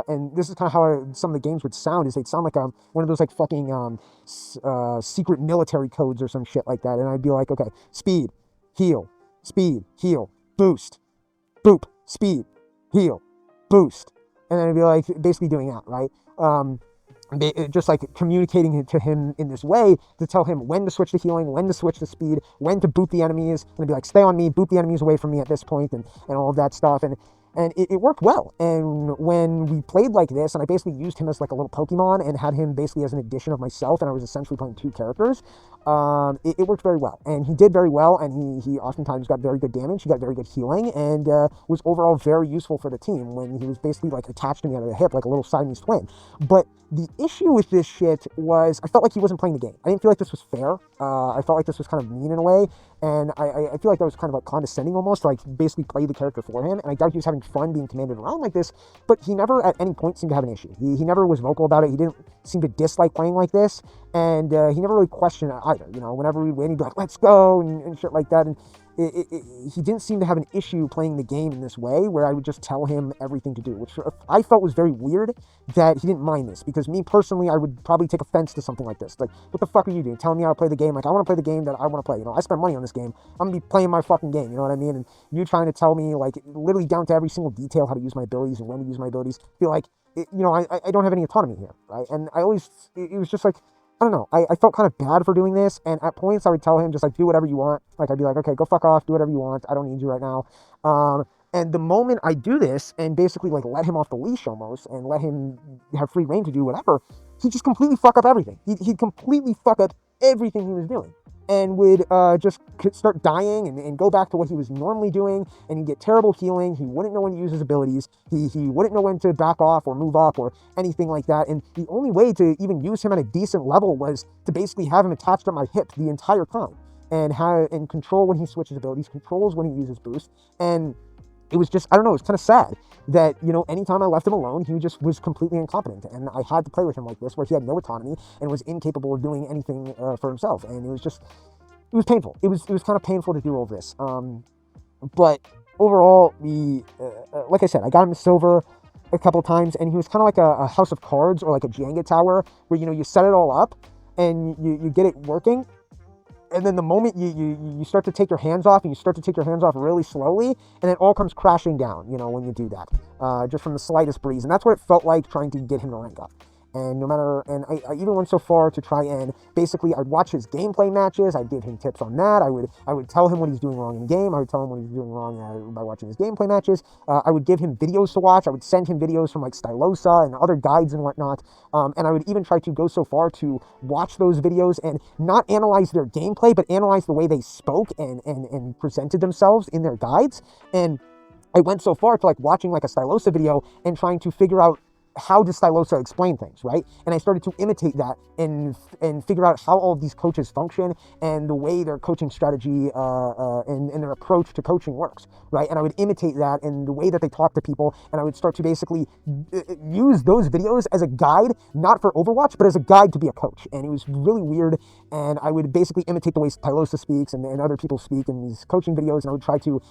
and this is kind of how some of the games would sound, is they'd sound like one of those like fucking secret military codes or some shit like that, and I'd be like, okay, speed, heal, boost, boop, speed, heal, boost, and then I'd be like, basically doing that, right? Just like communicating to him in this way to tell him when to switch to healing, when to switch to speed, when to boot the enemies, and be like, stay on me, boot the enemies away from me at this point, and all of that stuff. And it worked well. And when we played like this, and I basically used him as like a little Pokemon and had him basically as an addition of myself, and I was essentially playing 2 characters, it worked very well. And he did very well, and he oftentimes got very good damage, he got very good healing, and was overall very useful for the team when he was basically like attached to me at the hip like a little Siamese twin. But the issue with this shit was I felt like he wasn't playing the game. I didn't feel like this was fair. I felt like this was kind of mean in a way, and I feel like that was kind of like condescending almost, to like basically play the character for him, and I doubt he was having fun being commanded around like this, but he never at any point seemed to have an issue. He never was vocal about it. He didn't seem to dislike playing like this, and he never really questioned it either. You know, whenever we win, he'd be like, let's go, and shit like that, and he didn't seem to have an issue playing the game in this way, where I would just tell him everything to do, which I felt was very weird that he didn't mind this, because me personally, I would probably take offense to something like this. Like, what the fuck are you doing? Telling me how to play the game? Like, I want to play the game that I want to play. You know, I spend money on this game. I'm going to be playing my fucking game, you know what I mean? And you trying to tell me, like, literally down to every single detail how to use my abilities and when to use my abilities, feel like, you know, I don't have any autonomy here, right? And I always, it was just like, I don't know, I felt kind of bad for doing this, and at points I would tell him just like, do whatever you want. Like, I'd be like, okay, go fuck off, do whatever you want, I don't need you right now. And the moment I do this and basically like let him off the leash almost and let him have free reign to do whatever, he'd just completely fuck up everything. He'd completely fuck up everything he was doing, and would just start dying and go back to what he was normally doing, and he'd get terrible healing. He wouldn't know when to use his abilities. He wouldn't know when to back off or move up or anything like that. And the only way to even use him at a decent level was to basically have him attached to my hip the entire time, and control when he switches abilities, controls when he uses boost. And it was just, I don't know, it was kind of sad that, you know, anytime I left him alone, he just was completely incompetent, and I had to play with him like this, where he had no autonomy and was incapable of doing anything for himself. And it was painful. It was kind of painful to do all this. But overall, like I said, I got him to silver a couple times, and he was kind of like a house of cards or like a Jenga tower, where, you know, you set it all up and you get it working, and then the moment you start to take your hands off, and you start to take your hands off really slowly, and it all comes crashing down, you know, when you do that, just from the slightest breeze. And that's what it felt like trying to get him to rank up. And I even went so far to try and basically I'd watch his gameplay matches. I'd give him tips on that. I would tell him what he's doing wrong in game. I would tell him what he's doing wrong by watching his gameplay matches. I would give him videos to watch. I would send him videos from like Stylosa and other guides and whatnot. And I would even try to go so far to watch those videos and not analyze their gameplay, but analyze the way they spoke and presented themselves in their guides. And I went so far to like watching like a Stylosa video and trying to figure out how does Stylosa explain things, right? And I started to imitate that and figure out how all of these coaches function and the way their coaching strategy and their approach to coaching works, right? And I would imitate that and the way that they talk to people, and I would start to basically use those videos as a guide, not for Overwatch, but as a guide to be a coach. And it was really weird, and I would basically imitate the way Stylosa speaks and other people speak in these coaching videos, and I would try to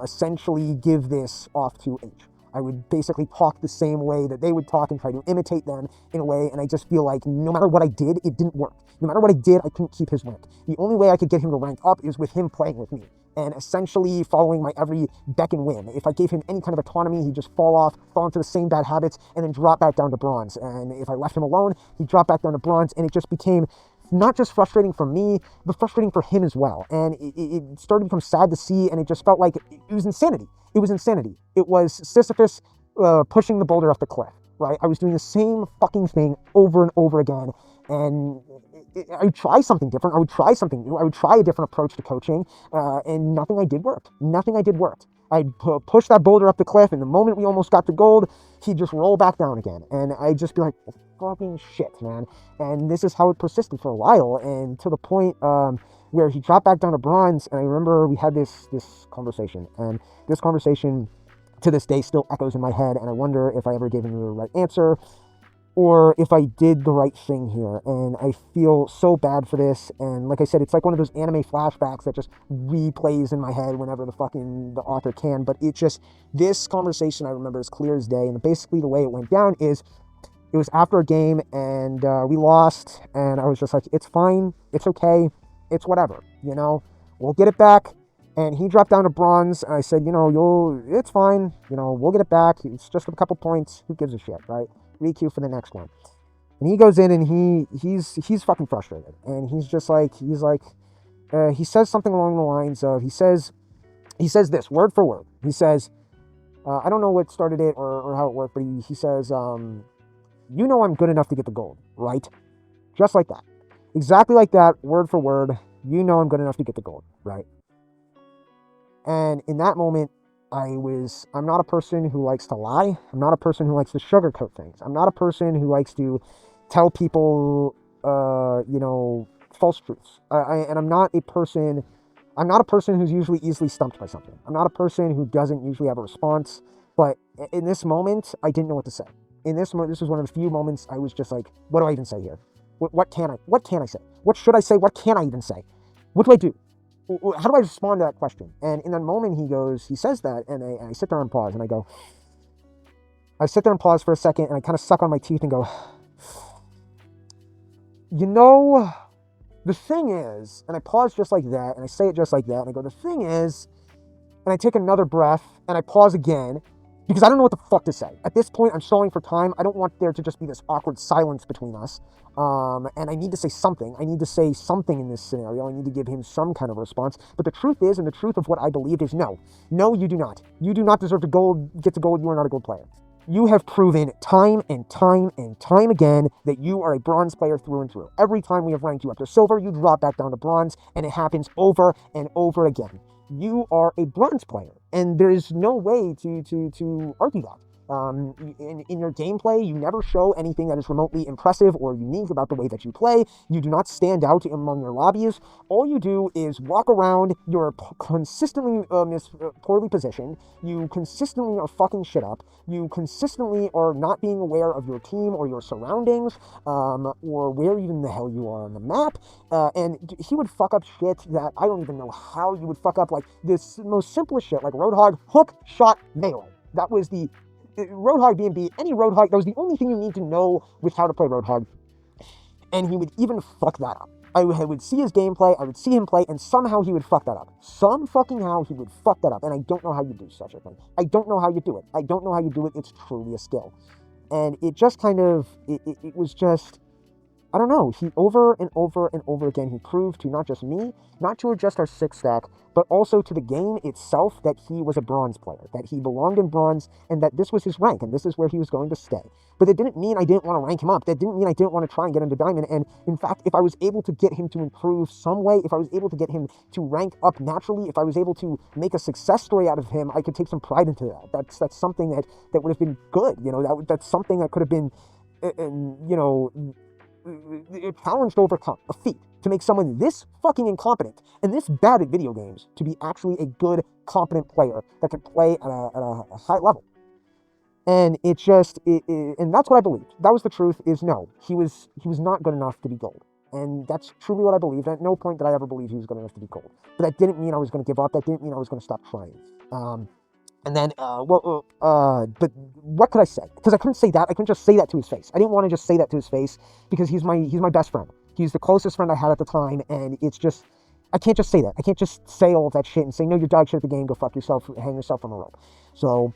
essentially give this off to H. I would basically talk the same way that they would talk and try to imitate them in a way, and I just feel like no matter what I did, it didn't work. No matter what I did, I couldn't keep his rank. The only way I could get him to rank up is with him playing with me and essentially following my every beck and whim. If I gave him any kind of autonomy, he'd just fall into the same bad habits, and then drop back down to bronze. And if I left him alone, he'd drop back down to bronze, and it just became not just frustrating for me, but frustrating for him as well. And it started to become sad to see, and it just felt like it was insanity. It was insanity. It was Sisyphus pushing the boulder off the cliff, right? I was doing the same fucking thing over and over again, and I would try something different. I would try something new. I would try a different approach to coaching, and nothing I did worked. Nothing I did worked. I'd push that boulder up the cliff, and the moment we almost got to gold, he'd just roll back down again. And I'd just be like, fucking shit, man. And this is how it persisted for a while, and to the point where he dropped back down to bronze. And I remember we had this conversation, and this conversation to this day still echoes in my head, and I wonder if I ever gave him the right answer or if I did the right thing here. And I feel so bad for this, and like I said, it's like one of those anime flashbacks that just replays in my head whenever the author can. But it just, this conversation I remember as clear as day, and basically the way it went down is it was after a game, and we lost, and I was just like, it's fine, it's okay, it's whatever, we'll get it back. And he dropped down to bronze, and I said, it's fine, we'll get it back, it's just a couple points, who gives a shit, right? Requeue for the next one. And he goes in, and he's fucking frustrated, and he's like, he says something along the lines of, he says this, word for word, he says, I don't know what started it or how it worked, but he says, I'm good enough to get the gold, right? Just like that. Exactly like that, word for word, I'm good enough to get the gold, right? And in that moment, I'm not a person who likes to lie. I'm not a person who likes to sugarcoat things. I'm not a person who likes to tell people, false truths. And I'm not a person who's usually easily stumped by something. I'm not a person who doesn't usually have a response. But in this moment, I didn't know what to say. In this moment, this was one of the few moments I was just like, what do I even say here? What can I say? What should I say? What can I even say? What do I do? How do I respond to that question? And in that moment, he says that, and I sit there and pause, and I sit there and pause for a second, and I kind of suck on my teeth and go, the thing is, and I pause just like that, and I say it just like that, and I go, the thing is, and I take another breath, and I pause again, because I don't know what the fuck to say. At this point, I'm stalling for time. I don't want there to just be this awkward silence between us. And I need to say something. I need to say something in this scenario. I need to give him some kind of response. But the truth is, and the truth of what I believed is no. No, you do not. You do not deserve to get to gold. You are not a gold player. You have proven time and time and time again that you are a bronze player through and through. Every time we have ranked you up to silver, you drop back down to bronze, and it happens over and over again. You are a bronze player, and there is no way to argue that. In your gameplay, you never show anything that is remotely impressive or unique about the way that you play. You do not stand out among your lobbies. All you do is walk around. You're consistently poorly positioned. You consistently are fucking shit up. You consistently are not being aware of your team or your surroundings, or where even the hell you are on the map. And he would fuck up shit that I don't even know how you would fuck up, like this most simplest shit, like Roadhog, hook, shot, melee. That was the Roadhog B&B, any Roadhog, that was the only thing you need to know with how to play Roadhog. And he would even fuck that up. I would see his gameplay, I would see him play, and somehow he would fuck that up. Some fucking how he would fuck that up, and I don't know how you do such a thing. I don't know how you do it. I don't know how you do it. It's truly a skill. And it just kind of, it was just, I don't know, he over and over and over again, he proved to not just me, not to just our 6 stack, but also to the game itself that he was a bronze player, that he belonged in bronze, and that this was his rank, and this is where he was going to stay. But it didn't mean I didn't want to rank him up. That didn't mean I didn't want to try and get him to diamond. And in fact, if I was able to get him to improve some way, if I was able to get him to rank up naturally, if I was able to make a success story out of him, I could take some pride into that. That's something that would have been good. That's something that could have been, a challenge to overcome, a feat, to make someone this fucking incompetent and this bad at video games to be actually a good, competent player that could play at a high level. And it just, and that's what I believed. That was the truth, is no, he was not good enough to be gold. And that's truly what I believed. At no point did I ever believe he was good enough to be gold. But that didn't mean I was going to give up. That didn't mean I was going to stop trying. And then, but what could I say? Because I couldn't say that. I couldn't just say that to his face. I didn't want to just say that to his face because he's my best friend. He's the closest friend I had at the time, and it's just, I can't just say that. I can't just say all of that shit and say, no, you're dog shit at the game, go fuck yourself, hang yourself on a rope. So,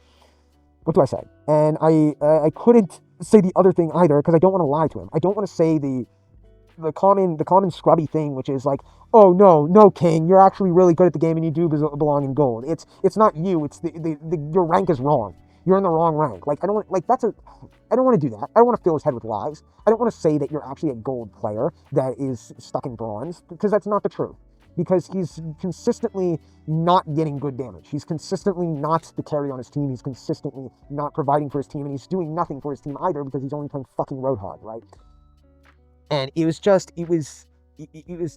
what do I say? And I couldn't say the other thing either because I don't want to lie to him. I don't want to say the common scrubby thing, which is like, oh no King, you're actually really good at the game and you do belong in gold. It's not you, it's your rank is wrong. You're in the wrong rank. Like, I don't want to do that. I don't want to fill his head with lies. I don't want to say that you're actually a gold player that is stuck in bronze, because that's not the truth. Because he's consistently not getting good damage. He's consistently not the carry on his team. He's consistently not providing for his team, and he's doing nothing for his team either because he's only playing fucking Roadhog, right? And it was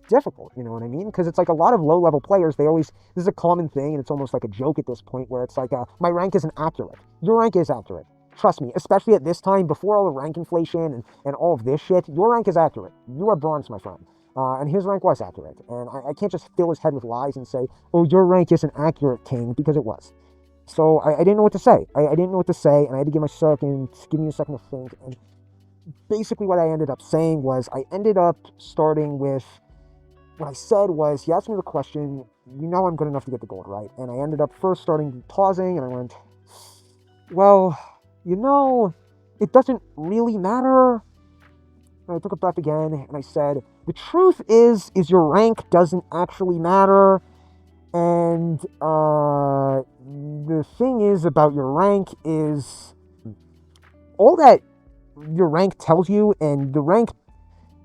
difficult, you know what I mean? Because it's like a lot of low-level players, this is a common thing, and it's almost like a joke at this point, where it's like, my rank isn't accurate. Your rank is accurate. Trust me, especially at this time, before all the rank inflation and all of this shit, your rank is accurate. You are bronze, my friend. And his rank was accurate. And I can't just fill his head with lies and say, oh, your rank isn't accurate, King, because it was. So I didn't know what to say. I didn't know what to say, and I had to give me a second to think, and basically what I ended up saying was, I ended up starting with, what I said was, he asked me the question, you know I'm good enough to get the gold, right? And I ended up first pausing, and I went, well, it doesn't really matter. And I took a breath again, and I said, the truth is your rank doesn't actually matter, and the thing is about your rank is, all that your rank tells you, and the rank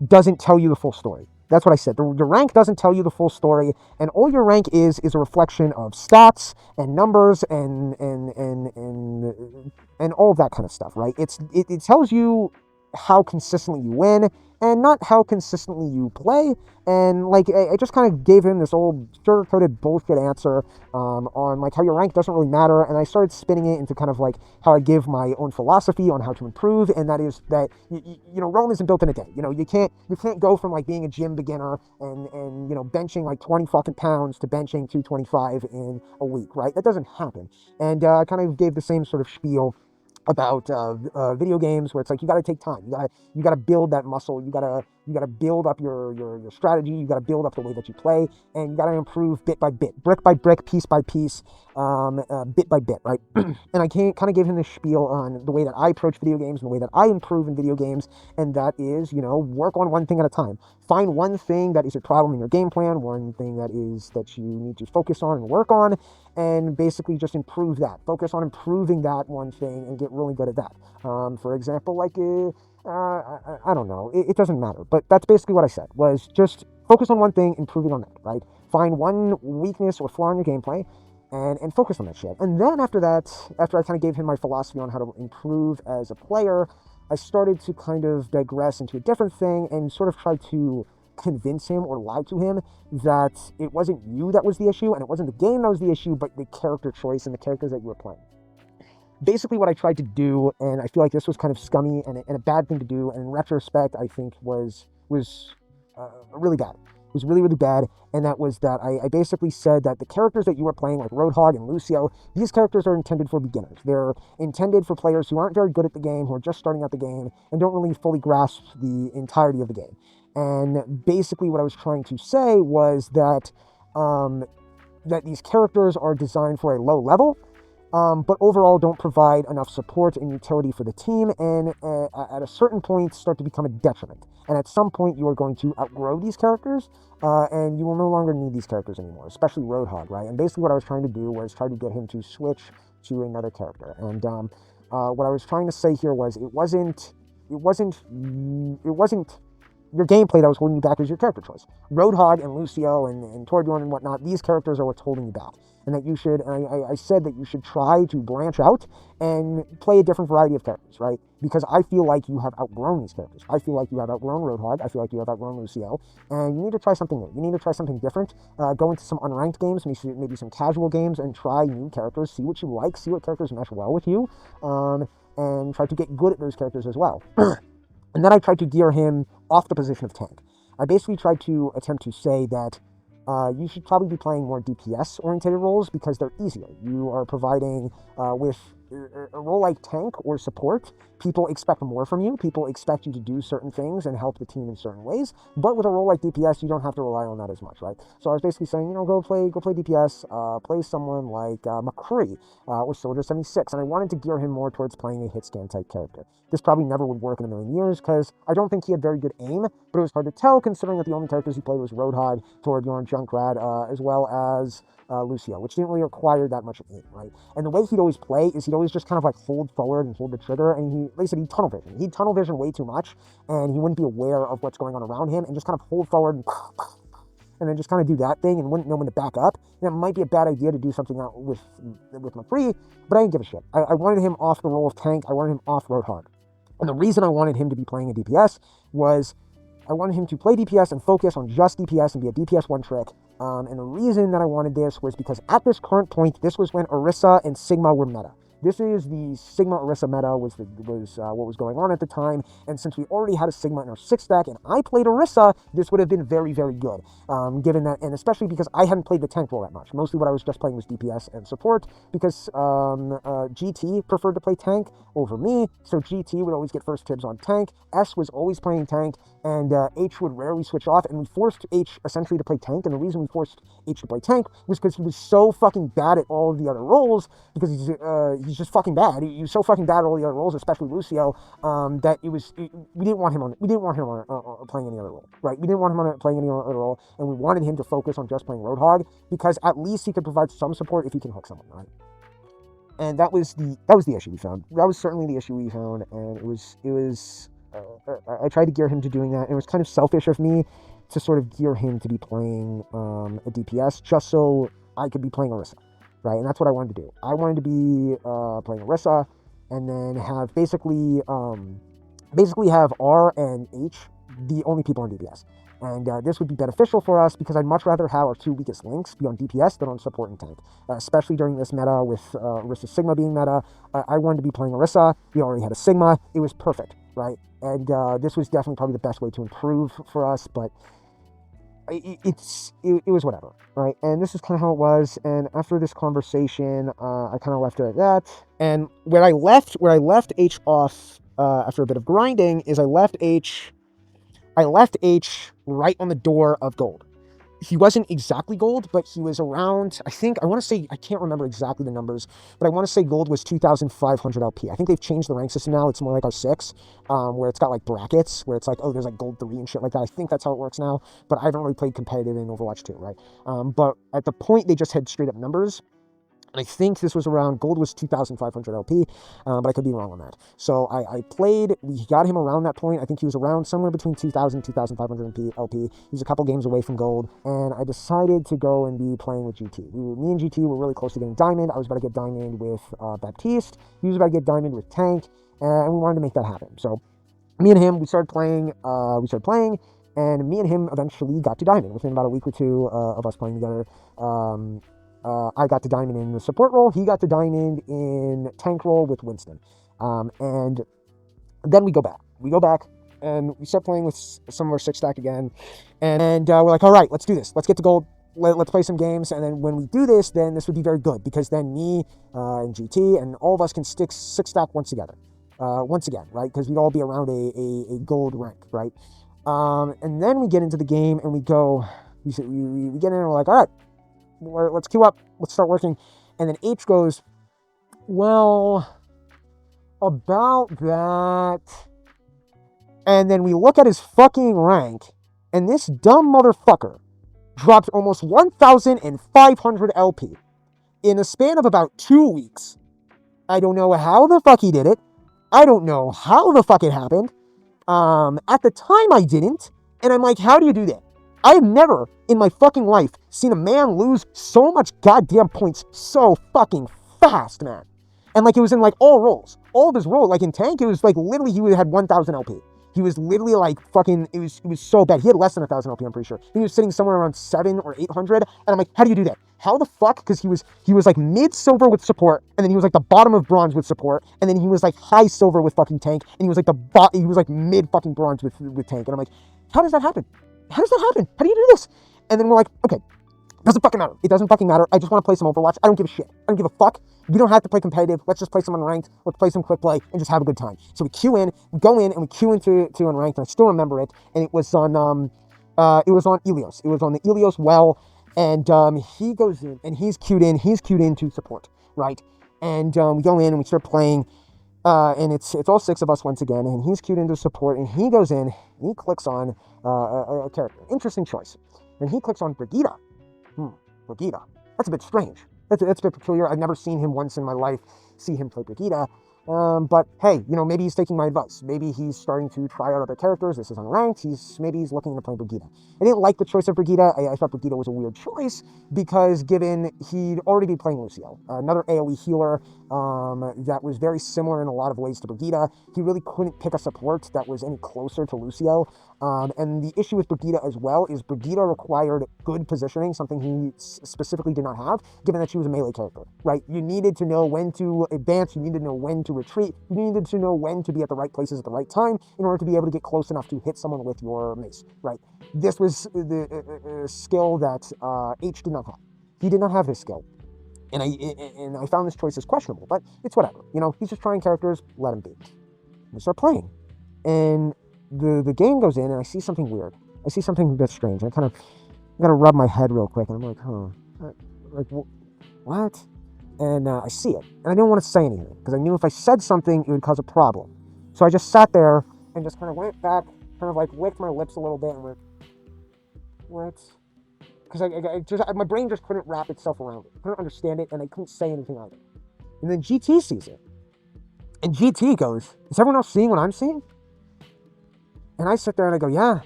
doesn't tell you the full story. That's what I said. The rank doesn't tell you the full story, and all your rank is a reflection of stats and numbers and all of that kind of stuff, right? It tells you how consistently you win and not how consistently you play. And like, I just kind of gave him this old sugar-coated bullshit answer on like how your rank doesn't really matter, and I started spinning it into kind of like how I give my own philosophy on how to improve, and that is that Rome isn't built in a day. You can't go from like being a gym beginner and benching like 20 fucking pounds to benching 225 in a week, right? That doesn't happen. And I kind of gave the same sort of spiel about video games, where it's like, you got to take time, you got to build that muscle, you got to build up your strategy, you got to build up the way that you play, and you got to improve bit by bit, brick by brick, piece by piece, bit by bit, right? And I kind of gave him this spiel on the way that I approach video games and the way that I improve in video games, and that is, work on one thing at a time. Find one thing that is a problem in your game plan, one thing that you need to focus on and work on, and basically just improve that. Focus on improving that one thing and get really good at that. For example, like, I don't know, it doesn't matter, but that's basically what I said, was just focus on one thing, improving on that, right? Find one weakness or flaw in your gameplay, and focus on that shit. And then after that, after I kind of gave him my philosophy on how to improve as a player, I started to kind of digress into a different thing and sort of try to convince him or lie to him that it wasn't you that was the issue, and it wasn't the game that was the issue, but the character choice and the characters that you were playing. Basically what I tried to do, and I feel like this was kind of scummy and a bad thing to do, and in retrospect I think was really bad. It was really, really bad, and that was that I basically said that the characters that you were playing, like Roadhog and Lucio, these characters are intended for beginners. They're intended for players who aren't very good at the game, who are just starting out the game, and don't really fully grasp the entirety of the game. And basically what I was trying to say was that that these characters are designed for a low level, but overall don't provide enough support and utility for the team, and at a certain point start to become a detriment. And at some point you are going to outgrow these characters, and you will no longer need these characters anymore, especially Roadhog, right? And basically what I was trying to do was try to get him to switch to another character. And what I was trying to say here was it wasn't your gameplay that was holding you back, was your character choice. Roadhog and Lucio and Torbjorn and whatnot, these characters are what's holding you back. And that you should, I said that you should try to branch out and play a different variety of characters, right? Because I feel like you have outgrown these characters. I feel like you have outgrown Roadhog. I feel like you have outgrown Lucio. And you need to try something new. You need to try something different. Go into some unranked games, maybe some casual games, and try new characters. See what you like. See what characters mesh well with you. And try to get good at those characters as well. And then I tried to gear him off the position of tank. I basically tried to attempt to say that you should probably be playing more DPS-oriented roles because they're easier. You are providing, with a role like tank or support, people expect more from you. People expect you to do certain things and help the team in certain ways. But with a role like DPS, you don't have to rely on that as much, right? So I was basically saying, go play DPS, play someone like McCree or Soldier 76, and I wanted to gear him more towards playing a hit scan type character. This probably never would work in a million years because I don't think he had very good aim, but it was hard to tell considering that the only characters he played was Roadhog, Torbjorn, Junkrat, as well as Lucio, which didn't really require that much aim, right? And the way he'd always play is he'd always just kind of like hold forward and hold the trigger, and like I said, he'd tunnel vision. He'd tunnel vision way too much, and he wouldn't be aware of what's going on around him, and just kind of hold forward and then just kind of do that thing and wouldn't know when to back up. And it might be a bad idea to do something out with McCree, but I didn't give a shit. I wanted him off the role of tank. I wanted him off Roadhog. And the reason I wanted him to be playing a DPS was I wanted him to play DPS and focus on just DPS and be a DPS one trick. And the reason that I wanted this was because at this current point, this was when Orisa and Sigma were meta. This is the Sigma Orisa meta was what was going on at the time, and since we already had a Sigma in our 6-stack and I played Orisa, this would have been very, very good, given that, and especially because I hadn't played the tank role that much. Mostly what I was just playing was DPS and support, because GT preferred to play tank over me, so GT would always get first dibs on tank, S was always playing tank, and H would rarely switch off, and we forced H essentially to play tank, and the reason we forced H to play tank was because he was so fucking bad at all of the other roles, because he's just fucking bad. He was so fucking bad at all the other roles, especially Lucio, that we didn't want him on playing any other role, right? We didn't want him on playing any other role, and we wanted him to focus on just playing Roadhog, because at least he could provide some support if he can hook someone, right? And that was the issue we found. That was certainly the issue we found, and it was I tried to gear him to doing that, and it was kind of selfish of me to sort of gear him to be playing a DPS just so I could be playing Orisa, right? And that's what I wanted to do. I wanted to be playing Orisa, and then have basically have R and H the only people on DPS. And this would be beneficial for us because I'd much rather have our two weakest links be on DPS than on support and tank. Especially during this meta with Orisa Sigma being meta. I wanted to be playing Orisa. We already had a Sigma. It was perfect, right? And this was definitely probably the best way to improve for us, but it was whatever, right? And this is kind of how it was. And after this conversation, I kind of left it at that. And where I left H off after a bit of grinding is I left H right on the door of gold. He wasn't exactly gold, but he was around, I can't remember exactly the numbers, but I want to say gold was 2,500 LP. I think they've changed the rank system now. It's more like our 6, where it's got like brackets, where it's like, oh, there's like gold 3 and shit like that. I think that's how it works now, but I haven't really played competitive in Overwatch 2, right? But at the point, they just had straight up numbers. And I think this was around, gold was 2,500 LP, but I could be wrong on that. So I played, we got him around that point. I think he was around somewhere between 2,000 and 2,500 LP. He was a couple games away from gold, and I decided to go and be playing with GT. Me and GT were really close to getting diamond. I was about to get diamond with Baptiste. He was about to get diamond with Tank, and we wanted to make that happen. So me and him, we started playing, and me and him eventually got to diamond within about a week or two of us playing together. I got to diamond in the support role. He got to diamond in tank role with Winston. And then we go back. And we start playing with some of our 6-stack again. And we're like, all right, let's do this. Let's get to gold. Let's play some games. And then when we do this, then this would be very good. Because then me and GT and all of us can stick 6-stack once again, right? Because we'd all be around a gold rank, right? And then we get into the game and we get in and we're like, all right, let's queue up, let's start working. And then H goes, well, about that. And then we look at his fucking rank, and this dumb motherfucker dropped almost 1,500 LP in a span of about 2 weeks. I don't know how the fuck he did it. I don't know how the fuck it happened. At the time I didn't, and I'm like, how do you do that? I have never in my fucking life seen a man lose so much goddamn points so fucking fast, man. And like it was in like all rolls. All of his rolls, like in tank, it was like literally he had 1,000 LP. He was literally like fucking, it was so bad. He had less than 1,000 LP, I'm pretty sure. He was sitting somewhere around 700 or 800. And I'm like, how do you do that? How the fuck? Because he was like mid silver with support, and then he was like the bottom of bronze with support, and then he was like high silver with fucking tank, and he was like he was like mid fucking bronze with tank. And I'm like, how does that happen? How does that happen? How do you do this? And then we're like, okay, doesn't fucking matter. It doesn't fucking matter. I just want to play some Overwatch. I don't give a shit. I don't give a fuck. We don't have to play competitive. Let's just play some unranked. Let's play some quick play and just have a good time. So we queue in, we go in, and we queue into unranked. And I still remember it. And it was on Ilios. It was on the Ilios well. And he goes in, and he's queued in. He's queued in to support, right? And we go in and we start playing. And it's all 6 of us once again. And he's queued into support. And he goes in. And he clicks on a character. Interesting choice. And he clicks on Brigitte. Brigitte. That's a bit strange. That's a bit peculiar. I've never seen him once in my life, see him play Brigitte. But hey, maybe he's taking my advice. Maybe he's starting to try out other characters. This is unranked. Maybe he's looking to play Brigitte. I didn't like the choice of Brigitte. I thought Brigitte was a weird choice because given he'd already be playing Lucio, another AoE healer that was very similar in a lot of ways to Brigitte. He really couldn't pick a support that was any closer to Lucio. And the issue with Brigitte as well is Brigitte required good positioning, something he specifically did not have, given that she was a melee character, right? You needed to know when to advance, you needed to know when to retreat, you needed to know when to be at the right places at the right time in order to be able to get close enough to hit someone with your mace, right? This was the skill that H did not have. He did not have this skill. And I found this choice as questionable, but it's whatever. He's just trying characters, let him be. We start playing. And the game goes in, and I see something weird. I see something a bit strange. I gotta rub my head real quick, and I'm like, like, what? And I see it. And I didn't want to say anything, because I knew if I said something, it would cause a problem. So I just sat there, and just kind of went back, kind of like licked my lips a little bit, and went, what? Because my brain just couldn't wrap itself around it. I couldn't understand it, and I couldn't say anything either. And then GT sees it. And GT goes, is everyone else seeing what I'm seeing? And I sit there and I go, yeah,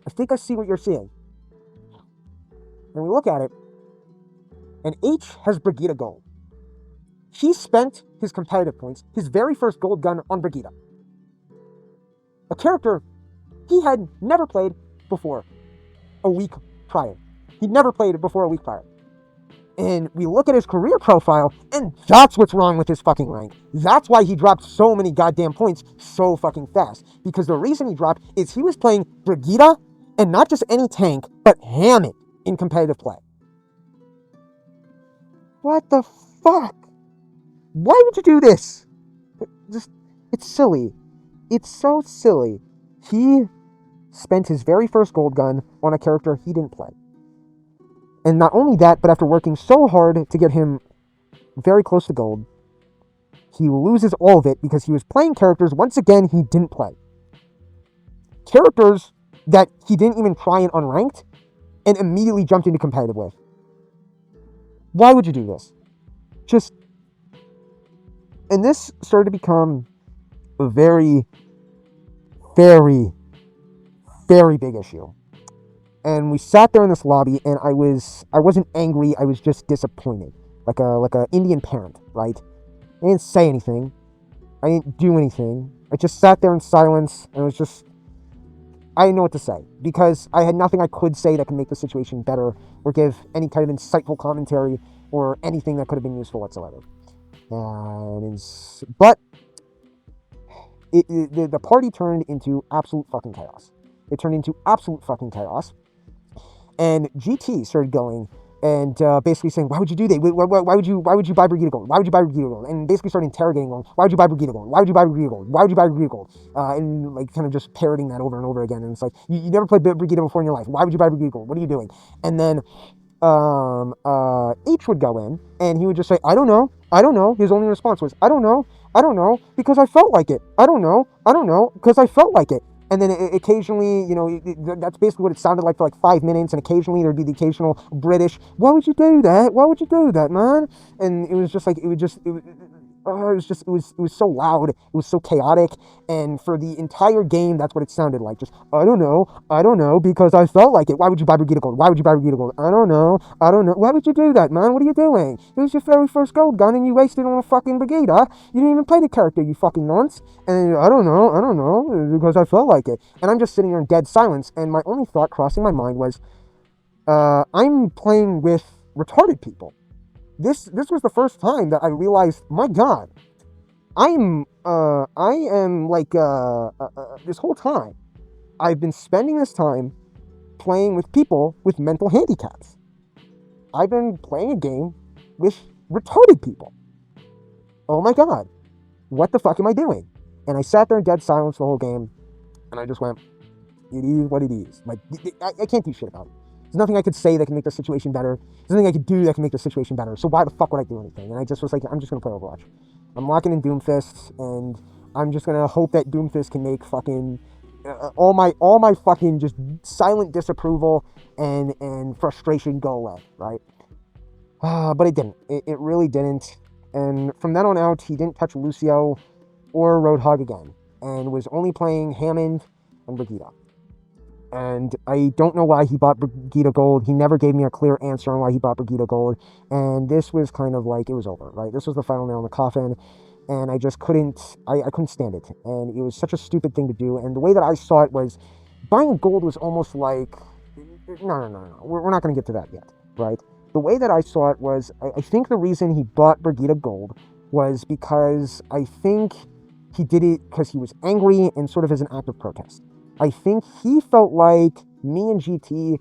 I think I see what you're seeing. And we look at it, and H has Brigitte gold. He spent his competitive points, his very first gold gun on Brigitte. A character he had never played before a week prior. He'd never played it before a week prior. And we look at his career profile, and that's what's wrong with his fucking rank. That's why he dropped so many goddamn points so fucking fast. Because the reason he dropped is he was playing Brigitte, and not just any tank, but Hammond in competitive play. What the fuck? Why would you do this? It's silly. It's so silly. He spent his very first gold gun on a character he didn't play. And not only that, but after working so hard to get him very close to gold, he loses all of it because he was playing characters, once again, he didn't play. Characters that he didn't even try in unranked and immediately jumped into competitive with. Why would you do this? And this started to become a very, very, very big issue. And we sat there in this lobby, and I wasn't angry, I was just disappointed. Like a Indian parent, right? I didn't say anything. I didn't do anything. I just sat there in silence, and I didn't know what to say. Because I had nothing I could say that could make the situation better, or give any kind of insightful commentary, or anything that could have been useful whatsoever. But the party turned into absolute fucking chaos. It turned into absolute fucking chaos. And GT started going and basically saying, why would you do that? Why would you buy Brigitte gold? Why would you buy Brigitte gold? And basically started interrogating, going, why would you buy Brigitte gold? Why would you buy Brigitte gold? Why would you buy Brigitte gold? And like kind of just parroting that over and over again. And it's like, you never played Brigitte before in your life. Why would you buy Brigitte gold? What are you doing? And then H would go in, and he would just say, I don't know. I don't know. His only response was, I don't know, because I felt like it. I don't know, because I felt like it. And then occasionally, you know, that's basically what it sounded like for like 5 minutes. And occasionally there'd be the occasional British, why would you do that? Why would you do that, man? And it was just like, it was so loud. It was so chaotic. And for the entire game, that's what it sounded like. Just, I don't know, because I felt like it. Why would you buy Brigida Gold? Why would you buy Brigida Gold? I don't know. Why would you do that, man? What are you doing? It was your very first gold gun and you wasted it on a fucking Brigida. You didn't even play the character, you fucking nonce. And I don't know, because I felt like it. And I'm just sitting here in dead silence. And my only thought crossing my mind was, I'm playing with retarded people. This was the first time that I realized, my God, I am like, this whole time, I've been spending this time playing with people with mental handicaps. I've been playing a game with retarded people. Oh my God, what the fuck am I doing? And I sat there in dead silence the whole game, and I just went, it is what it is. Like, I can't do shit about it. There's nothing I could say that can make the situation better. There's nothing I could do that can make the situation better. So why the fuck would I do anything? And I just was like, I'm just going to play Overwatch. I'm locking in Doomfist, and I'm just going to hope that Doomfist can make fucking all my fucking just silent disapproval and frustration go away, right? But it didn't. It really didn't. And from then on out, he didn't touch Lucio or Roadhog again, and was only playing Hammond and Brigida. And I don't know why he bought Brigida Gold. He never gave me a clear answer on why he bought Brigida Gold. And this was kind of like, it was over, right? This was the final nail in the coffin. And I just couldn't, I couldn't stand it. And it was such a stupid thing to do. And the way that I saw it was, buying gold was almost like, no. We're not going to get to that yet, right? The way that I saw it was, I think the reason he bought Brigida Gold was because I think he did it because he was angry and sort of as an act of protest. I think he felt like me and GT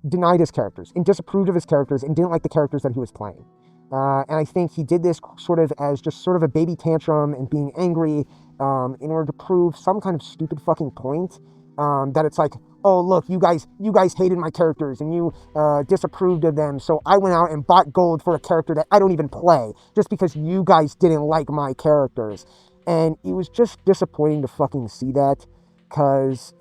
denied his characters and disapproved of his characters and didn't like the characters that he was playing. And I think he did this sort of as just sort of a baby tantrum and being angry in order to prove some kind of stupid fucking point that it's like, oh, look, you guys hated my characters and you disapproved of them, so I went out and bought gold for a character that I don't even play just because you guys didn't like my characters. And it was just disappointing to fucking see that. Because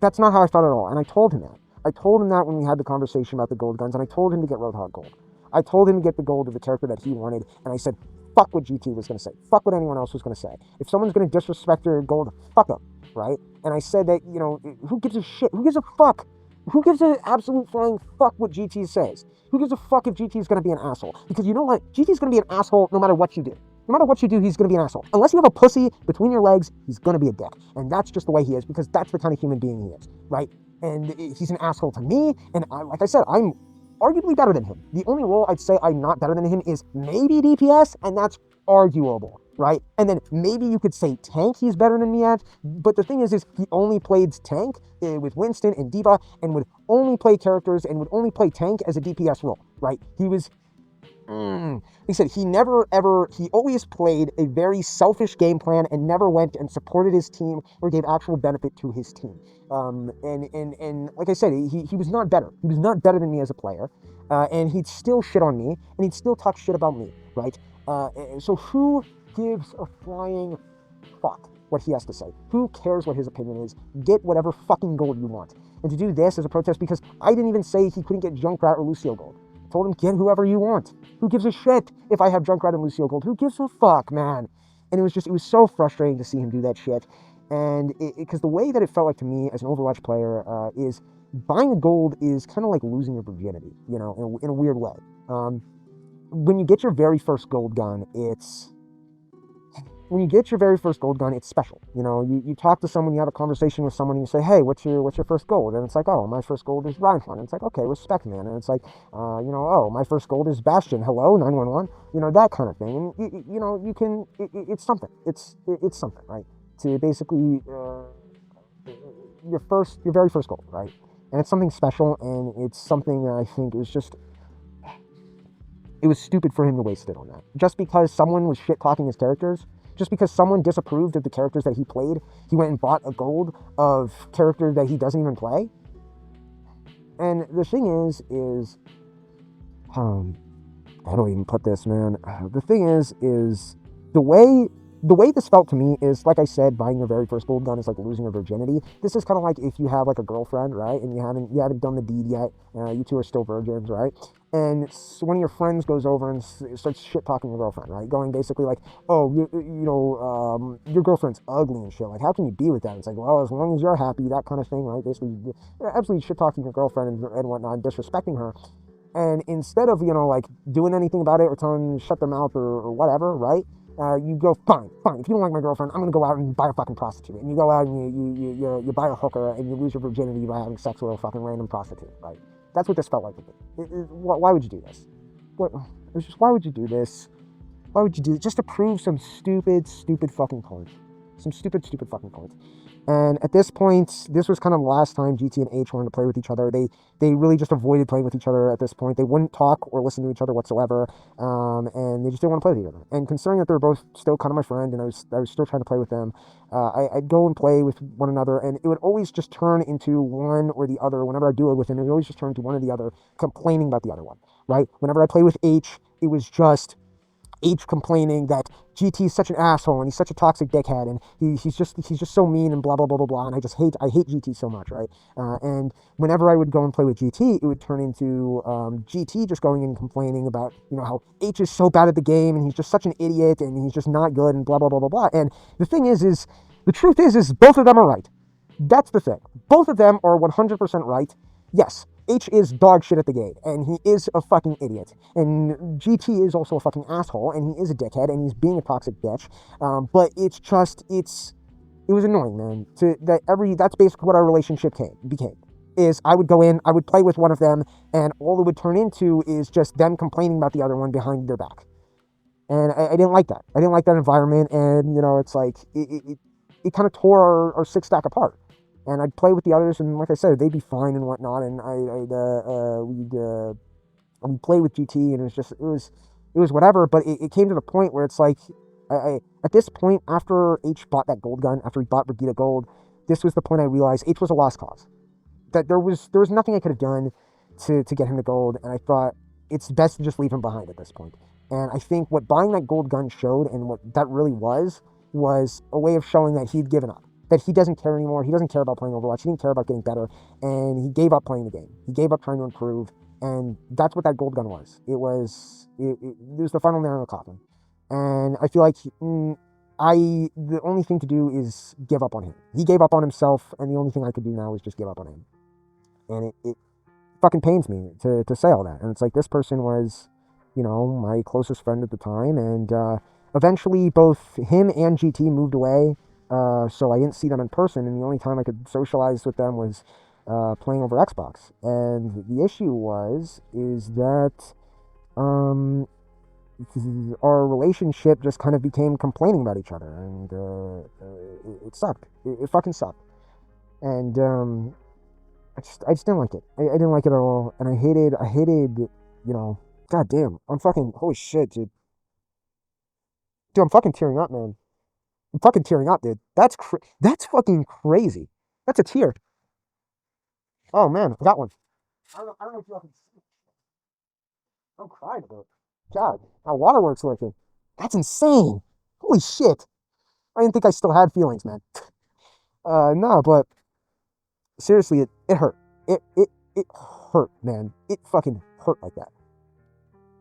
that's not how I felt at all. And I told him that. I told him that when we had the conversation about the gold guns, and I told him to get Roadhog Gold. I told him to get the gold of the character that he wanted, and I said, fuck what GT was going to say. Fuck what anyone else was going to say. If someone's going to disrespect your gold, fuck them, right? And I said that, you know, who gives a shit? Who gives a fuck? Who gives an absolute flying fuck what GT says? Who gives a fuck if GT is going to be an asshole? Because you know what? GT is going to be an asshole no matter what you do. No matter what you do, he's going to be an asshole. Unless you have a pussy between your legs, he's going to be a dick. And that's just the way he is, because that's the kind of human being he is, right? And he's an asshole to me, and like I said, I'm arguably better than him. The only role I'd say I'm not better than him is maybe DPS, and that's arguable, right? And then maybe you could say tank he's better than me at, but the thing is he only played tank with Winston and D.Va, and would only play characters and would only play tank as a DPS role, right? He was... He said he always played a very selfish game plan and never went and supported his team or gave actual benefit to his team. And like I said, he was not better. He was not better than me as a player. And he'd still shit on me, and he'd still talk shit about me, right? So who gives a flying fuck what he has to say? Who cares what his opinion is? Get whatever fucking gold you want. And to do this as a protest, because I didn't even say he couldn't get Junkrat or Lucio gold. Told him, get whoever you want. Who gives a shit if I have Junkrat and Lucio Gold? Who gives a fuck, man? And it was so frustrating to see him do that shit. And because the way that it felt like to me as an Overwatch player is buying a gold is kind of like losing your virginity, you know, in a weird way. When you get your very first gold gun, it's special. You know, you talk to someone, you have a conversation with someone, and you say, hey, what's your first gold? And it's like, oh, my first gold is Reinhardt. And it's like, okay, respect, man. And it's like, you know, oh, my first gold is Bastion. Hello, 911. You know, that kind of thing. And you know, you can. It's something. It's something, right? To basically your very first gold, right? And it's something special, and it's something that I think is just. It was stupid for him to waste it on that. Just because someone was shit talking his characters. Just because someone disapproved of the characters that he played, he went and bought a gold of character that he doesn't even play. And the thing is, how do I even put this, man? The thing is the way this felt to me is, like I said, buying your very first gold gun is like losing your virginity. This is kind of like if you have like a girlfriend, right, and you haven't done the deed yet. You two are still virgins, right? And one of your friends goes over and starts shit talking your girlfriend, right? Going basically like, oh, your girlfriend's ugly and shit. Like, how can you be with that? It's like, well, as long as you're happy, that kind of thing, right? Basically, absolutely shit talking your girlfriend and whatnot, disrespecting her. And instead of, like, doing anything about it or telling them to shut their mouth or whatever, right? You go, fine. If you don't like my girlfriend, I'm going to go out and buy a fucking prostitute. And you go out and you buy a hooker and you lose your virginity by having sex with a fucking random prostitute, right? That's what this felt like to me. Why would you do this? Why would you do this? Why would you do it? Just to prove some stupid fucking point. Some stupid fucking point. And at this point, this was kind of the last time GT and H wanted to play with each other. They really just avoided playing with each other at this point. They wouldn't talk or listen to each other whatsoever, and they just didn't want to play with each other. And considering that they were both still kind of my friend, and I was still trying to play with them, I'd go and play with one another, and it would always just turn into one or the other. Whenever I do it with him, it would always just turn into one or the other, complaining about the other one, right? Whenever I play with H, it was just H complaining that GT is such an asshole and he's such a toxic dickhead and he's just so mean and blah blah blah blah blah, and I hate GT so much, right? And whenever I would go and play with GT, it would turn into GT just going and complaining about how H is so bad at the game and he's just such an idiot and he's just not good and blah blah blah blah blah. And the thing is the truth is both of them are right. That's the thing. Both of them are 100% right. Yes, H is dog shit at the game, and he is a fucking idiot. And GT is also a fucking asshole, and he is a dickhead, and he's being a toxic bitch. But it was annoying, man. That's basically what our relationship became. Is I would go in, I would play with one of them, and all it would turn into is just them complaining about the other one behind their back. And I didn't like that. I didn't like that environment, and it's like it kind of tore our six stack apart. And I'd play with the others, and like I said, they'd be fine and whatnot. And we'd play with GT, and it was whatever. But it came to the point where it's like, at this point, after H bought that gold gun, after he bought Brigida Gold, this was the point I realized H was a lost cause. That there was nothing I could have done to get him the gold, and I thought it's best to just leave him behind at this point. And I think what buying that gold gun showed, and what that really was a way of showing that he'd given up. That he doesn't care anymore. He doesn't care about playing Overwatch. He didn't care about getting better. And he gave up playing the game. He gave up trying to improve. And that's what that gold gun was. It was the final nail in the coffin. And I feel like the only thing to do is give up on him. He gave up on himself, and the only thing I could do now is just give up on him. And it fucking pains me to say all that. And it's like, this person was, my closest friend at the time. And eventually both him and GT moved away. So I didn't see them in person, and the only time I could socialize with them was playing over Xbox. And the issue is that our relationship just kind of became complaining about each other, and it sucked. It fucking sucked. And I just didn't like it. I didn't like it at all, and I hated, god damn, I'm fucking, holy shit, dude. Dude, I'm fucking tearing up, man. I'm fucking tearing up, dude. That's fucking crazy. That's a tear. Oh, man, I got one. I don't know if y'all can see. I'm crying about it. God, my waterworks working. That's insane. Holy shit. I didn't think I still had feelings, man. No, but seriously, it hurt. It hurt, man. It fucking hurt like that.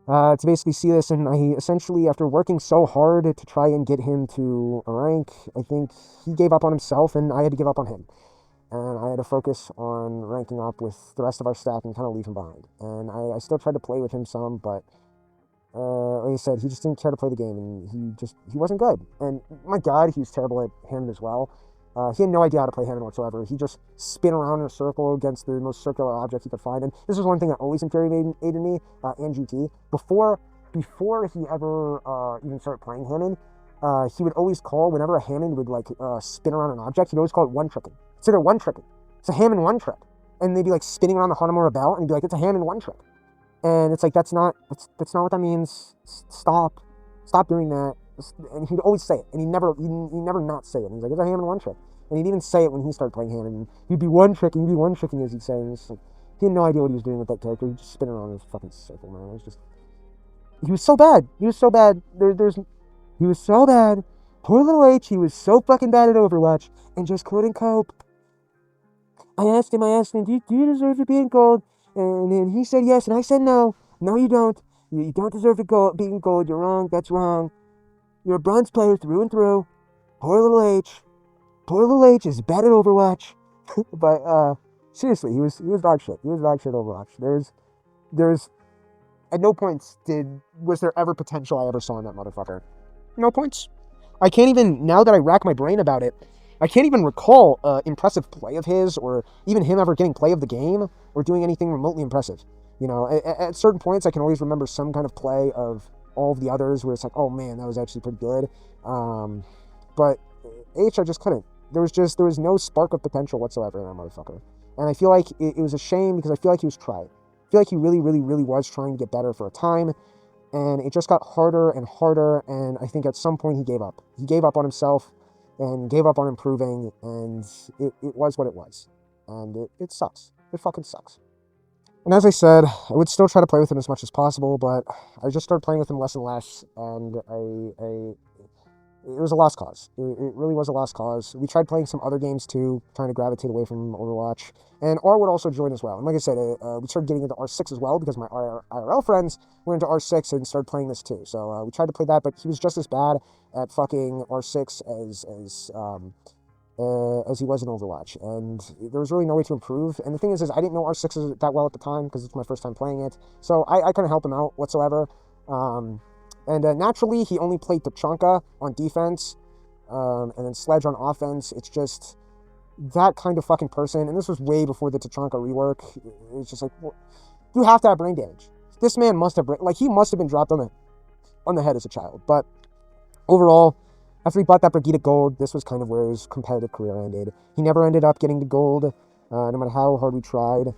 To basically see this, and I essentially, after working so hard to try and get him to a rank, I think he gave up on himself, and I had to give up on him. And I had to focus on ranking up with the rest of our staff and kind of leave him behind. And I still tried to play with him some, but like I said, he just didn't care to play the game, and he wasn't good. And my god, he was terrible at Hammond as well. He had no idea how to play Hammond whatsoever. He just spin around in a circle against the most circular object he could find. And this was one thing that always infuriated me, and GT. Before he ever even started playing Hammond, he would always call, whenever a Hammond would spin around an object, he'd always call it one-tricking. It's either one-tricking. It's a Hammond one-trick. And they'd be like spinning around the Hanamura belt, and he'd be like, it's a Hammond one-trick. And it's like, that's not what that means. Stop doing that. And he'd always say it, and he'd never not say it. And he's like, it's a Hammond one-trick. And he'd even say it when he started playing Hammond, and he'd be one-tricking, as he'd say. And it's like, he had no idea what he was doing with that character. He'd just spin around in his fucking circle, man. It was just, He was so bad. He was so bad. He was so bad. Poor little H, he was so fucking bad at Overwatch and just couldn't cope. I asked him, do you deserve to be in gold? And then he said yes, and I said no. No, you don't. You don't deserve to be in gold. You're wrong. That's wrong. You're a bronze player through and through. Poor little H. Poor little H is bad at Overwatch. But seriously, he was dog shit. He was dog shit at Overwatch. There's at no points was there ever potential I ever saw in that motherfucker. No points. I can't even, now that I rack my brain about it, I can't even recall impressive play of his, or even him ever getting play of the game, or doing anything remotely impressive. You know, at certain points, I can always remember some kind of play of all of the others, where it's like, oh man, that was actually pretty good. But H, I just couldn't. There was no spark of potential whatsoever in that motherfucker. And I feel like it was a shame, because I feel like he was trying. I feel like he really, really, really was trying to get better for a time. And it just got harder and harder, and I think at some point he gave up. He gave up on himself and gave up on improving, and it was what it was. And it sucks. It fucking sucks. And as I said, I would still try to play with him as much as possible, but I just started playing with him less and less, and it was a lost cause. It really was a lost cause. We tried playing some other games too, trying to gravitate away from Overwatch. And R would also join as well. And like I said, we started getting into R6 as well, because my IRL friends were into R6 and started playing this too. So we tried to play that, but he was just as bad at fucking R6 as he was in Overwatch. And there was really no way to improve. And the thing is I didn't know R6 that well at the time, because it's my first time playing it. So I couldn't help him out whatsoever. And naturally, he only played Tachanka on defense, and then Sledge on offense. It's just that kind of fucking person. And this was way before the Tachanka rework. It's just like, well, you have to have brain damage. This man must have, he must have been dropped on the head as a child. But overall, after he bought that Brigitte gold, this was kind of where his competitive career ended. He never ended up getting the gold, no matter how hard we tried.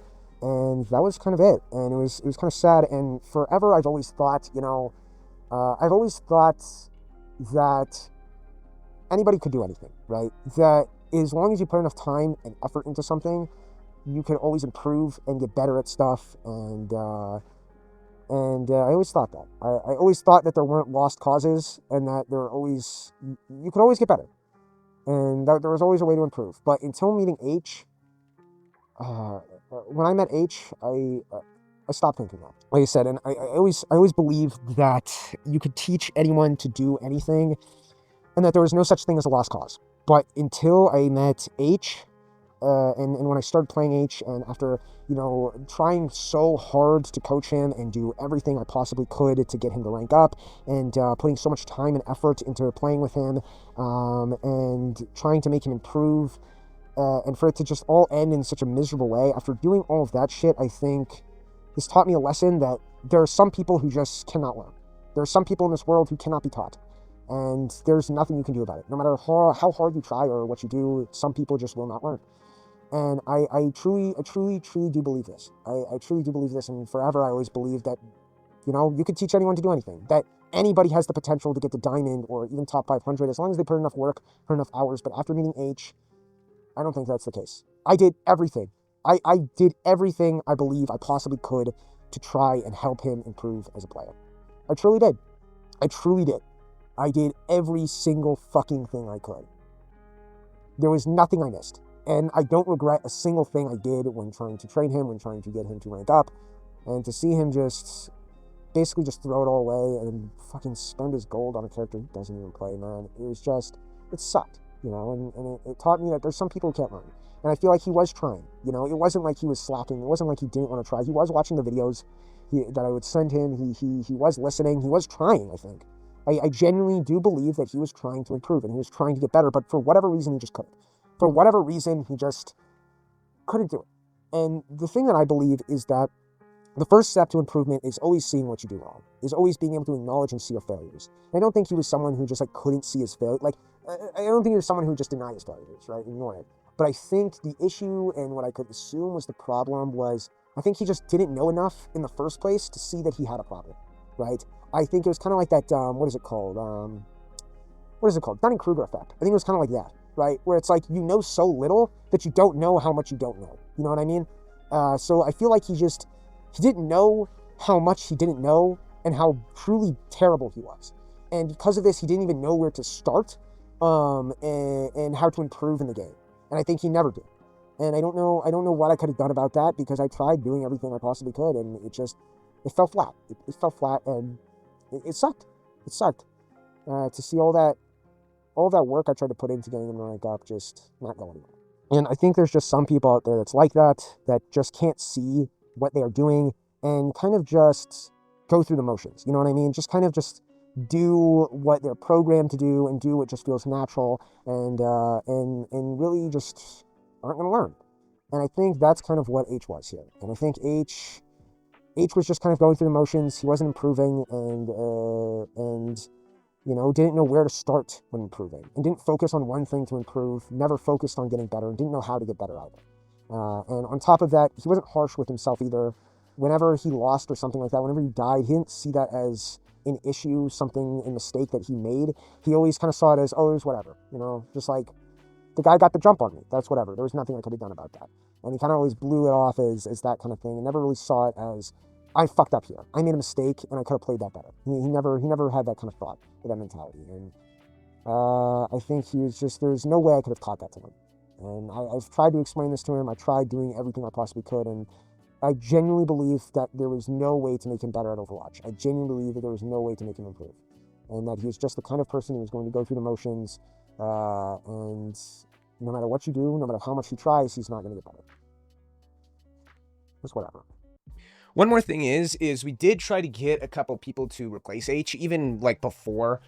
And that was kind of it. And it was kind of sad. And forever, I've always thought, that anybody could do anything, right? That as long as you put enough time and effort into something, you can always improve and get better at stuff. And I always thought that. I always thought that there weren't lost causes, and that you could always get better. And that there was always a way to improve. But until meeting H, when I met H, I stopped thinking that. Like I said, and I always believed that you could teach anyone to do anything, and that there was no such thing as a lost cause. But until I met H, and when I started playing H, and after, trying so hard to coach him and do everything I possibly could to get him to rank up, and putting so much time and effort into playing with him, and trying to make him improve, and for it to just all end in such a miserable way, after doing all of that shit, I think this taught me a lesson that there are some people who just cannot learn. There are some people in this world who cannot be taught. And there's nothing you can do about it. No matter how hard you try or what you do, some people just will not learn. And I truly do believe this. I truly do believe this, and forever I always believed that, you could teach anyone to do anything. That anybody has the potential to get to diamond or even top 500 as long as they put enough work, put enough hours. But after meeting H, I don't think that's the case. I did everything. I did everything I believe I possibly could to try and help him improve as a player. I truly did. I truly did. I did every single fucking thing I could. There was nothing I missed. And I don't regret a single thing I did when trying to train him, when trying to get him to rank up. And to see him basically just throw it all away and fucking spend his gold on a character he doesn't even play, man. It sucked, and it taught me that there's some people who can't learn. And I feel like he was trying, it wasn't like he was slacking. It wasn't like he didn't want to try. He was watching the videos that I would send him. He was listening. He was trying, I think. I genuinely do believe that he was trying to improve and he was trying to get better, but for whatever reason, he just couldn't. For whatever reason, he just couldn't do it. And the thing that I believe is that the first step to improvement is always seeing what you do wrong, is always being able to acknowledge and see your failures. And I don't think he was someone who just couldn't see his failure. I don't think he was someone who just denied his failures, right? Ignore it. But I think the issue, and what I could assume was the problem, was I think he just didn't know enough in the first place to see that he had a problem, right? I think it was kind of like that, what is it called? Dunning-Kruger effect. I think it was kind of like that, right? Where it's like you know so little that you don't know how much you don't know. You know what I mean? So I feel like he didn't know how much he didn't know and how truly terrible he was. And because of this, he didn't even know where to start and how to improve in the game. And I think he never did. And I don't know what I could have done about that, because I tried doing everything I possibly could, and it fell flat. It fell flat, and it sucked. It sucked to see all that work I tried to put into getting him ranked up just not go anywhere. And I think there's just some people out there that's like that just can't see what they are doing and kind of just go through the motions. You know what I mean? Just kind of just do what they're programmed to do and do what just feels natural, and really just aren't going to learn. And I think that's kind of what H was here. And I think H was just kind of going through the motions. He wasn't improving, and you know, didn't know where to start when improving, and didn't focus on one thing to improve, never focused on getting better, and didn't know how to get better either. And on top of that, he wasn't harsh with himself either. Whenever he lost or something like that, whenever he died, he didn't see that as an issue, something, a mistake that he made. He always kind of saw it as, oh, it was whatever, you know, just like, the guy got the jump on me, that's whatever, there was nothing I could have done about that. And he kind of always blew it off as that kind of thing, and never really saw it as, I fucked up here, I made a mistake, and I could have played that better. He never had that kind of thought, or that mentality. And I think he was just, there's no way I could have taught that to him. And I've tried to explain this to him. I tried doing everything I possibly could, and I genuinely believe that there was no way to make him better at Overwatch. I genuinely believe that there was no way to make him improve, and that he was just the kind of person who was going to go through the motions, and no matter what you do, no matter how much he tries, he's not going to get better. Just whatever. One more thing is we did try to get a couple people to replace H, even like before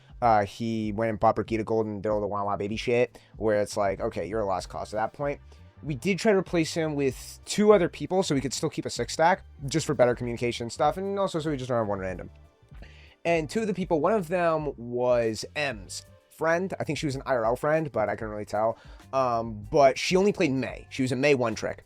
he went and bought Brigida Gold and did all the WAS baby shit, where it's like, okay, you're a lost cause at that point. We did try to replace him with 2 other people so we could still keep a 6-stack, just for better communication stuff, and also so we just don't have one random. And 2 of the people, one of them was M's friend. I think she was an IRL friend, but I couldn't really tell. But she only played May. She was a May 1 trick.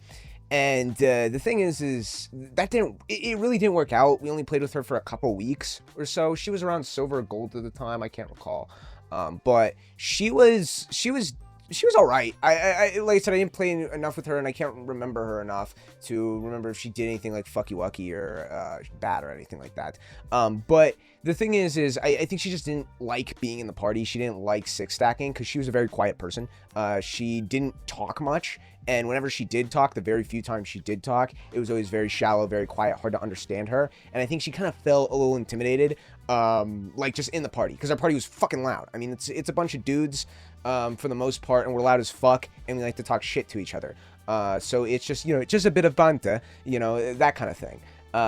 And the thing is that it really didn't work out. We only played with her for a couple weeks or so. She was around silver or gold at the time. I can't recall. But she was all right. I like I said, I didn't play enough with her, and I can't remember her enough to remember if she did anything like fucky wucky or bad or anything like that. But the thing is I think she just didn't like being in the party. She didn't like 6-stacking because she was a very quiet person. She didn't talk much, and whenever she did talk, the very few times she did talk, it was always very shallow, very quiet, hard to understand her. And I think she kind of felt a little intimidated, like just in the party, because our party was fucking loud. I mean, it's a bunch of dudes for the most part, and we're loud as fuck, and we like to talk shit to each other. So it's just, you know, it's just a bit of banta, you know, that kind of thing.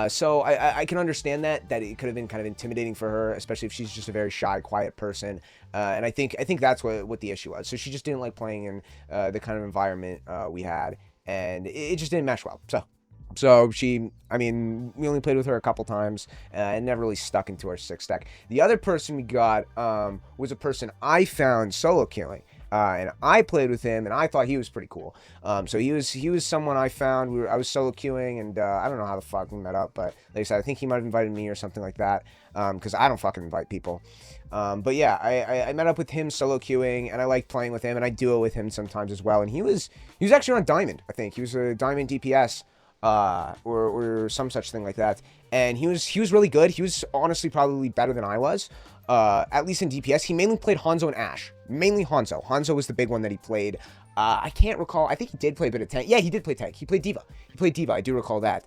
So I can understand that it could have been kind of intimidating for her, especially if she's just a very shy, quiet person. And I think that's what the issue was. So she just didn't like playing in the kind of environment we had, and it just didn't mesh well. So she, I mean, we only played with her a couple times and never really stuck into our 6-stack. The other person we got was a person I found solo queuing. And I played with him, and I thought he was pretty cool. So he was someone I found. I was solo queuing, and I don't know how the fuck we met up, but like I said, I think he might have invited me or something like that, because I don't fucking invite people. But yeah, I met up with him solo queuing, and I liked playing with him, and I duo with him sometimes as well. And he was actually on Diamond, I think. He was a Diamond DPS, or some such thing like that. And he was really good. He was honestly probably better than I was. At least in DPS, he mainly played Hanzo and Ashe. Mainly Hanzo. Hanzo was the big one that he played. I can't recall. I think he did play a bit of tank. Yeah, he did play tank. He played D.Va. I do recall that.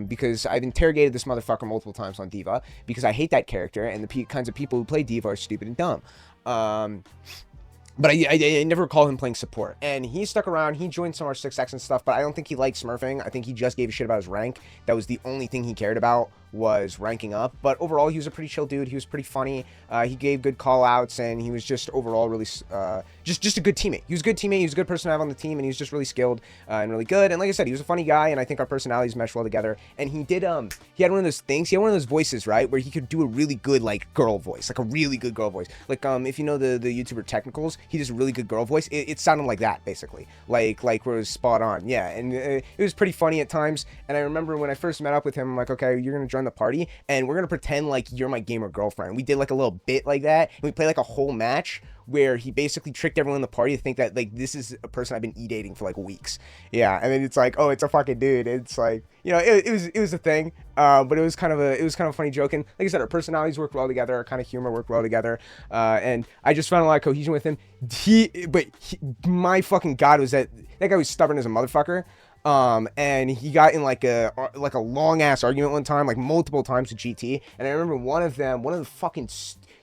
Because I've interrogated this motherfucker multiple times on D.Va, because I hate that character, and the kinds of people who play D.Va are stupid and dumb. But I never recall him playing support. And he stuck around. He joined some of our 6X and stuff, but I don't think he liked smurfing. I think he just gave a shit about his rank. That was the only thing he cared about, was ranking up. But overall, he was a pretty chill dude. He was pretty funny. He gave good call outs, and he was just overall really just a good teammate. He was a good teammate. He was a good person to have on the team, and he was just really skilled and really good. And like I said, he was a funny guy, and I think our personalities mesh well together. And he did he had one of those things. He had one of those voices, right, where he could do a really good like girl voice, like a really good girl voice. Like if you know the YouTuber Technicals, he does a really good girl voice. It sounded like that, basically, like where it was spot on. Yeah, and it was pretty funny at times. And I remember when I first met up with him, I'm like, okay, you're gonna join join the party, and we're gonna pretend like you're my gamer girlfriend. We did like a little bit like that, and we played like a whole match where he basically tricked everyone in the party to think that like this is a person I've been e-dating for like weeks. Yeah, and then it's like, oh, it's a fucking dude. It's like, you know, it was a thing, but it was kind of a funny joke. And like I said, our personalities worked well together, our kind of humor worked well together, and I just found a lot of cohesion with him. My fucking god, was that guy was stubborn as a motherfucker. And he got in like a long ass argument one time, like multiple times with GT. And I remember one of the fucking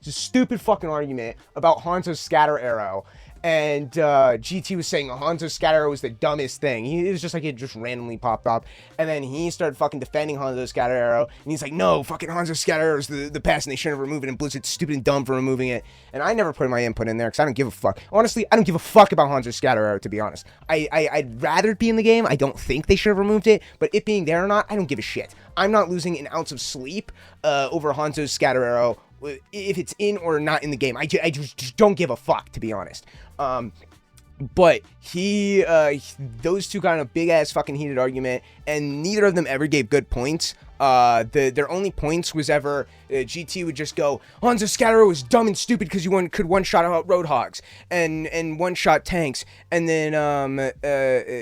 stupid fucking argument about Hanzo's scatter arrow. And GT was saying Hanzo's scatter arrow was the dumbest thing. It was just like it just randomly popped up. And then he started fucking defending Hanzo's scatter arrow. And he's like, no, fucking Hanzo's scatter arrow is the best and they shouldn't have removed it. And Blizzard's stupid and dumb for removing it. And I never put my input in there because I don't give a fuck. Honestly, I don't give a fuck about Hanzo's scatter arrow, to be honest. I'd rather it be in the game. I don't think they should have removed it. But it being there or not, I don't give a shit. I'm not losing an ounce of sleep over Hanzo's scatter arrow if it's in or not in the game. I just don't give a fuck, to be honest. But those two got in a big ass fucking heated argument, and neither of them ever gave good points. Their only points was ever GT would just go, Hanzo Scatter was dumb and stupid because you could one shot out Roadhogs and one shot tanks, and then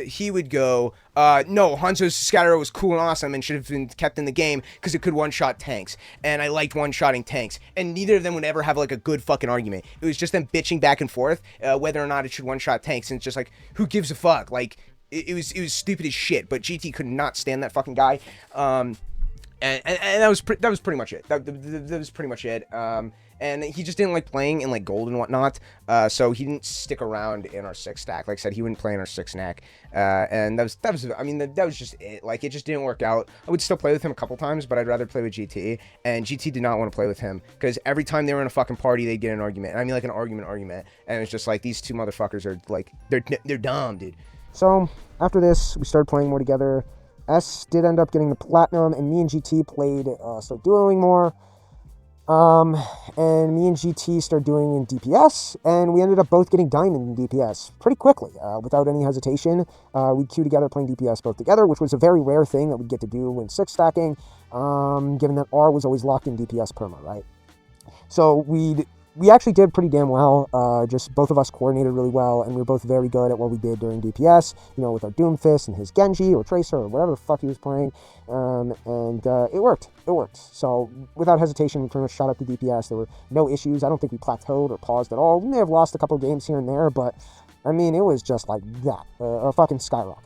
he would go, no, Hanzo's Scatter was cool and awesome and should have been kept in the game because it could one shot tanks, and I liked one shotting tanks, and neither of them would ever have like a good fucking argument. It was just them bitching back and forth whether or not it should one shot tanks, and it's just like, who gives a fuck? Like it was stupid as shit. But GT could not stand that fucking guy. And that was pretty much it. That was pretty much it. And he just didn't like playing in like gold and whatnot. So he didn't stick around in our 6 stack. Like I said, he wouldn't play in our 6 stack. And that was just it. Like it just didn't work out. I would still play with him a couple times, but I'd rather play with GT. And GT did not want to play with him because every time they were in a fucking party, they'd get an argument. And I mean like an argument. And it's just like these two motherfuckers are like they're dumb, dude. So after this, we started playing more together. S did end up getting the platinum, and me and GT played, started dueling more. And me and GT started doing in DPS, and we ended up both getting diamond in DPS pretty quickly, without any hesitation. We'd queue together playing DPS both together, which was a very rare thing that we'd get to do when 6 stacking, given that R was always locked in DPS perma, right? So we actually did pretty damn well. Just both of us coordinated really well, and we were both very good at what we did during DPS, you know, with our Doomfist and his Genji or Tracer or whatever the fuck he was playing. It worked. So without hesitation, we pretty much shot up to DPS. There were no issues. I don't think we plateaued or paused at all. We may have lost a couple of games here and there, but I mean, it was just like that, a fucking skyrocket.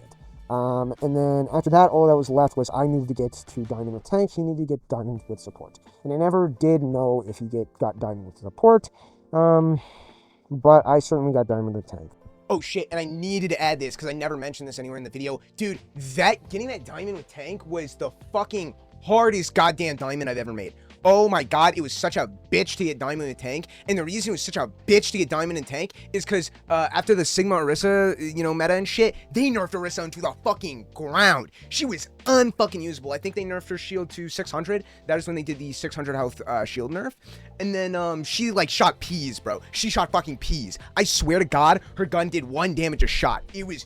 And then after that, all that was left was I needed to get to diamond with tank. He needed to get diamond with support. And I never did know if he got diamond with support. But I certainly got diamond with tank. Oh shit, and I needed to add this because I never mentioned this anywhere in the video. Dude, getting that diamond with tank was the fucking hardest goddamn diamond I've ever made. Oh my god, it was such a bitch to get diamond in tank, and the reason it was such a bitch to get diamond in tank is because after the Sigma Orisa, you know, meta and shit, they nerfed Orisa into the fucking ground. She was unfucking usable. I think they nerfed her shield to 600. That is when they did the 600 health shield nerf. And then she like shot peas, bro. She shot fucking peas. I swear to God, her gun did 1 damage a shot.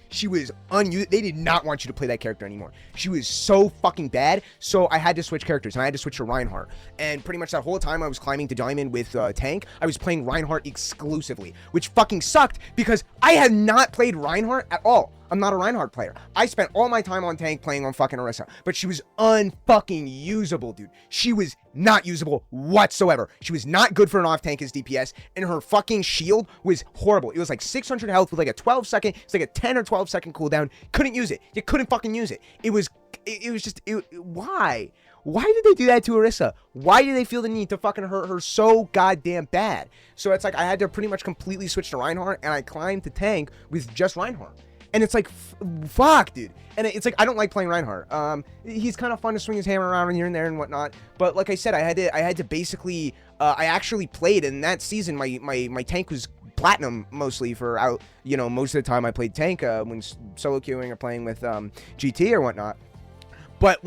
She was unusable. They did not want you to play that character anymore. She was so fucking bad. So I had to switch characters, and I had to switch to Reinhardt. And pretty much that whole time I was climbing to diamond with tank, I was playing Reinhardt exclusively, which fucking sucked because I had not played Reinhardt at all. I'm not a Reinhardt player. I spent all my time on tank playing on fucking Orisa, but she was unfucking usable, dude. She was not usable whatsoever. She was not good for an off tank as DPS, and her fucking shield was horrible. It was like 600 health with like a 12 second, it's like a 10 or 12 second cooldown. Couldn't use it. You couldn't fucking use it. It was just, why? Why did they do that to Orisa? Why did they feel the need to fucking hurt her so goddamn bad? So it's like I had to pretty much completely switch to Reinhardt, and I climbed to tank with just Reinhardt. And it's like, fuck, dude. And it's like, I don't like playing Reinhardt. He's kind of fun to swing his hammer around here and there and whatnot. But like I said, I had to basically, I actually played in that season. My tank was platinum mostly for you know, most of the time I played tank when solo queuing or playing with GT or whatnot. But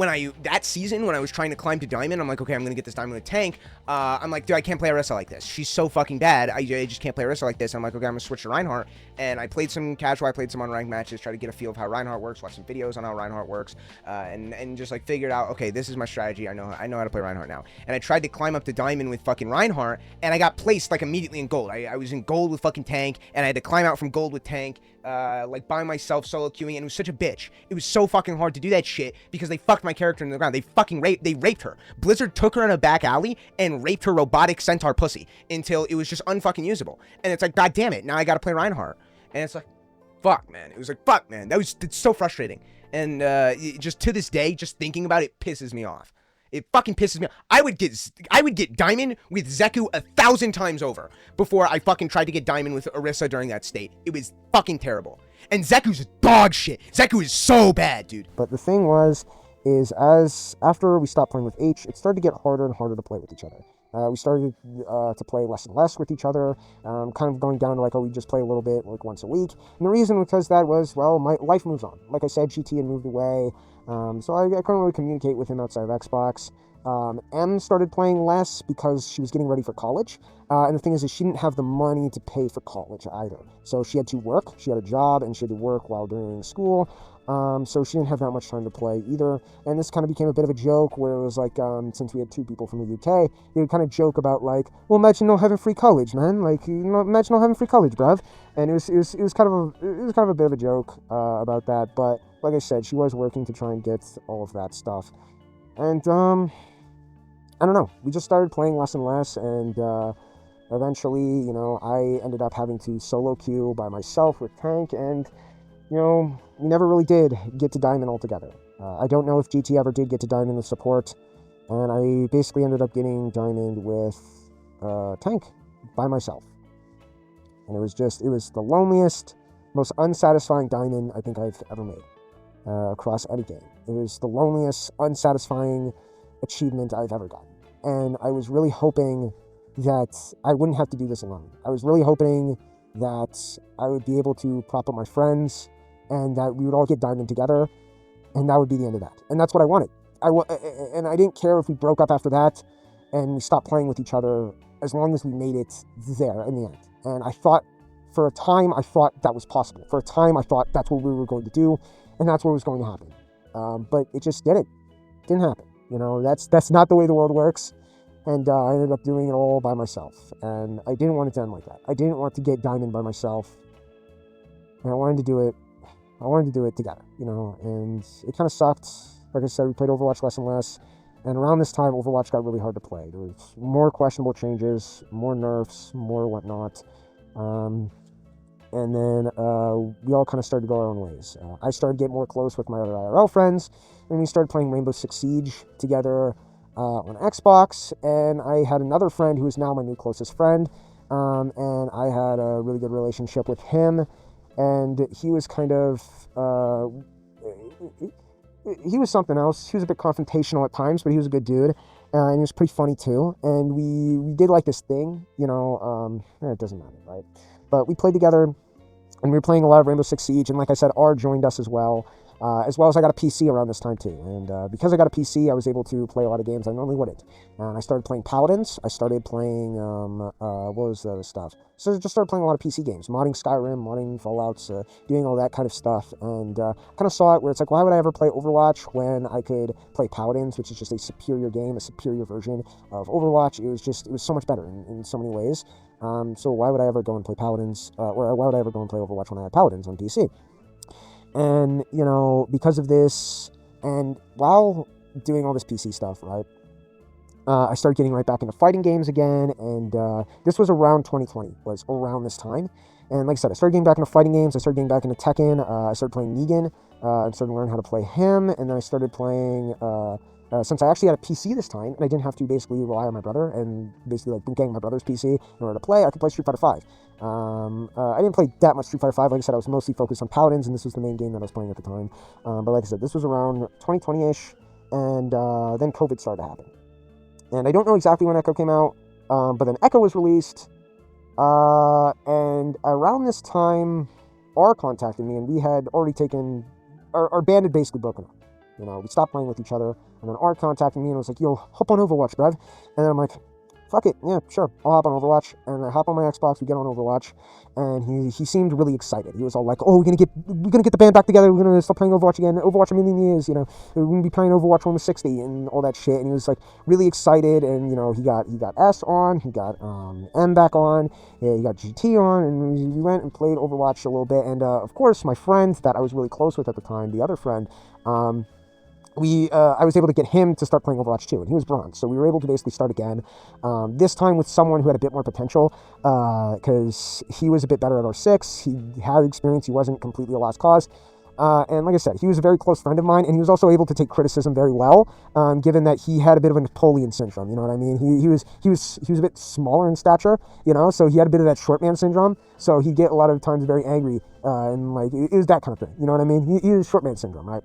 that season, when I was trying to climb to diamond, I'm like, okay, I'm going to get this diamond with tank. I'm like, dude, I can't play Orisa like this. She's so fucking bad. I just can't play Orisa like this. I'm like, okay, I'm going to switch to Reinhardt. And I played some casual. I played some unranked matches, try to get a feel of how Reinhardt works, watch some videos on how Reinhardt works, and just like figured out, okay, this is my strategy. I know how to play Reinhardt now. And I tried to climb up to diamond with fucking Reinhardt, and I got placed like immediately in gold. I was in gold with fucking tank, and I had to climb out from gold with tank, like by myself, solo queuing, and it was such a bitch. It was so fucking hard to do that shit because they fucked my character in the ground. They fucking raped her. Blizzard took her in a back alley and raped her robotic centaur pussy until it was just unfucking usable. And it's like, god damn it, now I gotta play Reinhardt. And it's like, fuck, man. It was like, fuck, man. It's so frustrating. And just to this day, just thinking about it pisses me off. It fucking pisses me off. I would get diamond with Zeku 1,000 times over before I fucking tried to get diamond with Orisa during that state. It was fucking terrible. And Zeku's dog shit. Zeku is so bad, dude. But the thing is after we stopped playing with H, it started to get harder and harder to play with each other. We started to play less and less with each other, kind of going down to like, oh, we just play a little bit, like once a week. And the reason because that was, well, my life moves on. Like I said, GT had moved away, so I couldn't really communicate with him outside of Xbox. M started playing less because she was getting ready for college. And the thing is she didn't have the money to pay for college either. So she had to work, she had a job, and she had to work while doing school. So she didn't have that much time to play either. And this kind of became a bit of a joke where it was like, since we had two people from the UK, they would kind of joke about like, well, imagine not having free college, man. Like, imagine not having free college, bruv. And it was kind of a bit of a joke about that. But like I said, she was working to try and get all of that stuff. And I don't know. We just started playing less and less, and eventually, you know, I ended up having to solo queue by myself with tank, and you know, we never really did get to diamond altogether. I don't know if GT ever did get to diamond with support, and I basically ended up getting diamond with tank by myself. And it was the loneliest, most unsatisfying diamond I think I've ever made across any game. It was the loneliest, unsatisfying achievement I've ever gotten. And I was really hoping that I wouldn't have to do this alone. I was really hoping that I would be able to prop up my friends and that we would all get diamond together, and that would be the end of that. And that's what I wanted. And I didn't care if we broke up after that and we stopped playing with each other, as long as we made it there in the end. And I thought, for a time, that was possible. For a time, I thought that's what we were going to do, and that's what was going to happen. But it just didn't happen. You know, that's not the way the world works. And I ended up doing it all by myself. And I didn't want it to end like that. I didn't want to get diamond by myself. And I wanted to do it together, you know. And it kind of sucked. Like I said, we played Overwatch less and less. And around this time, Overwatch got really hard to play. There was more questionable changes, more nerfs, more whatnot. And then we all kind of started to go our own ways. I started to get more close with my other IRL friends, and we started playing Rainbow Six Siege together on Xbox. And I had another friend who is now my new closest friend, and I had a really good relationship with him. And he was kind of he was something else. He was a bit confrontational at times, but he was a good dude, and he was pretty funny too. And we did like this thing, you know. It doesn't matter, right? But we played together, and we were playing a lot of Rainbow Six Siege. And like I said, R joined us as well as I got a PC around this time too. And because I got a PC, I was able to play a lot of games I normally wouldn't. And I started playing Paladins. I started playing, what was the other stuff? So I just started playing a lot of PC games, modding Skyrim, modding Fallouts, doing all that kind of stuff. And kind of saw it where it's like, why would I ever play Overwatch when I could play Paladins, which is just a superior game, a superior version of Overwatch. It was so much better in so many ways. So why would I ever go and play Paladins, or why would I ever go and play Overwatch when I had Paladins on PC? And, you know, because of this, and while doing all this PC stuff, right, I started getting right back into fighting games again, and this was around 2020, was around this time. And like I said, I started getting back into fighting games, I started getting back into Tekken, I started playing Negan, I started learning how to play him, and then I started playing, since I actually had a PC this time, and I didn't have to basically rely on my brother, and basically like bootgang my brother's PC in order to play, I could play Street Fighter 5. I didn't play that much Street Fighter 5, like I said, I was mostly focused on Paladins, and this was the main game that I was playing at the time. But like I said, this was around 2020-ish, and then COVID started to happen. And I don't know exactly when Echo came out, but then Echo was released, and around this time, R contacted me, and we had already taken, our band had basically broken up. We stopped playing with each other, and then Art contacted me and was like, yo, hop on Overwatch, bruv. And then I'm like, fuck it, yeah, sure, I'll hop on Overwatch. And I hop on my Xbox, we get on Overwatch, and he seemed really excited. He was all like, oh, we're gonna get the band back together, we're gonna start playing Overwatch again, Overwatch a million years, we're gonna be playing Overwatch when we're 60 and all that shit. And he was like really excited, and he got S on, he got M back on, yeah, he got GT on, and we went and played Overwatch a little bit. And of course, my friend that I was really close with at the time, the other friend, I was able to get him to start playing Overwatch 2, and he was bronze, so we were able to basically start again, this time with someone who had a bit more potential, because he was a bit better at R6, he had experience, he wasn't completely a lost cause, and like I said, he was a very close friend of mine, and he was also able to take criticism very well, given that he had a bit of a Napoleon syndrome, you know what I mean? He was a bit smaller in stature, so he had a bit of that short man syndrome, so he'd get a lot of times very angry, and like, it was that kind of thing, you know what I mean? He was short man syndrome, right?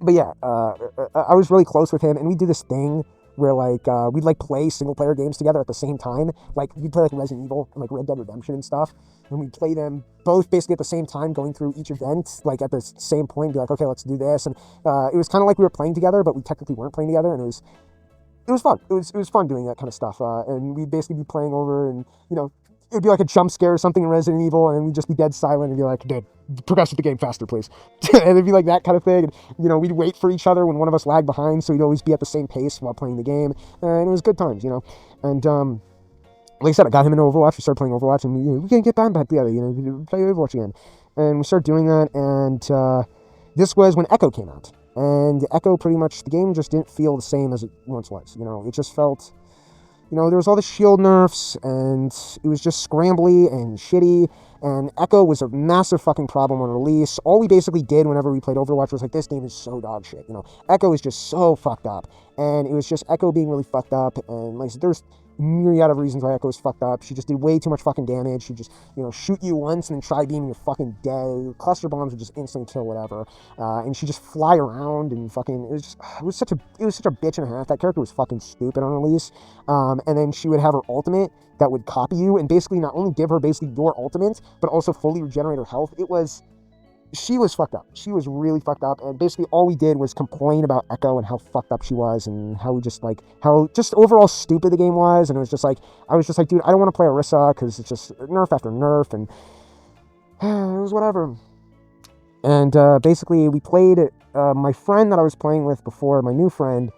But yeah, I was really close with him, and we'd do this thing where we'd play single player games together at the same time. We'd play Resident Evil and Red Dead Redemption and stuff, and we'd play them both basically at the same time, going through each event at the same point, and be like, okay, let's do this. And it was kind of like we were playing together, but we technically weren't playing together, and it was fun. It was fun doing that kind of stuff. And we'd basically be playing over, and it'd be like a jump scare or something in Resident Evil, and we'd just be dead silent and be like, dude, progress with the game faster, please. And it'd be like that kind of thing. And, we'd wait for each other when one of us lagged behind, so we'd always be at the same pace while playing the game. And it was good times, And, like I said, I got him into Overwatch. We started playing Overwatch, and we can get back together, play Overwatch again. And we started doing that, and this was when Echo came out. And Echo, pretty much, the game just didn't feel the same as it once was. It just felt... there was all the shield nerfs, and it was just scrambly and shitty, and Echo was a massive fucking problem on release. All we basically did whenever we played Overwatch was this game is so dog shit, Echo is just so fucked up, and it was just Echo being really fucked up, and like I said, there's myriad of reasons why Echo was fucked up. She just did way too much fucking damage. She just, shoot you once and then try beaming, you're fucking dead. Cluster bombs would just instantly kill whatever. And she just fly around and fucking, it was such a bitch and a half. That character was fucking stupid on release. And then she would have her ultimate that would copy you and basically not only give her basically your ultimate, but also fully regenerate her health. She was fucked up. She was really fucked up, and basically all we did was complain about Echo and how fucked up she was, and how we just how just overall stupid the game was. And it was just I was just like, dude, I don't want to play Orisa because it's just nerf after nerf, and it was whatever. And basically we played, my friend that I was playing with before, my new friend,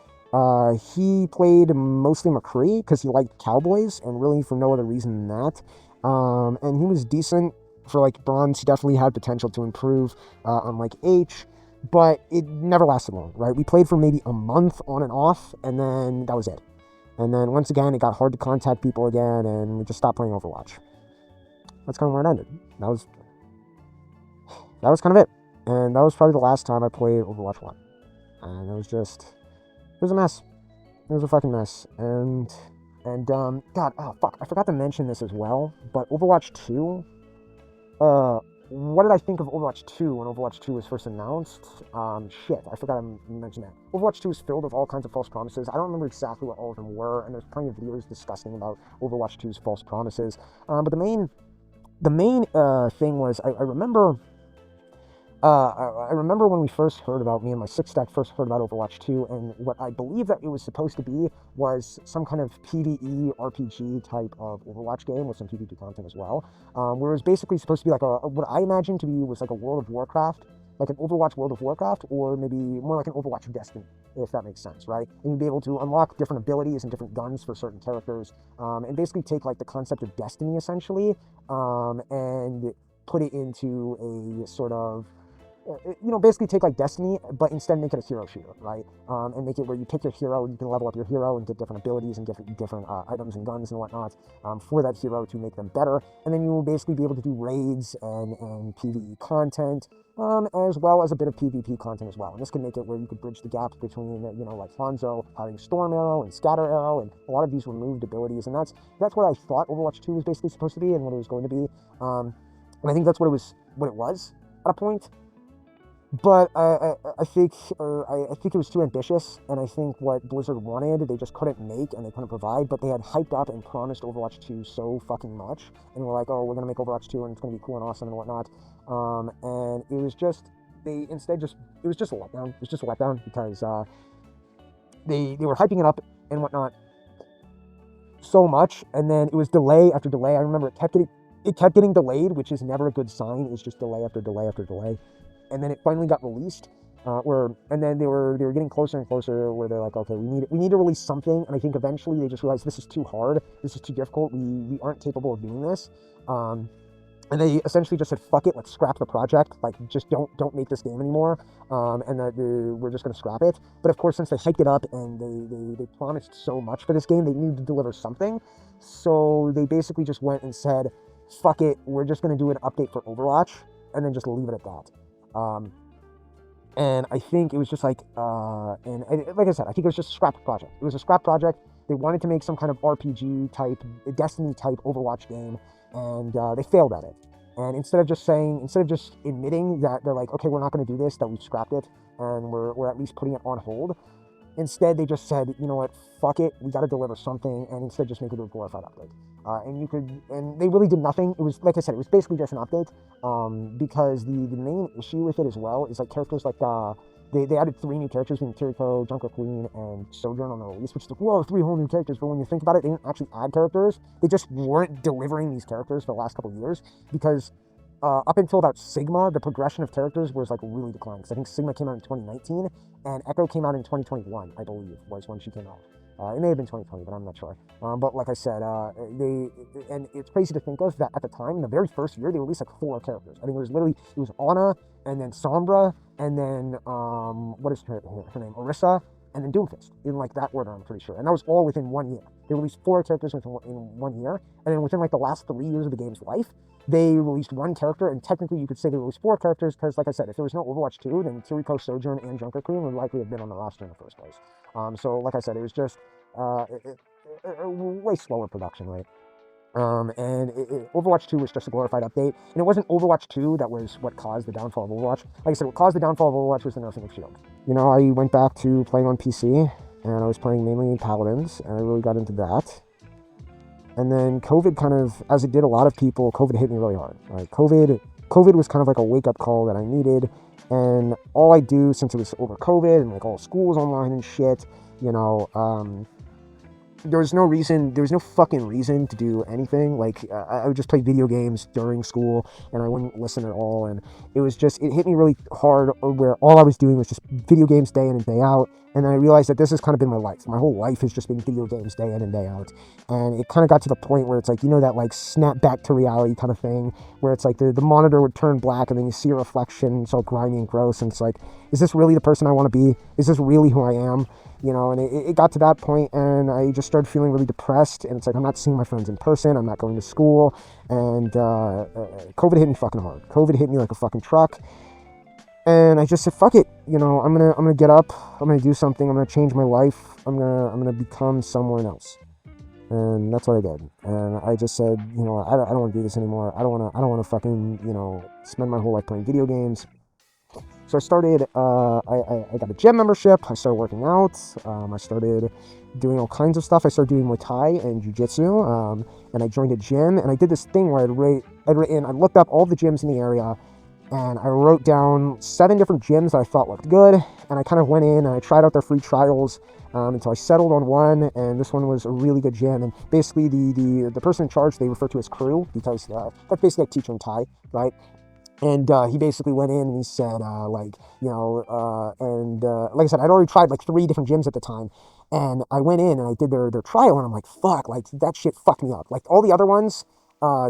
he played mostly McCree because he liked Cowboys, and really for no other reason than that. And he was decent. For bronze, he definitely had potential to improve on H, but it never lasted long, right? We played for maybe a month on and off, and then that was it. And then once again, it got hard to contact people again, and we just stopped playing Overwatch. That's kind of where it ended. That was kind of it. And that was probably the last time I played Overwatch 1. And it was a mess. It was a fucking mess. And God, oh fuck, I forgot to mention this as well, but Overwatch 2, what did I think of Overwatch 2 when Overwatch 2 was first announced? Shit, I forgot to mention that. Overwatch 2 is filled with all kinds of false promises. I don't remember exactly what all of them were, and there's plenty of videos discussing about Overwatch 2's false promises. But the main thing was, I remember when we first heard about, me and my six stack first heard about Overwatch 2, and what I believe that it was supposed to be was some kind of PvE RPG type of Overwatch game with some PvP content as well, where it was basically supposed to be what I imagined to be was a World of Warcraft, like an Overwatch World of Warcraft, or maybe more like an Overwatch Destiny, if that makes sense, right? And you'd be able to unlock different abilities and different guns for certain characters, and basically take the concept of Destiny essentially, and put it into a sort of, basically take Destiny, but instead make it a hero shooter, right? And make it where you pick your hero, and you can level up your hero and get different abilities and different items and guns and whatnot for that hero to make them better. And then you will basically be able to do raids and PvE content, as well as a bit of PvP content as well. And this can make it where you could bridge the gap between, Hanzo having Storm Arrow and Scatter Arrow, and a lot of these removed abilities. And that's what I thought Overwatch 2 was basically supposed to be and what it was going to be. And I think that's what it was at a point. But I think it was too ambitious, and I think what Blizzard wanted, they just couldn't make and they couldn't provide, but they had hyped up and promised Overwatch 2 so fucking much, and we're like, oh, we're going to make Overwatch 2 and it's going to be cool and awesome and whatnot, and it was just they instead just, it was just a letdown. It was just a letdown because they were hyping it up and whatnot so much, and then it was delay after delay. I remember it kept getting delayed, which is never a good sign. It was just delay after delay after delay, and then it finally got released. And then they were getting closer and closer where they're like, okay, we need to release something. And I think eventually they just realized this is too hard, this is too difficult, we aren't capable of doing this. And they essentially just said, fuck it, let's scrap the project. Like, just don't make this game anymore. And we're just going to scrap it. But of course, since they hyped it up and they promised so much for this game, they needed to deliver something. So they basically just went and said, fuck it, we're just going to do an update for Overwatch and then just leave it at that. And I think it was just like, like I said, I think it was just a scrap project. It was a scrap project. They wanted to make some kind of RPG type, Destiny type Overwatch game, and they failed at it. And instead of just admitting that they're like, okay, we're not going to do this, that we've scrapped it, and we're at least putting it on hold, instead they just said, you know what, fuck it, we got to deliver something, and instead just make it a glorified update. And they really did nothing. It was, like I said, it was basically just an update, because the main issue with it as well is like characters like, they added 3 new characters, being Kiriko, Junker Queen, and Sojourn on the release, which is like, whoa, 3 whole new characters. But when you think about it, they didn't actually add characters. They just weren't delivering these characters for the last couple of years, because up until about Sigma, the progression of characters was like really declining. Because I think Sigma came out in 2019, and Echo came out in 2021, I believe, was when she came out. It may have been 2020, but I'm not sure. But like I said, and it's crazy to think of that at the time, in the very first year, they released like 4 characters. I think it was Ana, and then Sombra, and then, what is her name? Orisa, and then Doomfist, in like that order, I'm pretty sure. And that was all within 1 year. They released 4 characters in 1 year, and then within like the last 3 years of the game's life, they released 1 character, and technically you could say they released 4 characters, because like I said, if there was no Overwatch 2, then Kiriko, Sojourn, and Junker Queen would likely have been on the roster in the first place. So like I said, it was just a way slower production rate. Overwatch 2 was just a glorified update, and it wasn't Overwatch 2 that was what caused the downfall of Overwatch. Like I said, what caused the downfall of Overwatch was the nerfing of Shield. You know, I went back to playing on PC, and I was playing mainly paladins, and I really got into that. And then COVID kind of, as it did a lot of people, COVID hit me really hard. Right? COVID was kind of like a wake-up call that I needed, and all I do, since it was over COVID, and like all school was online and shit, you know, there was no fucking reason to do anything. Like, I would just play video games during school, and I wouldn't listen at all, and it hit me really hard, where all I was doing was just video games day in and day out, and then I realized that this has kind of been my life. My whole life has just been video games day in and day out, and it kind of got to the point where it's like, you know, that like snap back to reality kind of thing, where it's like the monitor would turn black, and then you see a reflection, it's all grimy and gross, and it's like, is this really the person I want to be? Is this really who I am? You know, and it got to that point, and I just started feeling really depressed, and it's like, I'm not seeing my friends in person, I'm not going to school, and COVID hit me fucking hard. COVID hit me like a fucking truck, and I just said, fuck it, you know, I'm gonna get up, I'm gonna do something, I'm gonna change my life, I'm gonna become someone else. And that's what I did. And I just said, you know, I don't want to do this anymore. I don't want to fucking, you know, spend my whole life playing video games. So I started, I got a gym membership, I started working out, I started doing all kinds of stuff. I started doing Muay Thai and Jiu-Jitsu, and I joined a gym, and I did this thing where I looked up all the gyms in the area, and I wrote down 7 different gyms that I thought looked good, and I kind of went in and I tried out their free trials, until I settled on one, and this one was a really good gym. And basically the person in charge, they refer to as crew, because that's basically a teacher in Thai, right? And he basically went in and he said, like, you know, like I said, I'd already tried like 3 different gyms at the time. And I went in and I did their trial, and I'm like, fuck, like that shit fucked me up. Like all the other ones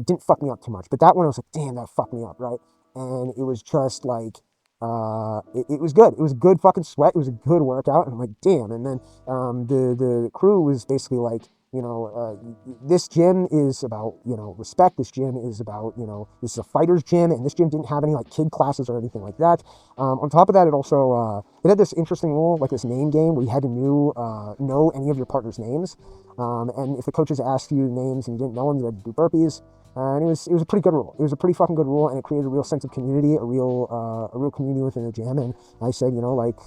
didn't fuck me up too much, but that one I was like, damn, that fucked me up, right? And it was just like, it was good. It was a good fucking sweat. It was a good workout. And I'm like, damn. And then the crew was basically like, you know, this gym is about, you know, respect. This gym is about, you know, this is a fighter's gym, and this gym didn't have any like kid classes or anything like that. On top of that, it also, it had this interesting rule, like this name game, where you had to know any of your partner's names. And if the coaches asked you names and you didn't know them, you had to do burpees. And it was a pretty good rule. It was a pretty fucking good rule, and it created a real sense of community, a real community within the gym. And I said, you know, like,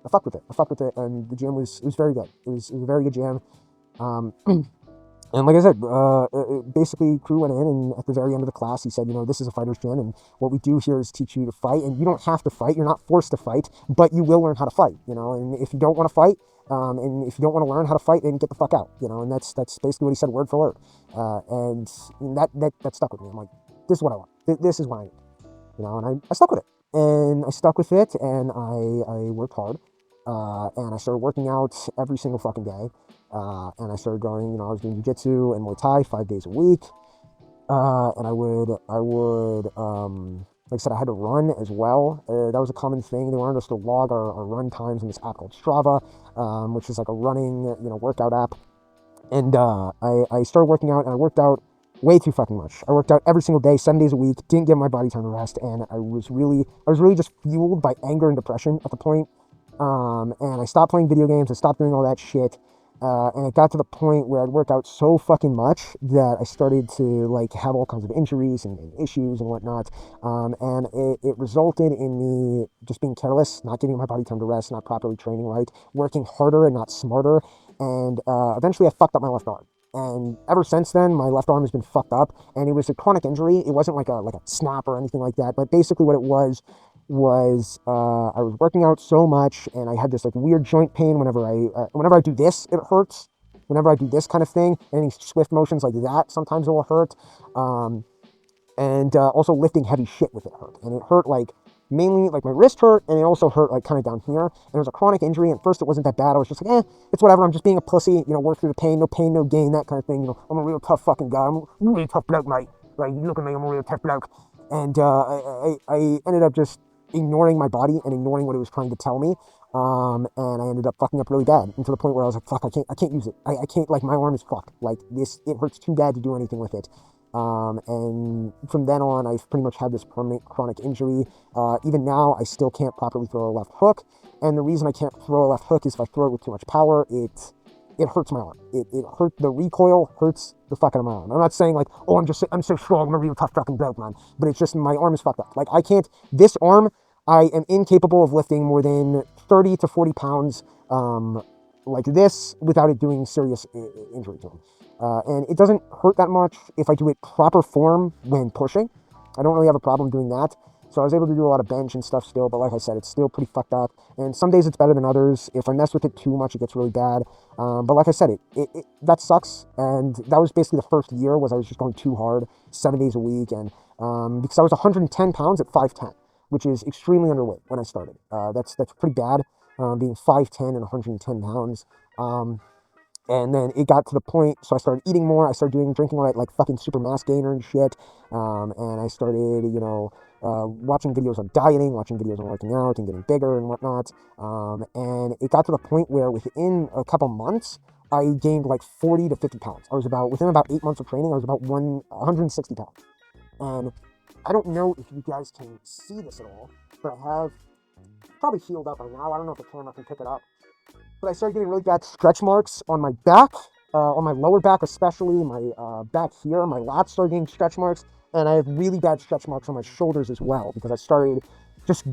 I fucked with it, and the gym was very good. It was a very good gym. And like I said, basically, crew went in, and at the very end of the class, he said, this is a fighter's gym, and what we do here is teach you to fight, and you don't have to fight. You're not forced to fight, but you will learn how to fight, And if you don't want to fight, and if you don't want to learn how to fight, then get the fuck out, And that's basically what he said, word for word. And that stuck with me. I'm like, this is what I want. This is what I need, And I stuck with it, and I worked hard, and I started working out every single fucking day. And I started going, I was doing jiu-jitsu and Muay Thai 5 days a week. And I would, like I said, I had to run as well. That was a common thing. They wanted us to log our run times in this app called Strava, which is like a running, workout app. And I started working out, and I worked out way too fucking much. I worked out every single day, 7 days a week, didn't give my body time to rest, and I was really just fueled by anger and depression at the point. And I stopped playing video games, I stopped doing all that shit. And it got to the point where I'd work out so fucking much that I started to like have all kinds of injuries and issues and whatnot. And it resulted in me just being careless, not giving my body time to rest, not properly training right, working harder and not smarter. And eventually I fucked up my left arm. And ever since then, my left arm has been fucked up. And it was a chronic injury. It wasn't like a snap or anything like that. But basically what it was I was working out so much, and I had this like weird joint pain whenever I do this, it hurts. Whenever I do this kind of thing, any swift motions like that, sometimes it will hurt. And also lifting heavy shit with it hurt, and it hurt like mainly like my wrist hurt, and it also hurt like kind of down here. And it was a chronic injury. At first, it wasn't that bad. I was just like, it's whatever. I'm just being a pussy, work through the pain, no gain, that kind of thing. I'm a real tough fucking guy. I'm a really tough bloke, mate. Like, you look at me, I'm a real tough bloke. And I ended up just ignoring my body and ignoring what it was trying to tell me. And I ended up fucking up really bad, and to the point where I was like, fuck, I can't use it. I can't, like, my arm is fucked. Like, it hurts too bad to do anything with it. And from then on, I've pretty much had this permanent chronic injury. Even now, I still can't properly throw a left hook. And the reason I can't throw a left hook is if I throw it with too much power, it hurts my arm. It hurt, the recoil hurts the fuck out of my arm. I'm not saying like, I'm so strong, I'm a real tough fucking bloke, man. But it's just, my arm is fucked up. Like, this arm, I am incapable of lifting more than 30 to 40 pounds like this without it doing serious injury to him. And it doesn't hurt that much if I do it proper form when pushing. I don't really have a problem doing that. So I was able to do a lot of bench and stuff still, but like I said, it's still pretty fucked up. And some days it's better than others. If I mess with it too much, it gets really bad. But like I said, that sucks. And that was basically the first year, was I was just going too hard, 7 days a week. And because I was 110 pounds at 5'10", which is extremely underweight when I started. That's pretty bad, being 5'10" and 110 pounds. And then it got to the point, so I started eating more. I started drinking like fucking super mass gainer and shit. And I started, watching videos on dieting, watching videos on working out and getting bigger and whatnot. And it got to the point where within a couple months, I gained like 40 to 50 pounds. Within about 8 months of training, I was about 160 pounds. And I don't know if you guys can see this at all, but I have probably healed up by now. I don't know if the camera can pick it up. But I started getting really bad stretch marks on my back, on my lower back especially, my back here, my lats started getting stretch marks, and I have really bad stretch marks on my shoulders as well, because I started just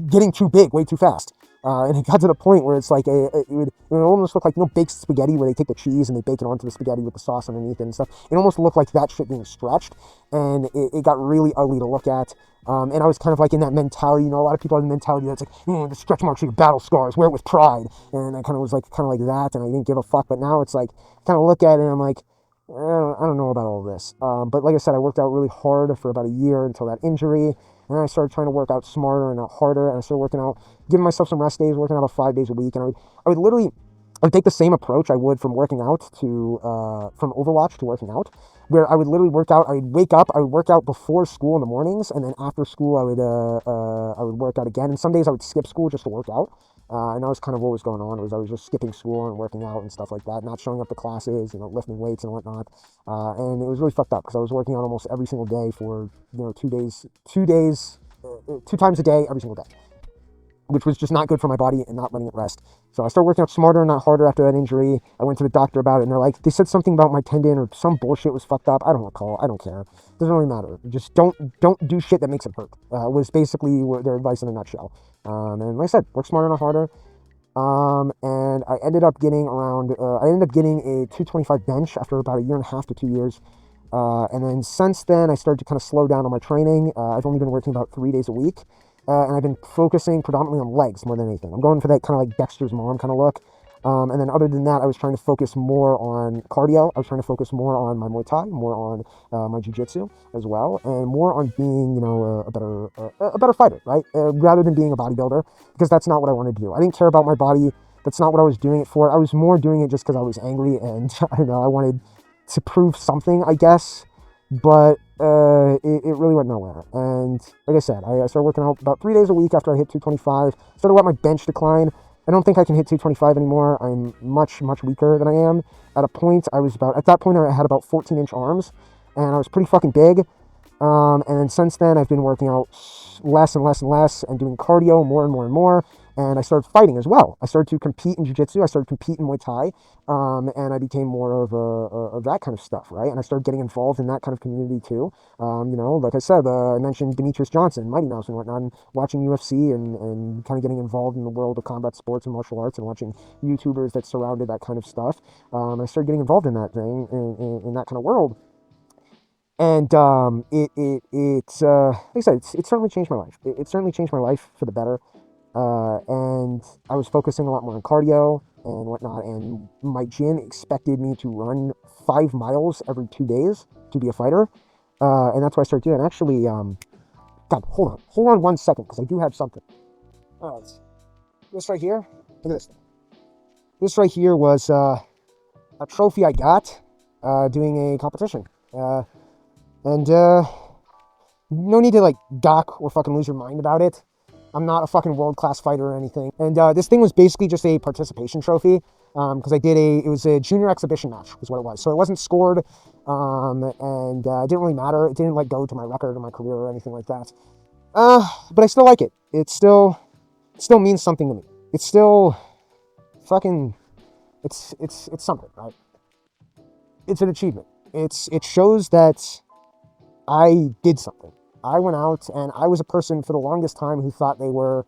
getting too big way too fast. And it got to the point where it's like it would almost look like, baked spaghetti, where they take the cheese and they bake it onto the spaghetti with the sauce underneath it and stuff. It almost looked like that shit being stretched, and it got really ugly to look at. And I was kind of like in that mentality, a lot of people have the mentality that's like, the stretch marks are your battle scars, wear it with pride. And I kind of was like that, and I didn't give a fuck. But now it's like, kind of look at it and I'm like, I don't know about all this. But like I said, I worked out really hard for about a year until that injury. And then I started trying to work out smarter and harder. And I started working out, giving myself some rest days, working out about 5 days a week. And I would take the same approach I would from working out to, from Overwatch to working out, where I would literally work out. I would wake up, I would work out before school in the mornings. And then after school, I would work out again. And some days I would skip school just to work out. And that was kind of what was going on, was I was just skipping school and working out and stuff like that, not showing up to classes, lifting weights and whatnot. And it was really fucked up, because I was working out almost every single day for, 2 times a day, every single day, which was just not good for my body and not letting it rest. So I started working out smarter and not harder after that injury. I went to the doctor about it, and they said something about my tendon or some bullshit was fucked up. I don't recall. I don't care. It doesn't really matter. Just don't do shit that makes it hurt, was basically their advice in a nutshell. And like I said, work smarter, not harder. And I ended up getting a 225 bench after about a year and a half to 2 years. And then since then, I started to kind of slow down on my training. I've only been working about 3 days a week. And I've been focusing predominantly on legs more than anything. I'm going for that kind of like Dexter's mom kind of look. And then other than that, I was trying to focus more on cardio. I was trying to focus more on my Muay Thai, more on my Jiu-Jitsu as well, and more on being, you know, a better fighter, right? Rather than being a bodybuilder, because that's not what I wanted to do. I didn't care about my body. That's not what I was doing it for. I was more doing it just because I was angry and I don't know, I wanted to prove something, I guess. But it really went nowhere. And like I said, I started working out about 3 days a week after I hit 225. Started to let my bench decline. I don't think I can hit 225 anymore. I'm much weaker than I am. At that point I had about 14-inch arms, and I was pretty fucking big. And then since then, I've been working out less and less and less and doing cardio more and more and more. And I started fighting as well. I started to compete in jiu-jitsu. I started to compete in Muay Thai. And I became more of that kind of stuff, right? And I started getting involved in that kind of community too. You know, like I said, I mentioned Demetrius Johnson, Mighty Mouse and whatnot, and watching UFC and kind of getting involved in the world of combat sports and martial arts and watching YouTubers that surrounded that kind of stuff. I started getting involved in that thing, in that kind of world. And like I said, it certainly changed my life. It certainly changed my life for the better. And I was focusing a lot more on cardio and whatnot. And my gym expected me to run 5 miles every 2 days to be a fighter. And that's what I started doing. Actually, God, hold on 1 second, because I do have something. All right, this right here. Look at this. This right here was a trophy I got doing a competition. And no need to like dock or fucking lose your mind about it. I'm not a fucking world-class fighter or anything. And this thing was basically just a participation trophy, because it was a junior exhibition match is what it was. So it wasn't scored, and it didn't really matter. It didn't like go to my record or my career or anything like that. But I still like it. It still means something to me. It's still fucking, it's something, right? It's an achievement. It shows that I did something. I went out and I was a person for the longest time who thought they were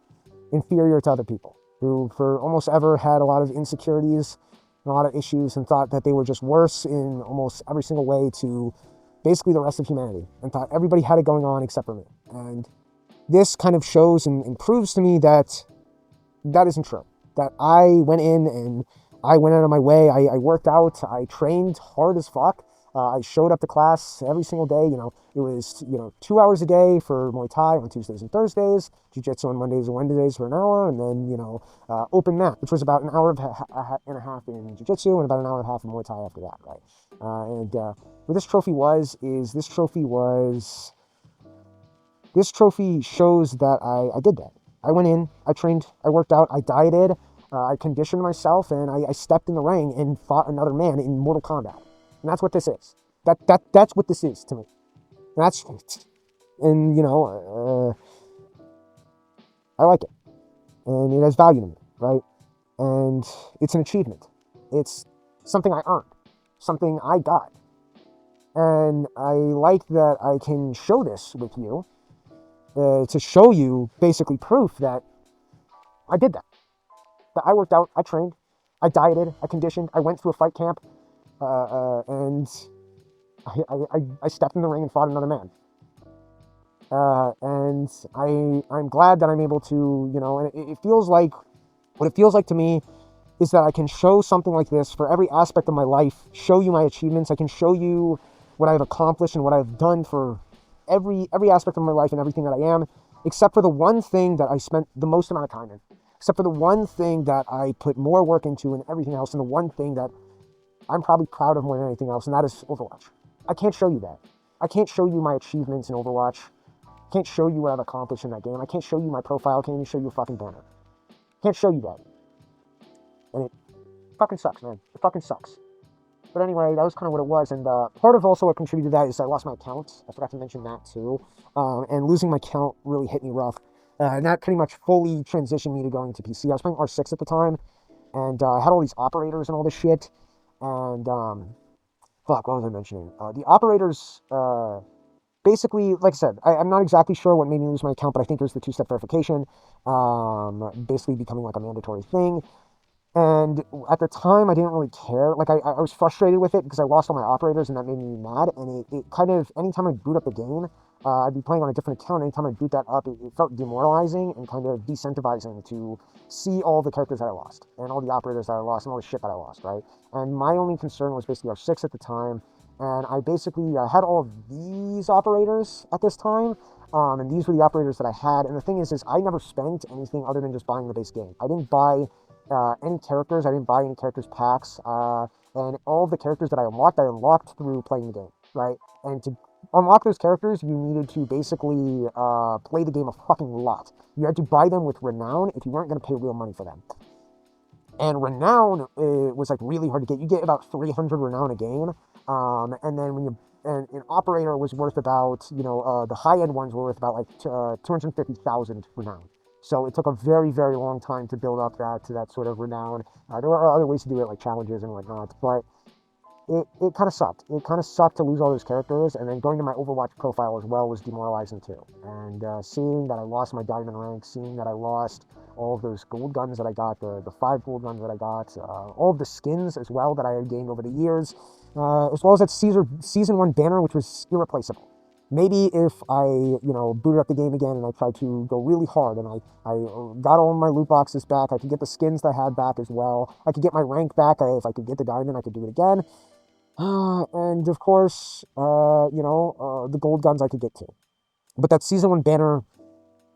inferior to other people, who for almost ever had a lot of insecurities and a lot of issues and thought that they were just worse in almost every single way to basically the rest of humanity, and thought everybody had it going on except for me. And this kind of shows and proves to me that that isn't true. That I went in and I went out of my way. I worked out. I trained hard as fuck. I showed up to class every single day. You know, it was 2 hours a day for Muay Thai on Tuesdays and Thursdays, Jiu-Jitsu on Mondays and Wednesdays for an hour, and then open mat, which was about an hour and a half in Jiu-Jitsu and about an hour and a half in Muay Thai after that, right? And what this trophy shows that I did that. I went in, I trained, I worked out, I dieted, I conditioned myself, and I stepped in the ring and fought another man in Mortal Kombat. And that's what this is. That's what this is to me. And I like it. And it has value to me, right? And it's an achievement. It's something I earned, something I got. And I like that I can show this with you, to show you basically proof that I did that. That I worked out, I trained, I dieted, I conditioned, I went through a fight camp, and I stepped in the ring and fought another man. And I'm glad that I'm able to, and it feels like, what it feels like to me is that I can show something like this for every aspect of my life, show you my achievements. I can show you what I've accomplished and what I've done for every aspect of my life and everything that I am, except for the one thing that I spent the most amount of time in, except for the one thing that I put more work into and everything else, and the one thing that I'm probably proud of more than anything else, and that is Overwatch. I can't show you that. I can't show you my achievements in Overwatch. I can't show you what I've accomplished in that game. I can't show you my profile. I can't even show you a fucking banner. I can't show you that. And it fucking sucks, man. It fucking sucks. But anyway, that was kind of what it was. And part of also what contributed to that is I lost my account. I forgot to mention that too. And losing my account really hit me rough. And that pretty much fully transitioned me to going to PC. I was playing R6 at the time. And I had all these operators and all this shit. And, fuck, what was I mentioning? The operators basically, like I said, I'm not exactly sure what made me lose my account, but I think it was the two-step verification, basically becoming like a mandatory thing. And at the time, I didn't really care. Like, I was frustrated with it because I lost all my operators, and that made me mad. And it kind of, anytime I boot up the game, I'd be playing on a different account. Anytime I boot that up, it felt demoralizing and kind of decentivizing to see all the characters that I lost, and all the operators that I lost, and all the shit that I lost, right? And my only concern was basically R6 at the time. And I basically had all of these operators at this time. And these were the operators that I had. And the thing is I never spent anything other than just buying the base game. I didn't buy any characters. I didn't buy any characters packs. And all of the characters that I unlocked through playing the game, right? And to unlock those characters, you needed to basically play the game a fucking lot. You had to buy them with renown if you weren't going to pay real money for them. And renown was like really hard to get. You get about 300 renown a game. And then when you, and an operator was worth about, the high-end ones were worth about like 250,000 renown. So it took a very, very long time to build up that sort of renown. There are other ways to do it, like challenges and whatnot, but it kind of sucked. It kind of sucked to lose all those characters, and then going to my Overwatch profile as well was demoralizing too. And seeing that I lost my diamond rank, seeing that I lost all of those gold guns that I got, the 5 gold guns that I got, all of the skins as well that I had gained over the years, as well as that Season 1 banner, which was irreplaceable. Maybe if I, booted up the game again and I tried to go really hard and I got all my loot boxes back, I could get the skins that I had back as well. I could get my rank back. If I could get the diamond, I could do it again. And of course, the gold guns I could get to. But that Season 1 banner,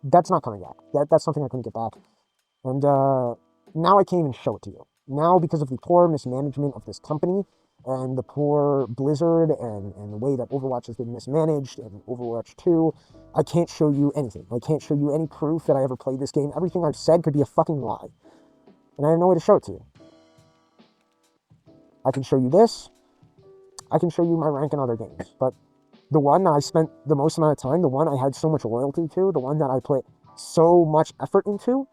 that's not coming back. That's something I couldn't get back. And now I can't even show it to you. Now, because of the poor mismanagement of this company, and the poor Blizzard, and the way that Overwatch has been mismanaged, and Overwatch 2, I can't show you anything. I can't show you any proof that I ever played this game. Everything I've said could be a fucking lie. And I have no way to show it to you. I can show you this. I can show you my rank in other games. But the one that I spent the most amount of time, the one I had so much loyalty to, the one that I put so much effort into,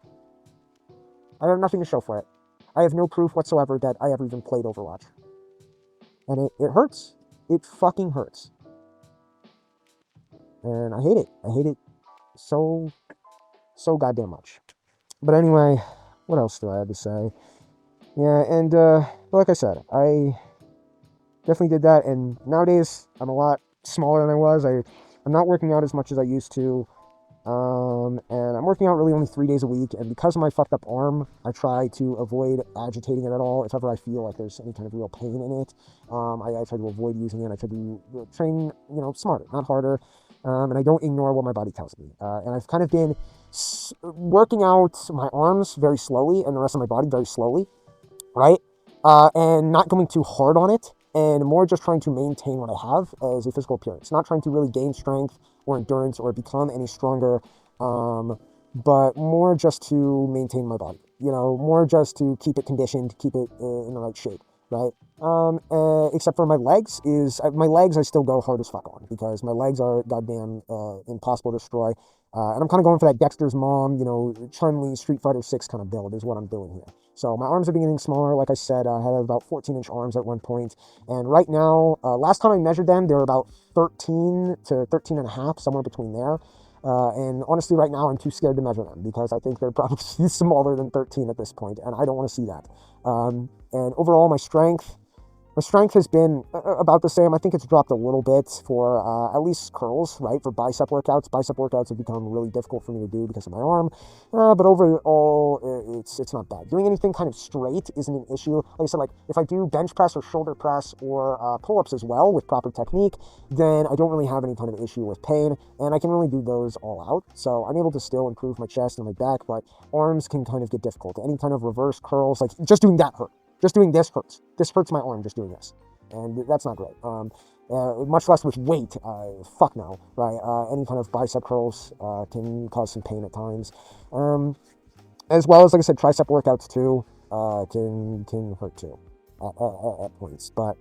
I have nothing to show for it. I have no proof whatsoever that I ever even played Overwatch. And it hurts. It fucking hurts. And I hate it. I hate it so goddamn much. But anyway, what else do I have to say? Yeah, and like I said, I definitely did that. And nowadays, I'm a lot smaller than I was. I'm not working out as much as I used to. And I'm working out really only 3 days a week, and because of my fucked up arm, I try to avoid agitating it at all. If ever I feel like there's any kind of real pain in it, I try to avoid using it. I try to train, smarter, not harder, and I don't ignore what my body tells me. And I've kind of been working out my arms very slowly and the rest of my body very slowly, right? And not going too hard on it, and more just trying to maintain what I have as a physical appearance. Not trying to really gain strength or endurance or become any stronger, but more just to maintain my body. More just to keep it conditioned, keep it in the right shape, right? Except for my legs, I still go hard as fuck on, because my legs are goddamn impossible to destroy. And I'm kind of going for that Dexter's mom, Chun-Li Street Fighter 6 kind of build is what I'm doing here. So my arms are getting smaller. Like I said, I had about 14-inch arms at one point. And right now, last time I measured them, they were about 13 to 13 and a half, somewhere between there. And honestly, right now, I'm too scared to measure them, because I think they're probably smaller than 13 at this point, and I don't want to see that. And overall, my strength has been about the same. I think it's dropped a little bit for at least curls, right? For bicep workouts. Bicep workouts have become really difficult for me to do because of my arm. But overall, it's not bad. Doing anything kind of straight isn't an issue. Like I said, like if I do bench press or shoulder press or pull-ups as well with proper technique, then I don't really have any kind of issue with pain, and I can really do those all out. So I'm able to still improve my chest and my back, but arms can kind of get difficult. Any kind of reverse curls, like just doing that hurt. Just doing this hurts. This hurts my arm, just doing this. And that's not great. Much less with weight. Fuck no, right? Any kind of bicep curls can cause some pain at times. As well as, like I said, tricep workouts too can hurt too at points. But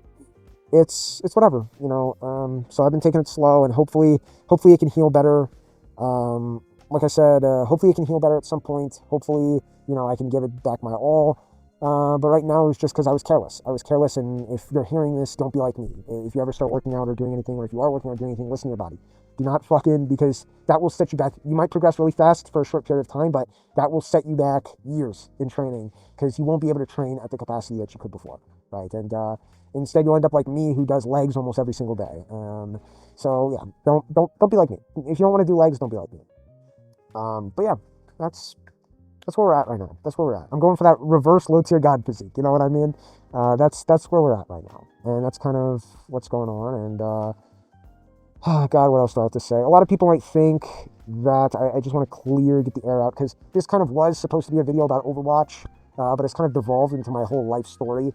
it's whatever, So I've been taking it slow, and hopefully it can heal better. Like I said, hopefully it can heal better at some point. Hopefully, I can give it back my all. But right now it's just because I was careless. I was careless, and if you're hearing this, don't be like me. If you ever start working out or doing anything, or if you are working out or doing anything, listen to your body. Do not fucking, because that will set you back. You might progress really fast for a short period of time, but that will set you back years in training, because you won't be able to train at the capacity that you could before, right? And instead, you'll end up like me, who does legs almost every single day. So yeah, don't be like me. If you don't want to do legs, don't be like me. But yeah, that's where we're at right now. That's where we're at. I'm going for that reverse low tier god physique. You know what I mean? That's where we're at right now, and that's kind of what's going on. And oh God, what else do I have to say? A lot of people might think that I just want to get the air out, because this kind of was supposed to be a video about Overwatch, but it's kind of devolved into my whole life story.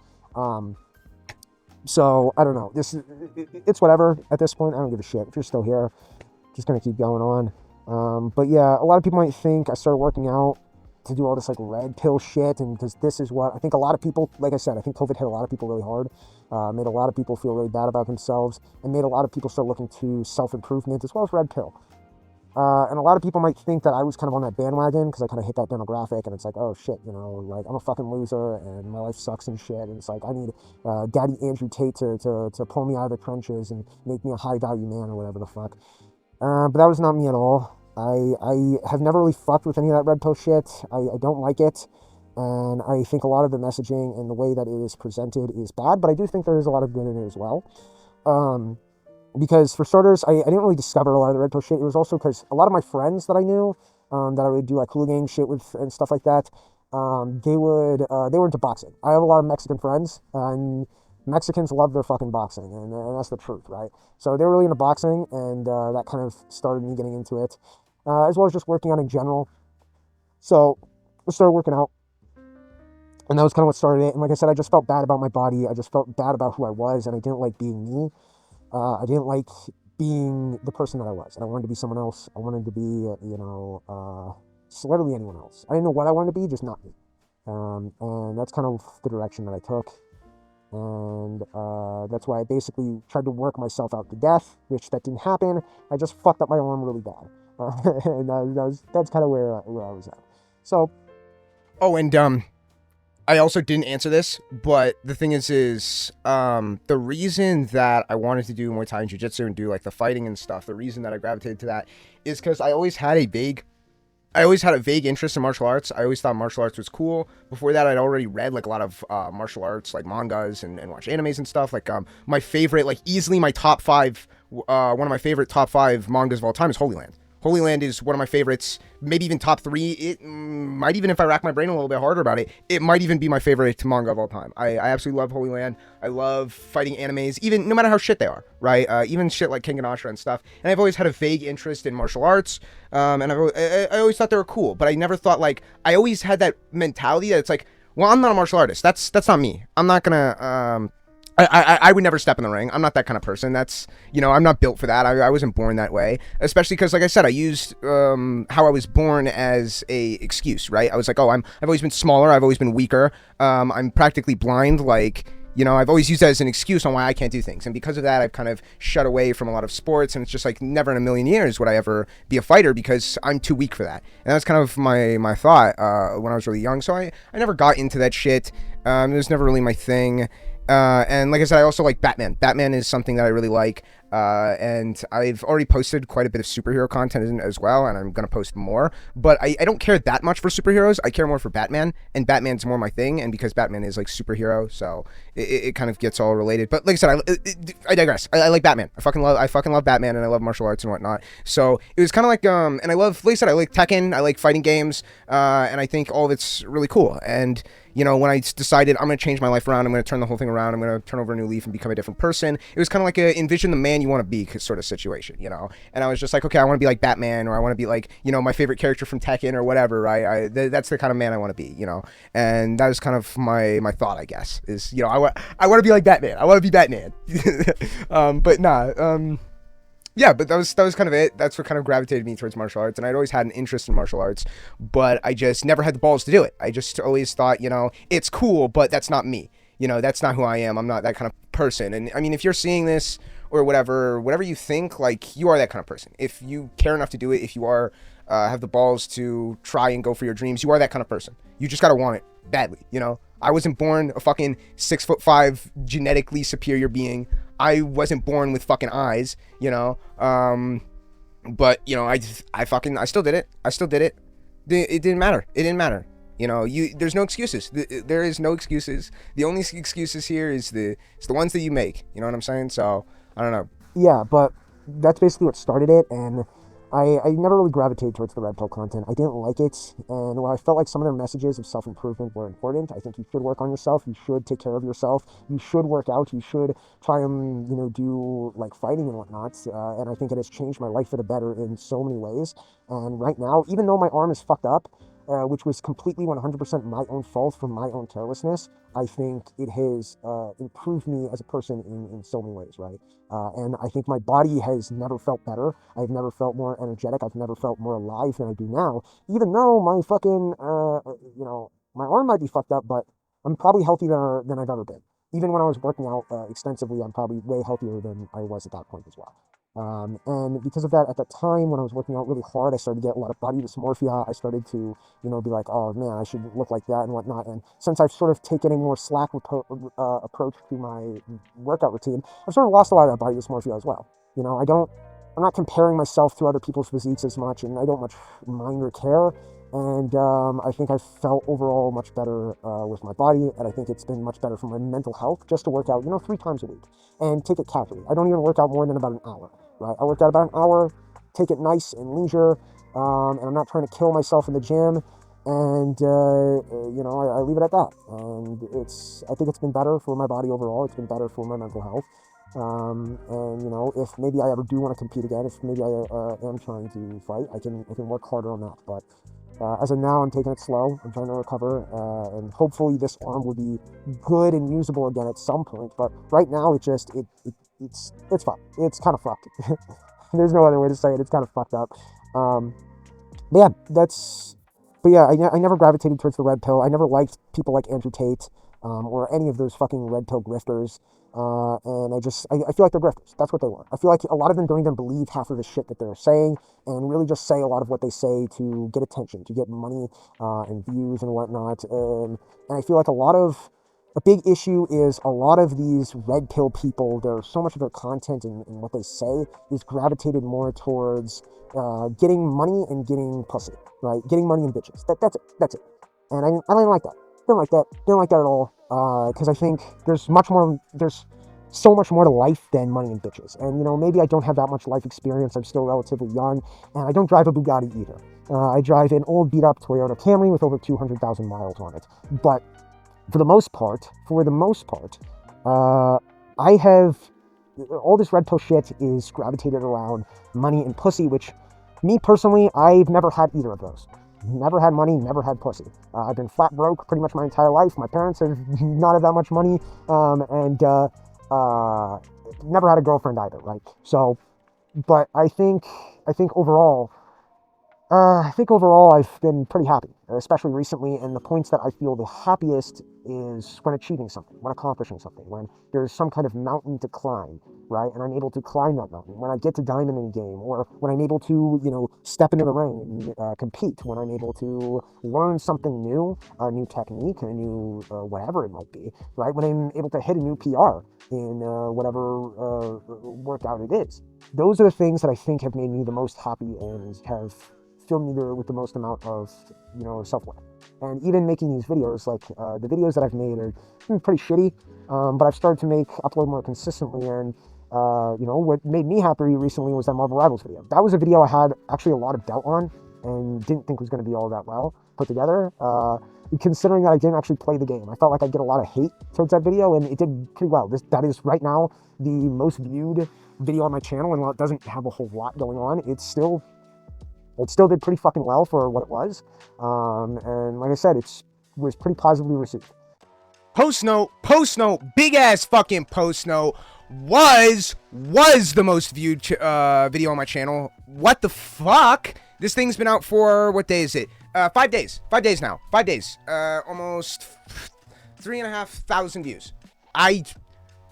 So I don't know. It's whatever at this point. I don't give a shit. If you're still here, just gonna keep going on. But yeah, a lot of people might think I started working out to do all this like red pill shit, and because this is what I think a lot of people, like I said, I think COVID hit a lot of people really hard, made a lot of people feel really bad about themselves, and made a lot of people start looking to self-improvement as well as red pill. And a lot of people might think that I was kind of on that bandwagon because I kind of hit that demographic, and it's like, oh shit, you know, like I'm a fucking loser and my life sucks and shit, and it's like I need Daddy Andrew Tate to pull me out of the trenches and make me a high value man or whatever the fuck. But that was not me at all. I have never really fucked with any of that red pill shit. I don't like it, and I think a lot of the messaging and the way that it is presented is bad, but I do think there is a lot of good in it as well. Because for starters, I didn't really discover a lot of the red pill shit. It was also because a lot of my friends that I knew, that I would do like hooligan shit with and stuff like that, they were into boxing. I have a lot of Mexican friends, and Mexicans love their fucking boxing, and that's the truth, right? So they were really into boxing, and that kind of started me getting into it, as well as just working out in general. So I started working out, and that was kind of what started it. And like I said, I just felt bad about my body. I just felt bad about who I was, and I didn't like being me. I didn't like being the person that I was. I wanted to be someone else. I wanted to be, literally anyone else. I didn't know what I wanted to be, just not me. And that's kind of the direction that I took. And that's why I basically tried to work myself out to death, which that didn't happen. I just fucked up my arm really bad. And that's kind of where I was at. So. Oh, and I also didn't answer this, but the thing is the reason that I wanted to do Muay Thai and Jiu-Jitsu and do like the fighting and stuff, the reason that I gravitated to that is because I always had a vague interest in martial arts. I always thought martial arts was cool. Before that, I'd already read like a lot of martial arts, like mangas and watch animes and stuff. Like my favorite, like easily my top five, one of my favorite top five mangas of all time is Holy Land. Holy Land is one of my favorites, maybe even top three. It might even, if I rack my brain a little bit harder about it, it might even be my favorite manga of all time. I absolutely love Holy Land. I love fighting animes, even no matter how shit they are, right? Even shit like King Ganasha and stuff. And I've always had a vague interest in martial arts, and I always thought they were cool, but I never thought like, I always had that mentality that it's like, well, I'm not a martial artist. That's not me. I'm not gonna, I would never step in the ring. I'm not that kind of person. That's, I'm not built for that. I wasn't born that way, especially because, like I said, I used how I was born as a excuse, right? I was like, I've always been smaller. I've always been weaker. I'm practically blind. Like, I've always used that as an excuse on why I can't do things. And because of that, I've kind of shut away from a lot of sports. And it's just like, never in a million years would I ever be a fighter because I'm too weak for that. And that's kind of my thought when I was really young. So I never got into that shit. It was never really my thing. And like I said, I also like Batman. Batman is something that I really like. And I've already posted quite a bit of superhero content as well, and I'm going to post more. But I don't care that much for superheroes. I care more for Batman, and Batman's more my thing, and because Batman is like superhero, so it kind of gets all related. But like I said, I digress. I like Batman. I fucking love Batman, and I love martial arts and whatnot. So it was kind of like, and I love, like I said, I like Tekken, I like fighting games, and I think all of it's really cool. And when I decided I'm going to change my life around, I'm going to turn the whole thing around, I'm going to turn over a new leaf and become a different person, it was kind of like a envision the man you want to be sort of situation, And I was just like, okay, I want to be like Batman, or I want to be like, my favorite character from Tekken or whatever, right? That's the kind of man I want to be, And that was kind of my thought, I guess, is, I want to be like Batman. I want to be Batman. But nah, yeah, but that was kind of it. That's what kind of gravitated me towards martial arts, and I'd always had an interest in martial arts, but I just never had the balls to do it. I just always thought, it's cool, but that's not me. That's not who I am. I'm not that kind of person. And I mean, if you're seeing this or whatever you think, like, you are that kind of person. If you care enough to do it, if you are have the balls to try and go for your dreams, you are that kind of person. You just gotta want it badly, I wasn't born a fucking 6'5" genetically superior being. I wasn't born with fucking eyes, you know. But you know, I still did it. I still did it. It didn't matter. It didn't matter. You know, there's no excuses. There is no excuses. The only excuses here is the ones that you make. You know what I'm saying? So I don't know. Yeah, but that's basically what started it, and I never really gravitated towards the Redpill content. I didn't like it, and while I felt like some of their messages of self-improvement were important, I think you should work on yourself, you should take care of yourself, you should work out, you should try and, you know, do, like, fighting and whatnot, and I think it has changed my life for the better in so many ways, and right now, even though my arm is fucked up, which was completely 100% my own fault from my own carelessness, I think it has improved me as a person in so many ways, right? And I think my body has never felt better. I've never felt more energetic. I've never felt more alive than I do now, even though my fucking, you know, my arm might be fucked up, but I'm probably healthier than I've ever been. Even when I was working out extensively, I'm probably way healthier than I was at that point as well. And because of that, at the time when I was working out really hard, I started to get a lot of body dysmorphia. I started to, you know, be like, oh man, I should look like that and whatnot. And since I've sort of taken a more slack approach to my workout routine, I've sort of lost a lot of that body dysmorphia as well. You know, I'm not comparing myself to other people's physiques as much, and I don't much mind or care. And I think I felt overall much better with my body, and I think it's been much better for my mental health just to work out, you know, 3 times a week and take it casually. I don't even work out more than about an hour, right? I work out about an hour, take it nice and leisure, and I'm not trying to kill myself in the gym. And you know, I leave it at that. And I think it's been better for my body overall. It's been better for my mental health. And you know, if maybe I ever do want to compete again, if maybe I am trying to fight, I can work harder on that. But as of now, I'm taking it slow. I'm trying to recover, and hopefully this arm will be good and usable again at some point. But right now, it's fucked. It's kind of fucked. There's no other way to say it. It's kind of fucked up. But yeah, I never gravitated towards the red pill. I never liked people like Andrew Tate or any of those fucking red pill grifters. And I feel like they're grifters. That's what they were. I feel like a lot of them don't even believe half of the shit that they're saying, and really just say a lot of what they say to get attention, to get money and views and whatnot. And I feel like a big issue is a lot of these red pill people, so much of their content and what they say is gravitated more towards getting money and getting pussy, right? Getting money and bitches. That's it. And I don't like that. Don't like that at all. Because I think there's so much more to life than money and bitches. And, you know, maybe I don't have that much life experience. I'm still relatively young, and I don't drive a Bugatti either. I drive an old beat-up Toyota Camry with over 200,000 miles on it. But for the most part, I have all this red pill shit is gravitated around money and pussy, which me personally, I've never had either of those. Never had money, never had pussy. I've been flat broke pretty much my entire life. My parents have not had that much money, and never had a girlfriend either, right? So, but I think overall, I've been pretty happy, especially recently. And the points that I feel the happiest is when achieving something, when accomplishing something, when there's some kind of mountain to climb, right? And I'm able to climb that mountain. When I get to diamond in a game, or when I'm able to, you know, step into the ring and compete. When I'm able to learn something new, a new technique, a new whatever it might be, right? When I'm able to hit a new PR in whatever workout it is. Those are the things that I think have made me the most happy and have filled me with the most amount of, you know, self-worth. And even making these videos, like the videos that I've made are pretty shitty, but I've started to upload more consistently. And you know, what made me happy recently was that Marvel Rivals video. That was a video I had actually a lot of doubt on and didn't think was going to be all that well put together. Considering that I didn't actually play the game, I felt like I'd get a lot of hate towards that video, and it did pretty well. That is right now the most viewed video on my channel, and while it doesn't have a whole lot going on, it still did pretty fucking well for what it was. And like I said, it was pretty positively received. Post note, big ass fucking post note was the most viewed video on my channel. What the fuck? This thing's been out for, what day is it? 5 days. 5 days now. 5 days. Almost 3,500 views. I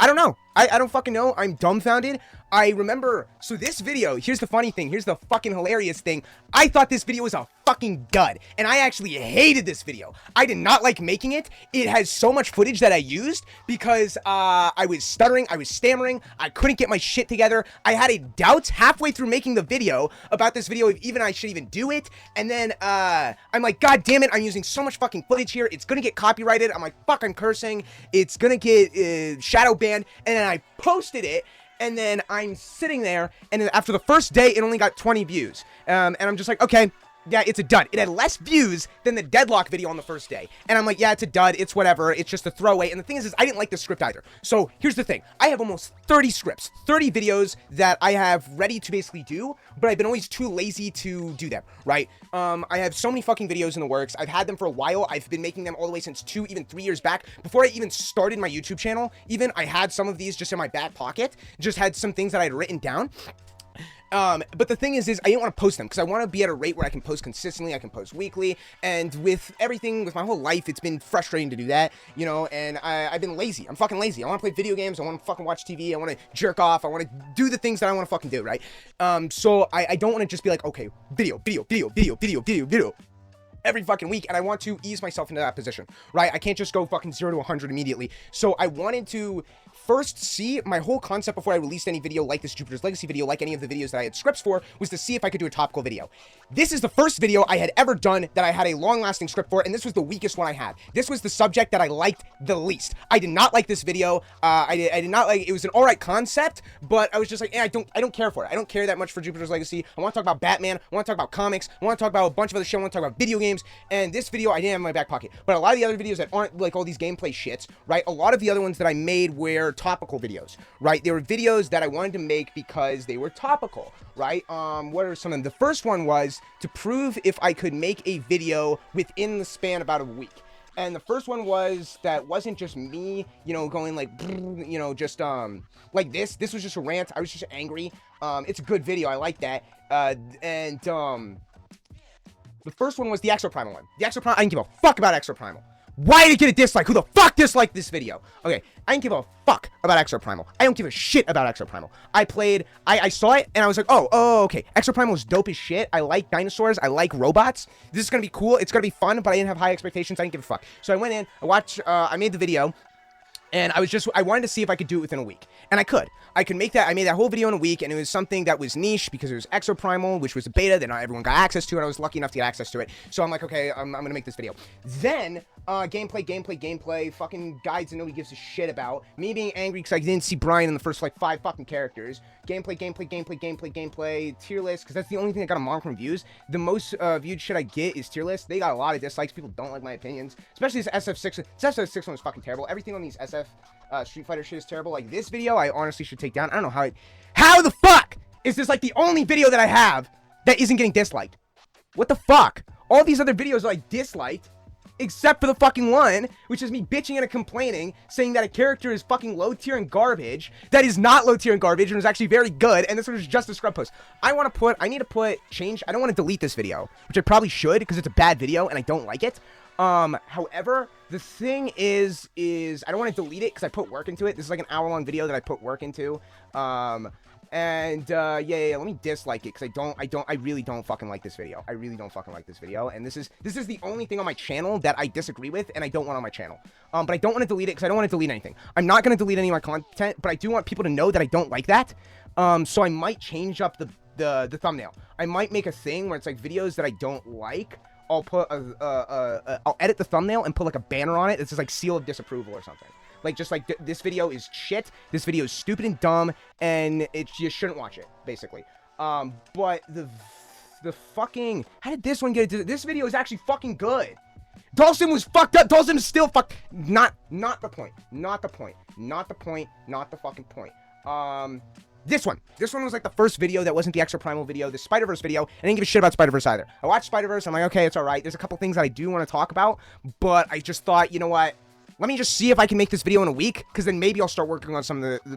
don't know. I don't fucking know. I'm dumbfounded. I remember, so this video, here's the funny thing, here's the fucking hilarious thing. I thought this video was a fucking dud, and I actually hated this video. I did not like making it. It has so much footage that I used because I was stuttering, I was stammering, I couldn't get my shit together. I had a doubt halfway through making the video about this video if even I should even do it, and then I'm like, god damn it, I'm using so much fucking footage here, it's gonna get copyrighted. I'm like, fuck, I'm cursing, it's gonna get shadow banned, and then I posted it. And then I'm sitting there, and after the first day, it only got 20 views. And I'm just like, okay, yeah, it's a dud. It had less views than the Deadlock video on the first day. And I'm like, yeah, it's a dud. It's whatever. It's just a throwaway. And the thing is I didn't like the script either. So here's the thing. I have almost 30 scripts, 30 videos that I have ready to basically do, but I've been always too lazy to do them, right? I have so many fucking videos in the works. I've had them for a while. I've been making them all the way since 2, even 3 years back. Before I even started my YouTube channel, even I had some of these just in my back pocket, just had some things that I had written down. But the thing is I didn't want to post them because I want to be at a rate where I can post consistently, I can post weekly, and with everything, with my whole life, it's been frustrating to do that, you know, and I've been lazy. I'm fucking lazy. I want to play video games, I want to fucking watch TV, I want to jerk off, I want to do the things that I want to fucking do, right? So I don't want to just be like, okay, video every fucking week, and I want to ease myself into that position, right? I can't just go fucking 0 to 100 immediately. So I wanted to first see, my whole concept before I released any video like this Jupiter's Legacy video, like any of the videos that I had scripts for, was to see if I could do a topical video. This is the first video I had ever done that I had a long-lasting script for, and this was the weakest one I had. This was the subject that I liked the least. I did not like this video. I did not like, it was an alright concept, but I was just like, I don't care for it. I don't care that much for Jupiter's Legacy. I want to talk about Batman, I want to talk about comics, I want to talk about a bunch of other shit, I want to talk about video games, and this video I didn't have in my back pocket. But a lot of the other videos that aren't like all these gameplay shits, right? A lot of the other ones that I made were topical videos, right? They were videos that I wanted to make because they were topical, right? What are some of them? The first one was to prove if I could make a video within the span about a week. And the first one was that wasn't just me, you know, going like, you know, just like this. This was just a rant. I was just angry. It's a good video. I like that. The first one was the Exoprimal one. The Exoprimal, I didn't give a fuck about Exoprimal. Why did it get a dislike? Who the fuck disliked this video? Okay, I didn't give a fuck about Exoprimal. I don't give a shit about Exoprimal. I saw it, and I was like, oh, okay. Exoprimal is dope as shit. I like dinosaurs. I like robots. This is gonna be cool. It's gonna be fun, but I didn't have high expectations. I didn't give a fuck. So I went in, I watched, I made the video, and I wanted to see if I could do it within a week. And I could. I made that whole video in a week, and it was something that was niche because it was Exoprimal, which was a beta that not everyone got access to, and I was lucky enough to get access to it. So I'm like, okay, I'm gonna make this video. Then, gameplay, fucking guides that nobody gives a shit about. Me being angry because I didn't see Brian in the first, like, 5 fucking characters. Gameplay, tier list, because that's the only thing that got a mark from views. The most viewed shit I get is tier list. They got a lot of dislikes. People don't like my opinions. Especially this SF6. This SF6 one was fucking terrible. Everything on these SF Street Fighter shit is terrible. Like, this video, I honestly should take down. I don't know how the fuck is this, like, the only video that I have that isn't getting disliked? What the fuck? All these other videos are, like, disliked, except for the fucking one, which is me bitching and complaining, saying that a character is fucking low tier and garbage, that is not low tier and garbage, and is actually very good, and this one is just a scrub post. I don't want to delete this video, which I probably should, because it's a bad video, and I don't like it. However, the thing is I don't want to delete it, because I put work into it. This is like an hour-long video that I put work into. Yeah, let me dislike it, because I really don't fucking like this video. I really don't fucking like this video, and this is the only thing on my channel that I disagree with, and I don't want on my channel. But I don't want to delete it, because I don't want to delete anything. I'm not going to delete any of my content, but I do want people to know that I don't like that. So I might change up the thumbnail. I might make a thing where it's like videos that I don't like. I'll put I'll edit the thumbnail and put like a banner on it that says like seal of disapproval or something. Like, just like, this video is shit, this video is stupid and dumb, and you shouldn't watch it, basically. But the fucking, how did this one get into, this video is actually fucking good. Dawson was fucked up, Dawson is still fucked, not the point, not the fucking point. This one was like the first video that wasn't the Exoprimal video, the Spider-Verse video. I didn't give a shit about Spider-Verse either. I watched Spider-Verse, I'm like, okay, it's alright. There's a couple things that I do want to talk about, but I just thought, you know what? Let me just see if I can make this video in a week, because then maybe I'll start working on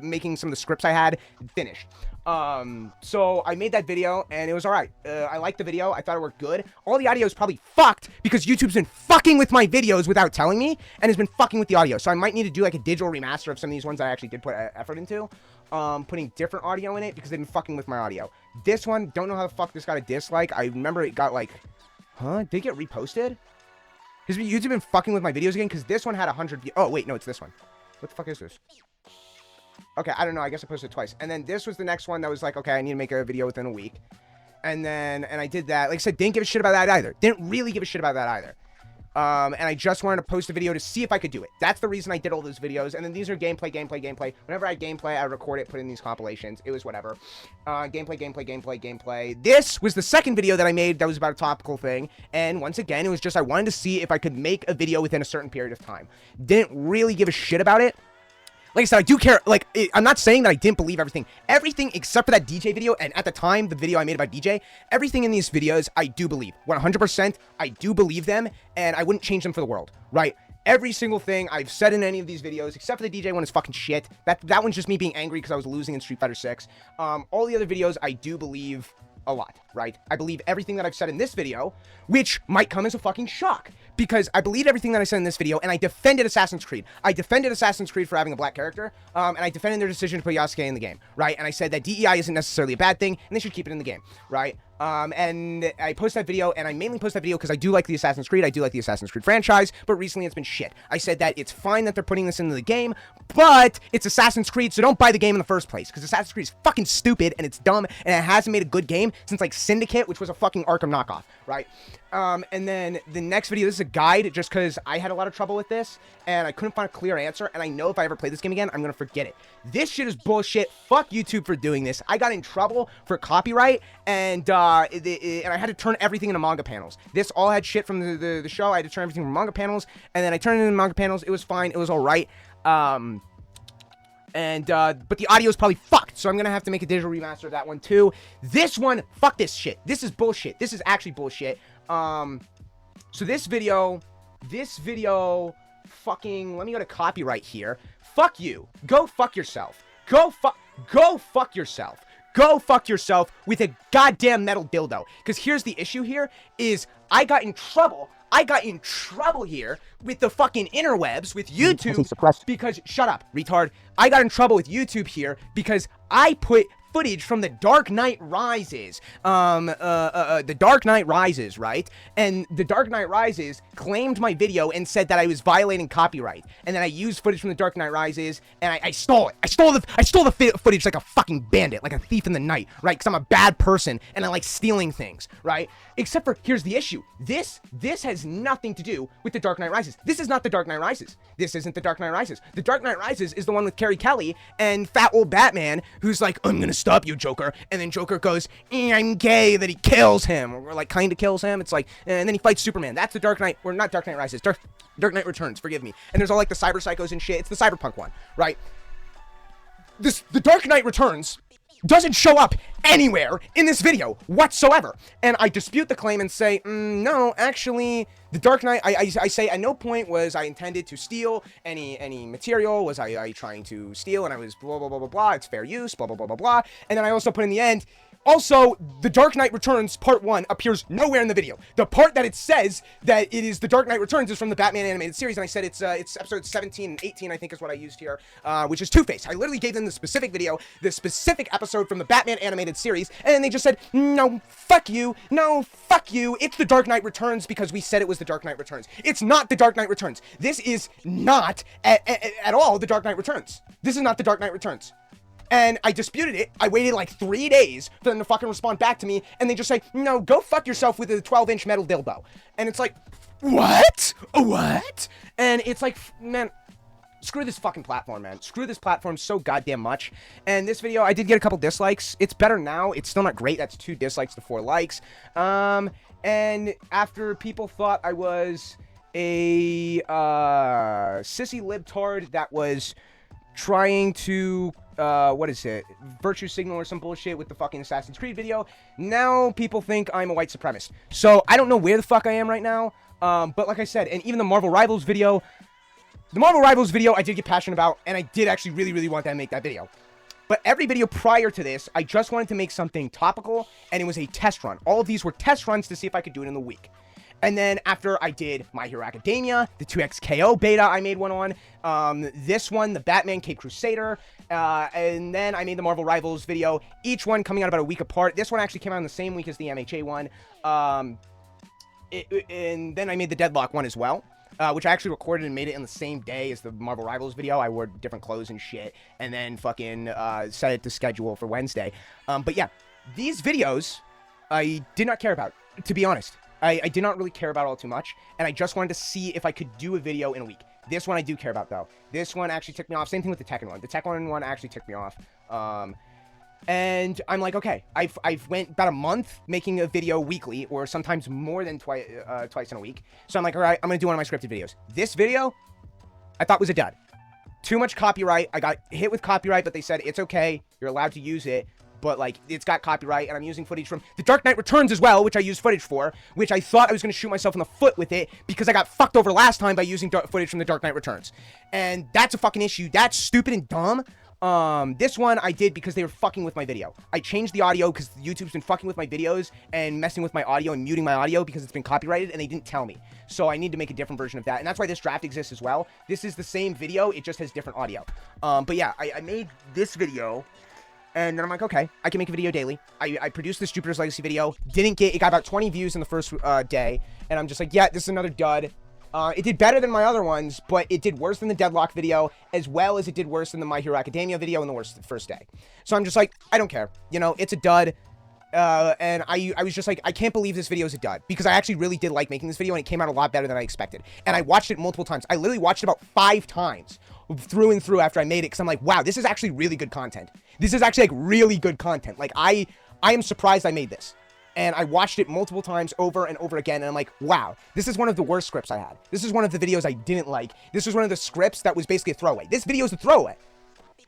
making some of the scripts I had finished. So I made that video, and it was alright. I liked the video, I thought it worked good. All the audio is probably fucked, because YouTube's been fucking with my videos without telling me, and has been fucking with the audio. So I might need to do like a digital remaster of some of these ones I actually did put effort into. putting different audio in it because they've been fucking with my audio. This one, don't know how the fuck this got a dislike. I remember it got like, did it get reposted? Has YouTube been fucking with my videos again? Because this one had 100 views. Oh, wait, no, it's this one. What the fuck is this? Okay, I don't know. I guess I posted it twice. And then this was the next one that was like, okay, I need to make a video within a week. And I did that. Like I said, didn't give a shit about that either. Didn't really give a shit about that either. And I just wanted to post a video to see if I could do it. That's the reason I did all those videos. And then these are gameplay. Whenever I gameplay, I record it, put in these compilations. It was whatever. Gameplay. This was the second video that I made that was about a topical thing. And once again, it was just I wanted to see if I could make a video within a certain period of time. Didn't really give a shit about it. Like I said, I do care. Like, I'm not saying that I didn't believe everything. Everything except for that DJ video, and at the time, the video I made about DJ, everything in these videos, I do believe. 100%, I do believe them, and I wouldn't change them for the world, right? Every single thing I've said in any of these videos, except for the DJ one, is fucking shit. That one's just me being angry because I was losing in Street Fighter 6. All the other videos, I do believe a lot, right? I believe everything that I've said in this video, which might come as a fucking shock, because I believe everything that I said in this video, and I defended Assassin's Creed. I defended Assassin's Creed for having a black character, and I defended their decision to put Yasuke in the game, right? And I said that DEI isn't necessarily a bad thing, and they should keep it in the game, right? And I post that video, and I mainly post that video because I do like the Assassin's Creed. I do like the Assassin's Creed franchise, but recently it's been shit. I said that it's fine that they're putting this into the game, but it's Assassin's Creed, so don't buy the game in the first place, because Assassin's Creed is fucking stupid, and it's dumb, and it hasn't made a good game since, like, Syndicate, which was a fucking Arkham knockoff, right? And then the next video, this is a guide, just because I had a lot of trouble with this, and I couldn't find a clear answer, and I know if I ever play this game again, I'm gonna forget it. This shit is bullshit. Fuck YouTube for doing this. I got in trouble for copyright, and I had to turn everything into manga panels. This all had shit from the show. I had to turn everything into manga panels, and then I turned it into manga panels. It was fine. It was all right. But the audio is probably fucked, so I'm gonna have to make a digital remaster of that one too. This one, fuck this shit. This is bullshit. This is actually bullshit. So this video, fucking, let me go to copyright here. Fuck you. Go fuck yourself. Go fuck yourself. Go fuck yourself with a goddamn metal dildo. Because here's the issue here, is I got in trouble here with the fucking interwebs, with YouTube, because, shut up, retard. I got in trouble with YouTube here because I put footage from The Dark Knight Rises, The Dark Knight Rises, right? And The Dark Knight Rises claimed my video and said that I was violating copyright. And then I used footage from The Dark Knight Rises, and I stole it. I stole the footage like a fucking bandit, like a thief in the night, right? Because I'm a bad person, and I like stealing things, right? Except for, here's the issue. This has nothing to do with The Dark Knight Rises. This is not The Dark Knight Rises. This isn't The Dark Knight Rises. The Dark Knight Rises is the one with Carrie Kelly and fat old Batman, who's like, I'm gonna stop you, Joker. And then Joker goes, I'm gay, that he kills him, or like kind of kills him. It's like, and then he fights Superman. That's the Dark Knight, or not Dark Knight Rises, Dark Knight Returns, forgive me. And there's all like the cyber psychos and shit. It's the cyberpunk one, right? The Dark Knight Returns doesn't show up anywhere in this video whatsoever. And I dispute the claim and say, no, actually, The Dark Knight, I say at no point was I intended to steal any material, was I trying to steal, and I was blah, blah, blah, blah, blah, it's fair use, blah, blah, blah, blah, blah. And then I also put in the end, also, The Dark Knight Returns Part 1 appears nowhere in the video. The part that it says that it is The Dark Knight Returns is from the Batman animated series, and I said it's episodes 17 and 18, I think is what I used here, which is Two-Face. I literally gave them the specific video, the specific episode from the Batman animated series, and then they just said, no, fuck you, it's The Dark Knight Returns because we said it was The Dark Knight Returns. It's not The Dark Knight Returns. This is not at all The Dark Knight Returns. This is not The Dark Knight Returns. And I disputed it. I waited like 3 days for them to fucking respond back to me, and they just say, no, go fuck yourself with a 12-inch metal dildo. And it's like, what? And it's like, man, screw this fucking platform, man. Screw this platform so goddamn much. And this video, I did get a couple dislikes. It's better now. It's still not great. That's 2 dislikes to 4 likes. And after people thought I was a sissy libtard that was trying to virtue signal or some bullshit with the fucking Assassin's Creed video, now people think I'm a white supremacist. So I don't know where the fuck I am right now, but like I said, and even the Marvel Rivals video I did get passionate about, and I did actually really want to make that video. But every video prior to this, I just wanted to make something topical, and it was a test run. All of these were test runs to see if I could do it in the week. And then after I did My Hero Academia, the 2XKO beta I made one on, this one, the Batman Cape Crusader, and then I made the Marvel Rivals video, each one coming out about a week apart. This one actually came out in the same week as the MHA one, and then I made the Deadlock one as well. Which I actually recorded and made it in the same day as the Marvel Rivals video. I wore different clothes and shit, and then fucking set it to schedule for Wednesday. But yeah, these videos I did not care about, to be honest. I did not really care about all too much, and I just wanted to see if I could do a video in a week. This one I do care about, though. This one actually ticked me off. Same thing with the Tekken one. The Tekken one actually ticked me off. And I'm like, okay, I've went about a month making a video weekly, or sometimes more than twice in a week. So I'm like, all right, I'm gonna do one of my scripted videos. This video, I thought was a dud. Too much copyright. I got hit with copyright, but they said it's okay, you're allowed to use it. But like, it's got copyright, and I'm using footage from The Dark Knight Returns as well, which I used footage for, which I thought I was gonna shoot myself in the foot with it because I got fucked over last time by using footage from The Dark Knight Returns, and that's a fucking issue. That's stupid and dumb. This one I did because they were fucking with my video. I changed the audio because YouTube's been fucking with my videos and messing with my audio and muting my audio because it's been copyrighted, and they didn't tell me. So I need to make a different version of that, and that's why this draft exists as well. This is the same video, it just has different audio. But yeah, I made this video, and then I'm like, okay, I can make a video daily. I produced this Jupiter's Legacy video, it got about 20 views in the first day, and I'm just like, yeah, this is another dud. It did better than my other ones, but it did worse than the Deadlock video, as well as it did worse than the My Hero Academia video in the first day. So I'm just like, I don't care. You know, it's a dud. And I was just like, I can't believe this video is a dud, because I actually really did like making this video, and it came out a lot better than I expected. And I watched it multiple times. I literally watched it about 5 times through and through after I made it, because I'm like, wow, this is actually really good content. This is actually like really good content. Like, I am surprised I made this. And I watched it multiple times over and over again, and I'm like, wow, this is one of the worst scripts I had. This is one of the videos I didn't like. This was one of the scripts that was basically a throwaway. This video is a throwaway.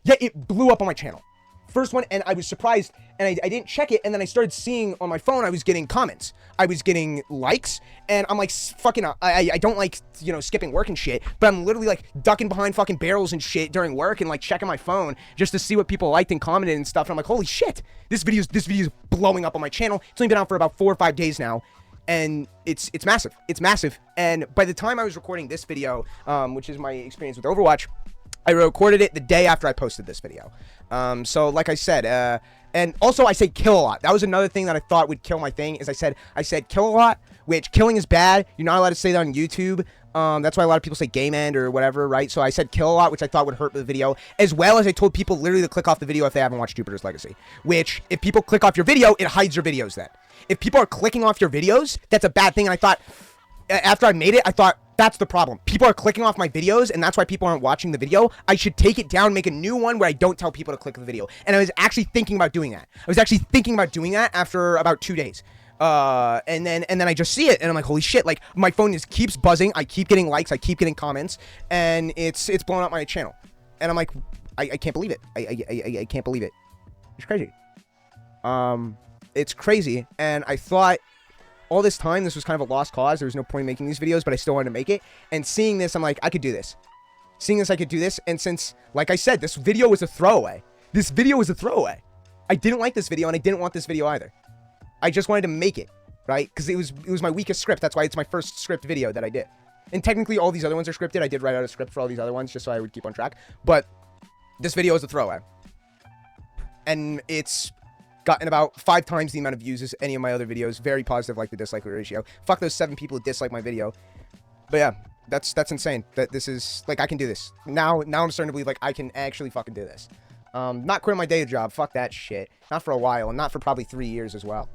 Yet it blew up on my channel. First one, and I was surprised, and I didn't check it, and then I started seeing on my phone, I was getting comments. I was getting likes, and I'm like, fucking, I don't like, you know, skipping work and shit, but I'm literally like ducking behind fucking barrels and shit during work and like checking my phone just to see what people liked and commented and stuff, and I'm like, holy shit, this video's blowing up on my channel. It's only been out for about 4 or 5 days now, and it's massive. It's massive, and by the time I was recording this video, which is my experience with Overwatch, I recorded it the day after I posted this video. So like I said, and also I said kill a lot. That was another thing that I thought would kill my thing, is I said kill a lot, which killing is bad. You're not allowed to say that on YouTube. That's why a lot of people say game end or whatever, right? So I said kill a lot, which I thought would hurt the video, as well as I told people literally to click off the video if they haven't watched Jupiter's Legacy, which if people click off your video, it hides your videos then. If people are clicking off your videos, that's a bad thing. And I thought, after I made it, I thought, that's the problem. People are clicking off my videos, and that's why people aren't watching the video. I should take it down, make a new one where I don't tell people to click the video. And I was actually thinking about doing that. After about 2 days. And then I just see it, and I'm like, holy shit, like, my phone just keeps buzzing, I keep getting likes, I keep getting comments, and it's blowing up my channel. And I'm like, I can't believe it. I can't believe it. It's crazy. It's crazy, and I thought all this time this was kind of a lost cause. There was no point in making these videos, but I still wanted to make it. And seeing this, I'm like, I could do this. Seeing this, I could do this. And since, like I said, this video was a throwaway. I didn't like this video, and I didn't want this video either. I just wanted to make it, right? Because it was my weakest script. That's why it's my first script video that I did. And technically, all these other ones are scripted. I did write out a script for all these other ones just so I would keep on track. But this video is a throwaway. And it's gotten about 5 times the amount of views as any of my other videos. Very positive, like the dislike ratio. Fuck those 7 people who dislike my video. But yeah, that's insane. That this is, like, I can do this. Now I'm starting to believe, like, I can actually fucking do this. Not quit my day job. Fuck that shit. Not for a while, and not for probably 3 years as well.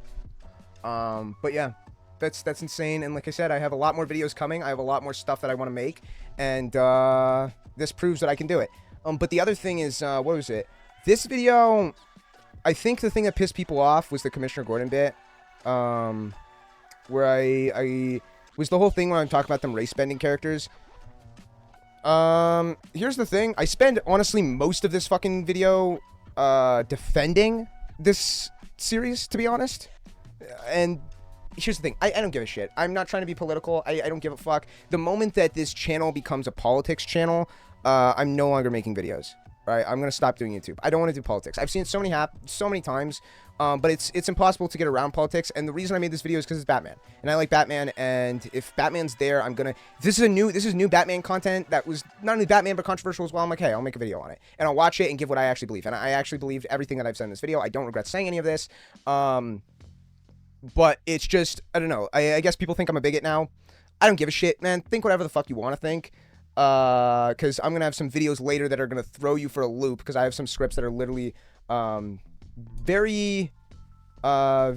But yeah, that's insane. And like I said, I have a lot more videos coming. I have a lot more stuff that I want to make, and this proves that I can do it. But the other thing is, what was it? This video, I think the thing that pissed people off was the Commissioner Gordon bit, where I was the whole thing when I'm talking about them race bending characters. Here's the thing. I spend, honestly, most of this fucking video, defending this series, to be honest. And here's the thing. I don't give a shit. I'm not trying to be political. I don't give a fuck. The moment that this channel becomes a politics channel, I'm no longer making videos. right? I'm gonna stop doing YouTube. I don't want to do politics. I've seen it so many times, but it's impossible to get around politics. And the reason I made this video is because it's Batman, and I like Batman. And if Batman's there, I'm gonna. This is new Batman content that was not only Batman but controversial as well. I'm like, hey, I'll make a video on it, and I'll watch it and give what I actually believe. And I actually believed everything that I've said in this video. I don't regret saying any of this. But it's just, I don't know. I guess people think I'm a bigot now. I don't give a shit, man. Think whatever the fuck you want to think. Because I'm gonna have some videos later that are gonna throw you for a loop, because I have some scripts that are literally very I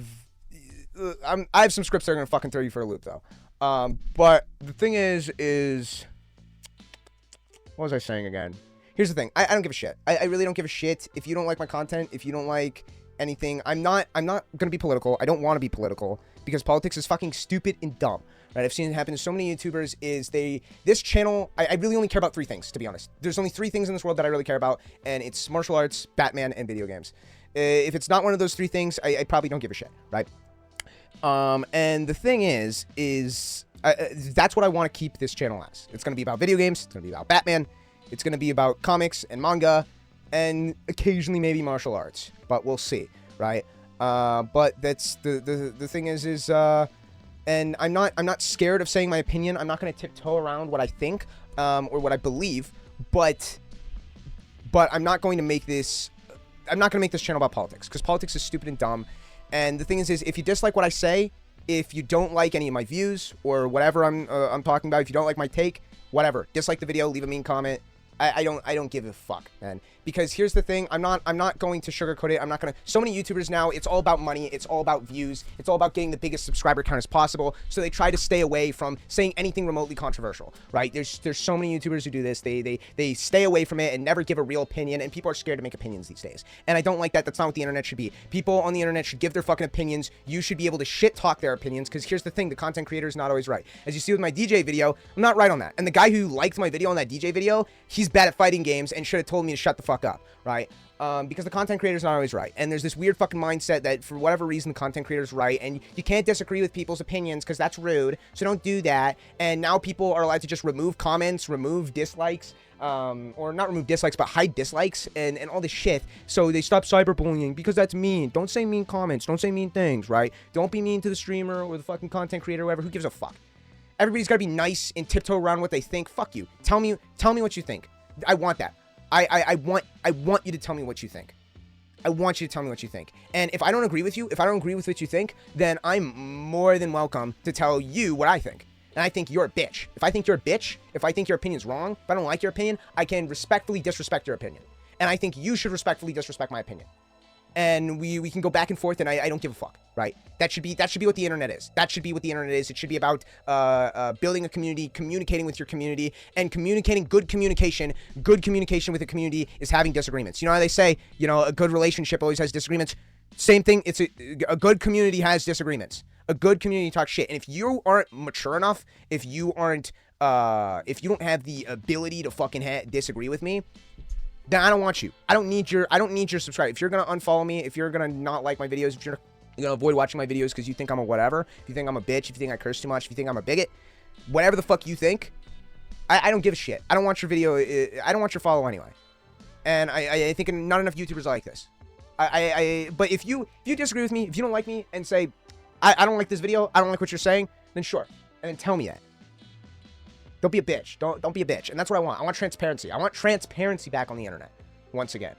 have some scripts that are gonna fucking throw you for a loop though. But the thing is what was I saying again? Here's the thing. I don't give a shit. I really don't give a shit if you don't like my content, if you don't like anything. I'm not gonna be political. I don't want to be political, because politics is fucking stupid and dumb. Right? I've seen it happen to so many YouTubers. This channel, I really only care about 3 things, to be honest. There's only 3 things in this world that I really care about, and it's martial arts, Batman, and video games. If it's not one of those 3 things, I probably don't give a shit, right? And the thing is that's what I want to keep this channel as. It's gonna be about video games. It's gonna be about Batman. It's gonna be about comics and manga, and occasionally maybe martial arts, but we'll see, right? But that's the thing is and I'm not scared of saying my opinion. I'm not going to tiptoe around what I think or what I believe, but I'm not going to make this channel about politics, because politics is stupid and dumb. And the thing is if you dislike what I say, if you don't like any of my views or whatever I'm talking about, if you don't like my take, whatever, dislike the video, leave a mean comment. I don't give a fuck, man. Because here's the thing, I'm not going to sugarcoat it. I'm not gonna. So many YouTubers now, it's all about money, it's all about views, it's all about getting the biggest subscriber count as possible. So they try to stay away from saying anything remotely controversial, right? There's so many YouTubers who do this. They stay away from it and never give a real opinion, and people are scared to make opinions these days. And I don't like that. That's not what the internet should be. People on the internet should give their fucking opinions. You should be able to shit talk their opinions, because here's the thing, the content creator is not always right. As you see with my DJ video, I'm not right on that. And the guy who liked my video on that DJ video, he's bad at fighting games and should have told me to shut the fuck up, right? Because the content creator is not always right. And there's this weird fucking mindset that for whatever reason the content creator is right, and you can't disagree with people's opinions because that's rude, so don't do that. And now people are allowed to just remove comments, remove dislikes, or not remove dislikes, but hide dislikes and all this shit. So they stop cyberbullying because that's mean. Don't say mean comments, don't say mean things, right? Don't be mean to the streamer or the fucking content creator or whatever. Who gives a fuck? Everybody's gotta be nice and tiptoe around what they think. Fuck you. Tell me what you think. I want that. I want you to tell me what you think. I want you to tell me what you think. And if I don't agree with you, if I don't agree with what you think, then I'm more than welcome to tell you what I think. And I think you're a bitch. If I think you're a bitch, if I think your opinion's wrong, if I don't like your opinion, I can respectfully disrespect your opinion. And I think you should respectfully disrespect my opinion. And we can go back and forth, and I don't give a fuck, right? That should be what the internet is. That should be what the internet is. It should be about building a community, communicating with your community, and communicating good communication. Good communication with a community is having disagreements. You know how they say, you know, a good relationship always has disagreements? Same thing. It's a good community has disagreements. A good community talks shit. And if you aren't mature enough, if you don't have the ability to fucking disagree with me, then I don't want you. I don't need your subscribe. If you're gonna unfollow me, if you're gonna not like my videos, if you're gonna avoid watching my videos because you think I'm a whatever, if you think I'm a bitch, if you think I curse too much, if you think I'm a bigot, whatever the fuck you think, I don't give a shit. I don't want your video. I don't want your follow anyway. And I think not enough YouTubers are like this. But if you disagree with me, if you don't like me and say I don't like this video, I don't like what you're saying, then sure, and then tell me that. Don't be a bitch. Don't be a bitch. And that's what I want. I want transparency. I want transparency back on the internet. Once again.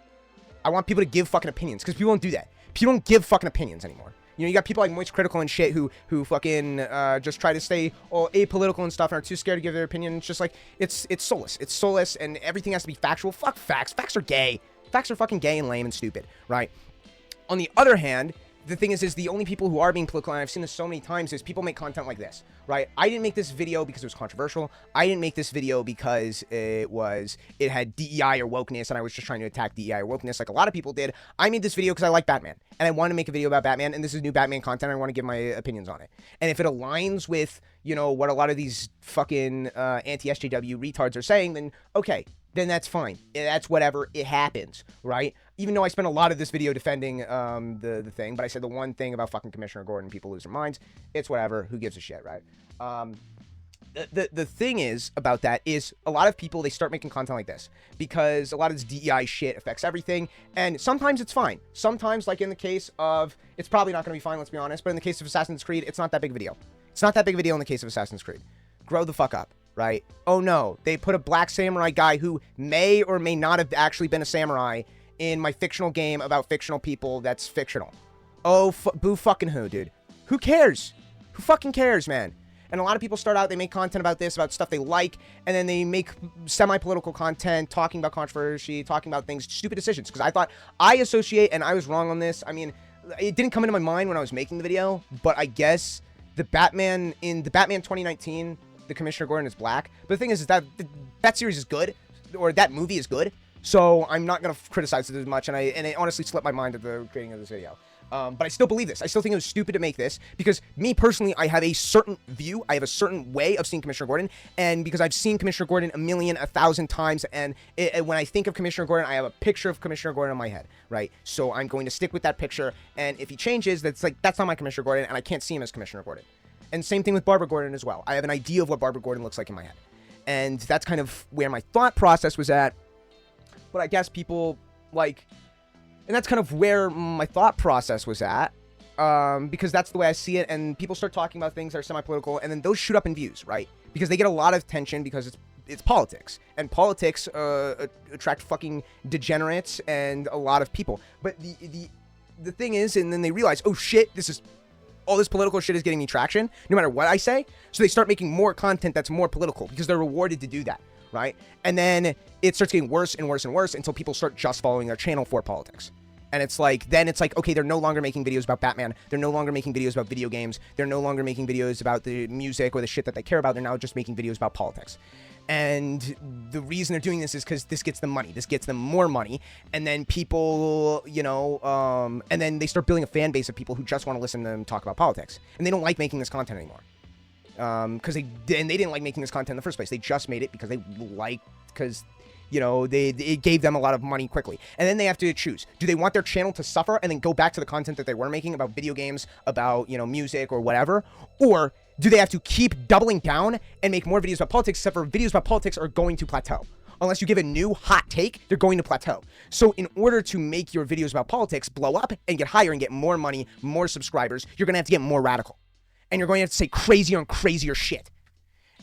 I want people to give fucking opinions, because people don't do that. People don't give fucking opinions anymore. You know, you got people like Moist Critical and shit who fucking just try to stay all apolitical and stuff and are too scared to give their opinion. It's just like, it's soulless. It's soulless, and everything has to be factual. Fuck facts. Facts are gay. Facts are fucking gay and lame and stupid, right? On the other hand, the thing is the only people who are being political, and I've seen this so many times, is people make content like this, right? I didn't make this video because it was controversial. I didn't make this video because it had DEI or wokeness, and I was just trying to attack DEI or wokeness like a lot of people did. I made this video because I like Batman, and I want to make a video about Batman, and this is new Batman content. I want to give my opinions on it. And if it aligns with, you know, what a lot of these fucking anti-SJW retards are saying, then okay. Then that's fine. That's whatever. It happens, right? Even though I spent a lot of this video defending the thing, but I said the one thing about fucking Commissioner Gordon, people lose their minds. It's whatever. Who gives a shit, right? the thing is about that is a lot of people, they start making content like this because a lot of this DEI shit affects everything, and sometimes it's fine. Sometimes, like in the case of, it's probably not going to be fine, let's be honest, but in the case of Assassin's Creed, it's not that big of a deal. It's not that big of a deal in the case of Assassin's Creed. Grow the fuck up, right? Oh no, they put a black samurai guy who may or may not have actually been a samurai in my fictional game about fictional people that's fictional. Oh, boo fucking who, dude? Who cares? Who fucking cares, man? And a lot of people start out, they make content about this, about stuff they like, and then they make semi-political content, talking about controversy, talking about things, stupid decisions. Because I thought, I associate, and I was wrong on this. I mean, it didn't come into my mind when I was making the video, but I guess the Batman, in the Batman 2019, the Commissioner Gordon is black. But the thing is that that series is good, or that movie is good, so I'm not going to criticize it as much, and it honestly slipped my mind at the creating of this video. But I still believe this. I still think it was stupid to make this because me personally, I have a certain view. I have a certain way of seeing Commissioner Gordon. And because I've seen Commissioner Gordon 1,000 times. And when I think of Commissioner Gordon, I have a picture of Commissioner Gordon in my head, right? So I'm going to stick with that picture. And if he changes, that's not my Commissioner Gordon. And I can't see him as Commissioner Gordon. And same thing with Barbara Gordon as well. I have an idea of what Barbara Gordon looks like in my head. And that's kind of where my thought process was at. But I guess people and that's kind of where my thought process was at, because that's the way I see it, and people start talking about things that are semi-political, and then those shoot up in views, right? Because they get a lot of attention because it's politics, and politics attract fucking degenerates and a lot of people. But the thing is, and then they realize, oh shit, all this political shit is getting me traction, no matter what I say, so they start making more content that's more political, because they're rewarded to do that, right? And then it starts getting worse and worse and worse until people start just following their channel for politics. And then it's like, okay, they're no longer making videos about Batman. They're no longer making videos about video games. They're no longer making videos about the music or the shit that they care about. They're now just making videos about politics. And the reason they're doing this is because this gets them money. This gets them more money. And then people, and then they start building a fan base of people who just want to listen to them talk about politics. And they don't like making this content anymore. Because they didn't like making this content in the first place. They just made it because it gave them a lot of money quickly. And then they have to choose. Do they want their channel to suffer and then go back to the content that they were making about video games, about, music or whatever? Or do they have to keep doubling down and make more videos about politics, except for videos about politics are going to plateau? Unless you give a new hot take, they're going to plateau. So in order to make your videos about politics blow up and get higher and get more money, more subscribers, you're going to have to get more radical. And you're going to have to say crazier and crazier shit.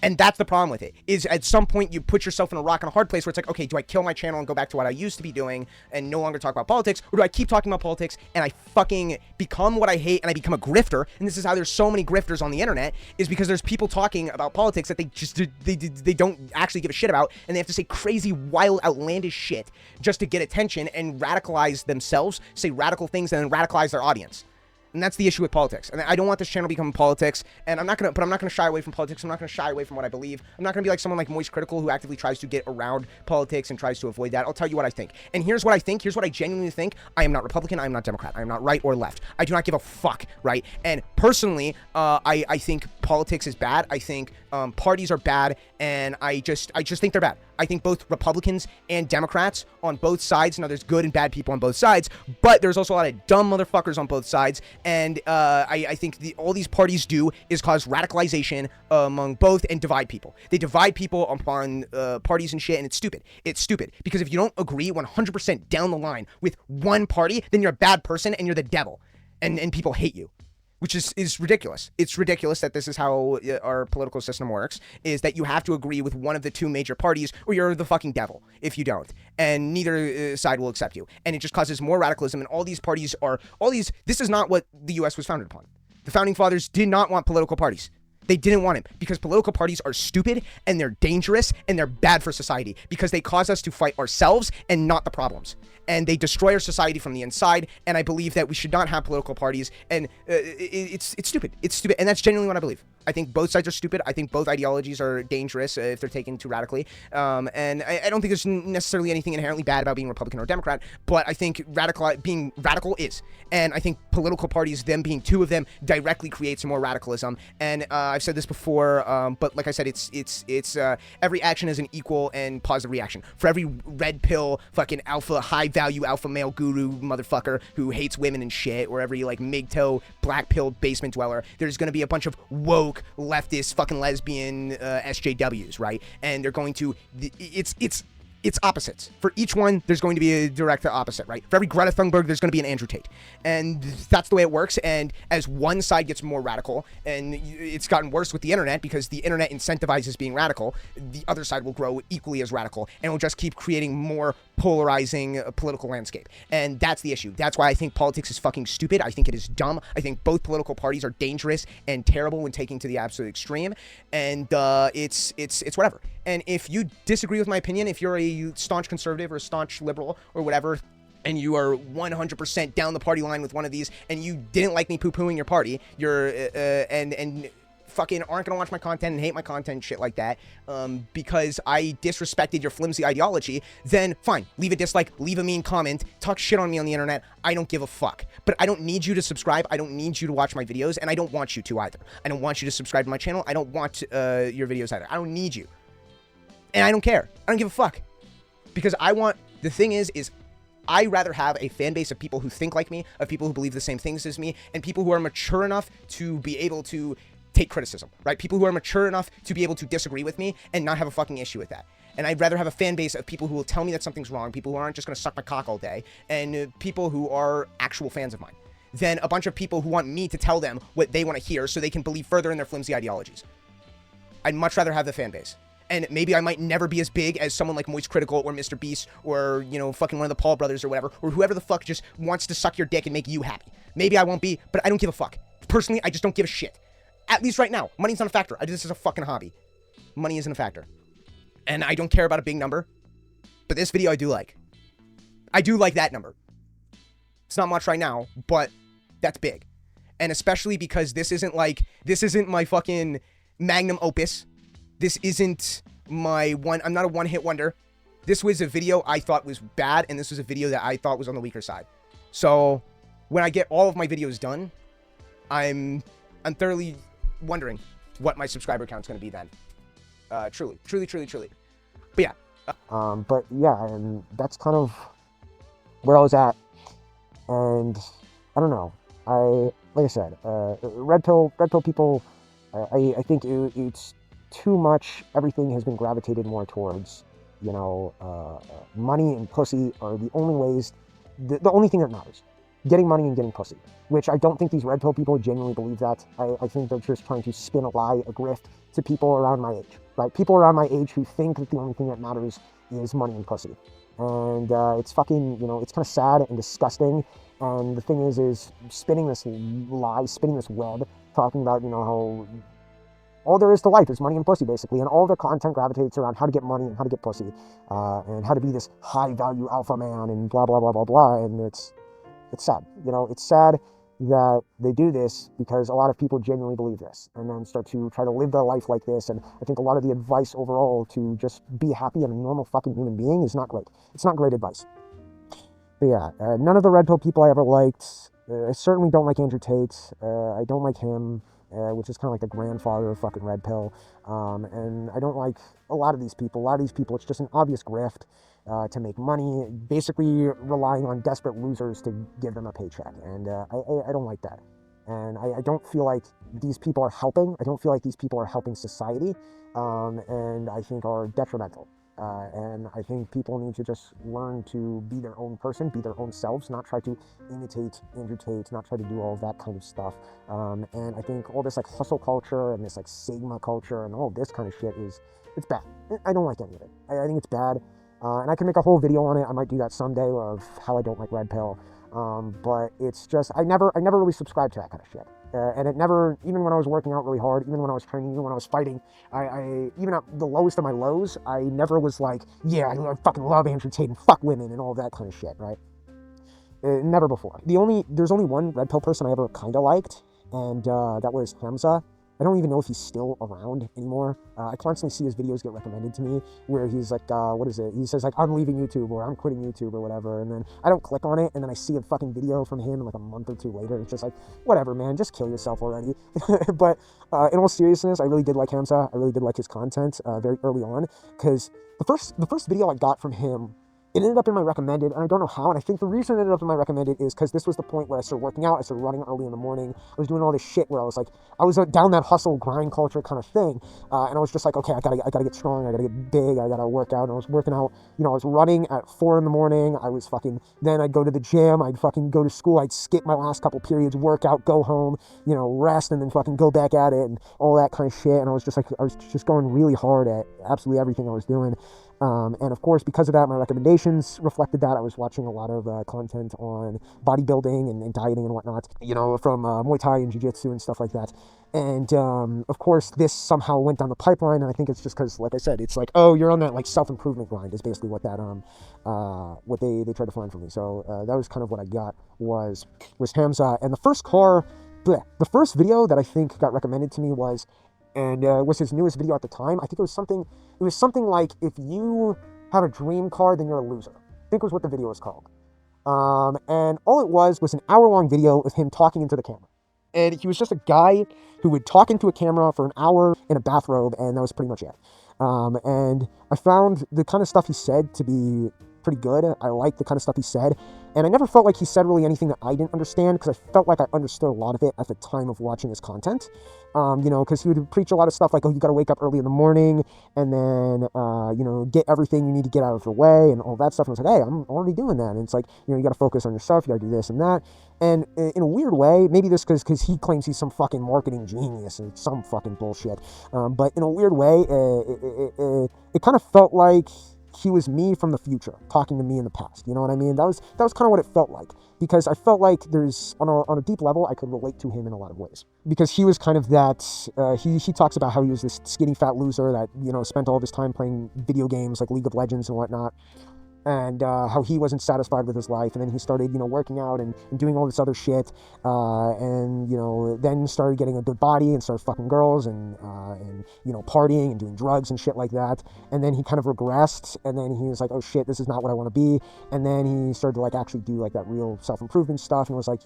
And that's the problem with it, is at some point you put yourself in a rock and a hard place where it's like, okay, do I kill my channel and go back to what I used to be doing and no longer talk about politics? Or do I keep talking about politics and I fucking become what I hate and I become a grifter? And this is how there's so many grifters on the internet, is because there's people talking about politics that they don't actually give a shit about, and they have to say crazy, wild, outlandish shit just to get attention and radicalize themselves, say radical things, and then radicalize their audience. And that's the issue with politics. And I don't want this channel to become politics. And I'm not gonna shy away from politics. I'm not gonna shy away from what I believe. I'm not gonna be like someone like Moist Critical who actively tries to get around politics and tries to avoid that. I'll tell you what I think. And here's what I think. Here's what I genuinely think. I am not Republican. I am not Democrat. I am not right or left. I do not give a fuck, right? And personally, I think politics is bad. I think parties are bad, and I just think they're bad. I think both Republicans and Democrats on both sides, now there's good and bad people on both sides, but there's also a lot of dumb motherfuckers on both sides, and I think all these parties do is cause radicalization among both and divide people. They divide people upon parties and shit, and it's stupid. It's stupid, because if you don't agree 100% down the line with one party, then you're a bad person and you're the devil, and people hate you. Which is ridiculous. It's ridiculous that this is how our political system works, is that you have to agree with one of the two major parties or you're the fucking devil if you don't. And neither side will accept you. And it just causes more radicalism, and all these parties this is not what the US was founded upon. The founding fathers did not want political parties. They didn't want it because political parties are stupid and they're dangerous and they're bad for society because they cause us to fight ourselves and not the problems. And they destroy our society from the inside. And I believe that we should not have political parties. And it's stupid. It's stupid. And that's genuinely what I believe. I think both sides are stupid. I think both ideologies are dangerous if they're taken too radically. And I don't think there's necessarily anything inherently bad about being Republican or Democrat, but I think being radical is. And I think political parties, them being two of them, directly creates more radicalism. And I've said this before, but like I said, it's every action is an equal and positive reaction. For every red pill, fucking alpha, high value alpha male guru motherfucker who hates women and shit, or every like MGTOW black pill basement dweller, there's gonna be a bunch of woke woke leftist fucking lesbian SJWs, right? And they're going to it's opposites. For each one, there's going to be a direct opposite, right? For every Greta Thunberg, there's going to be an Andrew Tate. And that's the way it works. And as one side gets more radical, and it's gotten worse with the internet because the internet incentivizes being radical, the other side will grow equally as radical, and will just keep creating more polarizing political landscape. And that's the issue. That's why I think politics is fucking stupid. I think it is dumb. I think both political parties are dangerous and terrible when taken to the absolute extreme. And it's whatever. And if you disagree with my opinion, if you're a staunch conservative or a staunch liberal or whatever, and you are 100% down the party line with one of these, and you didn't like me poo-pooing your party, you're and fucking aren't gonna watch my content and hate my content and shit like that, because I disrespected your flimsy ideology, then fine, leave a dislike, leave a mean comment, talk shit on me on the internet. I don't give a fuck. But I don't need you to subscribe. I don't need you to watch my videos, and I don't want you to either. I don't want you to subscribe to my channel. I don't want your videos either. I don't need you. And I don't care. I don't give a fuck. Because the thing is I rather have a fan base of people who think like me, of people who believe the same things as me, and people who are mature enough to be able to take criticism, right? People who are mature enough to be able to disagree with me and not have a fucking issue with that. And I'd rather have a fan base of people who will tell me that something's wrong, people who aren't just going to suck my cock all day, and people who are actual fans of mine, than a bunch of people who want me to tell them what they want to hear so they can believe further in their flimsy ideologies. I'd much rather have the fan base. And maybe I might never be as big as someone like Moist Critical or Mr. Beast or, you know, fucking one of the Paul brothers or whatever, or whoever the fuck just wants to suck your dick and make you happy. Maybe I won't be, but I don't give a fuck. Personally, I just don't give a shit. At least right now. Money's not a factor. I do this as a fucking hobby. Money isn't a factor. And I don't care about a big number. But this video I do like. I do like that number. It's not much right now, but that's big. And especially because this isn't my fucking magnum opus. This isn't I'm not a one-hit wonder. This was a video I thought was bad, and this was a video that I thought was on the weaker side. So, when I get all of my videos done, I'm thoroughly wondering what my subscriber count's going to be then. Truly. But yeah. But yeah, and that's kind of where I was at. And I don't know. Like I said, Redpill people, I think it's too much. Everything has been gravitated more towards, you know, money and pussy are the only ways, the only thing that matters. Getting money and getting pussy, which I don't think these Red Pill people genuinely believe that. I think they're just trying to spin a lie, a grift to people around my age, right? People around my age who think that the only thing that matters is money and pussy. And it's fucking, you know, it's kind of sad and disgusting. And the thing is spinning this lie, spinning this web, talking about, you know, how all there is to life is money and pussy, basically, and all their content gravitates around how to get money and how to get pussy, and how to be this high-value alpha man and blah, blah, blah, blah, blah, and it's sad. You know, it's sad that they do this because a lot of people genuinely believe this and then start to try to live their life like this, and I think a lot of the advice overall to just be happy and a normal fucking human being is not great. It's not great advice. But yeah, none of the Red Pill people I ever liked. I certainly don't like Andrew Tate. I don't like him. Which is kind of like the grandfather of fucking Red Pill. And I don't like a lot of these people. A lot of these people, it's just an obvious grift to make money, basically relying on desperate losers to give them a paycheck. And I don't like that. And I don't feel like these people are helping. I don't feel like these people are helping society, and I think are detrimental. And I think people need to just learn to be their own person, be their own selves, not try to imitate Andrew Tate, not try to do all of that kind of stuff. And I think all this like hustle culture and this like Sigma culture and all this kind of shit it's bad. I don't like any of it. I think it's bad. And I can make a whole video on it. I might do that someday of how I don't like Red Pill. But it's just, I never really subscribed to that kind of shit. And it never, even when I was working out really hard, even when I was training, even when I was fighting, I even at the lowest of my lows, I never was like, yeah, I fucking love Andrew Tate and fuck women and all that kind of shit, right? Never before. There's only one Red Pill person I ever kind of liked, and that was Hamza. I don't even know if he's still around anymore. I constantly see his videos get recommended to me where he's like, what is it? He says like, I'm leaving YouTube or I'm quitting YouTube or whatever. And then I don't click on it. And then I see a fucking video from him like a month or two later. It's just like, whatever, man, just kill yourself already. But in all seriousness, I really did like Hamza. I really did like his content very early on, because the first video I got from him it ended up in my recommended, and I don't know how, and I think the reason it ended up in my recommended is because this was the point where I started working out, I started running early in the morning, I was doing all this shit where I was like, I was down that hustle, grind culture kind of thing, and I was just like, okay, I gotta get strong, I gotta get big, I gotta work out, and I was working out, I was running at 4 in the morning, I was fucking, then I'd go to the gym, I'd fucking go to school, I'd skip my last couple periods, work out, go home, rest, and then fucking go back at it, and all that kind of shit, and I was just going really hard at absolutely everything I was doing. And of course, because of that, my recommendations reflected that. I was watching a lot of content on bodybuilding and dieting and whatnot, from Muay Thai and Jiu-Jitsu and stuff like that. And of course, this somehow went down the pipeline, and I think it's just because, like I said, it's like, oh, you're on that like self-improvement grind is basically what that what they tried to find for me. So that was kind of what I got was Hamza. And the first video that I think got recommended to me was his newest video at the time. I think it was something like, if you have a dream car, then you're a loser. I think was what the video was called. And all it was an hour-long video of him talking into the camera. And he was just a guy who would talk into a camera for an hour in a bathrobe, and that was pretty much it. And I found the kind of stuff he said to be pretty good. I liked the kind of stuff he said, and I never felt like he said really anything that I didn't understand, because I felt like I understood a lot of it at the time of watching his content. Because he would preach a lot of stuff like, oh, you got to wake up early in the morning, and then get everything you need to get out of the way, and all that stuff. And I was like, hey, I'm already doing that. And it's like, you got to focus on yourself, you got to do this and that. And in a weird way, maybe this because he claims he's some fucking marketing genius and some fucking bullshit, but in a weird way, it kind of felt like he was me from the future talking to me in the past. You know what I mean? That was kind of what it felt like, because I felt like there's on a deep level I could relate to him in a lot of ways, because he was kind of that. He talks about how he was this skinny fat loser that spent all of his time playing video games like League of Legends and whatnot. And how he wasn't satisfied with his life, and then he started, working out and doing all this other shit, and then started getting a good body and started fucking girls and partying and doing drugs and shit like that. And then he kind of regressed, and then he was like, oh shit, this is not what I want to be. And then he started to like actually do like that real self-improvement stuff, and was like,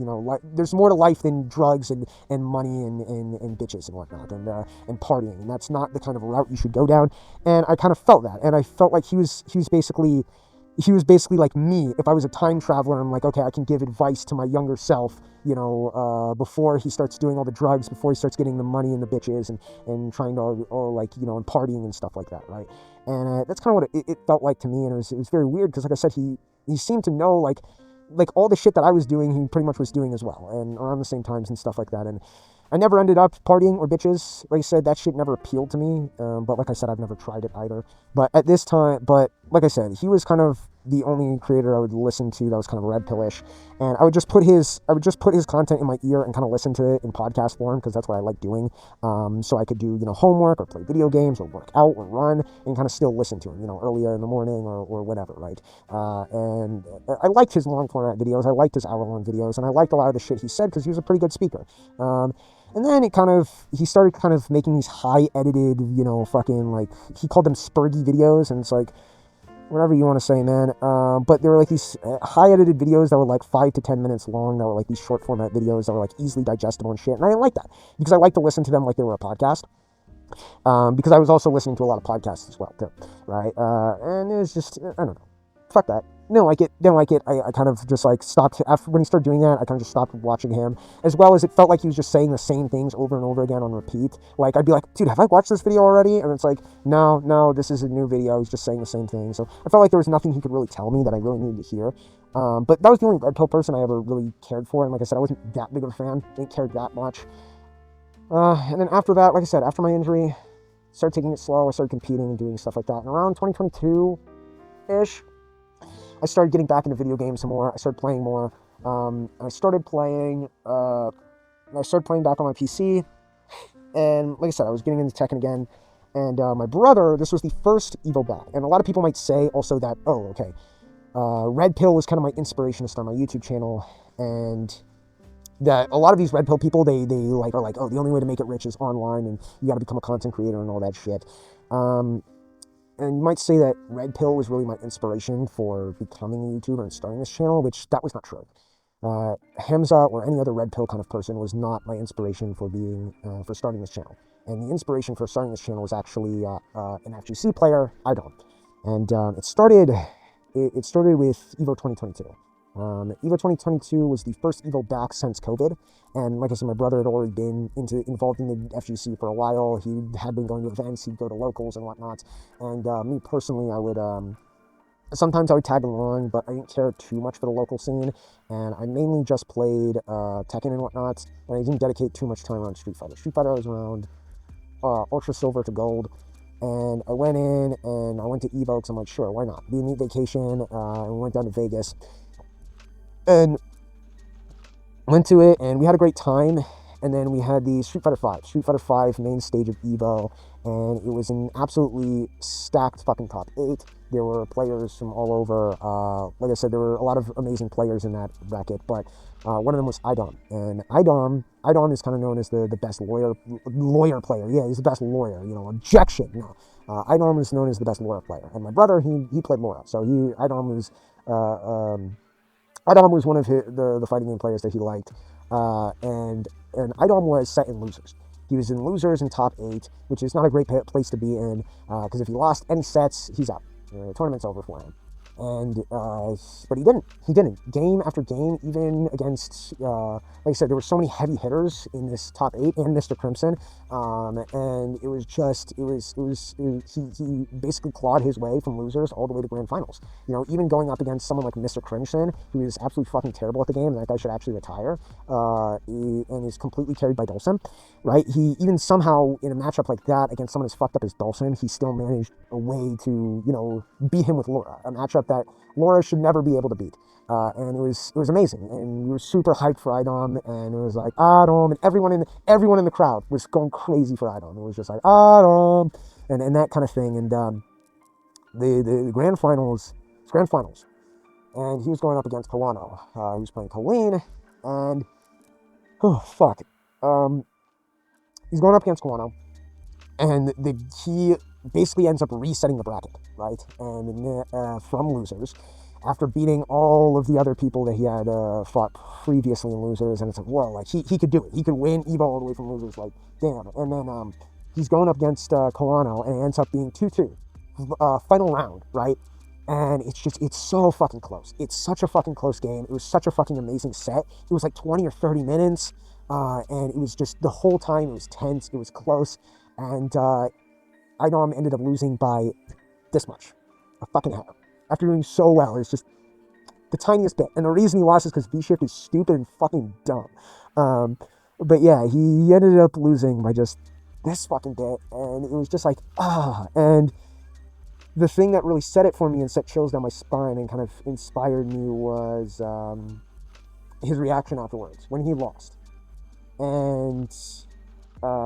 there's more to life than drugs and money and bitches and whatnot and partying, and that's not the kind of route you should go down. And I kind of felt that, and I felt like he was basically like me. If I was a time traveler, I'm like, okay, I can give advice to my younger self, before he starts doing all the drugs, before he starts getting the money and the bitches and trying to, and partying and stuff like that, right? And that's kind of what it felt like to me, and it was very weird, because like I said, he seemed to know like all the shit that I was doing, he pretty much was doing as well, and around the same times and stuff like that. And I never ended up partying or bitches. Like I said, that shit never appealed to me. But like I said, I've never tried it either. But at this time, like I said, he was kind of the only creator I would listen to that was kind of Redpillish. And I would just put his content in my ear and kind of listen to it in podcast form, because that's what I like doing. So I could do, homework or play video games or work out or run and kind of still listen to him, earlier in the morning or whatever, right? And I liked his long format videos. I liked his hour-long videos, and I liked a lot of the shit he said, because he was a pretty good speaker. And then he started kind of making these high edited, fucking like, he called them spurgy videos, and it's like, whatever you want to say, man. But they were like these high edited videos that were like 5 to 10 minutes long, that were like these short format videos that were like easily digestible and shit. And I didn't like that, because I like to listen to them like they were a podcast. Because I was also listening to a lot of podcasts as well, too, right? And it was just, I don't know. Fuck that. Didn't like it. I kind of just like stopped after when he started doing that. I kind of just stopped watching him, as well as it felt like he was just saying the same things over and over again on repeat. Like, I'd be like, dude, have I watched this video already? And it's like, no, this is a new video. He's just saying the same thing. So I felt like there was nothing he could really tell me that I really needed to hear. But that was the only Redpill person I ever really cared for. And like I said, I wasn't that big of a fan. Didn't care that much. And then after that, like I said, after my injury, started taking it slow. I started competing and doing stuff like that. And around 2022-ish, I started getting back into video games some more. I started playing more. I started playing back on my PC. And like I said, I was getting into Tekken again. And my brother, this was the first Evo back. And a lot of people might say also that, Redpill was kind of my inspiration to start my YouTube channel. And that a lot of these Redpill people, they like are like, oh, the only way to make it rich is online, and you got to become a content creator and all that shit. And you might say that Redpill was really my inspiration for becoming a YouTuber and starting this channel, which that was not true. Hamza or any other Redpill kind of person was not my inspiration for starting this channel. And the inspiration for starting this channel was actually an FGC player, Idom. And it started it started with Evo 2022. Evo 2022 was the first Evo back since COVID, and like I said, my brother had already been involved in the FGC for a while. He had been going to events, he'd go to locals and whatnot, and me personally, I would sometimes I would tag along, but I didn't care too much for the local scene, and I mainly just played Tekken and whatnot, and I didn't dedicate too much time on Street Fighter. Street Fighter I was around Ultra Silver to Gold, and I went in and I went to Evo because I'm like, sure, why not? Be a neat vacation, and we went down to Vegas, and went to it, and we had a great time. And then we had the Street Fighter 5 main stage of Evo, and it was an absolutely stacked fucking top 8. There were players from all over. Like I said, there were a lot of amazing players in that bracket, but one of them was Idom. And Idom is kind of known as the best lawyer player. Yeah, he's the best lawyer, objection. No. Idom is known as the best lawyer player. And my brother, he played Laura. So Idom was one of the fighting game players that he liked. And Idom was set in losers. He was in losers in top 8, which is not a great place to be in, because if he lost any sets, he's out. The tournament's over for him. And but he didn't. Game after game, even against like I said, there were so many heavy hitters in this top 8 and Mr. Crimson, and he basically clawed his way from losers all the way to grand finals. Even going up against someone like Mr. Crimson, who is absolutely fucking terrible at the game, and that guy should actually retire, and is completely carried by Dulcin, right? He even somehow in a matchup like that against someone as fucked up as Dulcin, he still managed a way to beat him with Laura, a matchup that Laura should never be able to beat. And it was amazing, and we were super hyped for Idom, and it was like Idom, and everyone in the crowd was going crazy for Idom. It was just like Idom, and that kind of thing. And the grand finals, and he was going up against Kawano. He was playing Colleen, and he's going up against Kawano, and he basically ends up resetting the bracket, right? And from losers, after beating all of the other people that he had fought previously in losers, and it's like, whoa, like he could do it. He could win Evo all the way from losers, like, damn. And then he's going up against Kawano, and it ends up being 2-2, final round, right? And it's so fucking close. It's such a fucking close game. It was such a fucking amazing set. It was like 20 or 30 minutes, and it was just the whole time, it was tense, it was close, and Idom ended up losing by this much, a fucking hair. After doing so well, it's just the tiniest bit. And the reason he lost is because V-Shift is stupid and fucking dumb. But yeah, he ended up losing by just this fucking bit, and it was just like, and the thing that really set it for me and set chills down my spine and kind of inspired me was his reaction afterwards when he lost. And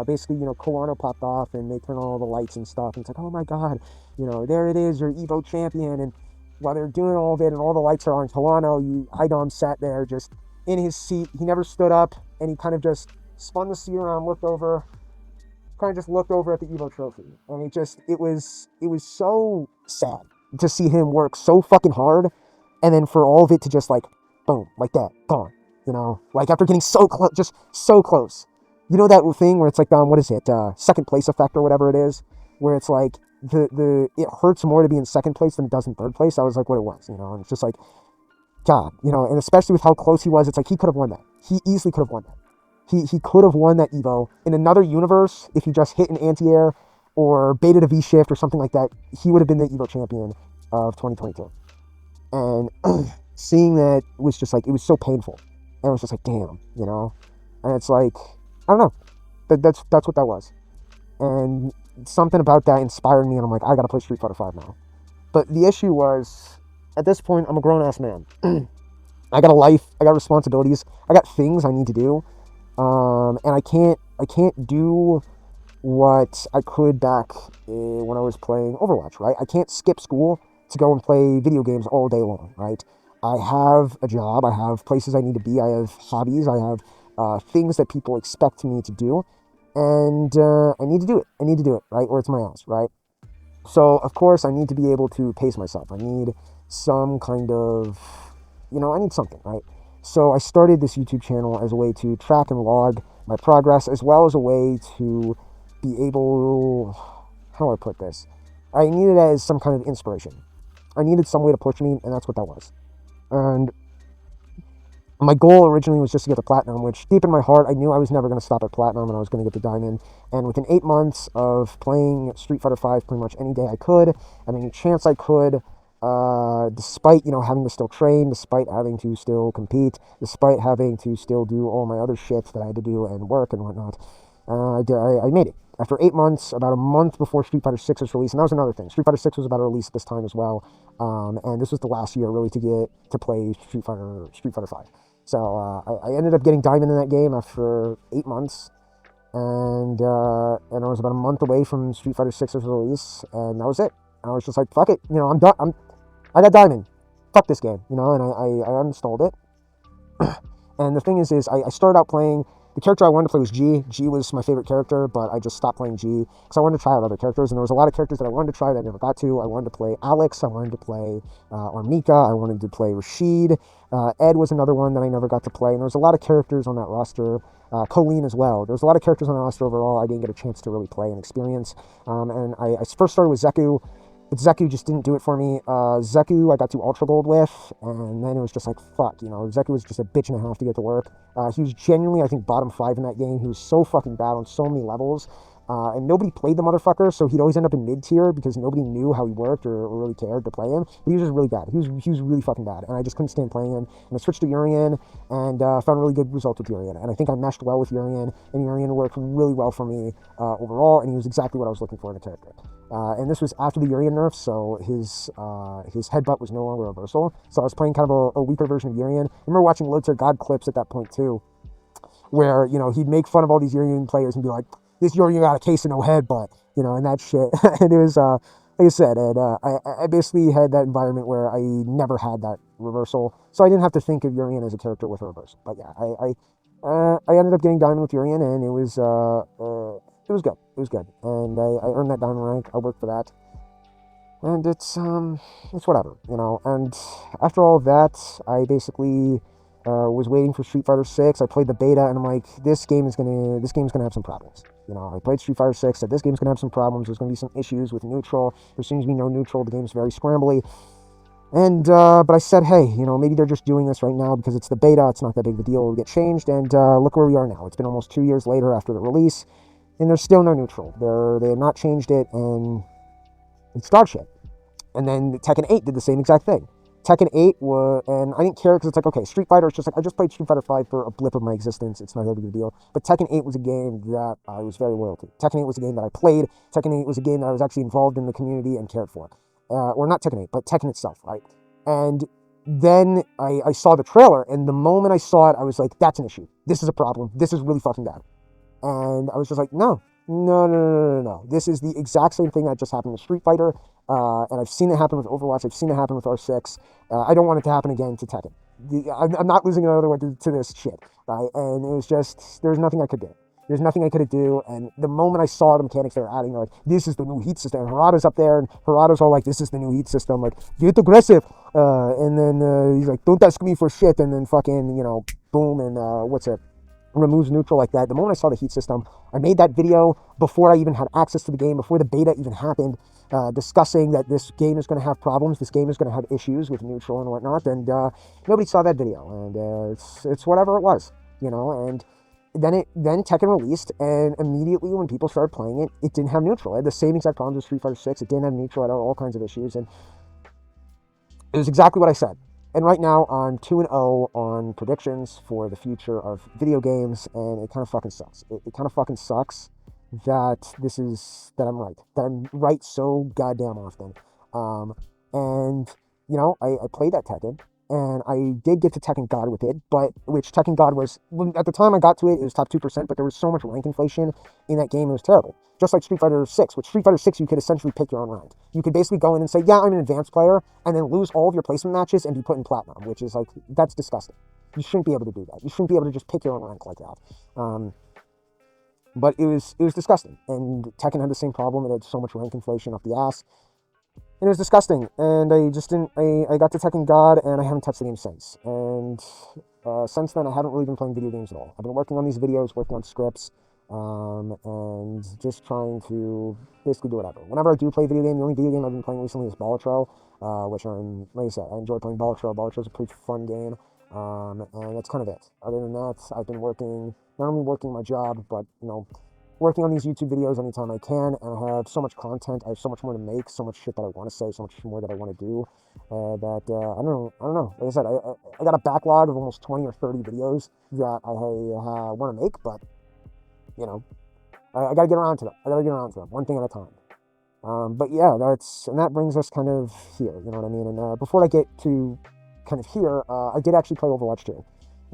basically, Kawano popped off, and they turned on all the lights and stuff, and it's like, oh my god, there it is, your Evo champion. And while they're doing all of it and all the lights are on Kawano, Idom sat there just in his seat. He never stood up, and he kind of just spun the seat around, looked over at the Evo trophy. And it was so sad to see him work so fucking hard, and then for all of it to just like, boom, like that, gone. Like after getting so close, just so close. That thing where it's like, what is it, second place effect or whatever it is, where it's like, it hurts more to be in second place than it does in third place. That was like what it was, and it's just like, God, and especially with how close he was, it's like he could have won that. He easily could have won that. He could have won that Evo. In another universe, if he just hit an anti-air or baited a V-shift or something like that, he would have been the Evo champion of 2022. And seeing that was just like, it was so painful. And it was just like, damn, and it's like, I don't know. That's what that was. And something about that inspired me, and I'm like, I gotta play Street Fighter 5 now. But the issue was, at this point, I'm a grown-ass man. I got a life, I got responsibilities, I got things I need to do. And I can't do what I could back when I was playing Overwatch, right? I can't skip school to go and play video games all day long, right? I have a job, I have places I need to be, I have hobbies, I have things that people expect me to do, and I need to do it, right? Or it's my ass, right? So, of course, I need to be able to pace myself. I need some kind of, I need something, right? So I started this YouTube channel as a way to track and log my progress, as well as a way to be able, how do I put this? I need it as some kind of inspiration. I needed some way to push me, and that's what that was. And my goal originally was just to get to platinum, which deep in my heart, I knew I was never going to stop at platinum and I was going to get to diamond. And within 8 months of playing Street Fighter V pretty much any day I could, at any chance I could, despite, having to still train, despite having to still compete, despite having to still do all my other shit that I had to do and work and whatnot, I made it. After 8 months, about a month before Street Fighter 6 was released, and that was another thing. Street Fighter 6 was about to release this time as well, and this was the last year really to get to play Street Fighter 5. So I ended up getting diamond in that game after 8 months, and I was about a month away from Street Fighter 6's release, and that was it. I was just like, fuck it, I'm done. I got diamond. Fuck this game, and I uninstalled it. And the thing is I started out playing. The character I wanted to play was G. G was my favorite character, but I just stopped playing G because I wanted to try out other characters, and there was a lot of characters that I wanted to try that I never got to. I wanted to play Alex, I wanted to play Armika, I wanted to play Rashid. Ed was another one that I never got to play, and there was a lot of characters on that roster. Colleen as well. There's a lot of characters on the roster overall I didn't get a chance to really play and experience. And I first started with Zeku. But Zeku just didn't do it for me. Zeku I got to Ultra Gold with, and then it was just like, fuck, Zeku was just a bitch and a half to get to work. He was genuinely, I think, bottom 5 in that game. He was so fucking bad on so many levels. And nobody played the motherfucker, so he'd always end up in mid-tier because nobody knew how he worked or really cared to play him. But he was just really bad. He was really fucking bad, and I just couldn't stand playing him. And I switched to Urian, and found really good results with Urian. And I think I meshed well with Urian, and Urian worked really well for me overall, and he was exactly what I was looking for in a character. And this was after the Urian nerf, so his headbutt was no longer reversal. So I was playing kind of a weaker version of Urian. I remember watching Loads God clips at that point too, where he'd make fun of all these Urian players and be like, "This Urian got a case of no headbutt," and that shit. And it was like I said, and I basically had that environment where I never had that reversal, so I didn't have to think of Urian as a character with a reversal. But yeah, I ended up getting diamond with Urian, and it was good. It was good, and I earned that diamond rank. I worked for that, and it's whatever, And after all of that, I basically was waiting for Street Fighter 6. I played the beta, and I'm like, this game's gonna have some problems. I played Street Fighter 6. Said this game's gonna have some problems. There's gonna be some issues with neutral. There seems to be no neutral. The game's very scrambly. And but I said, hey, maybe they're just doing this right now because it's the beta. It's not that big of a deal. It'll get changed. And look where we are now. It's been almost 2 years later after the release, and there's still no neutral. They have not changed it, and it's dog shit. And then Tekken 8 did the same exact thing. Tekken 8 was, and I didn't care because it's like, okay, Street Fighter, it's just like, I just played Street Fighter 5 for a blip of my existence. It's not that big of a deal. But Tekken 8 was a game that I was very loyal to. Tekken 8 was a game that I played. Tekken 8 was a game that I was actually involved in the community and cared for. Or not Tekken 8, but Tekken itself, right? And then I saw the trailer, and the moment I saw it, I was like, that's an issue. This is a problem. This is really fucking bad. And I was just like, no. This is the exact same thing that just happened with Street Fighter, and I've seen it happen with Overwatch. I've seen it happen with R6. I don't want it to happen again to Tekken. I'm not losing another one to this shit, right? And it was just, there's nothing I could do. There's nothing I could do, and the moment I saw the mechanics they were adding, like, this is the new heat system, and Harada's up there, and Harada's all like, this is the new heat system, like, get aggressive, and then he's like, don't ask me for shit, and then fucking, boom, and removes neutral like that. The moment I saw the heat system, I made that video before I even had access to the game, before the beta even happened, discussing that this game is going to have problems, this game is going to have issues with neutral and whatnot, and nobody saw that video, and it's whatever it was, and then Tekken released, and immediately when people started playing it, it didn't have neutral. It had the same exact problems with Street Fighter 6. It didn't have neutral. It had all kinds of issues, and it was exactly what I said. And right now, I'm 2-0 on predictions for the future of video games, and it kind of fucking sucks. It kind of fucking sucks that I'm right. That I'm right so goddamn often. And, I played that Tekken, and I did get to Tekken God with it, which Tekken God was, at the time I got to it, it was top 2%, but there was so much rank inflation in that game, it was terrible. Just like Street Fighter 6, which Street Fighter 6, you could essentially pick your own rank. You could basically go in and say, yeah, I'm an advanced player, and then lose all of your placement matches and be put in platinum, which is like, that's disgusting. You shouldn't be able to do that. You shouldn't be able to just pick your own rank like that. But it was disgusting, and Tekken had the same problem. It had so much rank inflation off the ass, and it was disgusting, and I just didn't, I got to Tekken God, and I haven't touched the game since, and since then, I haven't really been playing video games at all. I've been working on these videos, working on scripts, and just trying to basically do whatever. Whenever I do play a video game, the only video game I've been playing recently is Balatro. which like I said, I enjoy playing Ventura. Ventura is a pretty fun game, and that's kind of it. Other than that, I've been not only working my job, but working on these YouTube videos anytime I can, and I have so much content. I have so much more to make, so much shit that I want to say, so much more that I want to do. That I don't know. Like I said, I got a backlog of almost 20 or 30 videos that I want to make, but I got to get around to them. One thing at a time. But yeah, that brings us kind of here. You know what I mean? And before I get to kind of here, I did actually play Overwatch 2.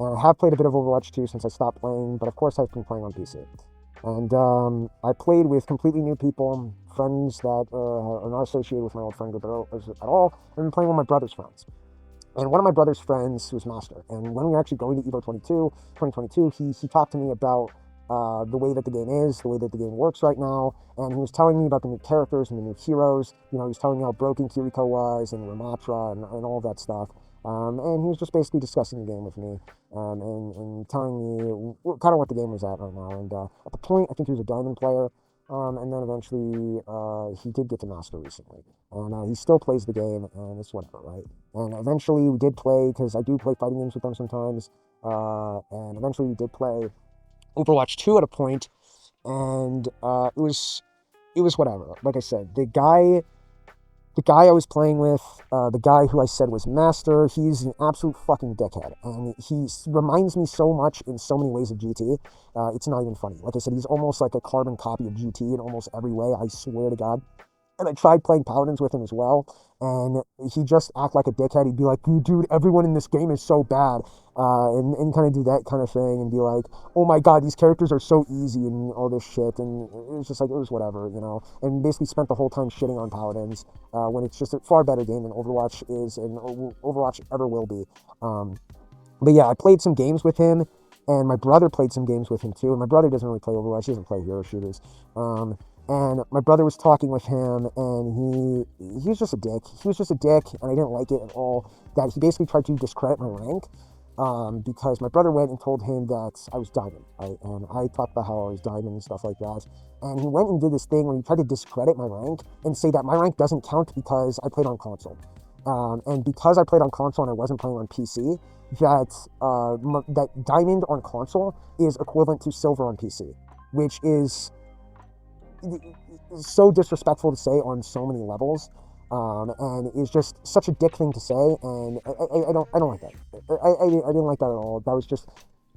I have played a bit of Overwatch 2 since I stopped playing, but of course I've been playing on PC. And I played with completely new people, friends that are not associated with my old friend group at all. I've been playing with my brother's friends. And one of my brother's friends was Master. And when we were actually going to Evo 2022, he talked to me about the way that the game is, the way that the game works right now. And he was telling me about the new characters and the new heroes. He was telling me how broken Kiriko was and ramantra and all of that stuff. And he was just basically discussing the game with me and telling me kind of what the game was at right now. And at the point, I think he was a diamond player. And then eventually he did get to master recently. And he still plays the game, and it's whatever, right? And eventually we did play, because I do play fighting games with them sometimes. And eventually we did play Overwatch 2 at a point, and it was whatever. Like I said, the guy I was playing with, the guy who I said was Master, he's an absolute fucking dickhead. And he reminds me so much in so many ways of GT. It's not even funny. Like I said, he's almost like a carbon copy of GT in almost every way, I swear to God. And I tried playing Paladins with him as well, and he just act like a dickhead. He'd be like, dude, everyone in this game is so bad, and kind of do that kind of thing, and be like, oh my god, these characters are so easy, and all this shit, and it was just like, it was whatever, and basically spent the whole time shitting on Paladins, when it's just a far better game than Overwatch is, and Overwatch ever will be. But yeah, I played some games with him, and my brother played some games with him too, and my brother doesn't really play Overwatch, he doesn't play hero shooters, and my brother was talking with him, and he was just a dick. He was just a dick, and I didn't like it at all. That he basically tried to discredit my rank, because my brother went and told him that I was diamond, right? And I talked about how I was diamond and stuff like that. And he went and did this thing where he tried to discredit my rank and say that my rank doesn't count because I played on console. And because I played on console and I wasn't playing on PC, that diamond on console is equivalent to silver on PC, which is so disrespectful to say on so many levels, and it's just such a dick thing to say, and I don't like that. I didn't like that at all. That was just,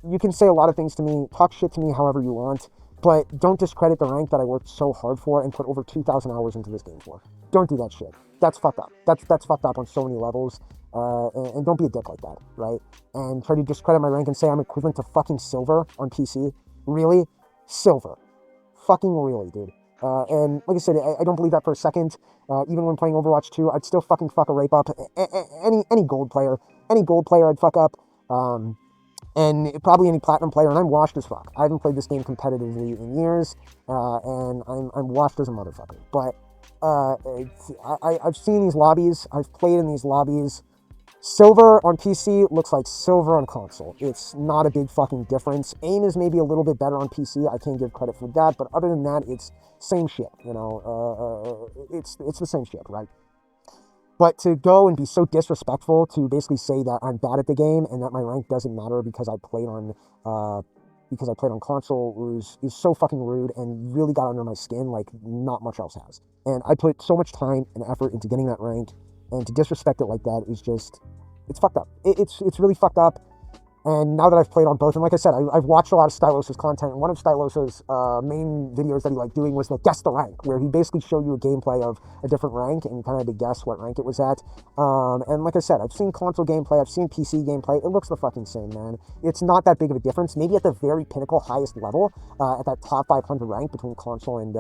you can say a lot of things to me, talk shit to me however you want, but don't discredit the rank that I worked so hard for and put over 2,000 hours into this game for. Don't do that shit. That's fucked up. That's fucked up on so many levels, and don't be a dick like that, right? And try to discredit my rank and say I'm equivalent to fucking silver on PC. Really? Silver. Fucking really, dude. And like I said, I don't believe that for a second. Even when playing Overwatch 2, I'd still fucking fuck a rape up. Any gold player. Any gold player I'd fuck up. And probably any platinum player, and I'm washed as fuck. I haven't played this game competitively in years, and I'm washed as a motherfucker. But I've seen these lobbies. I've played in these lobbies. Silver on PC looks like silver on console. It's not a big fucking difference. Aim is maybe a little bit better on PC. I can't give credit for that, but other than that, it's same shit. It's the same shit, right? But to go and be so disrespectful to basically say that I'm bad at the game and that my rank doesn't matter because I played on console is so fucking rude and really got under my skin like not much else has. And I put so much time and effort into getting that rank, and to disrespect it like that is just, it's fucked up. It's really fucked up. And now that I've played on both, and like I said, I've watched a lot of Stylos' content, and one of Stylos' main videos that he liked doing was the Guess the Rank, where he basically showed you a gameplay of a different rank, and you kind of had to guess what rank it was at. And like I said, I've seen console gameplay, I've seen PC gameplay, it looks the fucking same, man. It's not that big of a difference. Maybe at the very pinnacle, highest level, at that top 500 rank between console and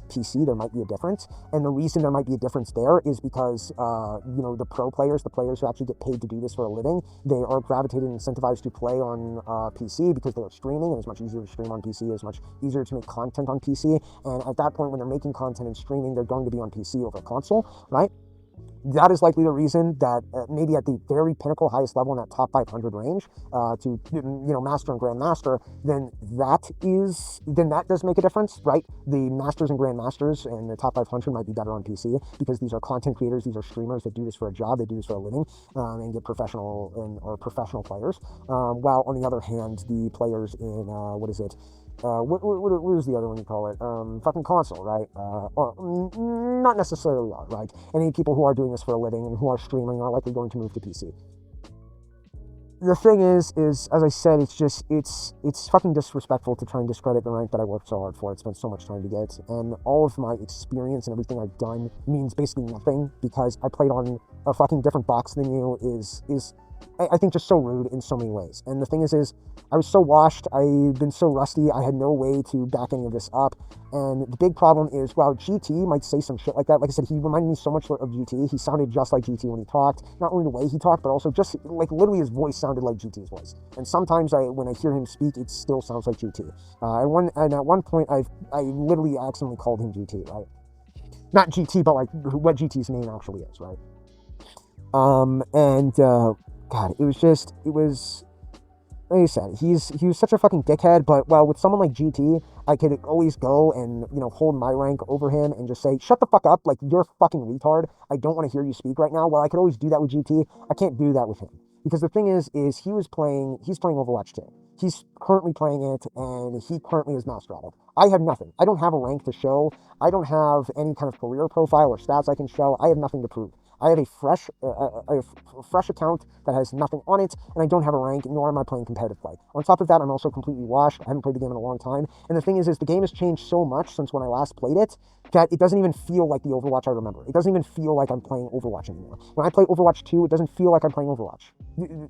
PC, there might be a difference. And the reason there might be a difference there is because, the pro players, the players who actually get paid to do this for a living, they are gravitated and incentivized to play on PC because they are streaming, and it's much easier to stream on PC, it's much easier to make content on PC, and at that point when they're making content and streaming, they're going to be on PC over console, right? That is likely the reason that maybe at the very pinnacle, highest level in that top 500 range, to master and grandmaster, then that does make a difference, right? The masters and grandmasters and the top 500 might be better on PC because these are content creators, these are streamers that do this for a job, they do this for a living, and get professional players. While on the other hand, the players in what is it? What is the other one you call it? Fucking console, right? Not necessarily are, right? Any people who are doing this for a living and who are streaming are likely going to move to PC. The thing is as I said, it's fucking disrespectful to try and discredit the rank that I worked so hard for. I spent so much time to get, and all of my experience and everything I've done means basically nothing because I played on a fucking different box than you is I think just so rude in so many ways. And the thing is I was so washed, I've been so rusty, I had no way to back any of this up. And the big problem is, while GT might say some shit like that, like I said, he reminded me so much of GT. He sounded just like GT when he talked. Not only the way he talked, but also just, like, literally his voice sounded like GT's voice. And sometimes when I hear him speak, it still sounds like GT. And at one point, I literally accidentally called him GT, right? Not GT, but, like, what GT's name actually is, right? God, it was, like I said, he was such a fucking dickhead, but well, with someone like GT, I could always go and, hold my rank over him and just say, shut the fuck up, like, you're a fucking retard, I don't want to hear you speak right now. Well, I could always do that with GT, I can't do that with him. Because the thing is he's playing Overwatch 2. He's currently playing it, and he currently is master at it. I have nothing. I don't have a rank to show. I don't have any kind of career profile or stats I can show. I have nothing to prove. I have a fresh account that has nothing on it, and I don't have a rank, nor am I playing competitive play. On top of that, I'm also completely washed. I haven't played the game in a long time. And the thing is the game has changed so much since when I last played it that it doesn't even feel like the Overwatch I remember. It doesn't even feel like I'm playing Overwatch anymore. When I play Overwatch 2, it doesn't feel like I'm playing Overwatch.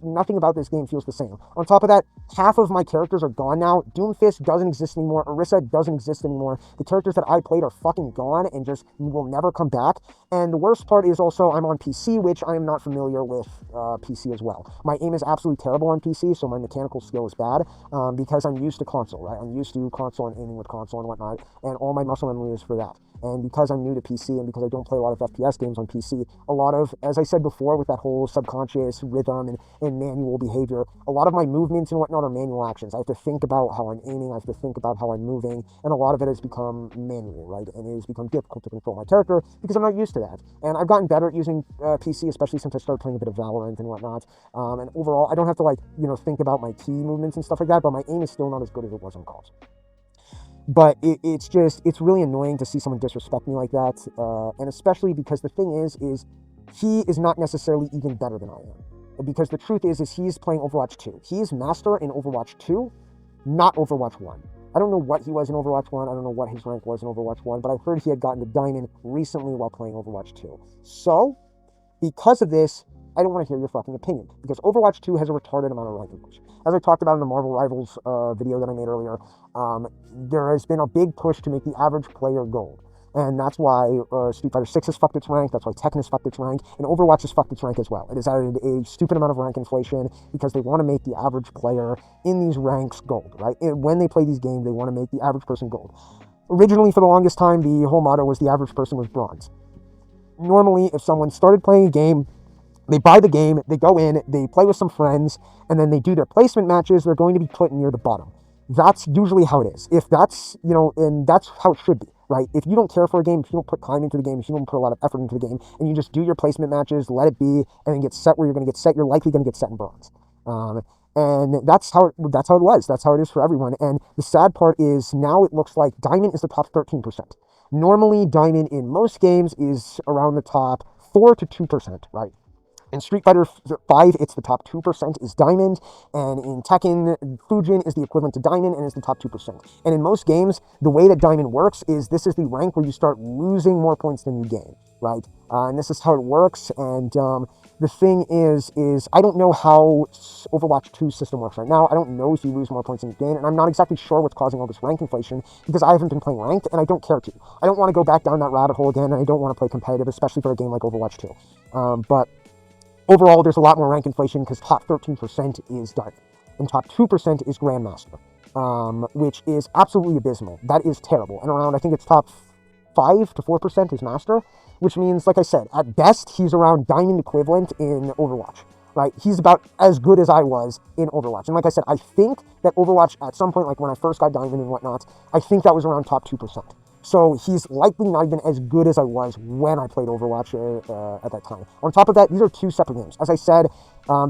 Nothing about this game feels the same. On top of that, half of my characters are gone now. Doomfist doesn't exist anymore. Orisa doesn't exist anymore. The characters that I played are fucking gone and just will never come back. And the worst part is also I'm on PC, which I am not familiar with PC as well. My aim is absolutely terrible on PC, so my mechanical skill is bad because I'm used to console, right? I'm used to console and aiming with console and whatnot, and all my muscle memory is for that. And because I'm new to PC and because I don't play a lot of FPS games on PC, a lot of, as I said before, with that whole subconscious rhythm and manual behavior, a lot of my movements and whatnot are manual actions. I have to think about how I'm aiming, I have to think about how I'm moving, and a lot of it has become manual, right? And it has become difficult to control my character because I'm not used to that. And I've gotten better at using PC, especially since I started playing a bit of Valorant and whatnot. And overall, I don't have to think about my key movements and stuff like that, but my aim is still not as good as it was on calls. But it's really annoying to see someone disrespect me like that, and especially because the thing is he is not necessarily even better than I am. Because the truth is he's playing Overwatch 2. He is master in Overwatch 2, not Overwatch 1. I don't know what he was in Overwatch 1, I don't know what his rank was in Overwatch 1, but I heard he had gotten to Diamond recently while playing Overwatch 2. So, because of this, I don't want to hear your fucking opinion, because Overwatch 2 has a retarded amount of ranking push. As I talked about in the Marvel Rivals video that I made earlier, there has been a big push to make the average player gold. And that's why Street Fighter 6 has fucked its rank, that's why Tekken has fucked its rank, and Overwatch has fucked its rank as well. It has added a stupid amount of rank inflation because they want to make the average player in these ranks gold, right? When they play these games, they want to make the average person gold. Originally, for the longest time, the whole motto was the average person was bronze. Normally, if someone started playing a game, they buy the game, they go in, they play with some friends, and then they do their placement matches, they're going to be put near the bottom. That's usually how it is. If that's, and that's how it should be, right? If you don't care for a game, if you don't put time into the game, if you don't put a lot of effort into the game, and you just do your placement matches, let it be, and then get set where you're going to get set, you're likely going to get set in bronze. And that's how it was. That's how it is for everyone. And the sad part is now it looks like Diamond is the top 13%. Normally, Diamond in most games is around the top 4 to 2%, right? In Street Fighter 5, it's the top 2% is Diamond, and in Tekken, Fujin is the equivalent to Diamond and is the top 2%. And in most games, the way that Diamond works is this is the rank where you start losing more points than you gain, right? And this is how it works, and the thing is I don't know how Overwatch 2 system works right now. I don't know if you lose more points than you gain, and I'm not exactly sure what's causing all this rank inflation because I haven't been playing ranked, and I don't care to. I don't want to go back down that rabbit hole again, and I don't want to play competitive, especially for a game like Overwatch 2. But overall, there's a lot more rank inflation because top 13% is Diamond, and top 2% is Grandmaster, which is absolutely abysmal. That is terrible. And around, I think it's top 5 to 4% is master, which means, like I said, at best, he's around diamond equivalent in Overwatch, right? He's about as good as I was in Overwatch. And like I said, I think that Overwatch at some point, like when I first got diamond and whatnot, I think that was around top 2%. So he's likely not even as good as I was when I played Overwatch at that time. On top of that, these are 2 separate games. As I said,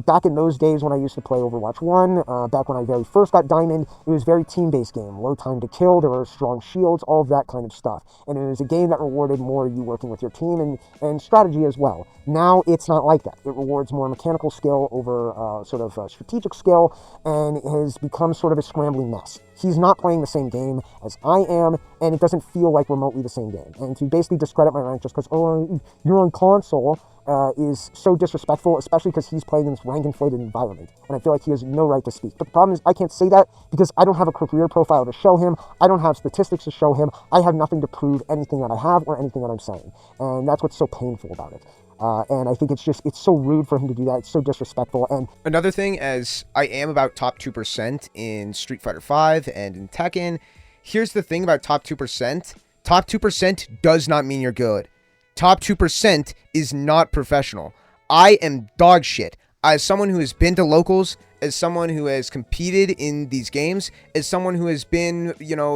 back in those days when I used to play Overwatch 1, back when I very first got diamond, it was a very team-based game. Low time to kill, there were strong shields, all of that kind of stuff. And it was a game that rewarded more you working with your team and strategy as well. Now it's not like that. It rewards more mechanical skill over sort of strategic skill, and it has become sort of a scrambling mess. He's not playing the same game as I am, and it doesn't feel like remotely the same game. And to basically discredit my rank just because, oh, you're on console, is so disrespectful, especially because he's playing in this rank-inflated environment. And I feel like he has no right to speak. But the problem is I can't say that because I don't have a career profile to show him. I don't have statistics to show him. I have nothing to prove anything that I have or anything that I'm saying. And that's what's so painful about it. And I think it's so rude for him to do that. It's so disrespectful. And another thing, as I am about top 2% in Street Fighter V and in Tekken, here's the thing about top 2%. Top 2% does not mean you're good. Top 2% is not professional. I am dog shit. As someone who has been to locals, as someone who has competed in these games, as someone who has been,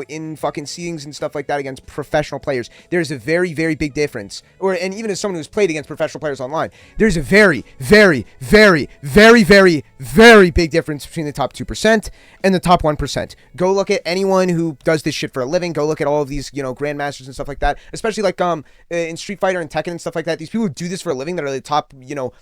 in fucking seedings and stuff like that against professional players, there's a very, very big difference. And even as someone who's played against professional players online, there's a very, very, very, very, very, very big difference between the top 2% and the top 1%. Go look at anyone who does this shit for a living. Go look at all of these, grandmasters and stuff like that, especially like in Street Fighter and Tekken and stuff like that. These people who do this for a living that are the top,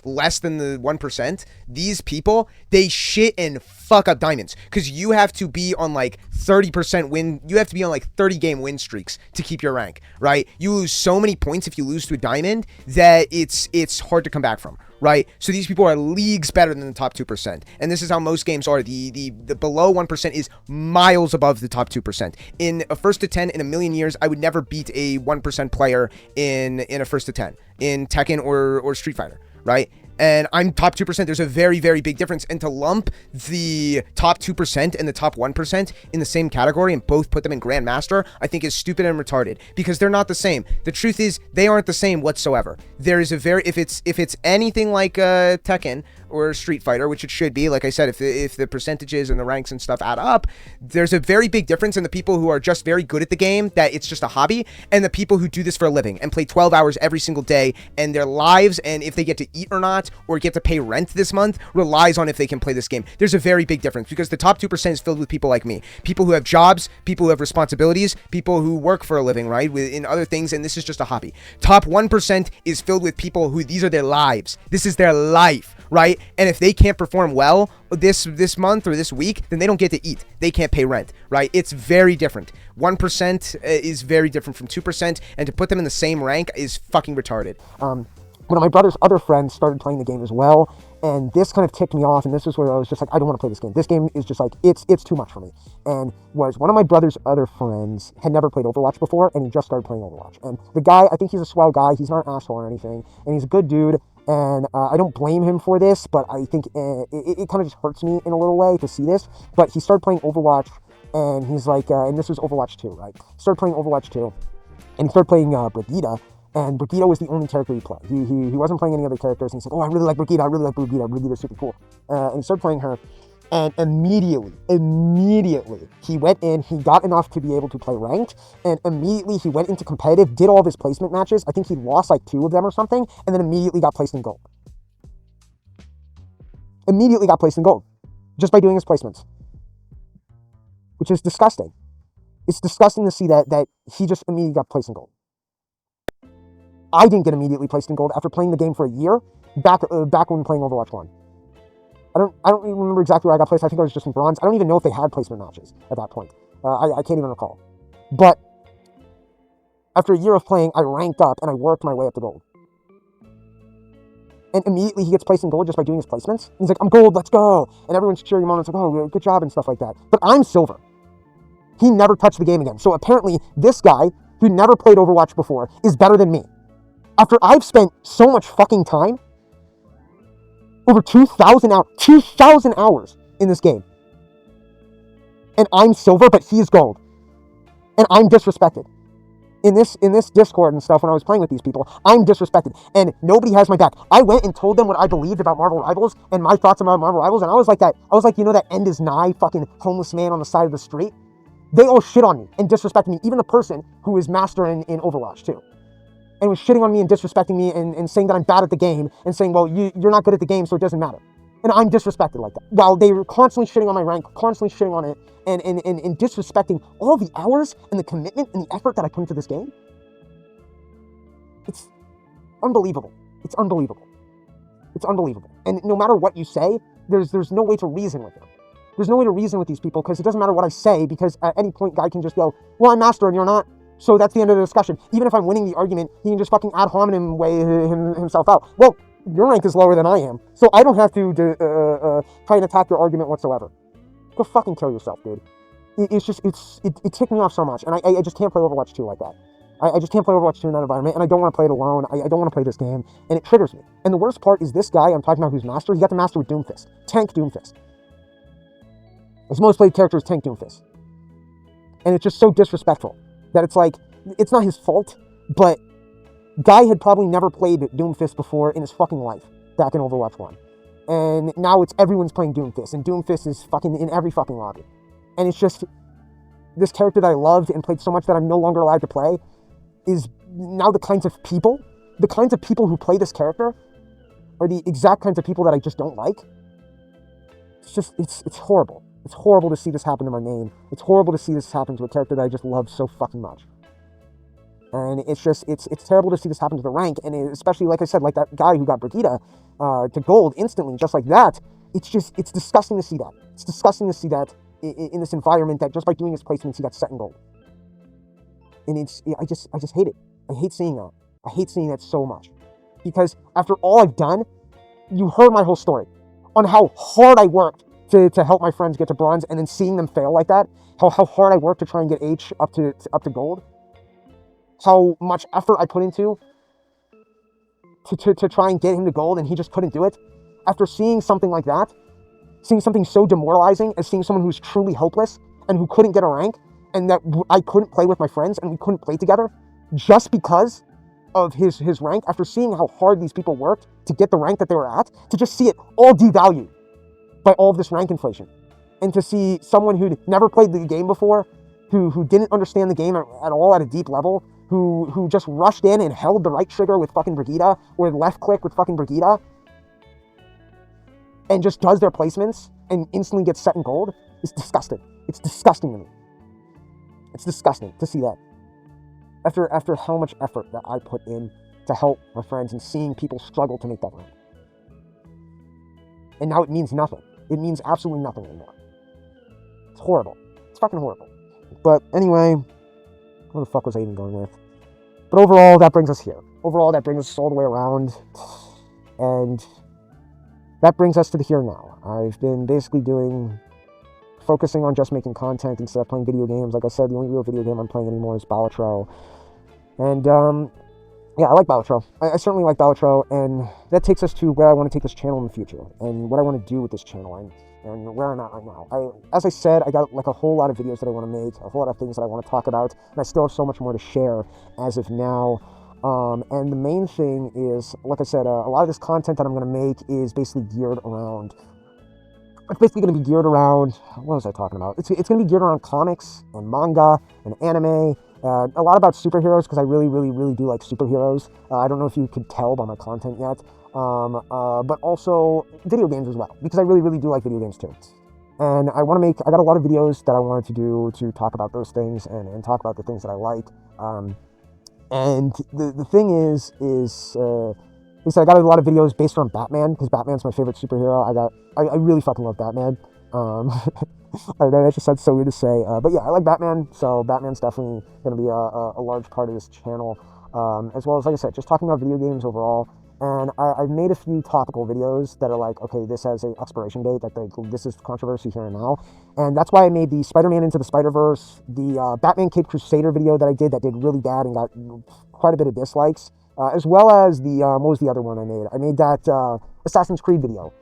less than the 1%. These people, they shit and fuck up diamonds because you have to be on like 30% win. You have to be on like 30 game win streaks to keep your rank, right? You lose so many points if you lose to a diamond that it's hard to come back from, right? So these people are leagues better than the top 2%. And this is how most games are. The below 1% is miles above the top 2%. In a first to 10 in a million years, I would never beat a 1% player in a first to 10 in Tekken or Street Fighter, right? And I'm top 2%. There's a very, very big difference. And to lump the top 2% and the top 1% in the same category and both put them in Grandmaster, I think is stupid and retarded because they're not the same. The truth is they aren't the same whatsoever. There is a if it's anything like Tekken or Street Fighter, which it should be, like I said, if the percentages and the ranks and stuff add up, there's a very big difference in the people who are just very good at the game, that it's just a hobby, and the people who do this for a living and play 12 hours every single day, and their lives and if they get to eat or not, or get to pay rent this month, relies on if they can play this game. There's a very big difference because the top 2% is filled with people like me, people who have jobs, people who have responsibilities, people who work for a living, right, in other things, and this is just a hobby. Top 1% is filled with people who these are their lives. This is their life, right? And if they can't perform well this month or this week, then they don't get to eat. They can't pay rent, right? It's very different. 1% is very different from 2%, and to put them in the same rank is fucking retarded. One of my brother's other friends started playing the game as well, and this kind of ticked me off, and this is where I was just like, I don't want to play this game. This game is just like, it's too much for me. And was one of my brother's other friends had never played Overwatch before, and he just started playing Overwatch. And the guy, I think he's a swell guy. He's not an asshole or anything, and he's a good dude. And I don't blame him for this, but I think it kind of just hurts me in a little way to see this. But he started playing Overwatch, and he's like, and this was Overwatch 2, right? Started playing Overwatch 2, and he started playing Brigitte. And Brigitte was the only character he played. He wasn't playing any other characters. And he said, oh, I really like Brigitte. I really like Brigitte. Brigitte's super cool. And he started playing her. And immediately, he went in. He got enough to be able to play ranked. And immediately, he went into competitive, did all of his placement matches. I think he lost like 2 of them or something. And then immediately got placed in gold. Immediately got placed in gold. Just by doing his placements. Which is disgusting. It's disgusting to see that he just immediately got placed in gold. I didn't get immediately placed in gold after playing the game for a year, back when playing Overwatch 1. I don't even remember exactly where I got placed. I think I was just in bronze. I don't even know if they had placement matches at that point. I can't even recall. But after a year of playing, I ranked up and I worked my way up to gold. And immediately he gets placed in gold just by doing his placements. He's like, I'm gold, let's go. And everyone's cheering him on. It's like, oh, good job and stuff like that. But I'm silver. He never touched the game again. So apparently this guy, who never played Overwatch before, is better than me. After I've spent so much fucking time, over 2,000 hours in this game. And I'm silver, but he's gold. And I'm disrespected. in this Discord and stuff, when I was playing with these people, I'm disrespected, and nobody has my back. I went and told them what I believed about Marvel Rivals and my thoughts about Marvel Rivals, and I was like, you know, that end is nigh fucking homeless man on the side of the street. They all shit on me and disrespected me, even the person who is master in Overwatch too, and was shitting on me and disrespecting me and saying that I'm bad at the game and saying, well, you're not good at the game, so it doesn't matter. And I'm disrespected like that. While they were constantly shitting on my rank, constantly shitting on it, and disrespecting all the hours and the commitment and the effort that I put into this game. It's unbelievable. It's unbelievable. It's unbelievable. And no matter what you say, there's no way to reason with them. There's no way to reason with these people, because it doesn't matter what I say, because at any point, guy can just go, well, I'm master and you're not. So that's the end of the discussion. Even if I'm winning the argument, he can just fucking ad hominem weigh himself out. Well, your rank is lower than I am, so I don't have to try and attack your argument whatsoever. Go fucking kill yourself, dude. It ticked me off so much, and I just can't play Overwatch 2 like that. I just can't play Overwatch 2 in that environment, and I don't want to play it alone. I don't want to play this game, and it triggers me. And the worst part is this guy I'm talking about who's master, he got the master with Doomfist. Tank Doomfist. His most played character is Tank Doomfist. And it's just so disrespectful that it's like, it's not his fault, but guy had probably never played Doomfist before in his fucking life back in Overwatch 1. And now it's everyone's playing Doomfist, and Doomfist is fucking in every fucking lobby. And it's just, this character that I loved and played so much that I'm no longer allowed to play is now the kinds of people who play this character are the exact kinds of people that I just don't like. It's just, it's horrible. It's horrible to see this happen to my main. It's horrible to see this happen to a character that I just love so fucking much. And it's just, it's terrible to see this happen to the rank, and especially, like I said, like that guy who got Brigitte to gold instantly, just like that. It's disgusting to see that. It's disgusting to see that in this environment, that just by doing his placements, he got set in gold. And I just hate it. I hate seeing that. I hate seeing that so much. Because after all I've done, you heard my whole story on how hard I worked to help my friends get to bronze, and then seeing them fail like that, how hard I worked to try and get H up to gold, how much effort I put into to try and get him to gold, and he just couldn't do it. After seeing something like that, seeing something so demoralizing as seeing someone who's truly helpless and who couldn't get a rank, and that I couldn't play with my friends and we couldn't play together just because of his rank, after seeing how hard these people worked to get the rank that they were at, to just see it all devalued by all of this rank inflation. And to see someone who'd never played the game before, who didn't understand the game at all at a deep level, who just rushed in and held the right trigger with fucking Brigitte, or left click with fucking Brigitte, and just does their placements and instantly gets set in gold, is disgusting. It's disgusting to me. It's disgusting to see that. After how much effort that I put in to help my friends, and seeing people struggle to make that rank. And now it means nothing. It means absolutely nothing anymore. It's horrible. It's fucking horrible. But anyway, what the fuck was I even going with? But overall, that brings us here. Overall, that brings us all the way around. And that brings us to the here and now. I've been basically focusing on just making content instead of playing video games. Like I said, the only real video game I'm playing anymore is Balatro. And, yeah, I like Balatro. I certainly like Balatro, and that takes us to where I want to take this channel in the future, and what I want to do with this channel, and where I'm at right now. As I said, I got like a whole lot of videos that I want to make, a whole lot of things that I want to talk about, and I still have so much more to share as of now. And the main thing is, like I said, a lot of this content that I'm going to make is basically geared around, what was I talking about? It's going to be geared around comics and manga and anime. A lot about superheroes, because I really, really, really do like superheroes. I don't know if you could tell by my content yet. But also video games as well, because I really, really do like video games too. And I got a lot of videos that I wanted to do to talk about those things and talk about the things that I like. And the thing is I got a lot of videos based on Batman, because Batman's my favorite superhero. I really fucking love Batman. I know that just sounds so weird to say, but yeah, I like Batman, so Batman's definitely going to be a large part of this channel, as well as, like I said, just talking about video games overall. And I've made a few topical videos that are like, okay, this has an expiration date, this is controversy here and now, and that's why I made the Spider-Man Into the Spider-Verse, the Batman Caped Crusader video that I did really bad and got quite a bit of dislikes, as well as the, what was the other one I made? I made that Assassin's Creed video.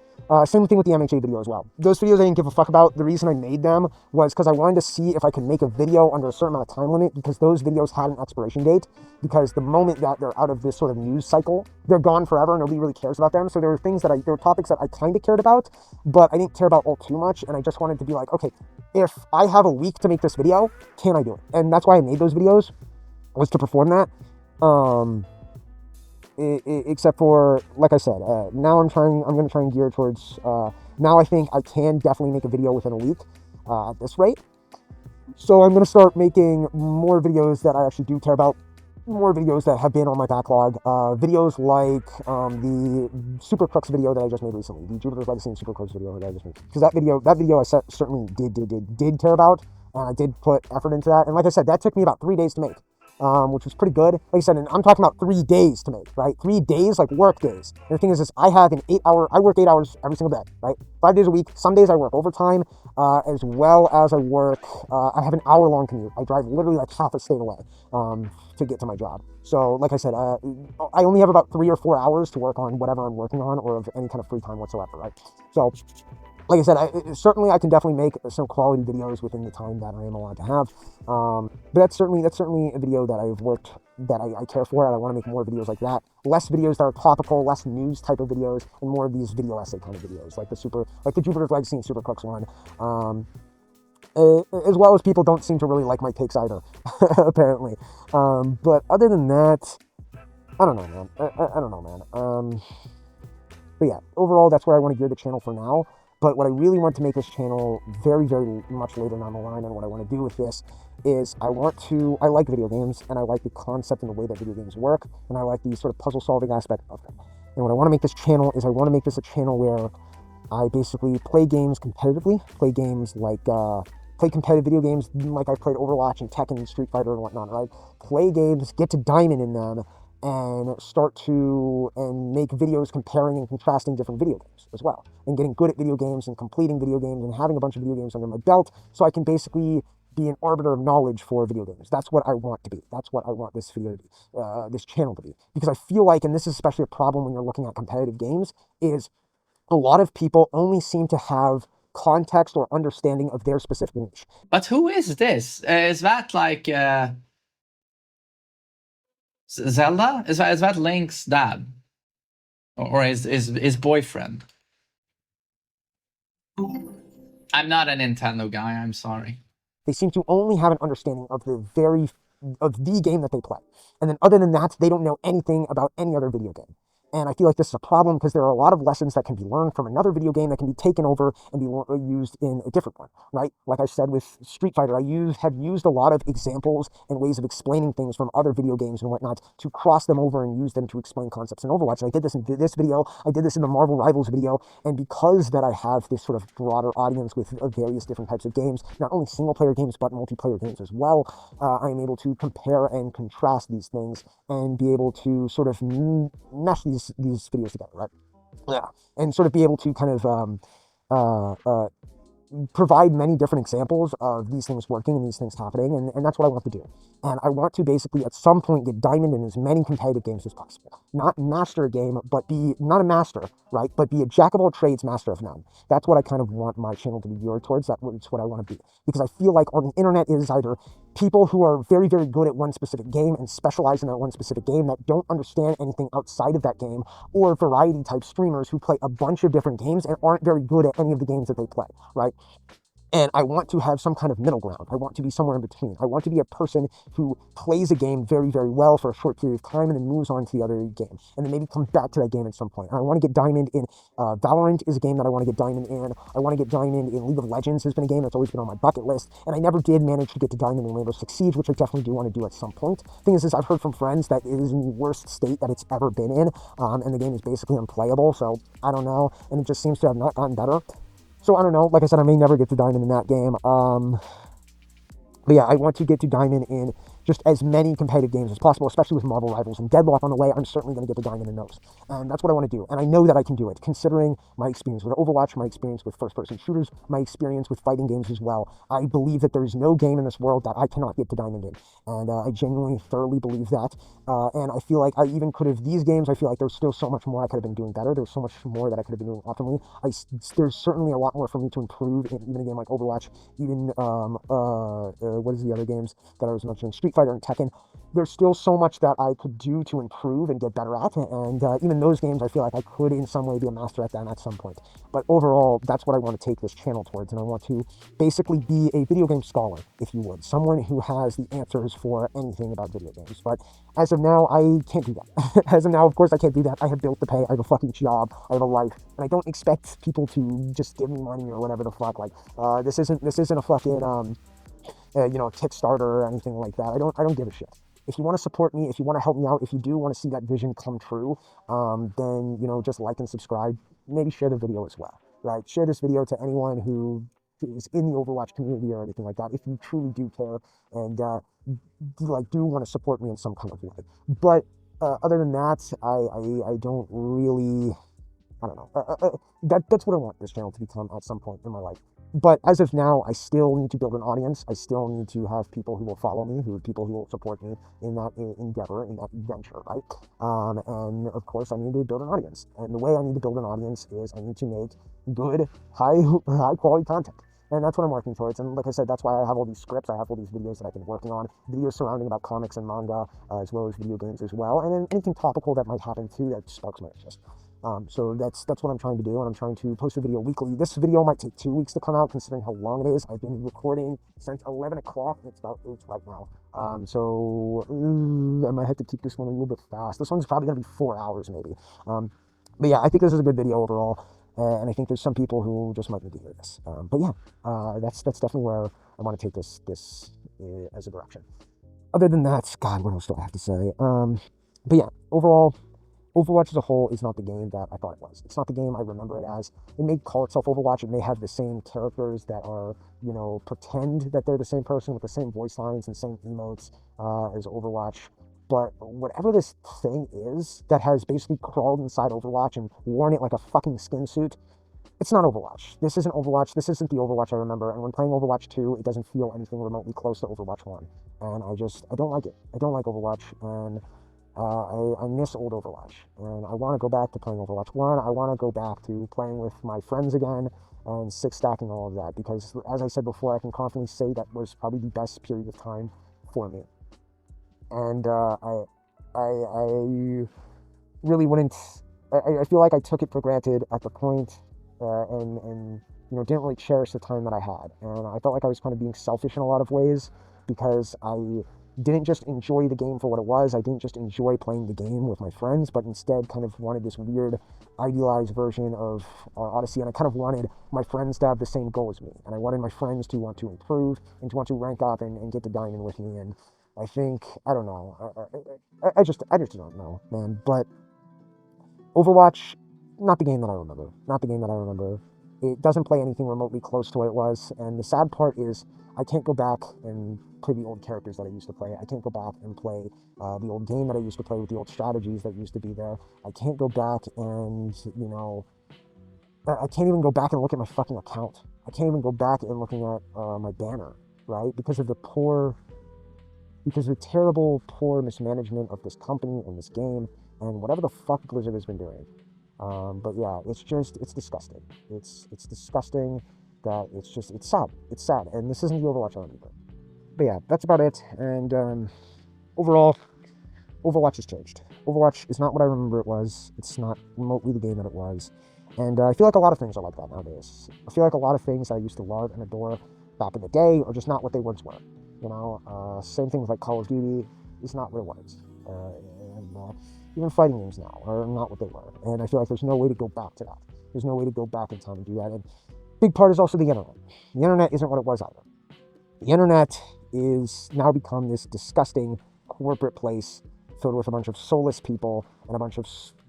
Same thing with the MHA video as well. Those videos I didn't give a fuck about. The reason I made them was because I wanted to see if I could make a video under a certain amount of time limit, because those videos had an expiration date, because the moment that they're out of this sort of news cycle, they're gone forever. Nobody really cares about them. So there were topics that I kind of cared about, but I didn't care about all too much. And I just wanted to be like, okay, if I have a week to make this video, can I do it? And that's why I made those videos, was to perform that. Except for, like I said, now I'm going to try and gear towards, now I think I can definitely make a video within a week at this rate. So I'm going to start making more videos that I actually do care about, more videos that have been on my backlog, videos like the Super Crux video that I just made recently, the Jupiter's Legacy and Super Crux video that I just made. Because that video I certainly did care about, and I did put effort into that. And like I said, that took me about 3 days to make. Which was pretty good. Like I said, and I'm talking about 3 days to make, right? 3 days, like work days. And the thing is I have I work 8 hours every single day, right? 5 days a week. Some days I work overtime, as well as I work, I have an hour-long commute. I drive literally like half a state away to get to my job. So, like I said, I only have about 3 or 4 hours to work on whatever I'm working on, or of any kind of free time whatsoever, right? So, like I said, certainly I can definitely make some quality videos within the time that I am allowed to have. But that's certainly a video that I've worked, that I care for, and I want to make more videos like that. Less videos that are topical, less news type of videos, and more of these video essay kind of videos, like the Jupiter's Legacy and Super Crux one. As well as people don't seem to really like my takes either, apparently. But other than that, I don't know, man. I don't know, man. But yeah, overall, that's where I want to gear the channel for now. But what I really want to make this channel very, very much later down the line, and what I want to do with this is I like video games, and I like the concept and the way that video games work, and I like the sort of puzzle solving aspect of them. And what I want to make this channel is I want to make this a channel where I basically play games competitively, play games like, play competitive video games like I played Overwatch and Tekken and Street Fighter and whatnot, right? Play games, get to diamond in them, and start to make videos comparing and contrasting different video games as well, and getting good at video games and completing video games and having a bunch of video games under my belt, so I can basically be an arbiter of knowledge for video games. That's what I want to be. That's what I want this video to be, this channel to be. Because I feel like, and this is especially a problem when you're looking at competitive games, is a lot of people only seem to have context or understanding of their specific niche. But who is this? Is that like Zelda? Is that Link's dad, or his boyfriend? I'm not a Nintendo guy. I'm sorry. They seem to only have an understanding of the game that they play, and then other than that, they don't know anything about any other video game. And I feel like this is a problem because there are a lot of lessons that can be learned from another video game that can be taken over and be used in a different one, right? Like I said with Street Fighter, I have used a lot of examples and ways of explaining things from other video games and whatnot to cross them over and use them to explain concepts in Overwatch. And I did this in this video, I did this in the Marvel Rivals video, and because that I have this sort of broader audience with various different types of games, not only single-player games, but multiplayer games as well, I'm able to compare and contrast these things and be able to sort of mesh these videos together, right? Yeah, and sort of be able to kind of provide many different examples of these things working and these things happening, and that's what I want to do. And I want to basically at some point get diamond in as many competitive games as possible. Not master a game, but not a master, right? But be a jack of all trades, master of none. That's what I kind of want my channel to be geared towards. That's what I want to be. Because I feel like on the internet it is either people who are very, very good at one specific game and specialize in that one specific game that don't understand anything outside of that game, or variety type streamers who play a bunch of different games and aren't very good at any of the games that they play, right? And I want to have some kind of middle ground. I want to be somewhere in between. I want to be a person who plays a game very, very well for a short period of time and then moves on to the other game. And then maybe comes back to that game at some point. And I want to get diamond in Valorant is a game that I want to get diamond in. I want to get diamond in League of Legends has been a game that's always been on my bucket list. And I never did manage to get to diamond in Rainbow Six Siege, which I definitely do want to do at some point. Thing is I've heard from friends that it is in the worst state that it's ever been in. And the game is basically unplayable. So I don't know. And it just seems to have not gotten better. So I don't know, like I said, I may never get to diamond in that game. But yeah, I want to get to diamond in just as many competitive games as possible, especially with Marvel Rivals and Deadlock on the way. I'm certainly going to get the diamond in those. And that's what I want to do. And I know that I can do it, considering my experience with Overwatch, my experience with first-person shooters, my experience with fighting games as well. I believe that there is no game in this world that I cannot get the diamond in. And I genuinely, thoroughly believe that. And I feel like I even could have, these games, I feel like there's still so much more I could have been doing better. There's so much more that I could have been doing optimally. There's certainly a lot more for me to improve in even a game like Overwatch, even, what is the other games that I was mentioning? Street Fighter and Tekken. There's still so much that I could do to improve and get better at, and even those games I feel like I could in some way be a master at them at some point. But overall, that's what I want to take this channel towards, and I want to basically be a video game scholar, if you would, someone who has the answers for anything about video games. But as of now, I can't do that. As of now, of course I can't do that. I have bills to pay, I have a fucking job, I have a life, and I don't expect people to just give me money or whatever the fuck. Like, this isn't a fucking Kickstarter or anything like that. I don't give a shit. If you want to support me, if you want to help me out, if you do want to see that vision come true, then, just like and subscribe. Maybe share the video as well, right? Share this video to anyone who is in the Overwatch community or anything like that, if you truly do care and do want to support me in some kind of way. But other than that, I don't really, I don't know. That's what I want this channel to become at some point in my life. But as of now, I still need to build an audience. I still need to have people who will follow me, people who will support me in that endeavor, in that venture, right? And of course, I need to build an audience. And the way I need to build an audience is I need to make good, high quality content. And that's what I'm working towards. And like I said, that's why I have all these scripts. I have all these videos that I've been working on, videos surrounding about comics and manga, as well as video games as well. And then anything topical that might happen too that sparks my interest. So that's what I'm trying to do, and I'm trying to post a video weekly. This video might take 2 weeks to come out, considering how long it is. I've been recording since 11 o'clock, and it's about 8 right now. I might have to keep this one a little bit fast. This one's probably going to be 4 hours, maybe. But yeah, I think this is a good video overall, and I think there's some people who just might need to hear this. But yeah, that's definitely where I want to take this as a direction. Other than that, God, what else do I have to say? But yeah, overall, Overwatch as a whole is not the game that I thought it was. It's not the game I remember it as. It may call itself Overwatch. It may have the same characters that are, pretend that they're the same person with the same voice lines and same emotes as Overwatch. But whatever this thing is that has basically crawled inside Overwatch and worn it like a fucking skin suit, it's not Overwatch. This isn't Overwatch. This isn't the Overwatch I remember. And when playing Overwatch 2, it doesn't feel anything remotely close to Overwatch 1. And I don't like it. I don't like Overwatch. And I miss old Overwatch, and I want to go back to playing Overwatch 1. I want to go back to playing with my friends again and stacking all of that, because as I said before, I can confidently say that was probably the best period of time for me. And I really wouldn't. I feel like I took it for granted at the point, and didn't really cherish the time that I had, and I felt like I was kind of being selfish in a lot of ways, because I didn't just enjoy the game for what it was. I didn't just enjoy playing the game with my friends, but instead kind of wanted this weird idealized version of Odyssey, and I kind of wanted my friends to have the same goal as me, and I wanted my friends to want to improve and to want to rank up and get the diamond with me. And I think, I don't know, I just don't know, man. But Overwatch, not the game that I remember. It doesn't play anything remotely close to what it was, and the sad part is I can't go back and play the old characters that I used to play. I can't go back and play the old game that I used to play with the old strategies that used to be there. I can't go back and, I can't even go back and look at my fucking account. I can't even go back and looking at my banner, right? Because of the terrible, poor mismanagement of this company and this game and whatever the fuck Blizzard has been doing. But yeah, it's disgusting. It's disgusting that it's sad. It's sad. And this isn't the Overwatch I remember. But yeah, that's about it. And overall, Overwatch has changed. Overwatch is not what I remember it was. It's not remotely the game that it was. And I feel like a lot of things are like that nowadays. I feel like a lot of things I used to love and adore back in the day are just not what they once were. Same thing with like Call of Duty is not what it was. And even fighting games now are not what they were. And I feel like there's no way to go back to that. There's no way to go back in time and do that. And big part is also the internet. The internet isn't what it was either. The internet is now become this disgusting corporate place filled with a bunch of soulless people and a bunch of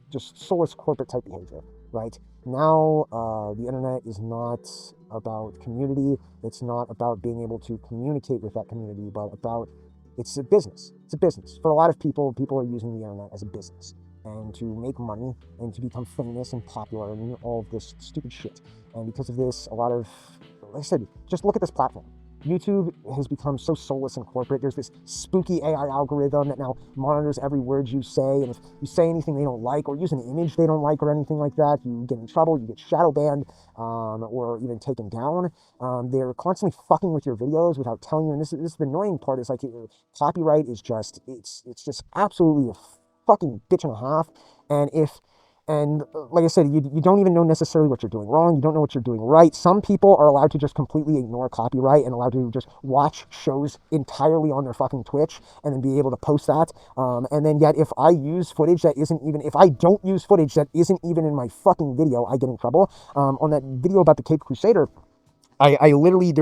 just soulless corporate type behavior, right? Now, the internet is not about community. It's not about being able to communicate with that community, but about It's a business. It's a business. For a lot of people, people are using the internet as a business and to make money and to become famous and popular and all of this stupid shit. And because of this, a lot of, like I said, just look at this platform. YouTube has become so soulless and corporate. There's this spooky AI algorithm that now monitors every word you say, and if you say anything they don't like or use an image they don't like or anything like that, you get in trouble, you get shadow banned, or even taken down. They're constantly fucking with your videos without telling you, and this is the annoying part, is like copyright is just, it's just absolutely a fucking bitch and a half. And like I said, you don't even know necessarily what you're doing wrong. You don't know what you're doing right. Some people are allowed to just completely ignore copyright and allowed to just watch shows entirely on their fucking Twitch and then be able to post that. And then yet, if I use footage that isn't even, if I don't use footage that isn't even in my fucking video, I get in trouble. On that video about the Cape Crusader, I literally,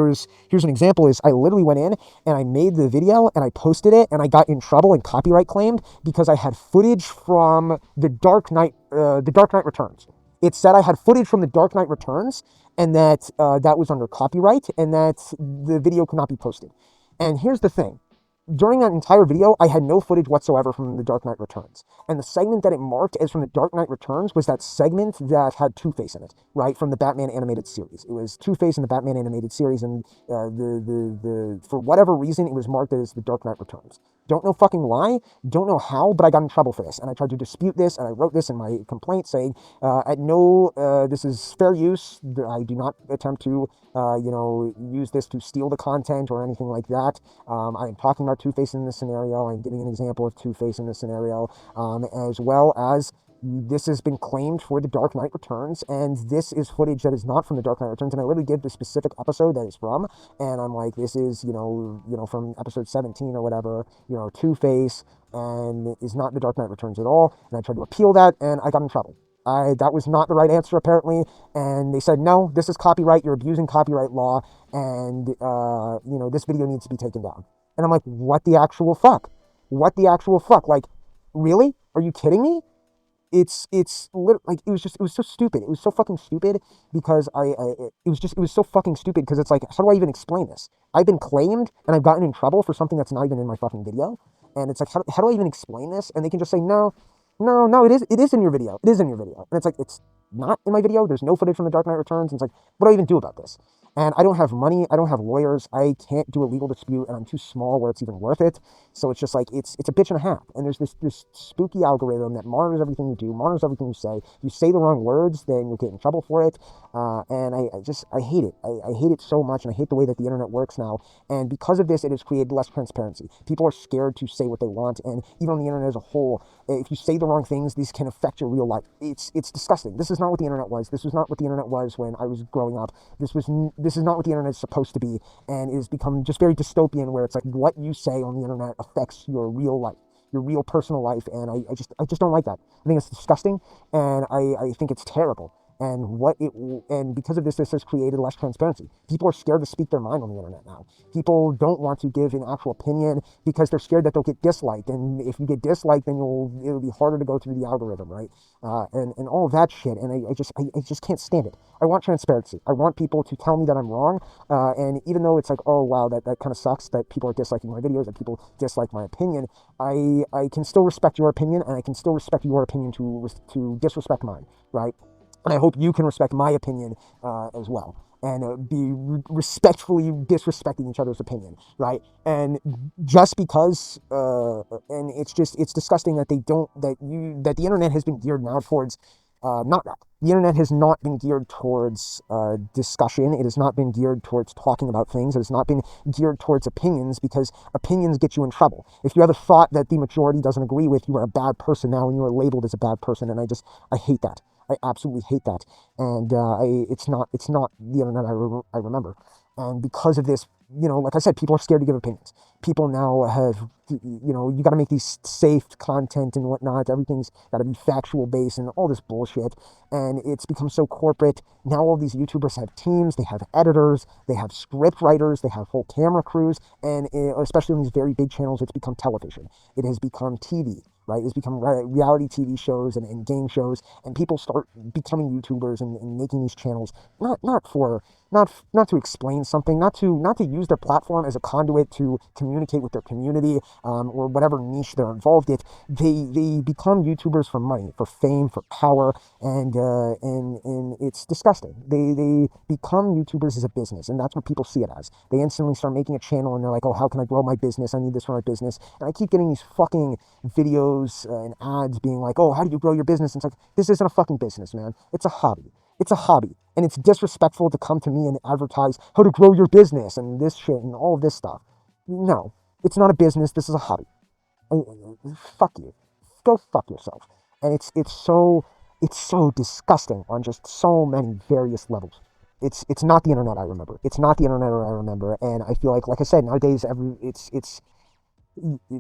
here's an example, is I literally went in and I made the video and I posted it and I got in trouble and copyright claimed because I had footage from the Dark Knight Returns. It said I had footage from the Dark Knight Returns and that that was under copyright and that the video could not be posted. And here's the thing. During that entire video, I had no footage whatsoever from The Dark Knight Returns. And the segment that it marked as from The Dark Knight Returns was that segment that had Two-Face in it, right, from the Batman animated series. It was Two-Face in the Batman animated series, and for whatever reason, it was marked as The Dark Knight Returns. Don't know fucking why, don't know how, but I got in trouble for this. And I tried to dispute this, and I wrote this in my complaint saying, this is fair use. I do not attempt to, use this to steal the content or anything like that. I am talking about Two-Face in this scenario. I'm giving an example of Two-Face in this scenario, as well as this has been claimed for The Dark Knight Returns, and this is footage that is not from The Dark Knight Returns, and I literally give the specific episode that it's from, and I'm like, this is, from episode 17 or whatever, Two-Face, and is not The Dark Knight Returns at all, and I tried to appeal that, and I got in trouble. That was not the right answer, apparently, and they said, no, this is copyright, you're abusing copyright law, and, this video needs to be taken down. And I'm like, what the actual fuck? What the actual fuck? Like, really? Are you kidding me? It's like, it was so stupid. It was so fucking stupid because it was so fucking stupid because it's like, how do I even explain this? I've been claimed and I've gotten in trouble for something that's not even in my fucking video. And it's like, how do I even explain this? And they can just say, no, it is in your video. It is in your video. And it's like, it's not in my video. There's no footage from The Dark Knight Returns. And it's like, what do I even do about this? And I don't have money. I don't have lawyers. I can't do a legal dispute, and I'm too small where it's even worth it. So it's just like, it's a bitch and a half. And there's this spooky algorithm that monitors everything you do, monitors everything you say. If you say the wrong words, then you'll get in trouble for it. And I hate it. I hate it so much, and I hate the way that the internet works now. And because of this, it has created less transparency. People are scared to say what they want, and even on the internet as a whole, if you say the wrong things, these can affect your real life. It's disgusting. This is not what the internet was. This was not what the internet was when I was growing up. This is not what the internet is supposed to be, and it has become just very dystopian, where it's like what you say on the internet affects your real life, your real personal life, and I just don't like that. I think it's disgusting, and I think it's terrible. And because of this has created less transparency. People are scared to speak their mind on the internet now. People don't want to give an actual opinion because they're scared that they'll get disliked. And if you get disliked, then it'll be harder to go through the algorithm, right? And all of that shit. And I just can't stand it. I want transparency. I want people to tell me that I'm wrong. And even though it's like, oh wow, that kind of sucks that people are disliking my videos, that people dislike my opinion, I can still respect your opinion, and I can still respect your opinion to disrespect mine, right? And I hope you can respect my opinion as well, and be respectfully disrespecting each other's opinion, right? And just because, and it's disgusting that that the internet has been geared now towards, the internet has not been geared towards discussion. It has not been geared towards talking about things. It has not been geared towards opinions, because opinions get you in trouble. If you have a thought that the majority doesn't agree with, you are a bad person now, and you are labeled as a bad person. And I hate that. I absolutely hate that, and it's not the internet I remember. And because of this, like I said, people are scared to give opinions. People now have, you got to make these safe content and whatnot. Everything's got to be factual based and all this bullshit. And it's become so corporate. Now all these YouTubers have teams, they have editors, they have script writers, they have whole camera crews. And especially on these very big channels, it's become television. It has become TV. Right? It's become reality TV shows and game shows, and people start becoming YouTubers and making these channels not for not to explain something, not to use their platform as a conduit to communicate with their community, or whatever niche they're involved in. They become YouTubers for money, for fame, for power, and it's disgusting. They become YouTubers as a business, and that's what people see it as. They instantly start making a channel, and they're like, oh, how can I grow my business? I need this for my business. And I keep getting these fucking videos and ads being like, oh, how do you grow your business? And it's like, this isn't a fucking business, man. It's a hobby. It's a hobby. And it's disrespectful to come to me and advertise how to grow your business and this shit and all of this stuff. No, it's not a business. This is a hobby. Fuck you. Go fuck yourself. And it's so disgusting on just so many various levels. It's not the internet I remember. It's not the internet I remember. And I feel like I said, nowadays it's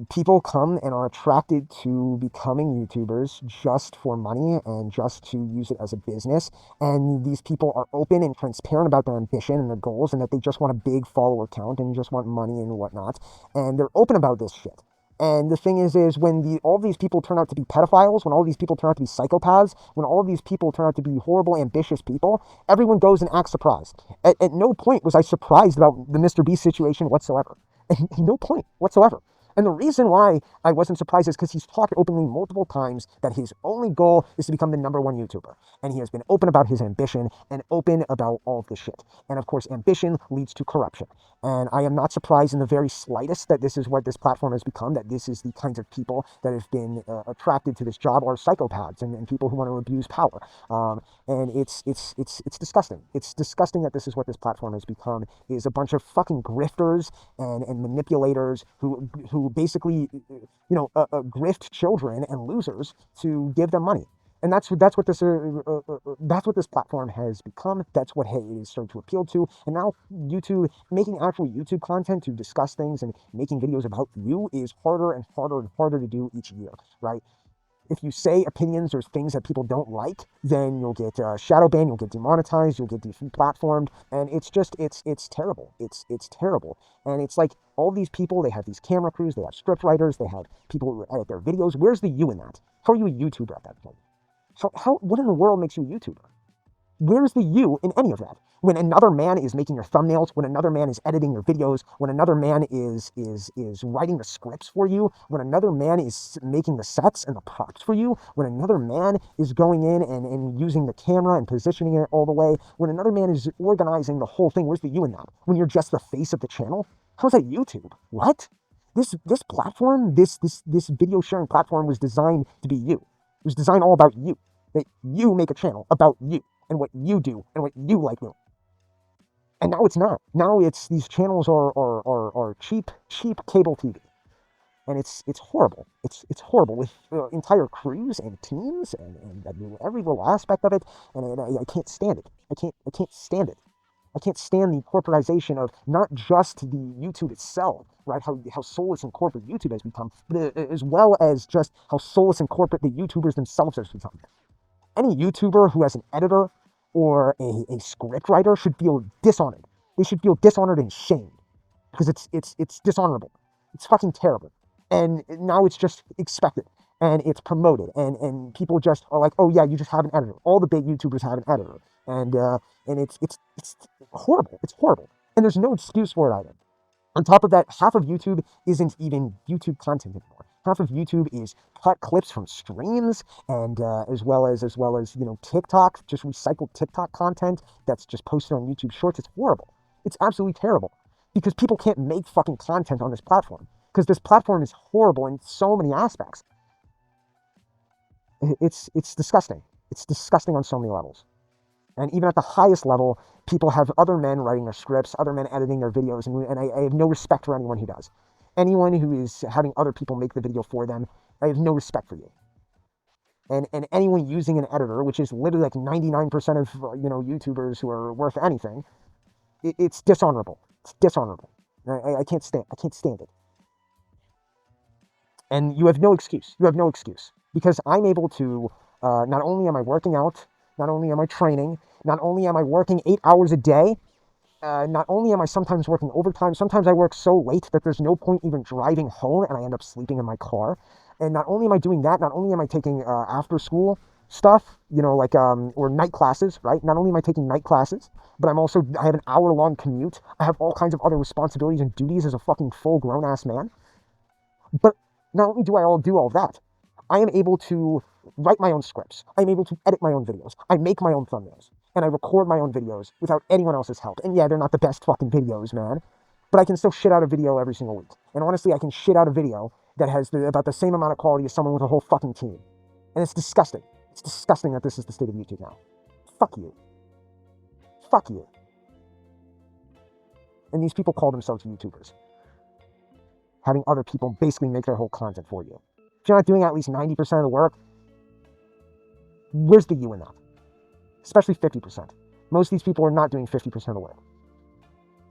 people come and are attracted to becoming YouTubers just for money and just to use it as a business. And these people are open and transparent about their ambition and their goals, and that they just want a big follower count and just want money and whatnot. And they're open about this shit. And the thing is when all these people turn out to be pedophiles, when all these people turn out to be psychopaths, when all of these people turn out to be horrible, ambitious people, everyone goes and acts surprised. At no point was I surprised about the Mr. Beast situation whatsoever. At no point whatsoever. And the reason why I wasn't surprised is because he's talked openly multiple times that his only goal is to become the #1 YouTuber. And he has been open about his ambition and open about all of this shit. And of course, ambition leads to corruption. And I am not surprised in the very slightest that this is what this platform has become, that this is the kinds of people that have been attracted to this job are psychopaths and people who want to abuse power. And it's disgusting. It's disgusting that this is what this platform has become, is a bunch of fucking grifters and manipulators who basically, grift children and losers to give them money. And that's what this platform has become. That's what it is starting to appeal to. And now YouTube, making actual YouTube content to discuss things and making videos about you is harder and harder and harder to do each year, right? If you say opinions or things that people don't like, then you'll get shadow banned, you'll get demonetized, you'll get deplatformed, and it's terrible. It's terrible. And it's like all these people, they have these camera crews, they have script writers, they have people who edit their videos. Where's the you in that? How are you a YouTuber at that point? What in the world makes you a YouTuber? Where's the you in any of that? When another man is making your thumbnails, when another man is editing your videos, when another man is writing the scripts for you, when another man is making the sets and the props for you, when another man is going in and using the camera and positioning it all the way, when another man is organizing the whole thing, where's the you in that? When you're just the face of the channel? How's that YouTube? What? This platform, this video sharing platform was designed to be you. It was designed all about you. That you make a channel about you and what you do and what you like doing. And now it's not. Now these channels are cheap cable TV, and it's horrible. It's horrible with entire crews and teams and every little aspect of it. And I can't stand it. I can't stand it. I can't stand the corporatization of not just the YouTube itself, right? How soulless and corporate YouTube has become, but as well as just how soulless and corporate the YouTubers themselves have become. Any YouTuber who has an editor or a script writer should feel dishonored. They should feel dishonored and shamed because it's dishonorable. It's fucking terrible. And now it's just expected and it's promoted and people just are like, oh yeah, you just have an editor. All the big YouTubers have an editor, and it's horrible. It's horrible, and there's no excuse for it either. On top of that, half of YouTube isn't even YouTube content anymore. Half of YouTube is cut clips from streams, and as well as TikTok, just recycled TikTok content that's just posted on YouTube Shorts. It's horrible. It's absolutely terrible because people can't make fucking content on this platform because this platform is horrible in so many aspects. It's disgusting. It's disgusting on so many levels. And even at the highest level, people have other men writing their scripts, other men editing their videos, and I have no respect for anyone who does. Anyone who is having other people make the video for them, I have no respect for you. And anyone using an editor, which is literally like 99% of YouTubers who are worth anything, it's dishonorable. It's dishonorable. I can't stand it. And you have no excuse. You have no excuse because I'm able to. Not only am I working out, not only am I training, not only am I working 8 hours a day, not only am I sometimes working overtime, sometimes I work so late that there's no point even driving home and I end up sleeping in my car. And not only am I doing that, not only am I taking after school stuff, you know, like or night classes, right? Not only am I taking night classes, but I have an hour-long commute. I have all kinds of other responsibilities and duties as a fucking full grown-ass man. But not only do I do all that, I am able to write my own scripts. I'm able to edit my own videos. I make my own thumbnails. And I record my own videos without anyone else's help. And yeah, they're not the best fucking videos, man. But I can still shit out a video every single week. And honestly, I can shit out a video that has about the same amount of quality as someone with a whole fucking team. And it's disgusting. It's disgusting that this is the state of YouTube now. Fuck you. Fuck you. And these people call themselves YouTubers. Having other people basically make their whole content for you. If you're not doing at least 90% of the work, where's the you in that? Especially 50%. Most of these people are not doing 50% of the work.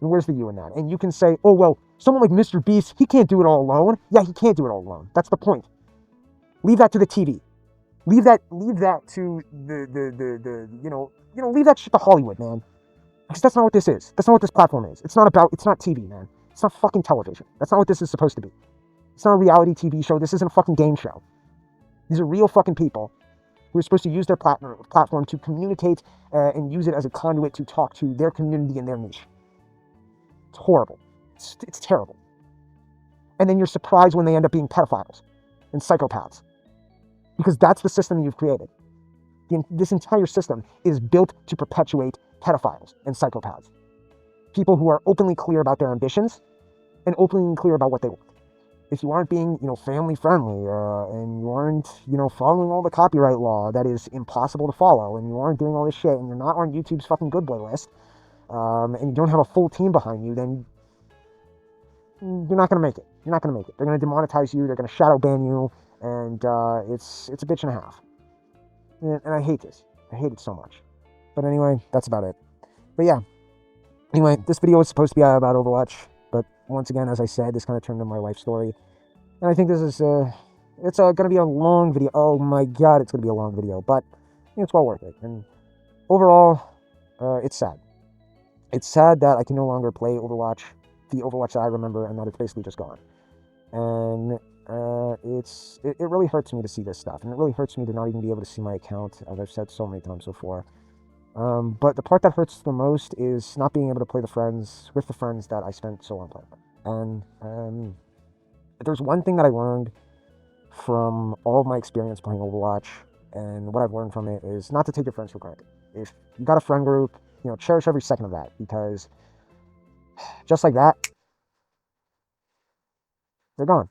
And where's the you in that? And you can say, oh, well, someone like Mr. Beast, he can't do it all alone. Yeah, he can't do it all alone. That's the point. Leave that to the TV. Leave that to leave that shit to Hollywood, man. Because that's not what this is. That's not what this platform is. It's not TV, man. It's not fucking television. That's not what this is supposed to be. It's not a reality TV show. This isn't a fucking game show. These are real fucking people who are supposed to use their platform to communicate and use it as a conduit to talk to their community and their niche. It's horrible. It's terrible. And then you're surprised when they end up being pedophiles and psychopaths. Because that's the system you've created. This entire system is built to perpetuate pedophiles and psychopaths. People who are openly clear about their ambitions and openly clear about what they want. If you aren't being, family friendly, and you aren't, following all the copyright law that is impossible to follow, and you aren't doing all this shit, and you're not on YouTube's fucking good boy list, and you don't have a full team behind you, then you're not gonna make it. You're not gonna make it. They're gonna demonetize you. They're gonna shadow ban you, and it's a bitch and a half. And I hate this. I hate it so much. But anyway, that's about it. But yeah. Anyway, this video was supposed to be about Overwatch, but once again, as I said, this kind of turned into my life story. And I think this is, it's going to be a long video. Oh my god, it's going to be a long video, but it's well worth it. And overall, it's sad. It's sad that I can no longer play Overwatch, the Overwatch that I remember, and that it's basically just gone. And it really hurts me to see this stuff, and it really hurts me to not even be able to see my account, as I've said so many times before. But the part that hurts the most is not being able to play with the friends that I spent so long playing with. And if there's one thing that I learned from all of my experience playing Overwatch, and what I've learned from it, is not to take your friends for granted. If you got a friend group, cherish every second of that, because just like that, they're gone.